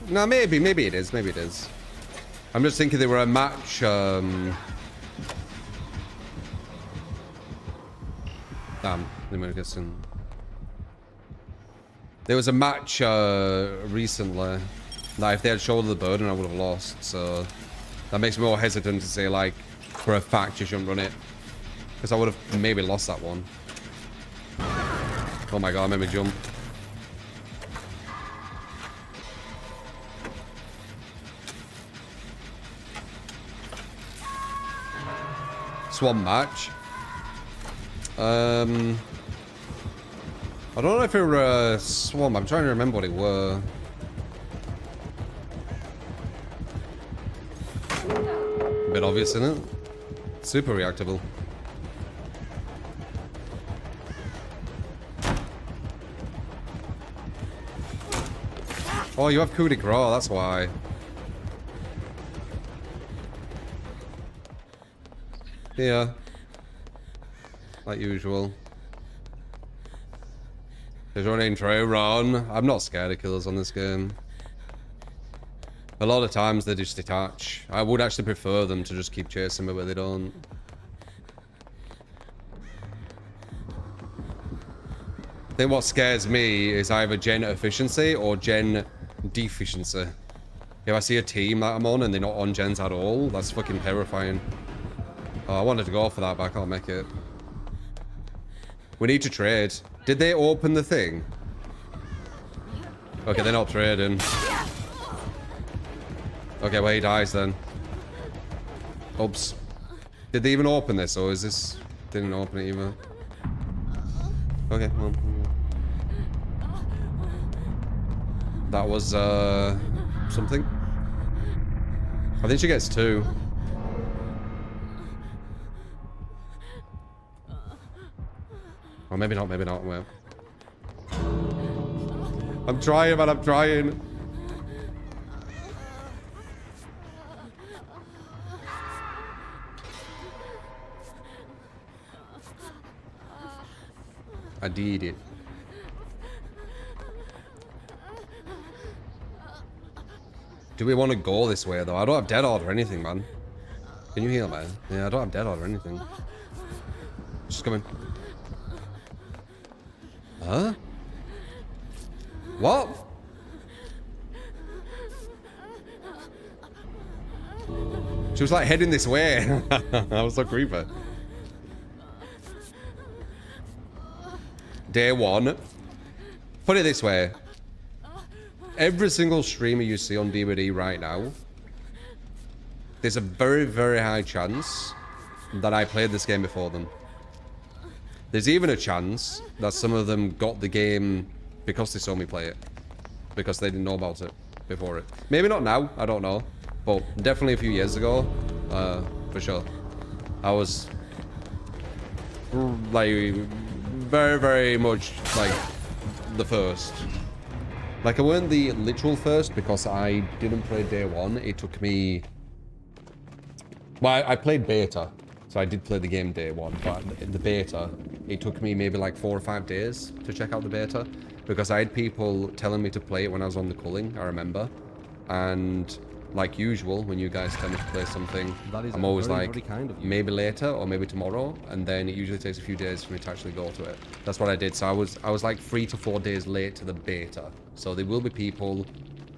no, maybe it is. Maybe it is. I'm just thinking they were a match. Damn, they were guessing. There was a match recently that if they had shouldered the burden, I would have lost. So that makes me more hesitant to say, like, for a fact you shouldn't run it. Because I would have maybe lost that one. Oh my god, made me jump. Swamp match. I don't know if it were a swamp. I'm trying to remember what it were. A bit obvious, isn't it? Super reactable. Oh, you have coup de grace, that's why. Yeah. Like usual. There's your intro, run. I'm not scared of killers on this game. A lot of times they just detach. I would actually prefer them to just keep chasing me, but they don't. I think what scares me is either gen efficiency or gen deficiency. If I see a team that I'm on and they're not on gens at all, that's fucking terrifying. Oh, I wanted to go for that, but I can't make it. We need to trade. Did they open the thing? Okay, they're not trading. Okay, well, he dies then. Oops. Did they even open this, or is this... Didn't open it either. Okay, well... That was, something. I think she gets 2. Or maybe not, maybe not. Well. I'm trying, man, I'm trying. I did it. Do we want to go this way, though? I don't have dead order or anything, man. Can you heal, man? Yeah, I don't have dead order or anything. Just coming. Huh? What? She was like heading this way. I was so creepy. Day 1. Put it this way. Every single streamer you see on DBD right now, there's a very, very high chance that I played this game before them. There's even a chance that some of them got the game because they saw me play it. Because they didn't know about it before it. Maybe not now, I don't know. But definitely a few years ago, for sure. I was, like, very, very much, like, the first. Like, I weren't the literal first because I didn't play day 1. It took me... Well, I played beta. So I did play the game day 1, but in the beta, it took me maybe like 4 or 5 days to check out the beta. Because I had people telling me to play it when I was on the culling, I remember. And like usual, when you guys tell me to play something, I'm always like, maybe later or maybe tomorrow. And then it usually takes a few days for me to actually go to it. That's what I did. So I was like 3 to 4 days late to the beta. So there will be people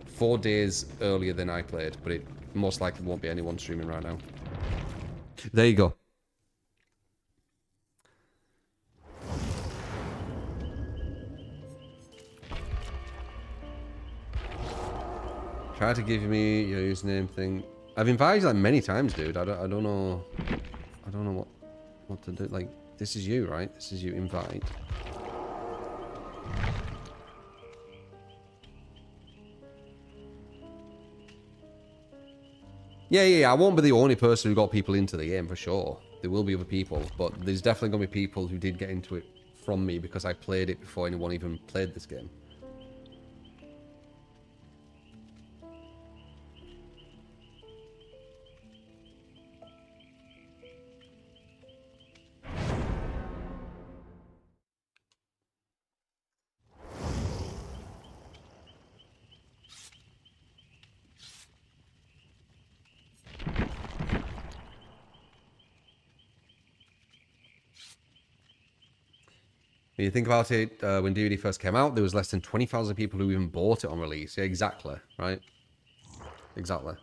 4 days earlier than I played, but it most likely won't be anyone streaming right now. There you go. Try to give me your username thing. I've invited you like many times, dude. I don't know. I don't know what to do. Like, this is you, right? This is you invite. Yeah. I won't be the only person who got people into the game for sure. There will be other people, but there's definitely gonna be people who did get into it from me because I played it before anyone even played this game. When you think about it, when DBD first came out, there was less than 20,000 people who even bought it on release. Yeah, exactly, right? Exactly.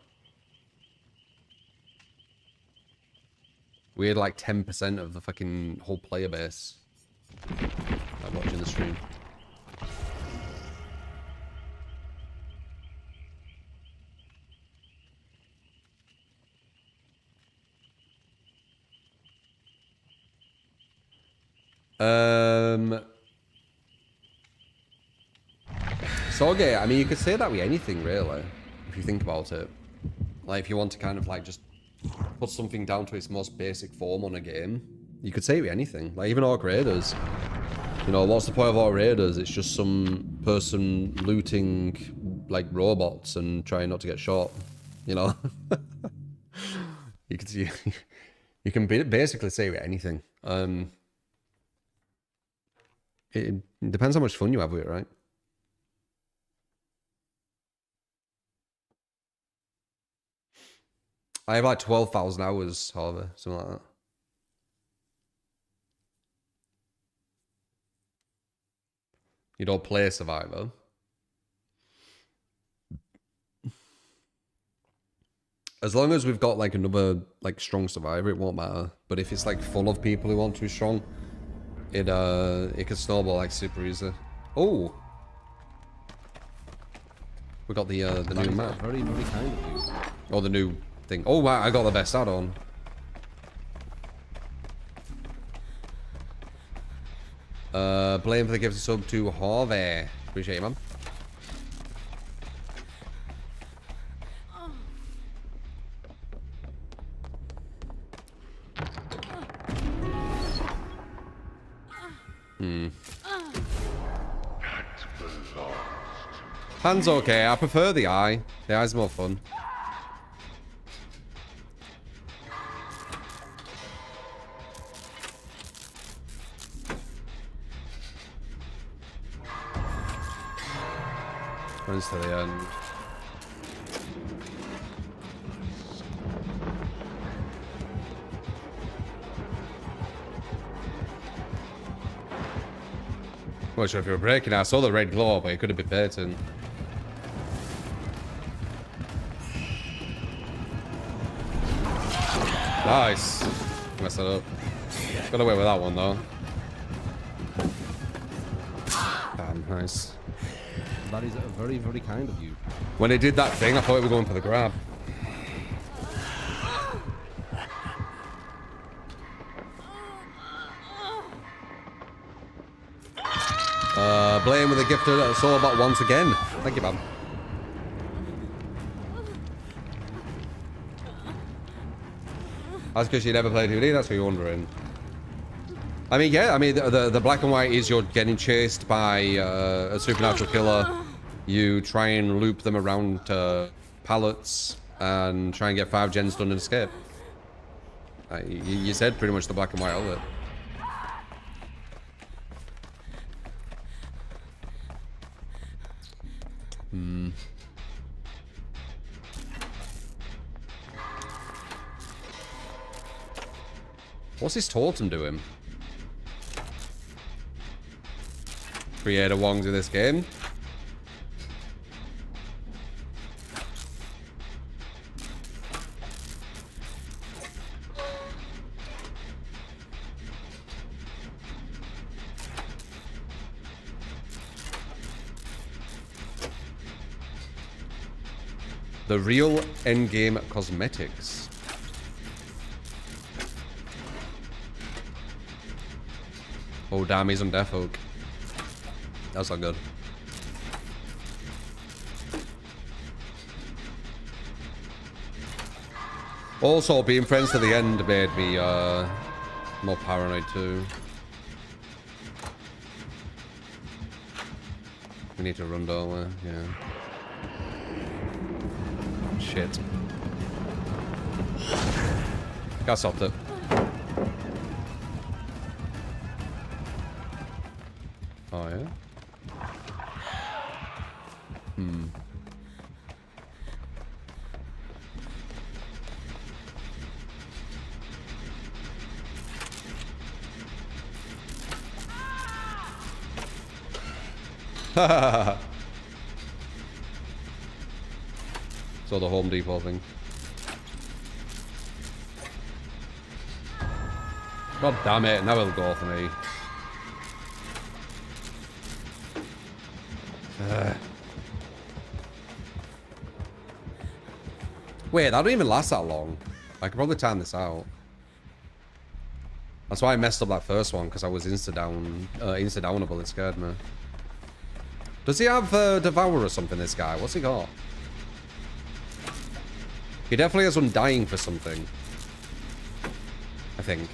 We had like 10% of the fucking whole player base watching the stream. Soggy, I mean, you could say that with anything, really, if you think about it. Like, if you want to kind of, like, just put something down to its most basic form on a game, you could say it with anything. Like, even Orc Raiders. You know, what's the point of Orc Raiders? It's just some person looting, like, robots and trying not to get shot, you know? You could see... You can basically say it with anything. It depends how much fun you have with it, right? I have like 12,000 hours, however, something like that. You don't play Survivor. As long as we've got like another like strong Survivor, it won't matter. But if it's like full of people who want to be strong, it can snowball like super easy. Oh, we got the new map. Very, very kind of you. Oh, the new thing. Oh wow, I got the best add-on. Blame for the gift of sub to Harvey. Appreciate you, man. Hand's okay. I prefer the eye. The eye's more fun. Runs to the end. Not sure if you were breaking. I saw the red glow, but it could have been baiting. Nice. Messed it up. Got away with that one though. Damn, nice. That is very, very kind of you. When it did that thing, I thought it was going for the grab. Blame with a gift of soul bot once again. Thank you, man. That's because you never played 2D, that's what you're wondering. I mean, yeah, I mean, the black and white is you're getting chased by a supernatural killer. You try and loop them around pallets and try and get 5 gens done and escape. You said pretty much the black and white of it. What's his totem doing? Creator Wongs in this game. The real endgame cosmetics. Oh damn, he's on Death Oak. That's not good. Also, being friends to the end made me more paranoid too. We need to run doorway, yeah. Shit. Got stopped it. Oh yeah? So the Home Depot thing. God damn it, now it'll go for me. Wait, that don't even last that long. I could probably time this out. That's why I messed up that first one, because I was insta-downable. It scared me. Does he have Devour or something, this guy? What's he got? He definitely has Undying for something. I think.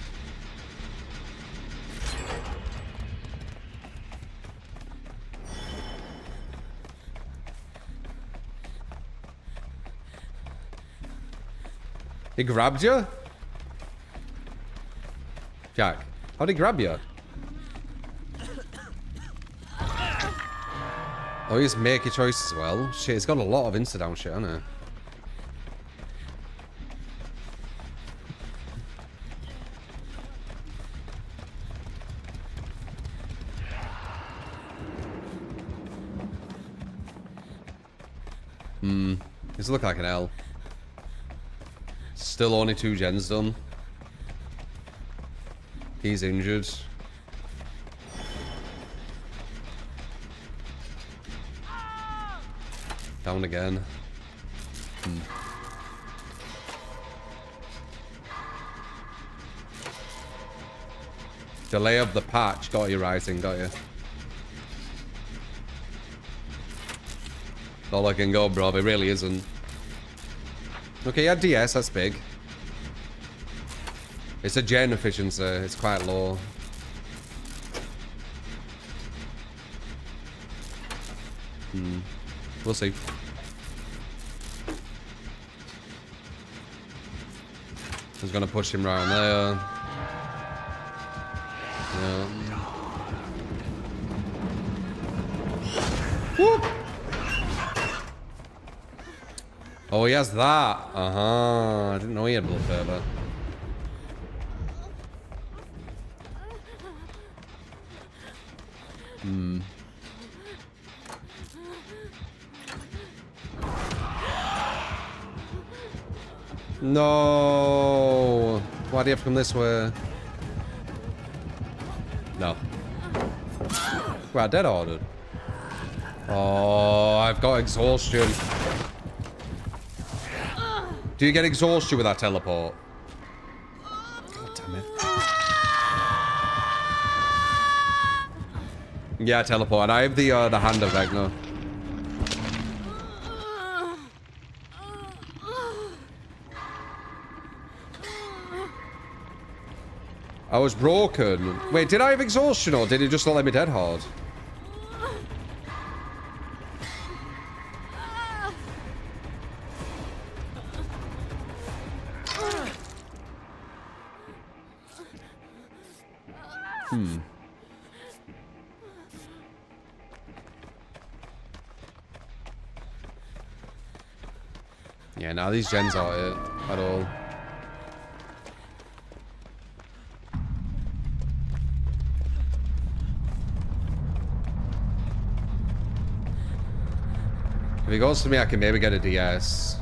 He grabbed you? Jack, how'd he grab you? Oh, he's make your choice as well. Shit, he's got a lot of insta-down shit, hasn't he? This look like an L. Still only 2 gens done. He's injured. Down again. Delay of the patch. Got you, Rising. Got you. Not looking good, bro. It really isn't. Okay, yeah, DS. That's big. It's a gen efficiency. It's quite low. We'll see. He's gonna push him right on there. Yeah. Whoop. Oh, he has that. I didn't know he had blood fervor. No. Why do you have to come this way? No. Well, dead ordered. Oh, I've got exhaustion. Do you get exhaustion with that teleport? God damn it. Yeah, teleport. And I have the hand of Vecna. I was broken. Wait, did I have exhaustion or did it just not let me dead hard? Yeah, now these gens aren't it at all. If he goes to me, I can maybe get a DS.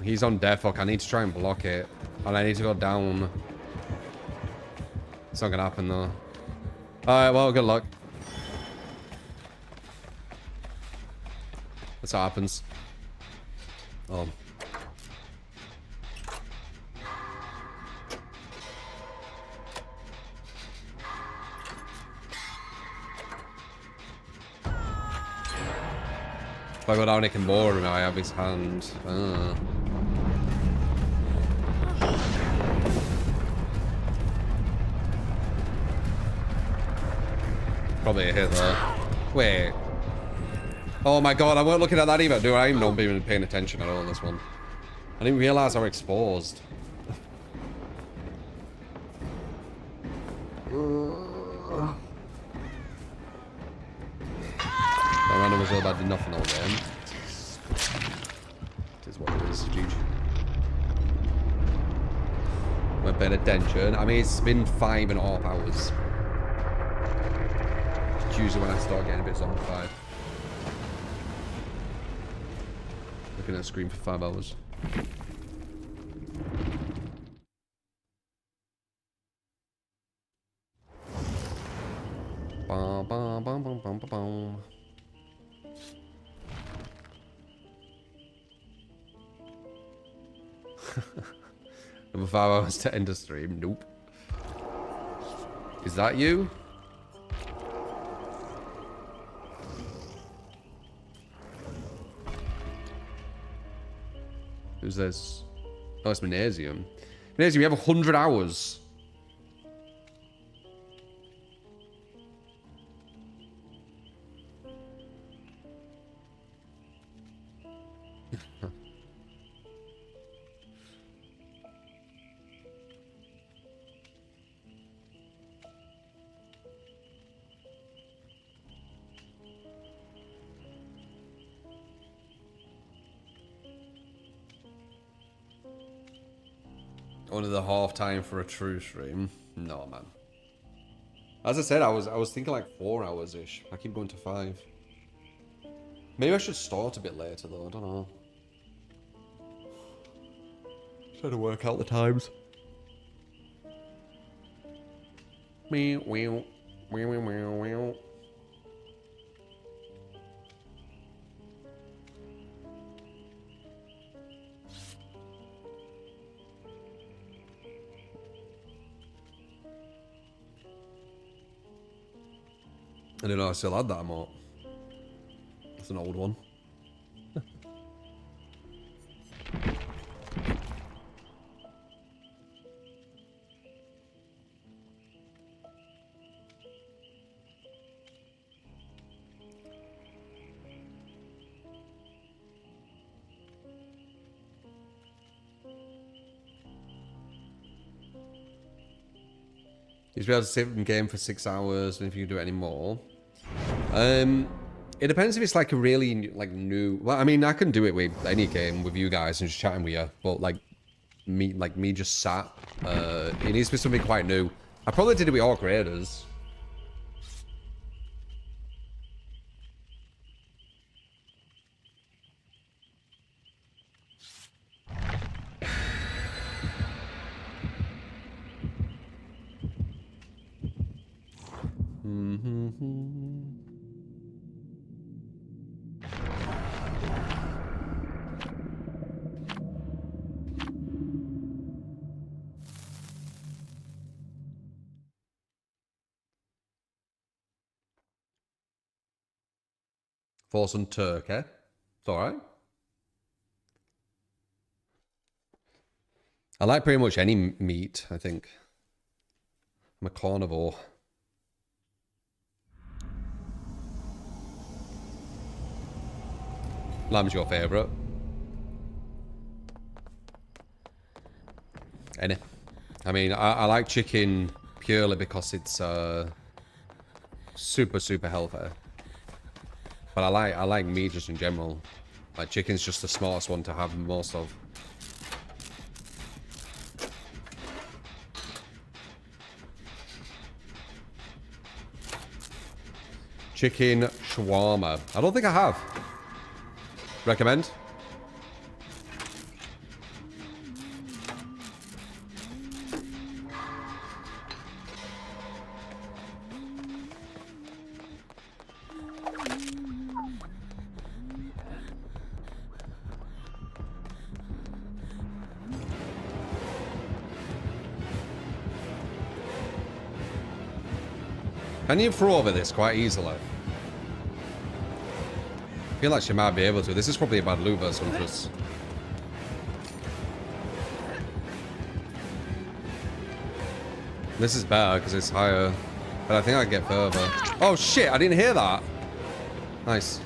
He's on Deathlock. I need to try and block it. And I need to go down. It's not gonna happen though. Alright, well, good luck. That's what happens. Oh. If I go down, I can bore him. I have his hand. Probably a hit there. Wait. Oh my god, I weren't looking at that either. Dude, I ain't not even paying attention at all on this one. I didn't realize I was exposed. That random was all bad, did nothing all game. It is what it is, GG. I'm paying attention. I mean, it's been 5.5 hours. It's usually when I start getting a bit zombified. Looking at the screen for 5 hours. Bum, bum, bum, bum, bum, bum, bum. Another 5 hours to end the stream. Nope. Is that you? Who's this? Oh, it's Manasium. Manasium, you have 100 hours. Only the half time for a true stream. No, man. As I said, I was thinking like 4 hours ish. I keep going to 5. Maybe I should start a bit later though. I don't know. Trying to work out the times. Meow, meow, meow, meow, meow. I don't know, I still had that emote. That's an old one. You should be able to save in game for 6 hours, and if you can do it anymore. It depends if it's like a really like new. Well, I mean, I can do it with any game with you guys and just chatting with you, but like me just sat. It needs to be something quite new. I probably did it with Orc Raiders. For some turkey. It's alright. I like pretty much any meat, I think. I'm a carnivore. Lamb's your favourite. Any. I mean, I like chicken purely because it's super healthy. But I like meat just in general. Like chicken's just the smartest one to have most of. Chicken shawarma. I don't think I have. Recommend? Can you throw over this quite easily? I feel like she might be able to. This is probably a bad loot versus Huntress. This is better because it's higher. But I think I can get further. Oh shit, I didn't hear that. Nice.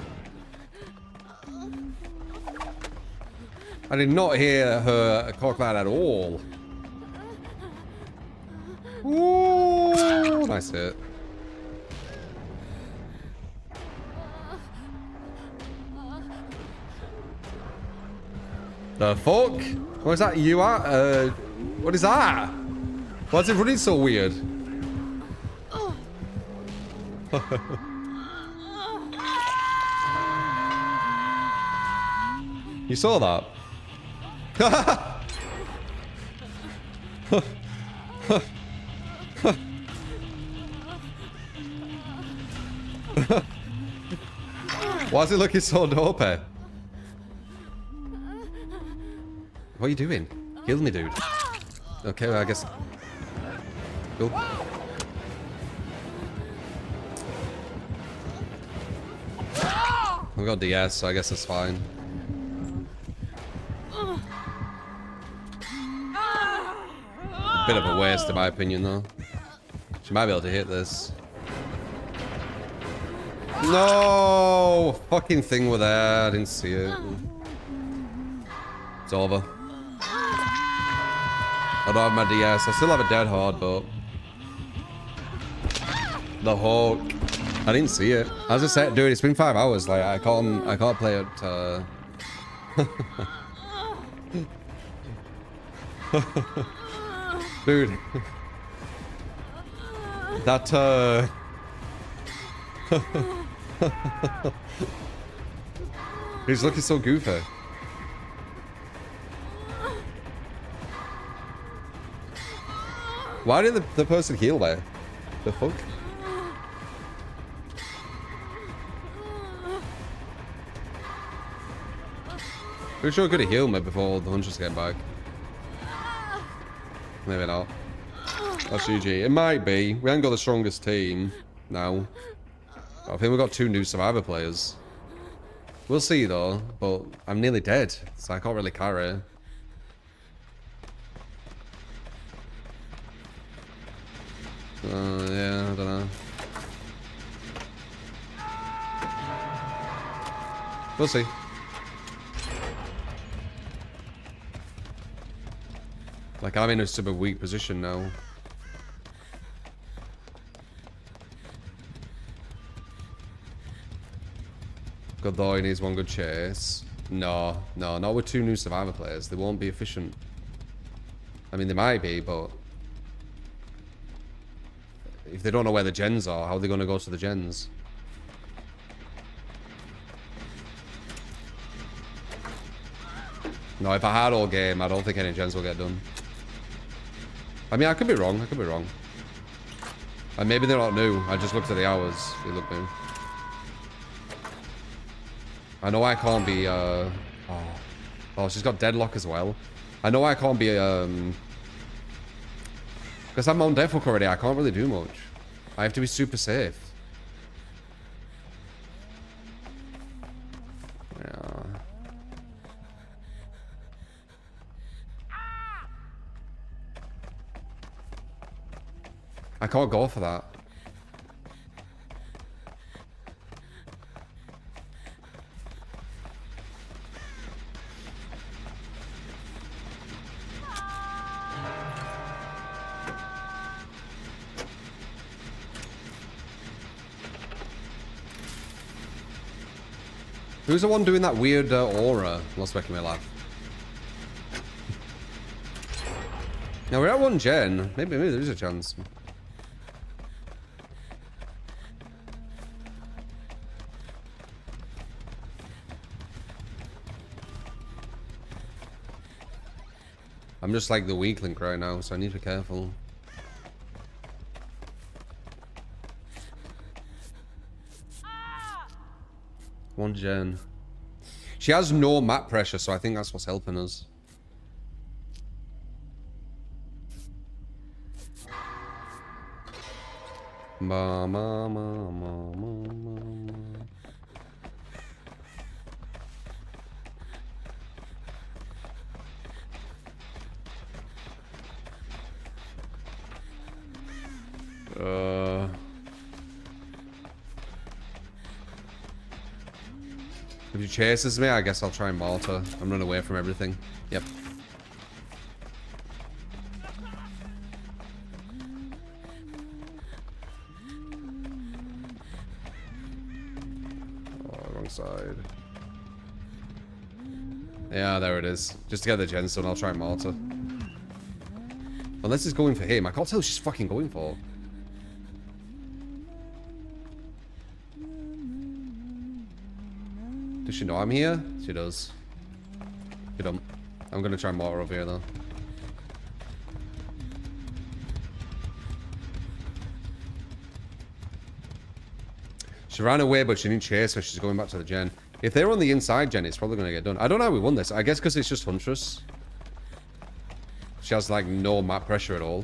I did not hear her cock that at all. Ooh, nice hit. The fuck? What is that you at? What is that? Why's it running so weird? You saw that? Why is it looking so dopey? What are you doing? Heal me, dude. Okay, well, I guess... Cool. We got DS, so I guess that's fine. Bit of a waste, in my opinion, though. She might be able to hit this. No! Fucking thing with there. I didn't see it. It's over. I don't have my DS. I still have a dead hard, but... The Hawk. I didn't see it. As I said, dude, it's been 5 hours. Like, I can't play it, Dude. That, He's looking so goofy. Why did the person heal there? The fuck? Pretty sure it could have healed me before the hunters came back. Maybe not. That's GG. It might be. We haven't got the strongest team now. I think we've got 2 new survivor players. We'll see though, but I'm nearly dead, so I can't really carry. Yeah, I don't know. We'll see. Like, I'm in a super weak position now. God, though, he needs one good chase. No, not with 2 new survivor players. They won't be efficient. I mean, they might be, but... If they don't know where the gens are, how are they going to go to the gens? No, if I had all game, I don't think any gens will get done. I mean, I could be wrong. I could be wrong. And maybe they're not new. I just looked at the hours. They look new. I know I can't be, Oh, she's got deadlock as well. I know I can't be, because I'm on death hook already. I can't really do much. I have to be super safe. Yeah. I can't go for that. Who's the one doing that weird aura? That's making me laugh. Now we're at 1 gen. Maybe there is a chance. I'm just like the weak link right now, so I need to be careful. One gen. She has no map pressure, so I think that's what's helping us. Ma ma ma ma ma ma. If he chases me, I guess I'll try and mortar. I'm running away from everything. Yep. Oh, wrong side. Yeah, there it is. Just to get the gemstone, I'll try and mortar. Unless it's going for him. I can't tell who she's fucking going for. Does she know I'm here? She does. She don't. I'm gonna try more over here though. She ran away, but she didn't chase her. She's going back to the gen. If they're on the inside gen, it's probably gonna get done. I don't know how we won this. I guess because it's just Huntress. She has like no map pressure at all.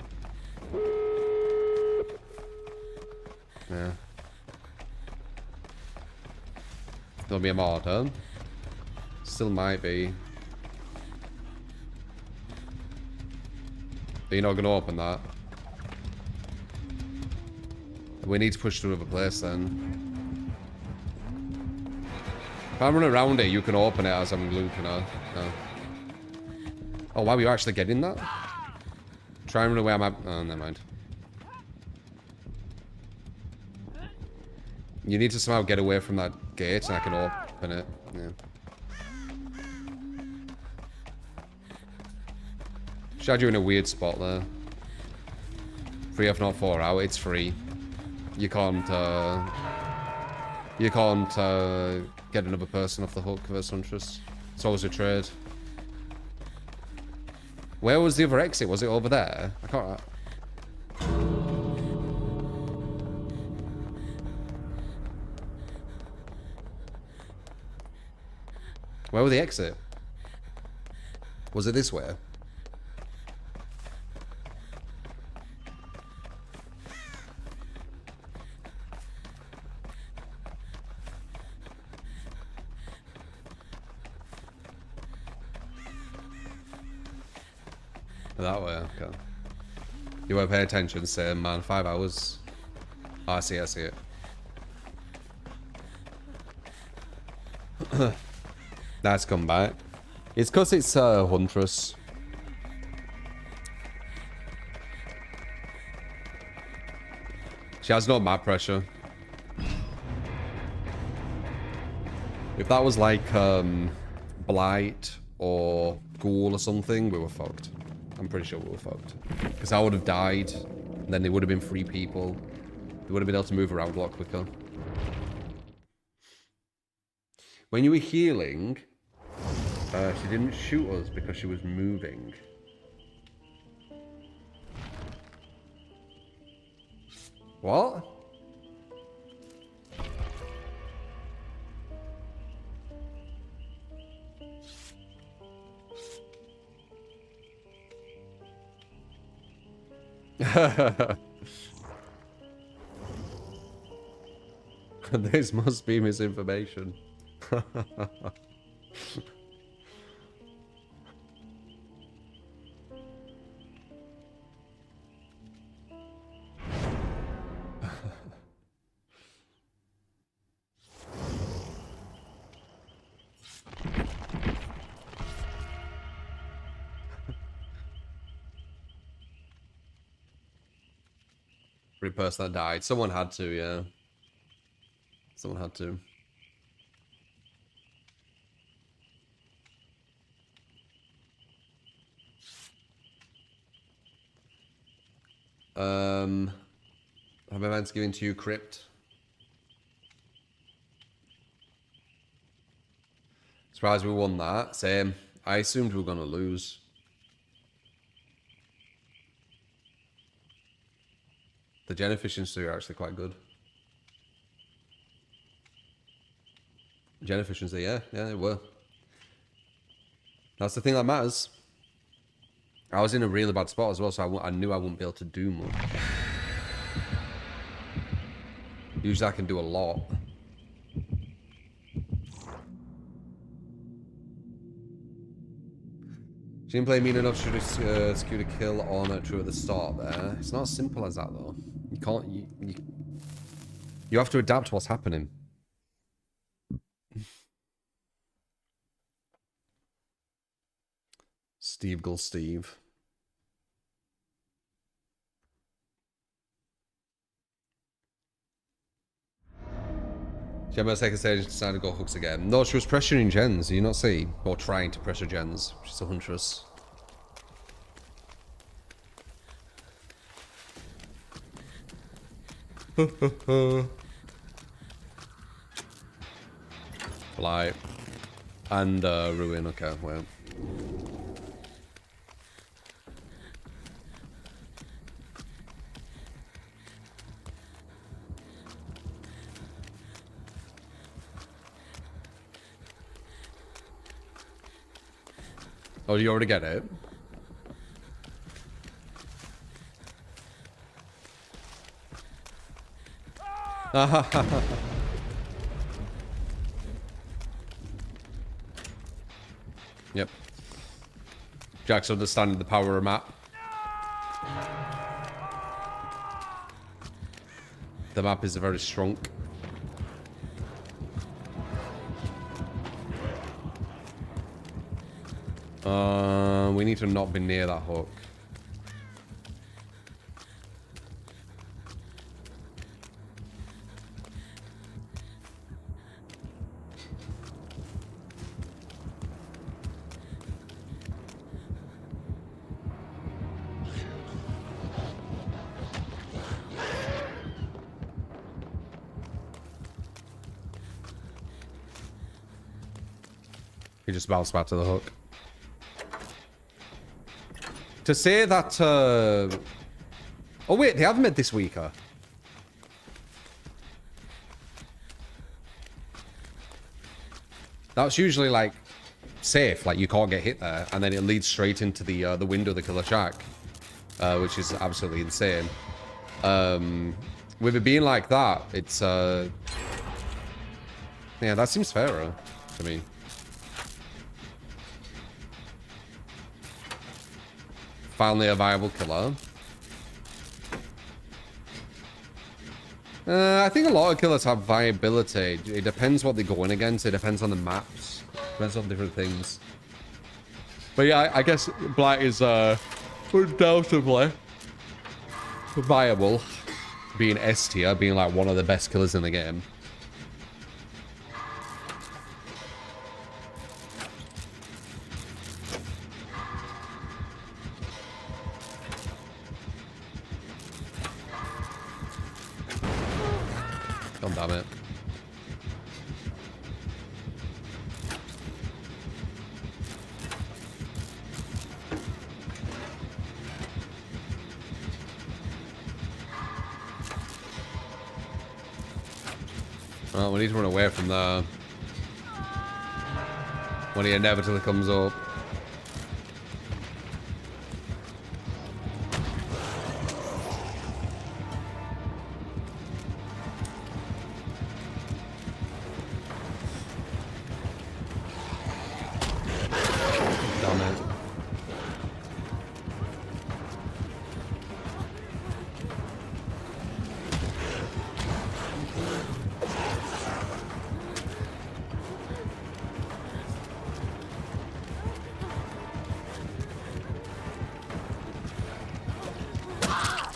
Yeah. There'll be a mortar. Still might be. But you're not gonna open that. We need to push to another place then. If I run around it, you can open it as I'm looping her. No. Oh wow, you're actually getting that? Try and run away, I'm at... Oh, never mind. You need to somehow get away from that gate and I can open it. Yeah. She had you in a weird spot there. 3 off, not 4 out. It's free. You can't get another person off the hook versus Huntress. It's always a trade. Where was the other exit? Was it over there? I can't... Where was the exit? Was it this way? That way, okay. You won't pay attention, same man. 5 hours. Oh, I see it. Nice comeback. It's because it's Huntress. She has no map pressure. If that was like Blight or Ghoul or something, we were fucked. I'm pretty sure we were fucked. Because I would have died, and then there would have been 3 people. They would have been able to move around a lot quicker. When you were healing, she didn't shoot us because she was moving. What? This must be misinformation. Every person that died. Someone had to, yeah. Someone had to. Have events given to you, Crypt? Surprised we won that. Same. I assumed we were gonna lose. The gen efficiency are actually quite good. Gen efficiency, yeah, they were. That's the thing that matters. I was in a really bad spot as well, so I knew I wouldn't be able to do much. Usually I can do a lot. She didn't play mean enough, should have skewed a kill on True at the start there. It's not as simple as that though. You can't, you have to adapt to what's happening. Steve Gull Steve. She had my second stage and decided to go hooks again. No, she was pressuring gens, do you not see? Or trying to pressure gens. She's a Huntress. Blight. And Ruin, okay, well. Oh, do you already get it? Yep. Jack's understanding the power of map. The map is very strong. We need to not be near that hook. He just bounced back to the hook. To say that... Oh wait, they have made this weaker. That's usually like safe, like you can't get hit there, and then it leads straight into the window of the killer shack, which is absolutely insane. With it being like that, it's yeah, that seems fairer to me. Finally a viable killer. I think a lot of killers have viability. It depends what they're going against. It depends on the maps. Depends on different things. But yeah, I guess Blight is undoubtedly viable. Being S tier, being like one of the best killers in the game. God damn it. Well, we need to run away from there. When he inevitably comes up. Damn it.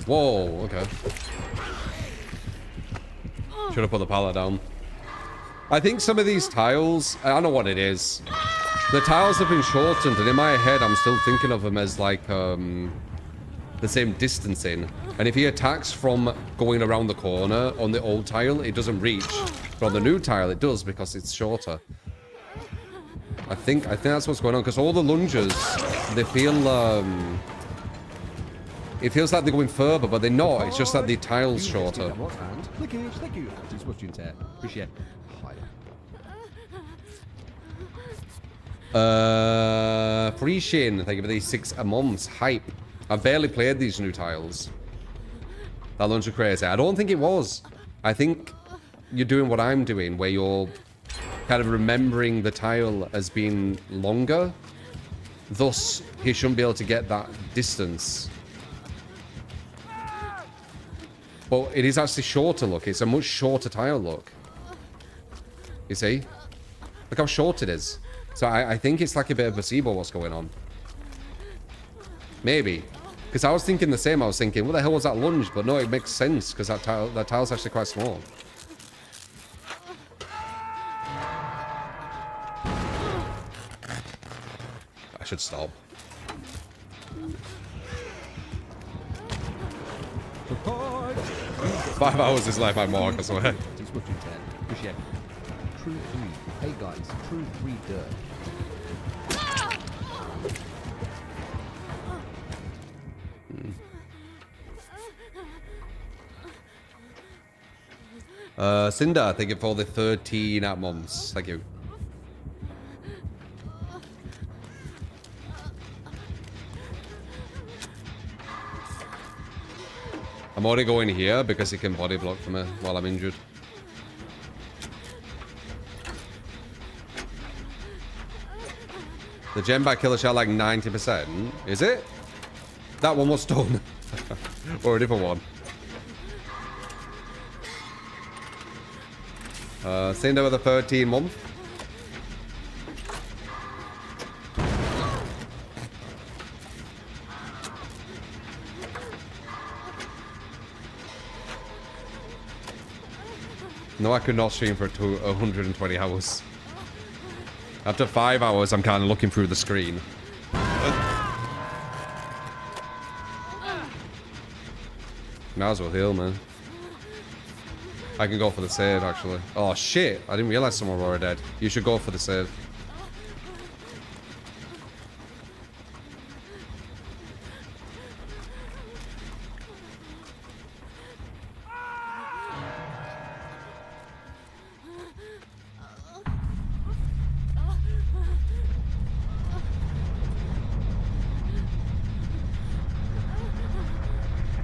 Whoa, okay. Should have put the pallet down. I think some of these tiles, I don't know what it is. The tiles have been shortened, and in my head, I'm still thinking of them as like the same distancing. And if he attacks from going around the corner on the old tile, it doesn't reach. But on the new tile, it does because it's shorter. I think that's what's going on, because all the lunges, they feel it feels like they're going further, but they're not. It's just that the tile's shorter. Free Shin, thank you for these 6 months. Hype. I've barely played these new tiles. That lunge was crazy. I don't think it was. I think you're doing what I'm doing, where you're kind of remembering the tile as being longer. Thus, he shouldn't be able to get that distance. But it is actually shorter, look. It's a much shorter tile, look. You see? Look how short it is. So I think it's like a bit of placebo what's going on. Maybe. Because I was thinking the same. I was thinking, what the hell was that lunge? But no, it makes sense because that tile's actually quite small. I should stop. Five. 5 hours is like my mark, I swear. He's switching 10. Appreciate. True 3. Hey guys, True 3 dirt. Cinder, thank you for the 13 months. Thank you. I'm already going here because he can body block for me while I'm injured. The gem back killer shot like 90%. Is it? That one was done. Or a different one. Cinder with a 13 month. No, I could not stream for 120 hours. After 5 hours, I'm kind of looking through the screen. Might as well heal, man. I can go for the save, actually. Oh, shit. I didn't realize someone were already dead. You should go for the save.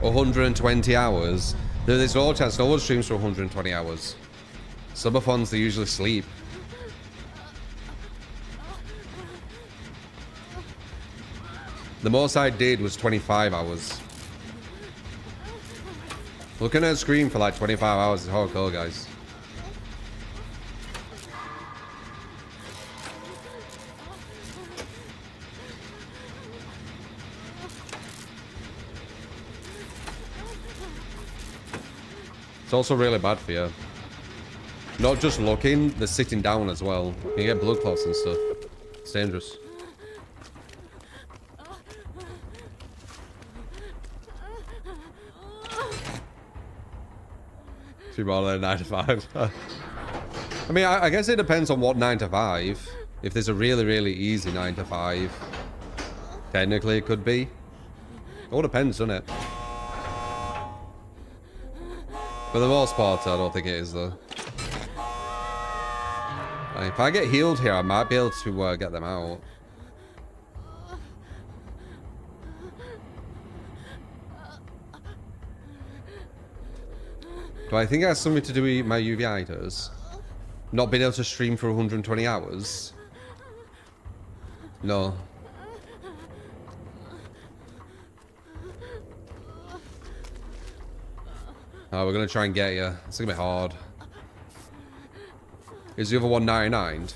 $120 hours. There's no chance no one streams for 120 hours. Subathons, they usually sleep. The most I did was 25 hours. Looking at a screen for like 25 hours is hardcore, guys. It's also really bad for you. Not just looking, the sitting down as well. You get blood clots and stuff. It's dangerous. Too bad than 9 to 5. I mean, I guess it depends on what 9 to 5. If there's a really, really easy 9 to 5, technically it could be. It all depends, doesn't it? For the most part, I don't think it is, though. If I get healed here, I might be able to get them out. Do I think it has something to do with my uveitis? Not being able to stream for 120 hours? No. Oh, we're gonna try and get you. It's gonna be hard. Is the other one 99?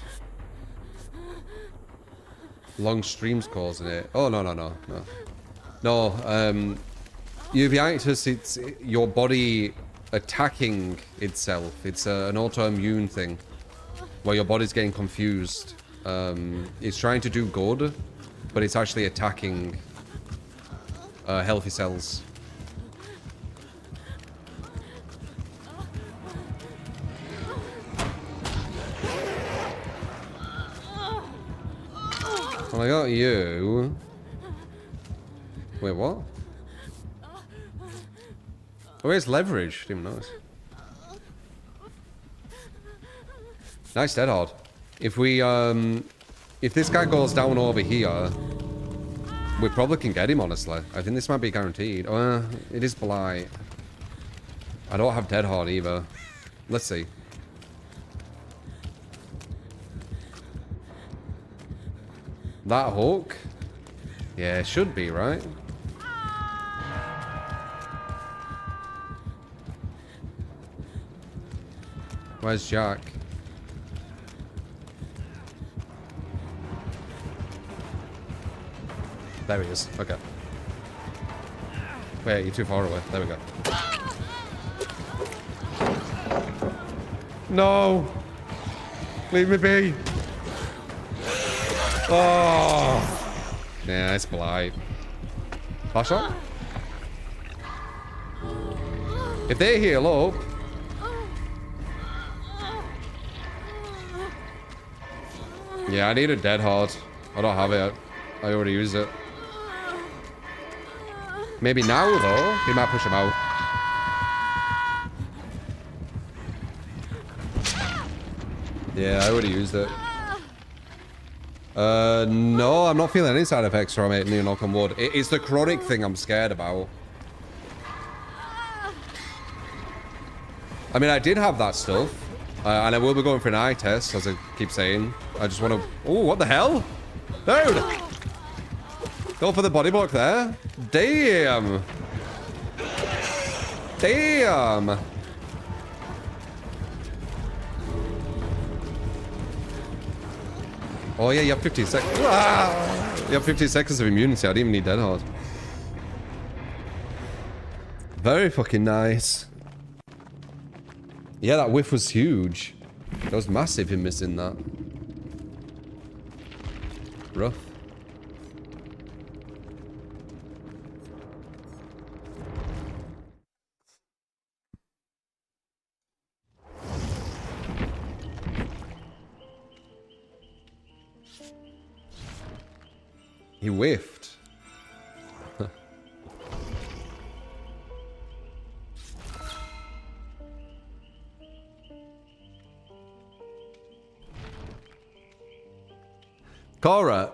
Long streams causing it. Oh, no. No, uveitis, it's your body attacking itself. It's an autoimmune thing where your body's getting confused. It's trying to do good, but it's actually attacking healthy cells. Well, I got you. Wait, what? Oh, it's leverage. Didn't even notice. Nice dead hard. If we, if this guy goes down over here, we probably can get him, honestly. I think this might be guaranteed. It is blight. I don't have dead hard either. Let's see. That hook? Yeah, it should be, right? Where's Jack? There he is. Okay. Wait, you're too far away. There we go. No! Leave me be! Oh! Yeah, it's blight. Flash shot? If they heal up... Yeah, I need a dead heart. I don't have it. I already used it. Maybe now, though. He might push him out. Yeah, I already used it. No, I'm not feeling any side effects from it, knock on wood. It's the chronic thing I'm scared about. I mean, I did have that stuff. And I will be going for an eye test, as I keep saying. I just want to... Oh, what the hell? Dude! Go for the body block there. Damn! Damn! Oh yeah, you have 15 seconds. Ah! You have 15 seconds of immunity. I didn't even need dead hard. Very fucking nice. Yeah, that whiff was huge. That was massive, him missing that. Rough. He whiffed. Cora.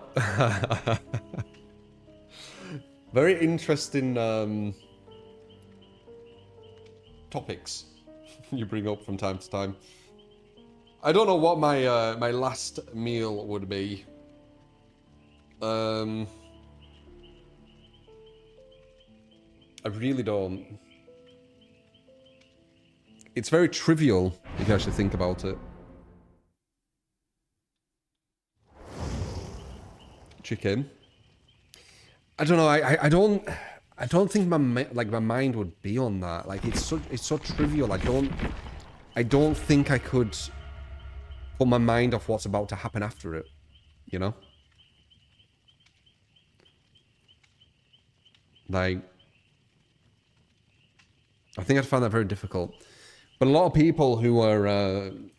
Very interesting topics you bring up from time to time. I don't know what my my last meal would be. I really don't. It's very trivial if you actually think about it. Chicken. I don't know. I don't think my mind would be on that. Like it's so trivial. I don't think I could put my mind off what's about to happen after it. You know. Like, I think I'd find that very difficult. But a lot of people who are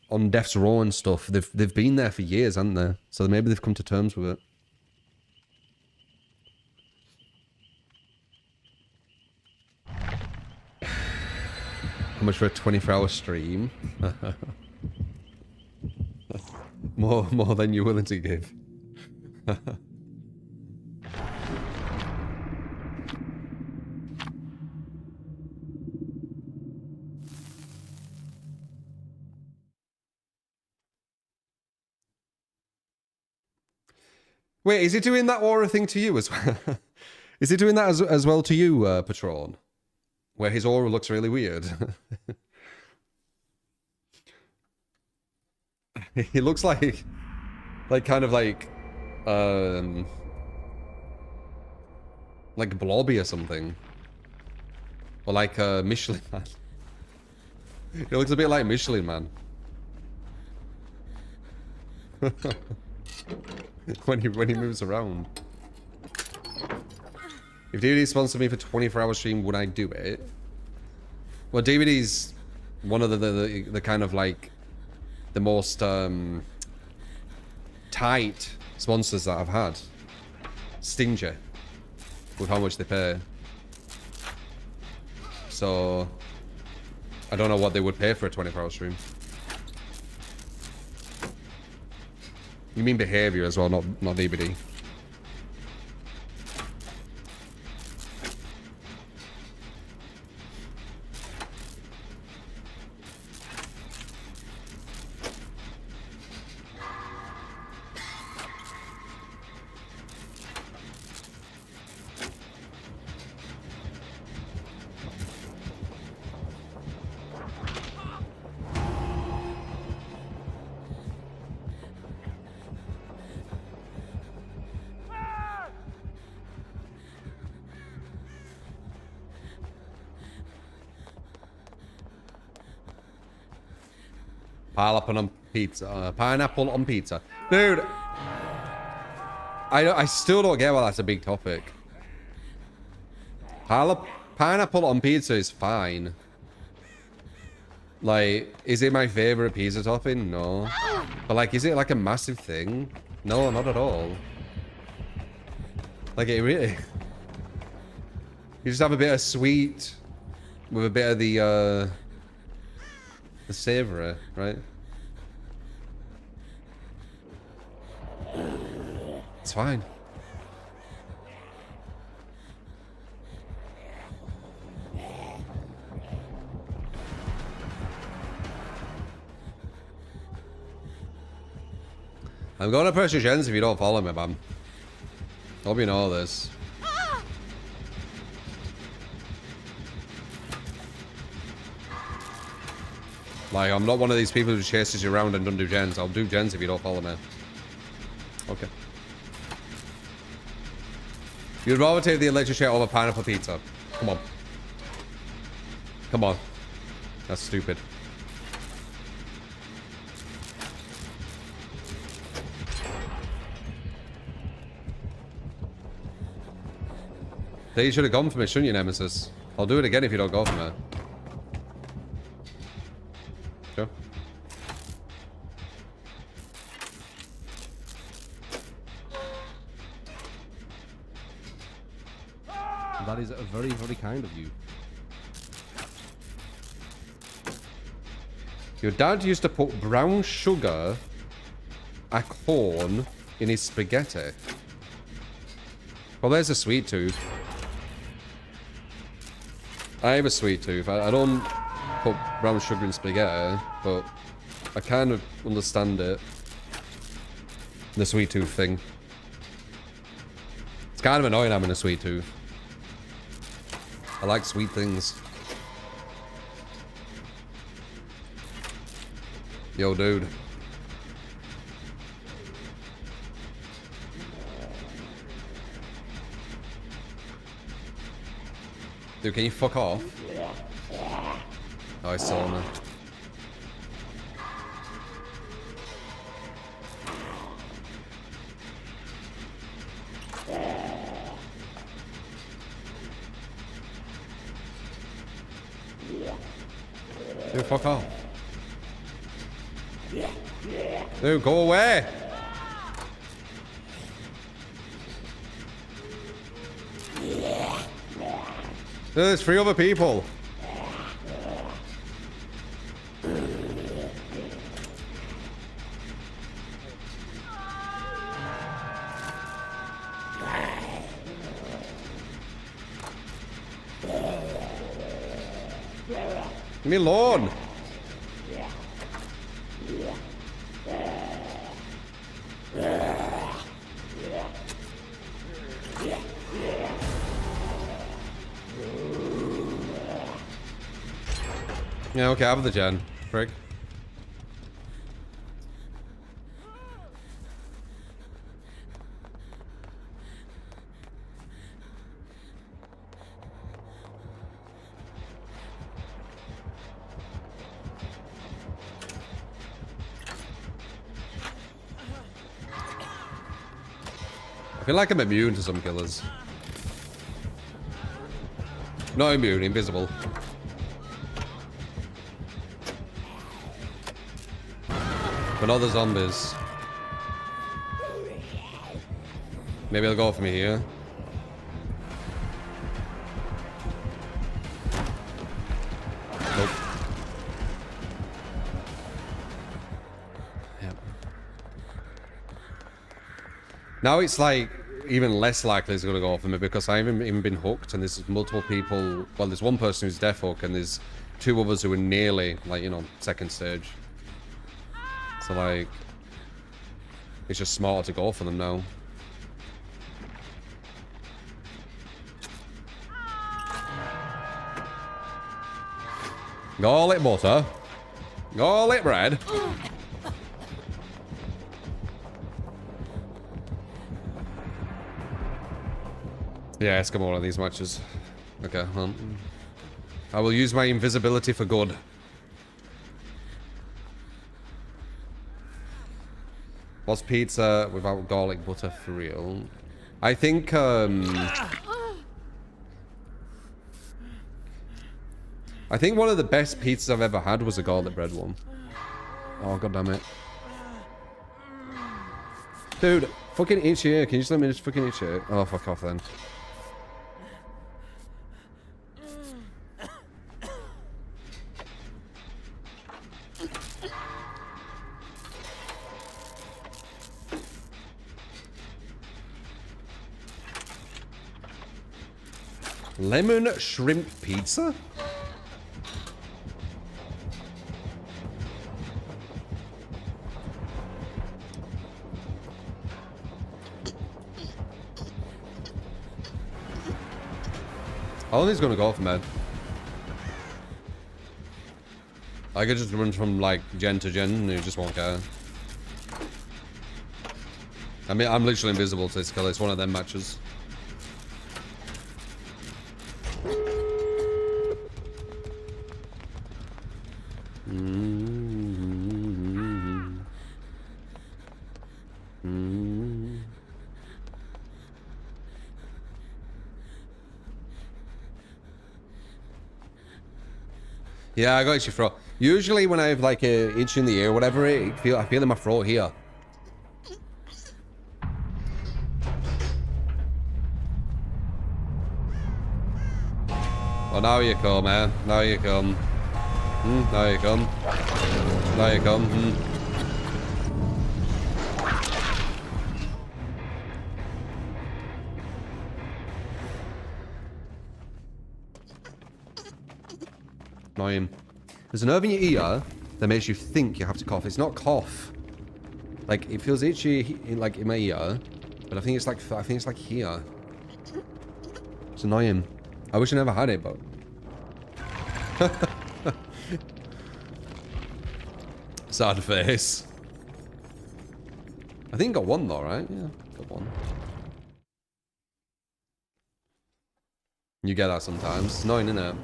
on death's row and stuff, they've been there for years, haven't they? So maybe they've come to terms with it. How much for a 24-hour stream? more than you're willing to give. Wait, is it doing that aura thing to you as well? Is it doing that as well to you, Patron? Where his aura looks really weird. He looks like kind of like Blobby or something. Or like Michelin Man. He looks a bit like Michelin Man. when he moves around. If DBD sponsored me for 24-hour stream, would I do it? Well, DBD's one of the kind of like the most tight sponsors that I've had. Stingy with how much they pay. So I don't know what they would pay for a 24-hour stream. You mean behavior as well, not DBD. Pineapple on pizza. Pineapple on pizza. Dude. I still don't get why that's a big topic. Pineapple on pizza is fine. Like, is it my favorite pizza topping? No. But like, is it like a massive thing? No, not at all. Like, it really... You just have a bit of sweet with a bit of the savoury, right? It's fine. I'm gonna press your gens if you don't follow me, man. Hope you know this. Like, I'm not one of these people who chases you around and don't do gens. I'll do gens if you don't follow me. Okay. You'd rather take the electric chair over pineapple pizza. Come on. Come on. That's stupid. You should have gone for me, shouldn't you, Nemesis? I'll do it again if you don't go for me. Sure. That is very, very kind of you. Your dad used to put brown sugar, a corn, in his spaghetti. Well, there's a sweet tooth. I have a sweet tooth. I don't put brown sugar in spaghetti, but I kind of understand it. The sweet tooth thing. It's kind of annoying having a sweet tooth. I like sweet things. Yo, dude. Dude, can you fuck off? Oh, I saw him. Dude, fuck off. Dude, go away! There's 3 other people. Leave me alone. Yeah, okay, have the gen. Frick. I feel like I'm immune to some killers. Not immune, invisible. But not the zombies. Maybe they'll go for me here. Nope. Yep. Now it's like even less likely it's going to go for me because I haven't even been hooked and there's multiple people. Well, there's one person who's death hook and there's 2 others who are nearly, like, you know, second stage. So, like, it's just smarter to go for them now. Garlic butter. Garlic bread. Yeah, it's come on one of these matches. Okay, well, I will use my invisibility for good. What's pizza without garlic butter for real? I think, I think one of the best pizzas I've ever had was a garlic bread one. Oh, god damn it. Dude, fucking eat here. Can you just let me just fucking eat here? Oh, fuck off then. Lemon shrimp pizza? How long is he gonna go for, man? I could just run from like gen to gen and he just won't care. I mean, I'm literally invisible to this killer. It's one of them matches. Yeah, I got itchy throat. Usually when I have like a itch in the ear or whatever, I feel in my throat here. Oh, now you come, man. Now you come. Now you come. Now you come. Annoying. There's a nerve in your ear that makes you think you have to cough. It's not cough. Like it feels itchy like in my ear, but I think it's like here. It's annoying. I wish I never had it, but sad face. I think got one though, right? Yeah, got one. You get that sometimes. It's annoying, isn't it?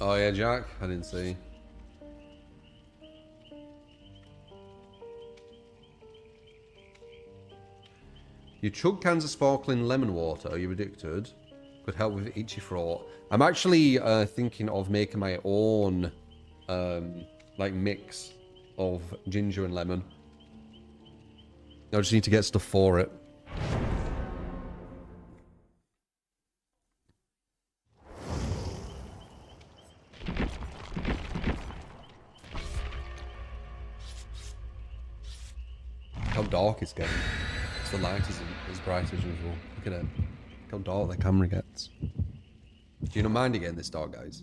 Oh yeah, Jack? I didn't see. You chug cans of sparkling lemon water, are you addicted? Could help with itchy throat. I'm actually thinking of making my own like mix of ginger and lemon. I just need to get stuff for it. How dark it's getting. The light isn't as bright as usual. Look at it. Look how dark the camera gets. Do you not mind it getting this dark, guys?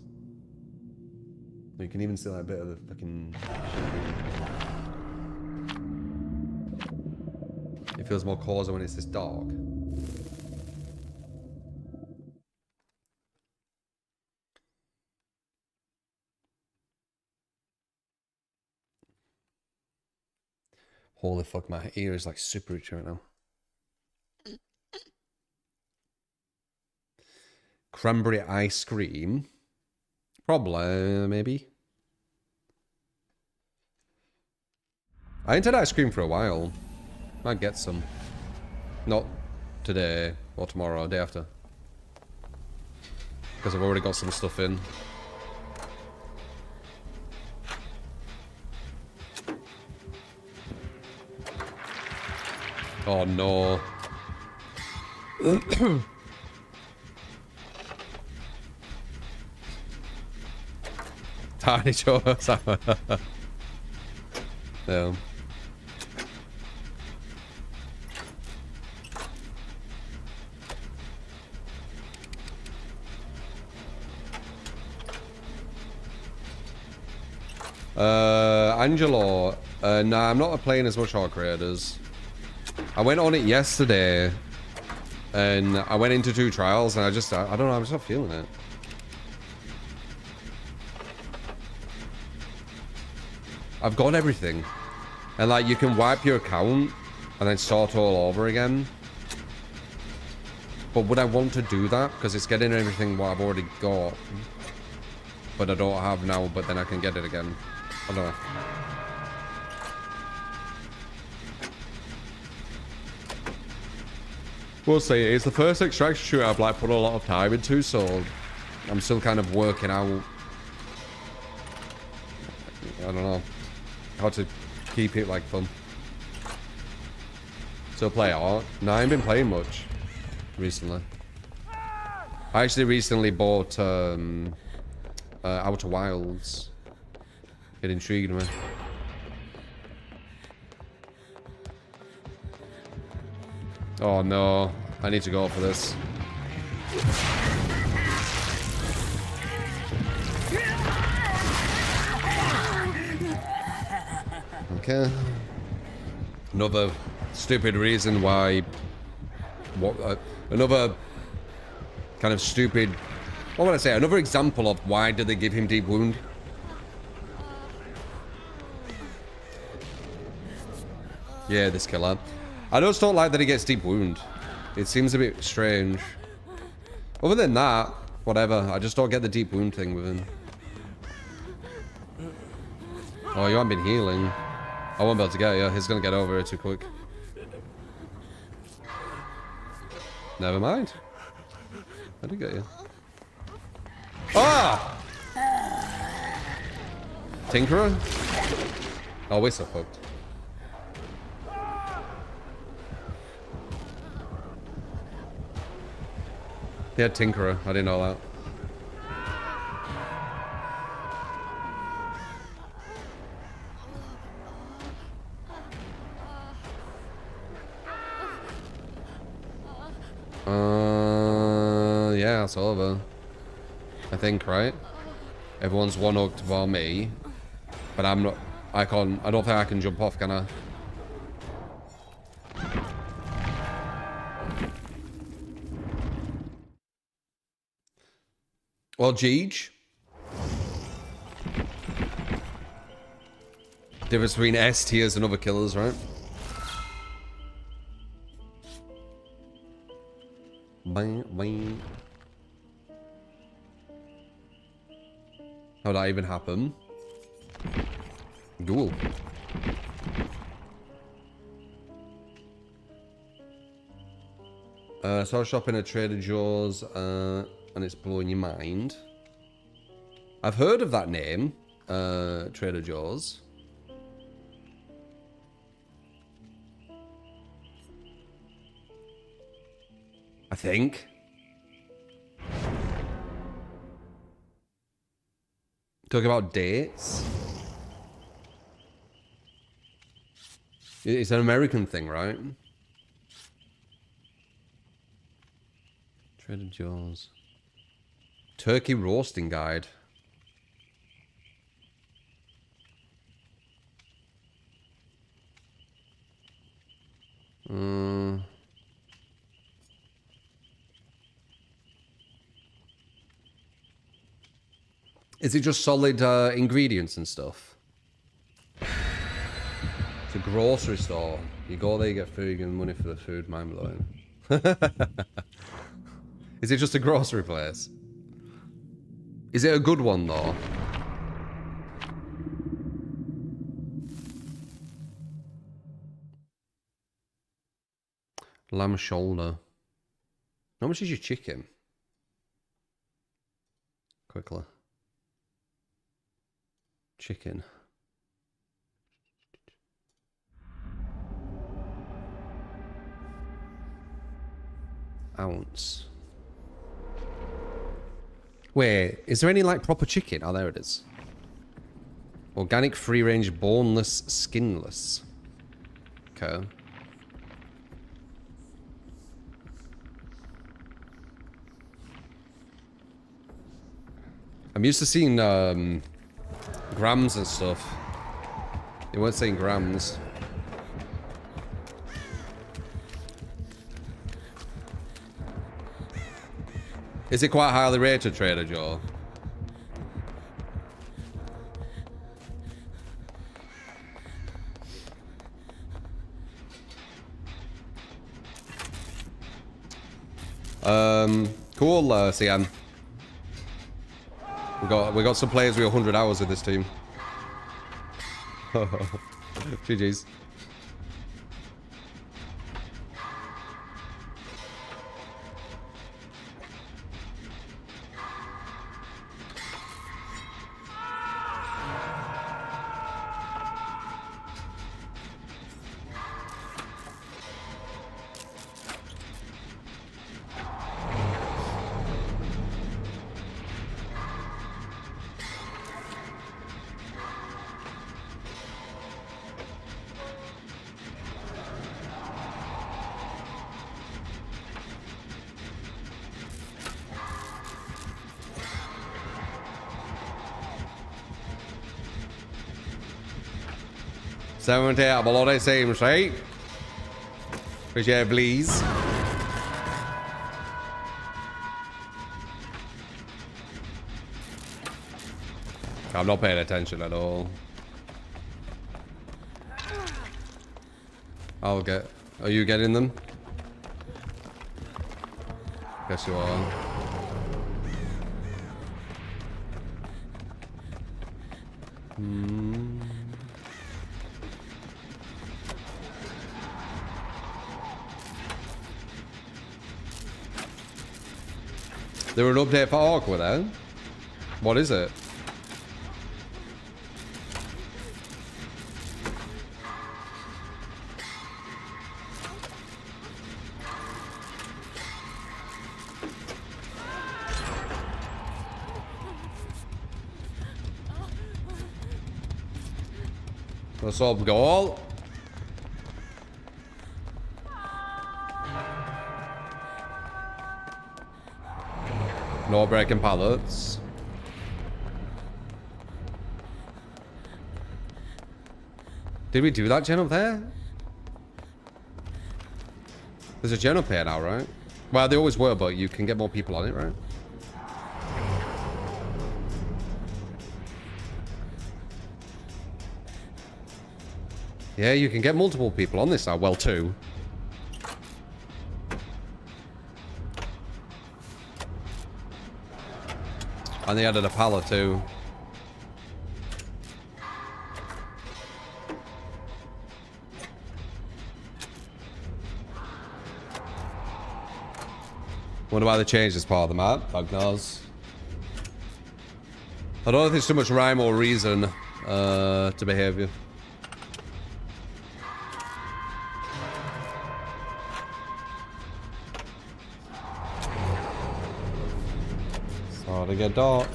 You can even see like a bit of the fucking... It feels more cozy when it's this dark. Holy fuck, my ear is like super itchy right now. Cranberry ice cream. Probably, maybe. I ain't had ice cream for a while. Might get some. Not today or tomorrow, or day after. Because I've already got some stuff in. Oh no. Tiny chores. Yeah. Angelo. Nah, I'm not playing as much Hard Creators. I went on it yesterday, and I went into 2 trials, and I don't know, I'm just not feeling it. I've got everything, and like you can wipe your account and then start all over again. But would I want to do that? Because it's getting everything what I've already got, but I don't have now. But then I can get it again. I don't know. We'll see. It's the first extraction shooter I've like put a lot of time into, so I'm still kind of working out. I don't know how to keep it like fun. Still play art? No, I haven't been playing much recently. I actually recently bought Outer Wilds. It intrigued me. Oh no, I need to go for this. Okay. Another stupid reason why... another kind of stupid... What would I say? Another example of why did they give him deep wound? Yeah, this killer. I just don't like that he gets deep wound. It seems a bit strange. Other than that, whatever. I just don't get the deep wound thing with him. Oh, you haven't been healing. I won't be able to get you. He's gonna get over it too quick. Never mind. I did get you. Ah! Tinkerer? Oh, we're so fucked. They had Tinkerer. I didn't know that. Yeah, it's over. I think, right? Everyone's one-hooked for me. But I'm not... I don't think I can jump off, can I? Well, Jeej. Difference between S tiers and other killers, right? Bang, bang. How'd that even happen? Cool. So I was shopping at Trader Joe's, and it's blowing your mind. I've heard of that name, Trader Joe's. I think. Talking about dates. It's an American thing, right? Trader Joe's. Turkey roasting guide. Is it just solid ingredients and stuff? It's a grocery store. You go there, you get food, you get money for the food. Mind blowing. Is it just a grocery place? Is it a good one though? Lamb shoulder. How much is your chicken? Quickly. Chicken. Ounce. Wait, is there any like proper chicken? Oh, there it is. Organic, free-range, boneless, skinless. Okay. I'm used to seeing grams and stuff. They weren't saying grams. Is it quite highly rated, Trader Joe? Cool, CM. We got some players with 100 hours with this team. GG's. 70 a bloody seems, right? Appreciate it, please. I'm not paying attention at all. I'll get... Are you getting them? Guess you are. There an update for Aqua then? What is it? What's up, goal? No breaking pallets. Did we do that gen up there? There's a gen up here now, right? Well, they always were, but you can get more people on it, right? Yeah, you can get multiple people on this now. Well, 2. And they added a pallet too. Wonder why they changed this part of the map. God knows. I don't think there's too much rhyme or reason to behavior. To get dark.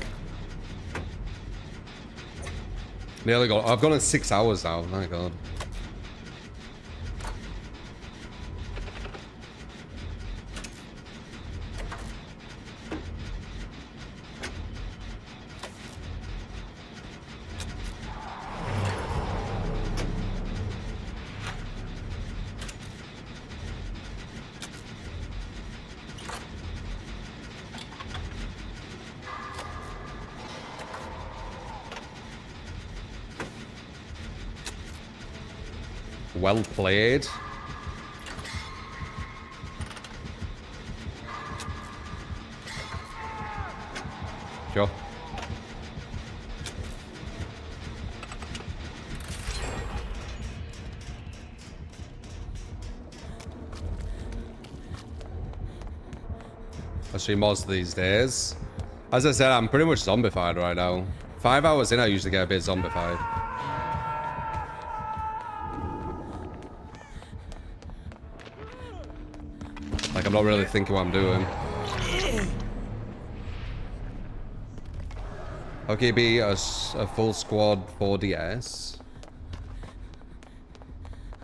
Nearly got. I've gone in 6 hours now. Thank God. Well played. Sure. I stream most these days. As I said, I'm pretty much zombified right now. 5 hours in, I usually get a bit zombified. Like, I'm not really thinking what I'm doing. Okay, be a full squad 4DS.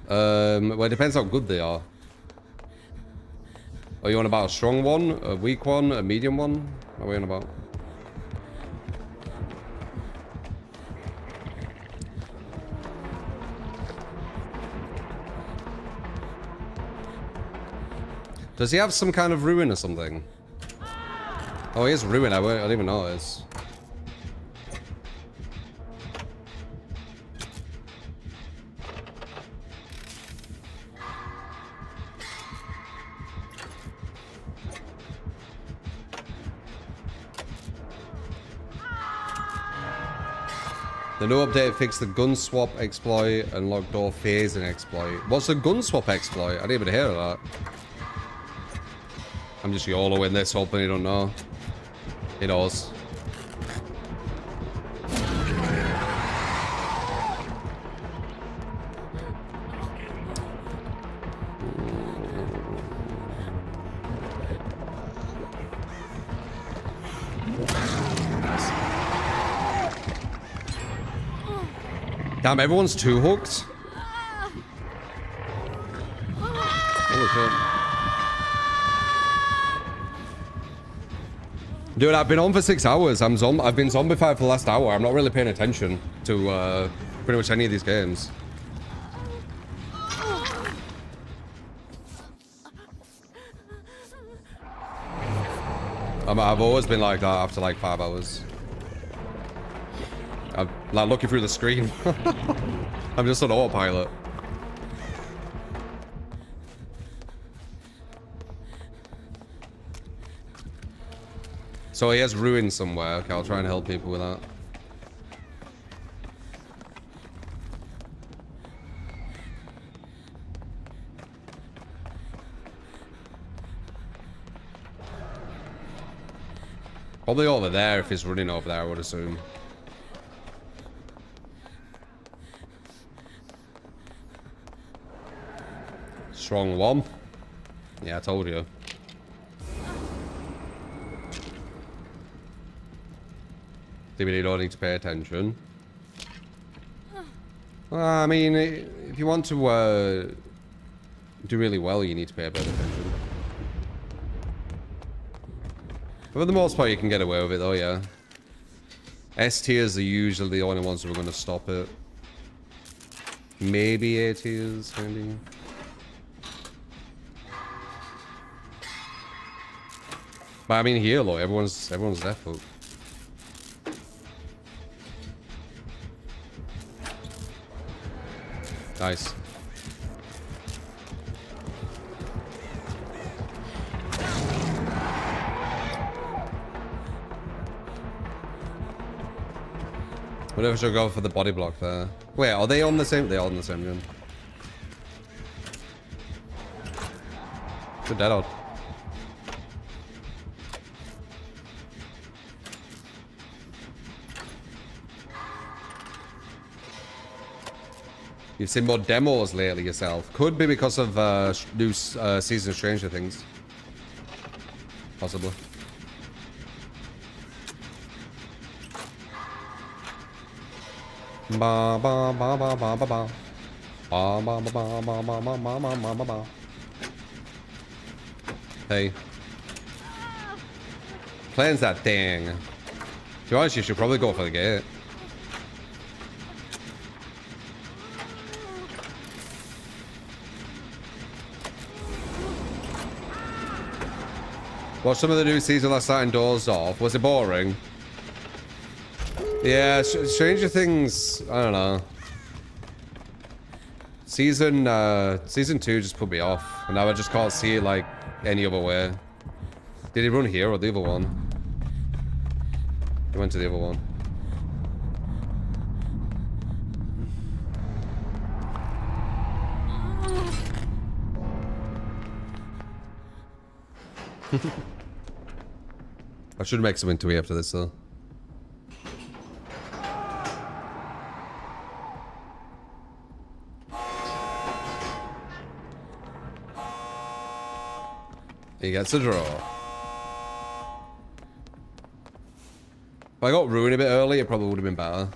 Well, it depends how good they are. Are you on about a strong one, a weak one, a medium one? What are we on about? Does he have some kind of ruin or something? Oh, he has ruin. I don't even know it is. The new update fixed the gun swap exploit and locked door phasing exploit. What's the gun swap exploit? I didn't even hear of that. I'm just YOLOing this, hoping he don't know. He knows. Damn, everyone's too hooked. Holy shit. Dude, I've been on for 6 hours. I've been zombified for the last hour. I'm not really paying attention to pretty much any of these games. I've always been like that after like 5 hours. I'm like looking through the screen. I'm just on autopilot. So he has ruins somewhere. Okay, I'll try and help people with that. Probably over there if he's running over there, I would assume. Strong one. Yeah, I told you. DBD don't need to pay attention. I mean, if you want to do really well, you need to pay a bit of attention. But for the most part, you can get away with it, though, yeah. S tiers are usually the only ones who are going to stop it. Maybe A tiers, maybe. But I mean, here, look, everyone's left foot. Nice. Whatever should go for the body block there. Wait, are they on the same? They are on the same gun. Good dead out. You've seen more demos lately yourself. Could be because of new season of Stranger Things. Possibly. Ba ba ba ba ba ba ba. Ba ba ba ba ba ba ba ba ba ba ba. Hey. Cleanse that thing. To be honest, you should probably go for the gate. Watch some of the new season last night indoors off. Was it boring? Yeah, Stranger Things, I don't know. Season 2 just put me off. And now I just can't see it like any other way. Did he run here or the other one? He went to the other one. I should make something to eat after this though. He gets a draw. If I got ruined a bit early, it probably would have been better.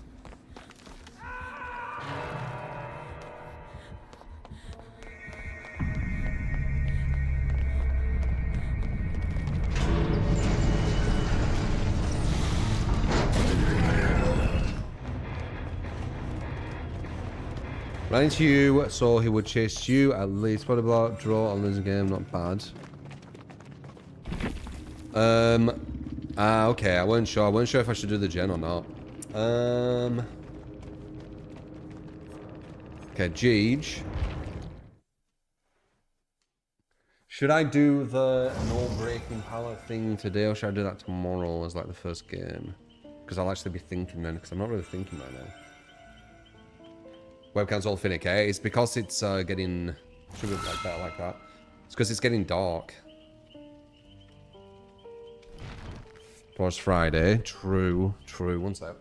Ran into you, so he would chase you at least. Body block, draw on this game, not bad. Okay, I wasn't sure. I wasn't sure if I should do the gen or not. Okay, Jeej. Should I do the no breaking pallet thing today, or should I do that tomorrow as like the first game? Because I'll actually be thinking then, because I'm not really thinking right now. Webcam's all finicky. It's because it's getting... Should be like that, like that. It's because it's getting dark. Towards Friday. True. True. One sec.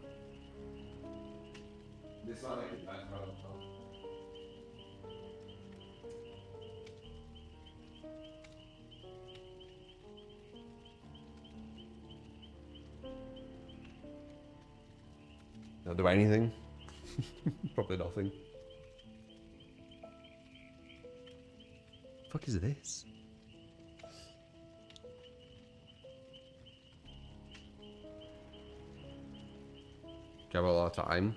Not do anything. Probably nothing. Fuck is this? Do you have a lot of time?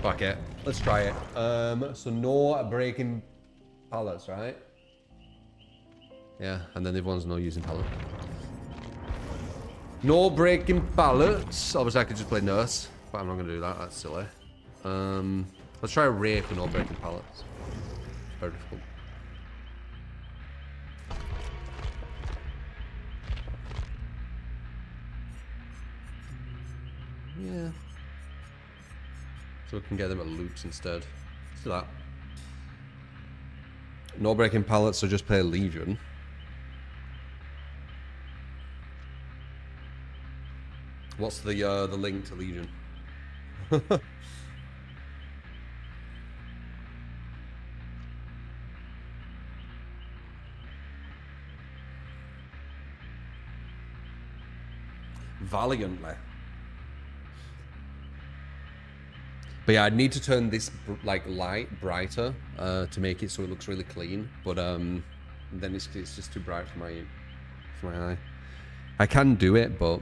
Fuck it. Let's try it. So no breaking pallets, right? Yeah, and then the other one's no using pallet. No breaking pallets. Obviously, I could just play nurse, but I'm not going to do that. That's silly. Let's try a rape with no breaking pallets. Very difficult. Yeah. So we can get them at loops instead. Let's do that. No breaking pallets, so just play Legion. What's the link to Legion? Valiantly. But yeah, I'd need to turn this like light brighter to make it so it looks really clean. But then it's just too bright for my eye. I can do it, but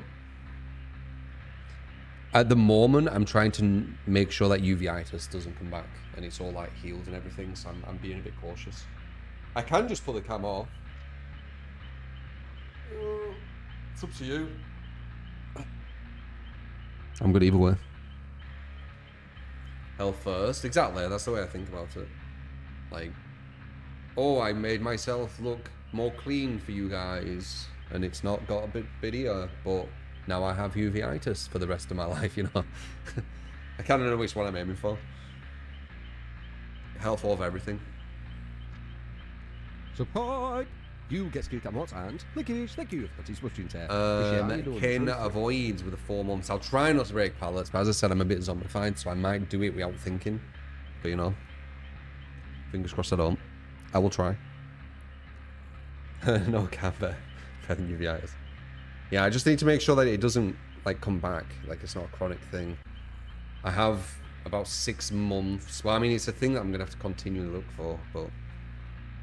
at the moment I'm trying to make sure that uveitis doesn't come back and it's all like healed and everything. So I'm being a bit cautious. I can just pull the cam off. It's up to you. I'm good either way. Health first. Exactly, that's the way I think about it. Like, oh, I made myself look more clean for you guys, and it's not got a bit bittier, but now I have uveitis for the rest of my life, you know? I kind of know which one I'm aiming for. Health over everything. Support! You get skill mods and Lickage, thank you for the switching tear. Kane avoids with the 4 months. I'll try not to break pallets, but as I said, I'm a bit zombified, so I might do it without thinking. But you know, fingers crossed I don't. I will try. No camber. I think uveitis. Yeah, I just need to make sure that it doesn't like come back. Like it's not a chronic thing. I have about 6 months. Well, I mean, it's a thing that I'm gonna have to continually look for, but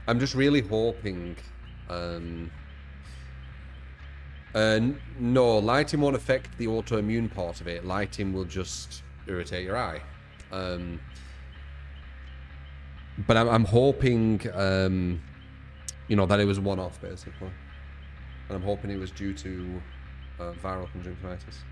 I'm just really hoping. No, lighting won't affect the autoimmune part of it. Lighting will just irritate your eye. But I'm hoping, you know, that it was one-off basically, and I'm hoping it was due to viral conjunctivitis.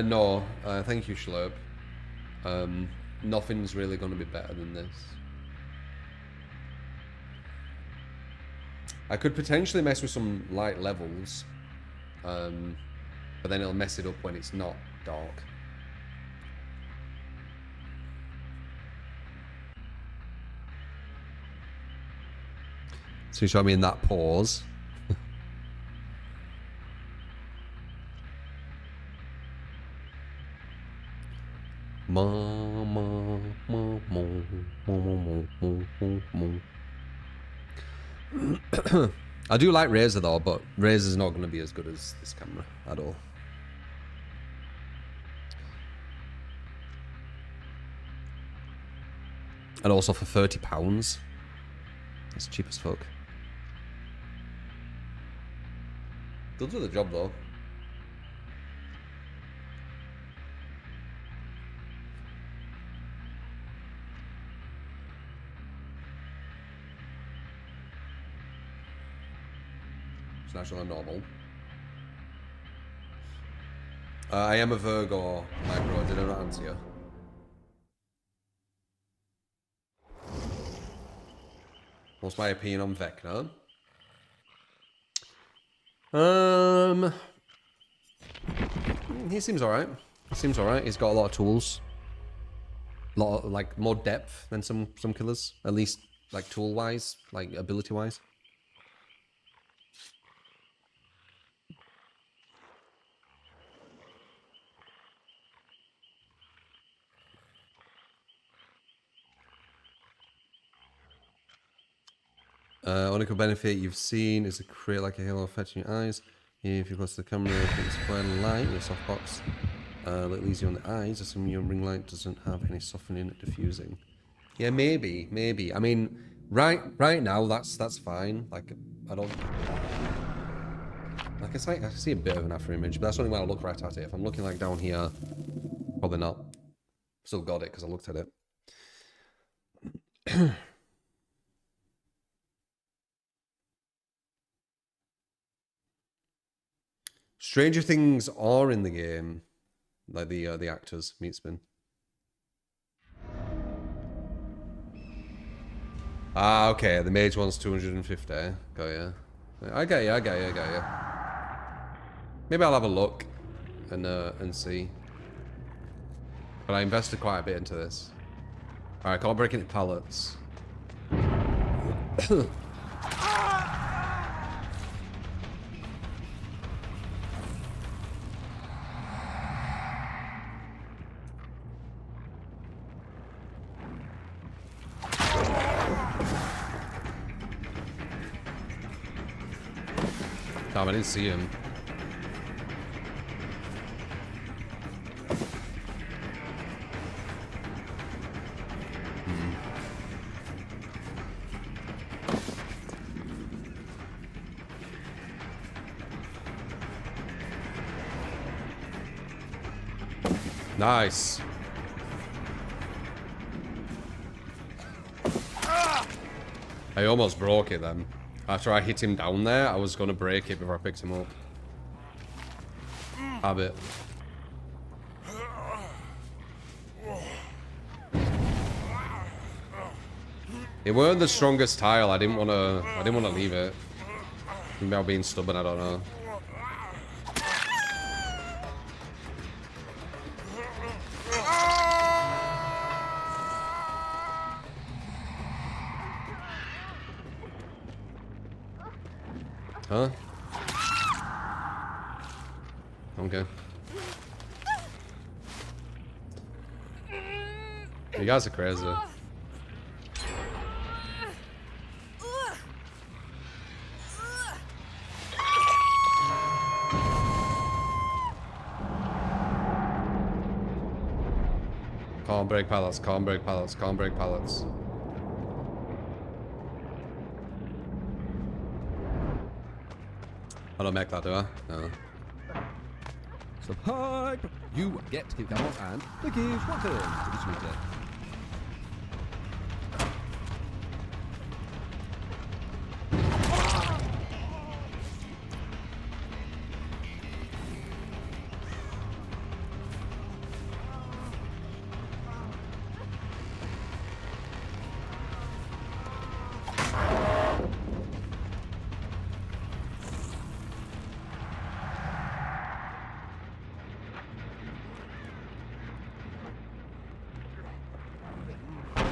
No, thank you, Schlurp. Nothing's really going to be better than this. I could potentially mess with some light levels, but then it'll mess it up when it's not dark. So you saw me in that pause. I do like Razer though, but Razer's not going to be as good as this camera at all. And also for £30, that's cheap as fuck. They'll do the job though. National and normal. I am a Virgo, micro. Did I not answer you? What's my opinion on Vecna? He seems alright. He seems alright. He's got a lot of tools. A lot of, like, more depth than some killers. At least, like, tool-wise, like, ability-wise. Only good benefit you've seen is to create like a halo effect in your eyes. If you close to the camera, put the square light in the softbox. Look easier on the eyes, assuming your ring light doesn't have any softening and diffusing. Yeah, maybe. I mean, right now that's fine. Like, I don't. Like I see a bit of an after image, but that's only when I look right at it. If I'm looking like down here, probably not. Still got it because I looked at it. Stranger Things are in the game, like the actors meat spin. Ah, okay. The mage one's 250. Got ya. I got you. Maybe I'll have a look and see. But I invested quite a bit into this. All right, can't break any pallets. Damn, I didn't see him. Nice. I almost broke it then. After I hit him down there, I was going to break it before I picked him up. Habit. It weren't the strongest tile. I didn't want to leave it. Maybe I'm being stubborn, I don't know. Huh? Okay. You guys are crazy. Can't break pallets, can't break pallets, can't break pallets. I don't make that, do I? No. Subhype! You get to keep that on, and the gives one turn. Pretty sweet there.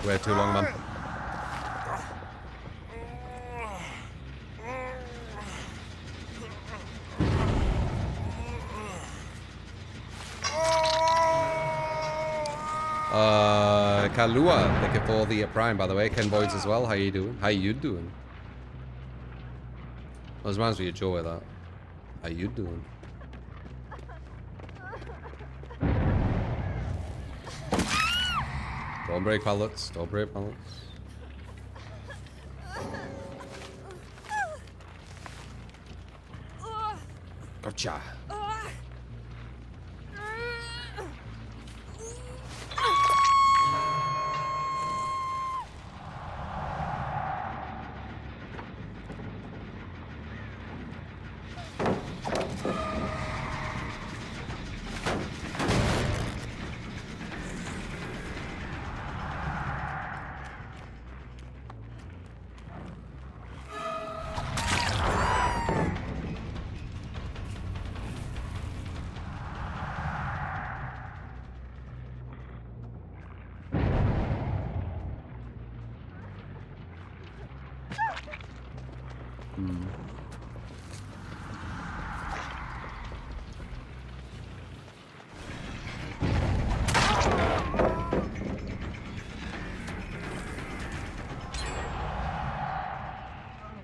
Way too long, man. Kalua, thank you for the prime, by the way. Ken Boyds as well. How you doing? How you doing? That reminds me of Joey, that. How you doing? Don't break pallets. Don't break pallets. Gotcha.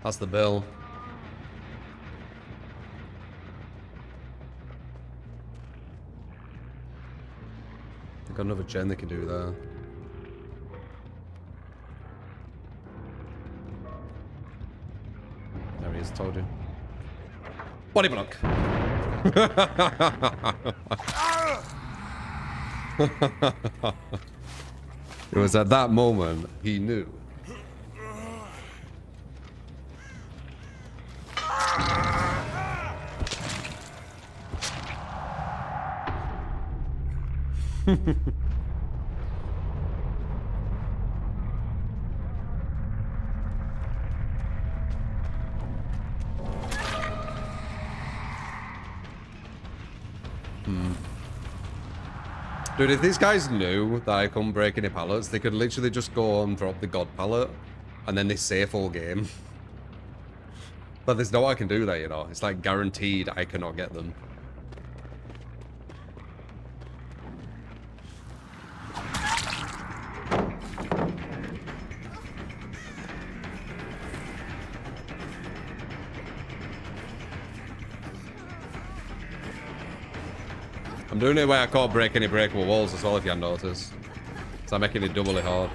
That's the bill. They've got another gen they can do there. There he is, told you. Body block. It was at that moment he knew. Dude, if these guys knew that I couldn't break any pallets, they could literally just go and drop the god pallet, and then they save all game. But there's no way I can do that, you know. It's like guaranteed I cannot get them. I'm doing it where I can't break any breakable walls as well, if you haven't noticed. So I'm making it doubly hard.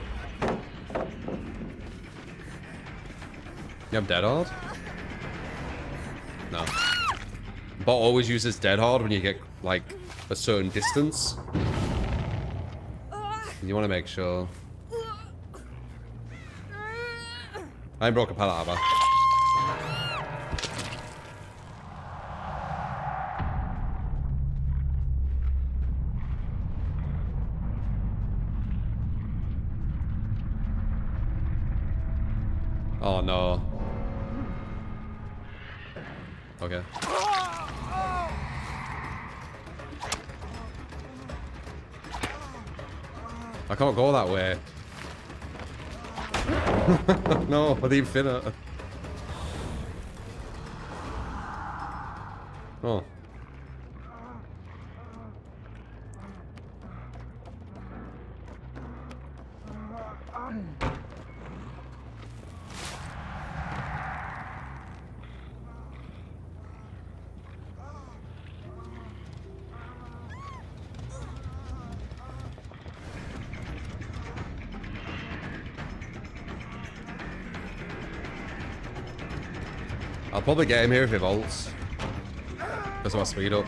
You have dead hard? No. Bot always uses dead hard when you get, like, a certain distance. You want to make sure. I ain't broke a pallet, have I? Oh no. Okay. I can't go that way. No, for the infinite. Oh. I'll probably get him here if he vaults. Because of my speed up.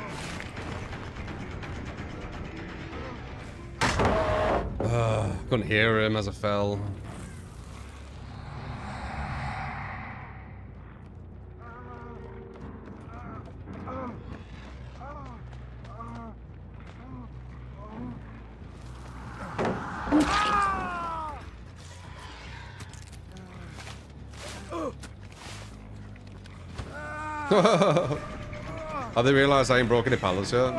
Couldn't hear him as I fell. Have they realised I ain't broken any pallets yet?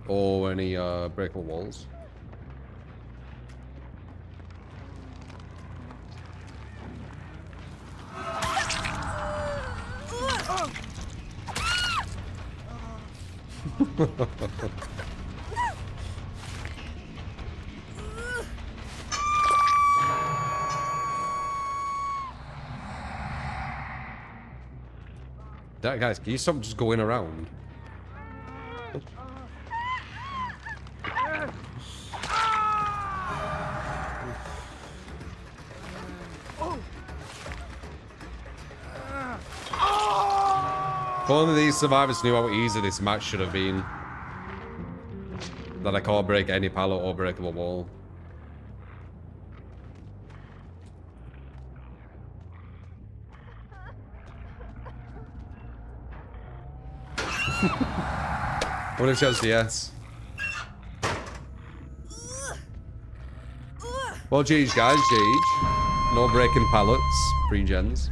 Or any breakable walls? That guys, can you stop just going around? If only these survivors knew how easy this match should have been. That I can't break any pallet or breakable wall. What if she has DS? Well, GG guys, GG. No breaking pallets, pre-gens.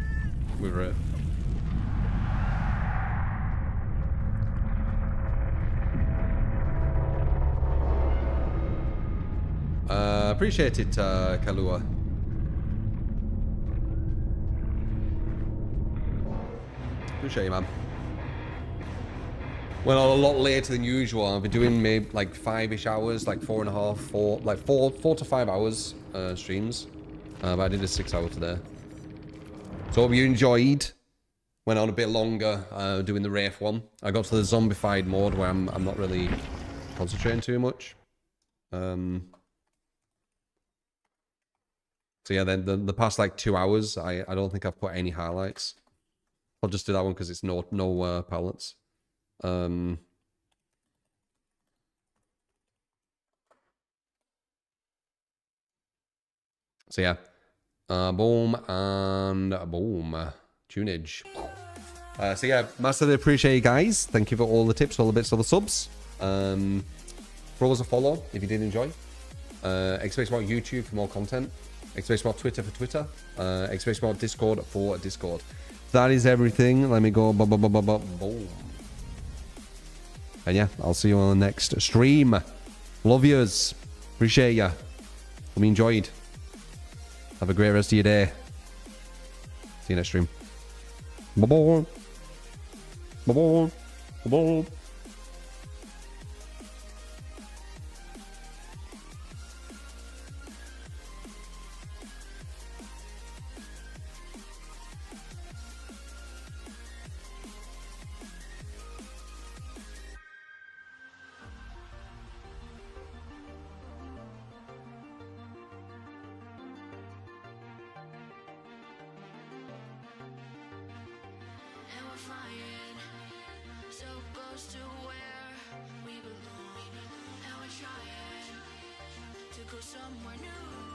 We're it. Appreciate it, Kalua. Appreciate you, man. Well, a lot later than usual. I've been doing maybe like 5-ish hours, like 4.5, 4, like 4 to 5 hours streams. But I did a 6-hour today. So hope you enjoyed. Went on a bit longer doing the Wraith one. I got to the zombified mode where I'm not really concentrating too much. So yeah, then the past like 2 hours, I don't think I've put any highlights. I'll just do that one because it's no pallets. So yeah, boom and boom, tunage. So yeah, massively appreciate you guys. Thank you for all the tips, all the bits, all the subs. Throw us a follow if you did enjoy. Expect more YouTube for more content. Expect more Twitter for Twitter. Expect more Discord for Discord. That is everything. Let me go. Boom. And yeah, I'll see you on the next stream. Love yous. Appreciate ya. Hope you enjoyed. Have a great rest of your day. See you next stream. Bye-bye. Bye-bye. Bye-bye. And we're flying so close to where we belong. And we're trying to go somewhere new.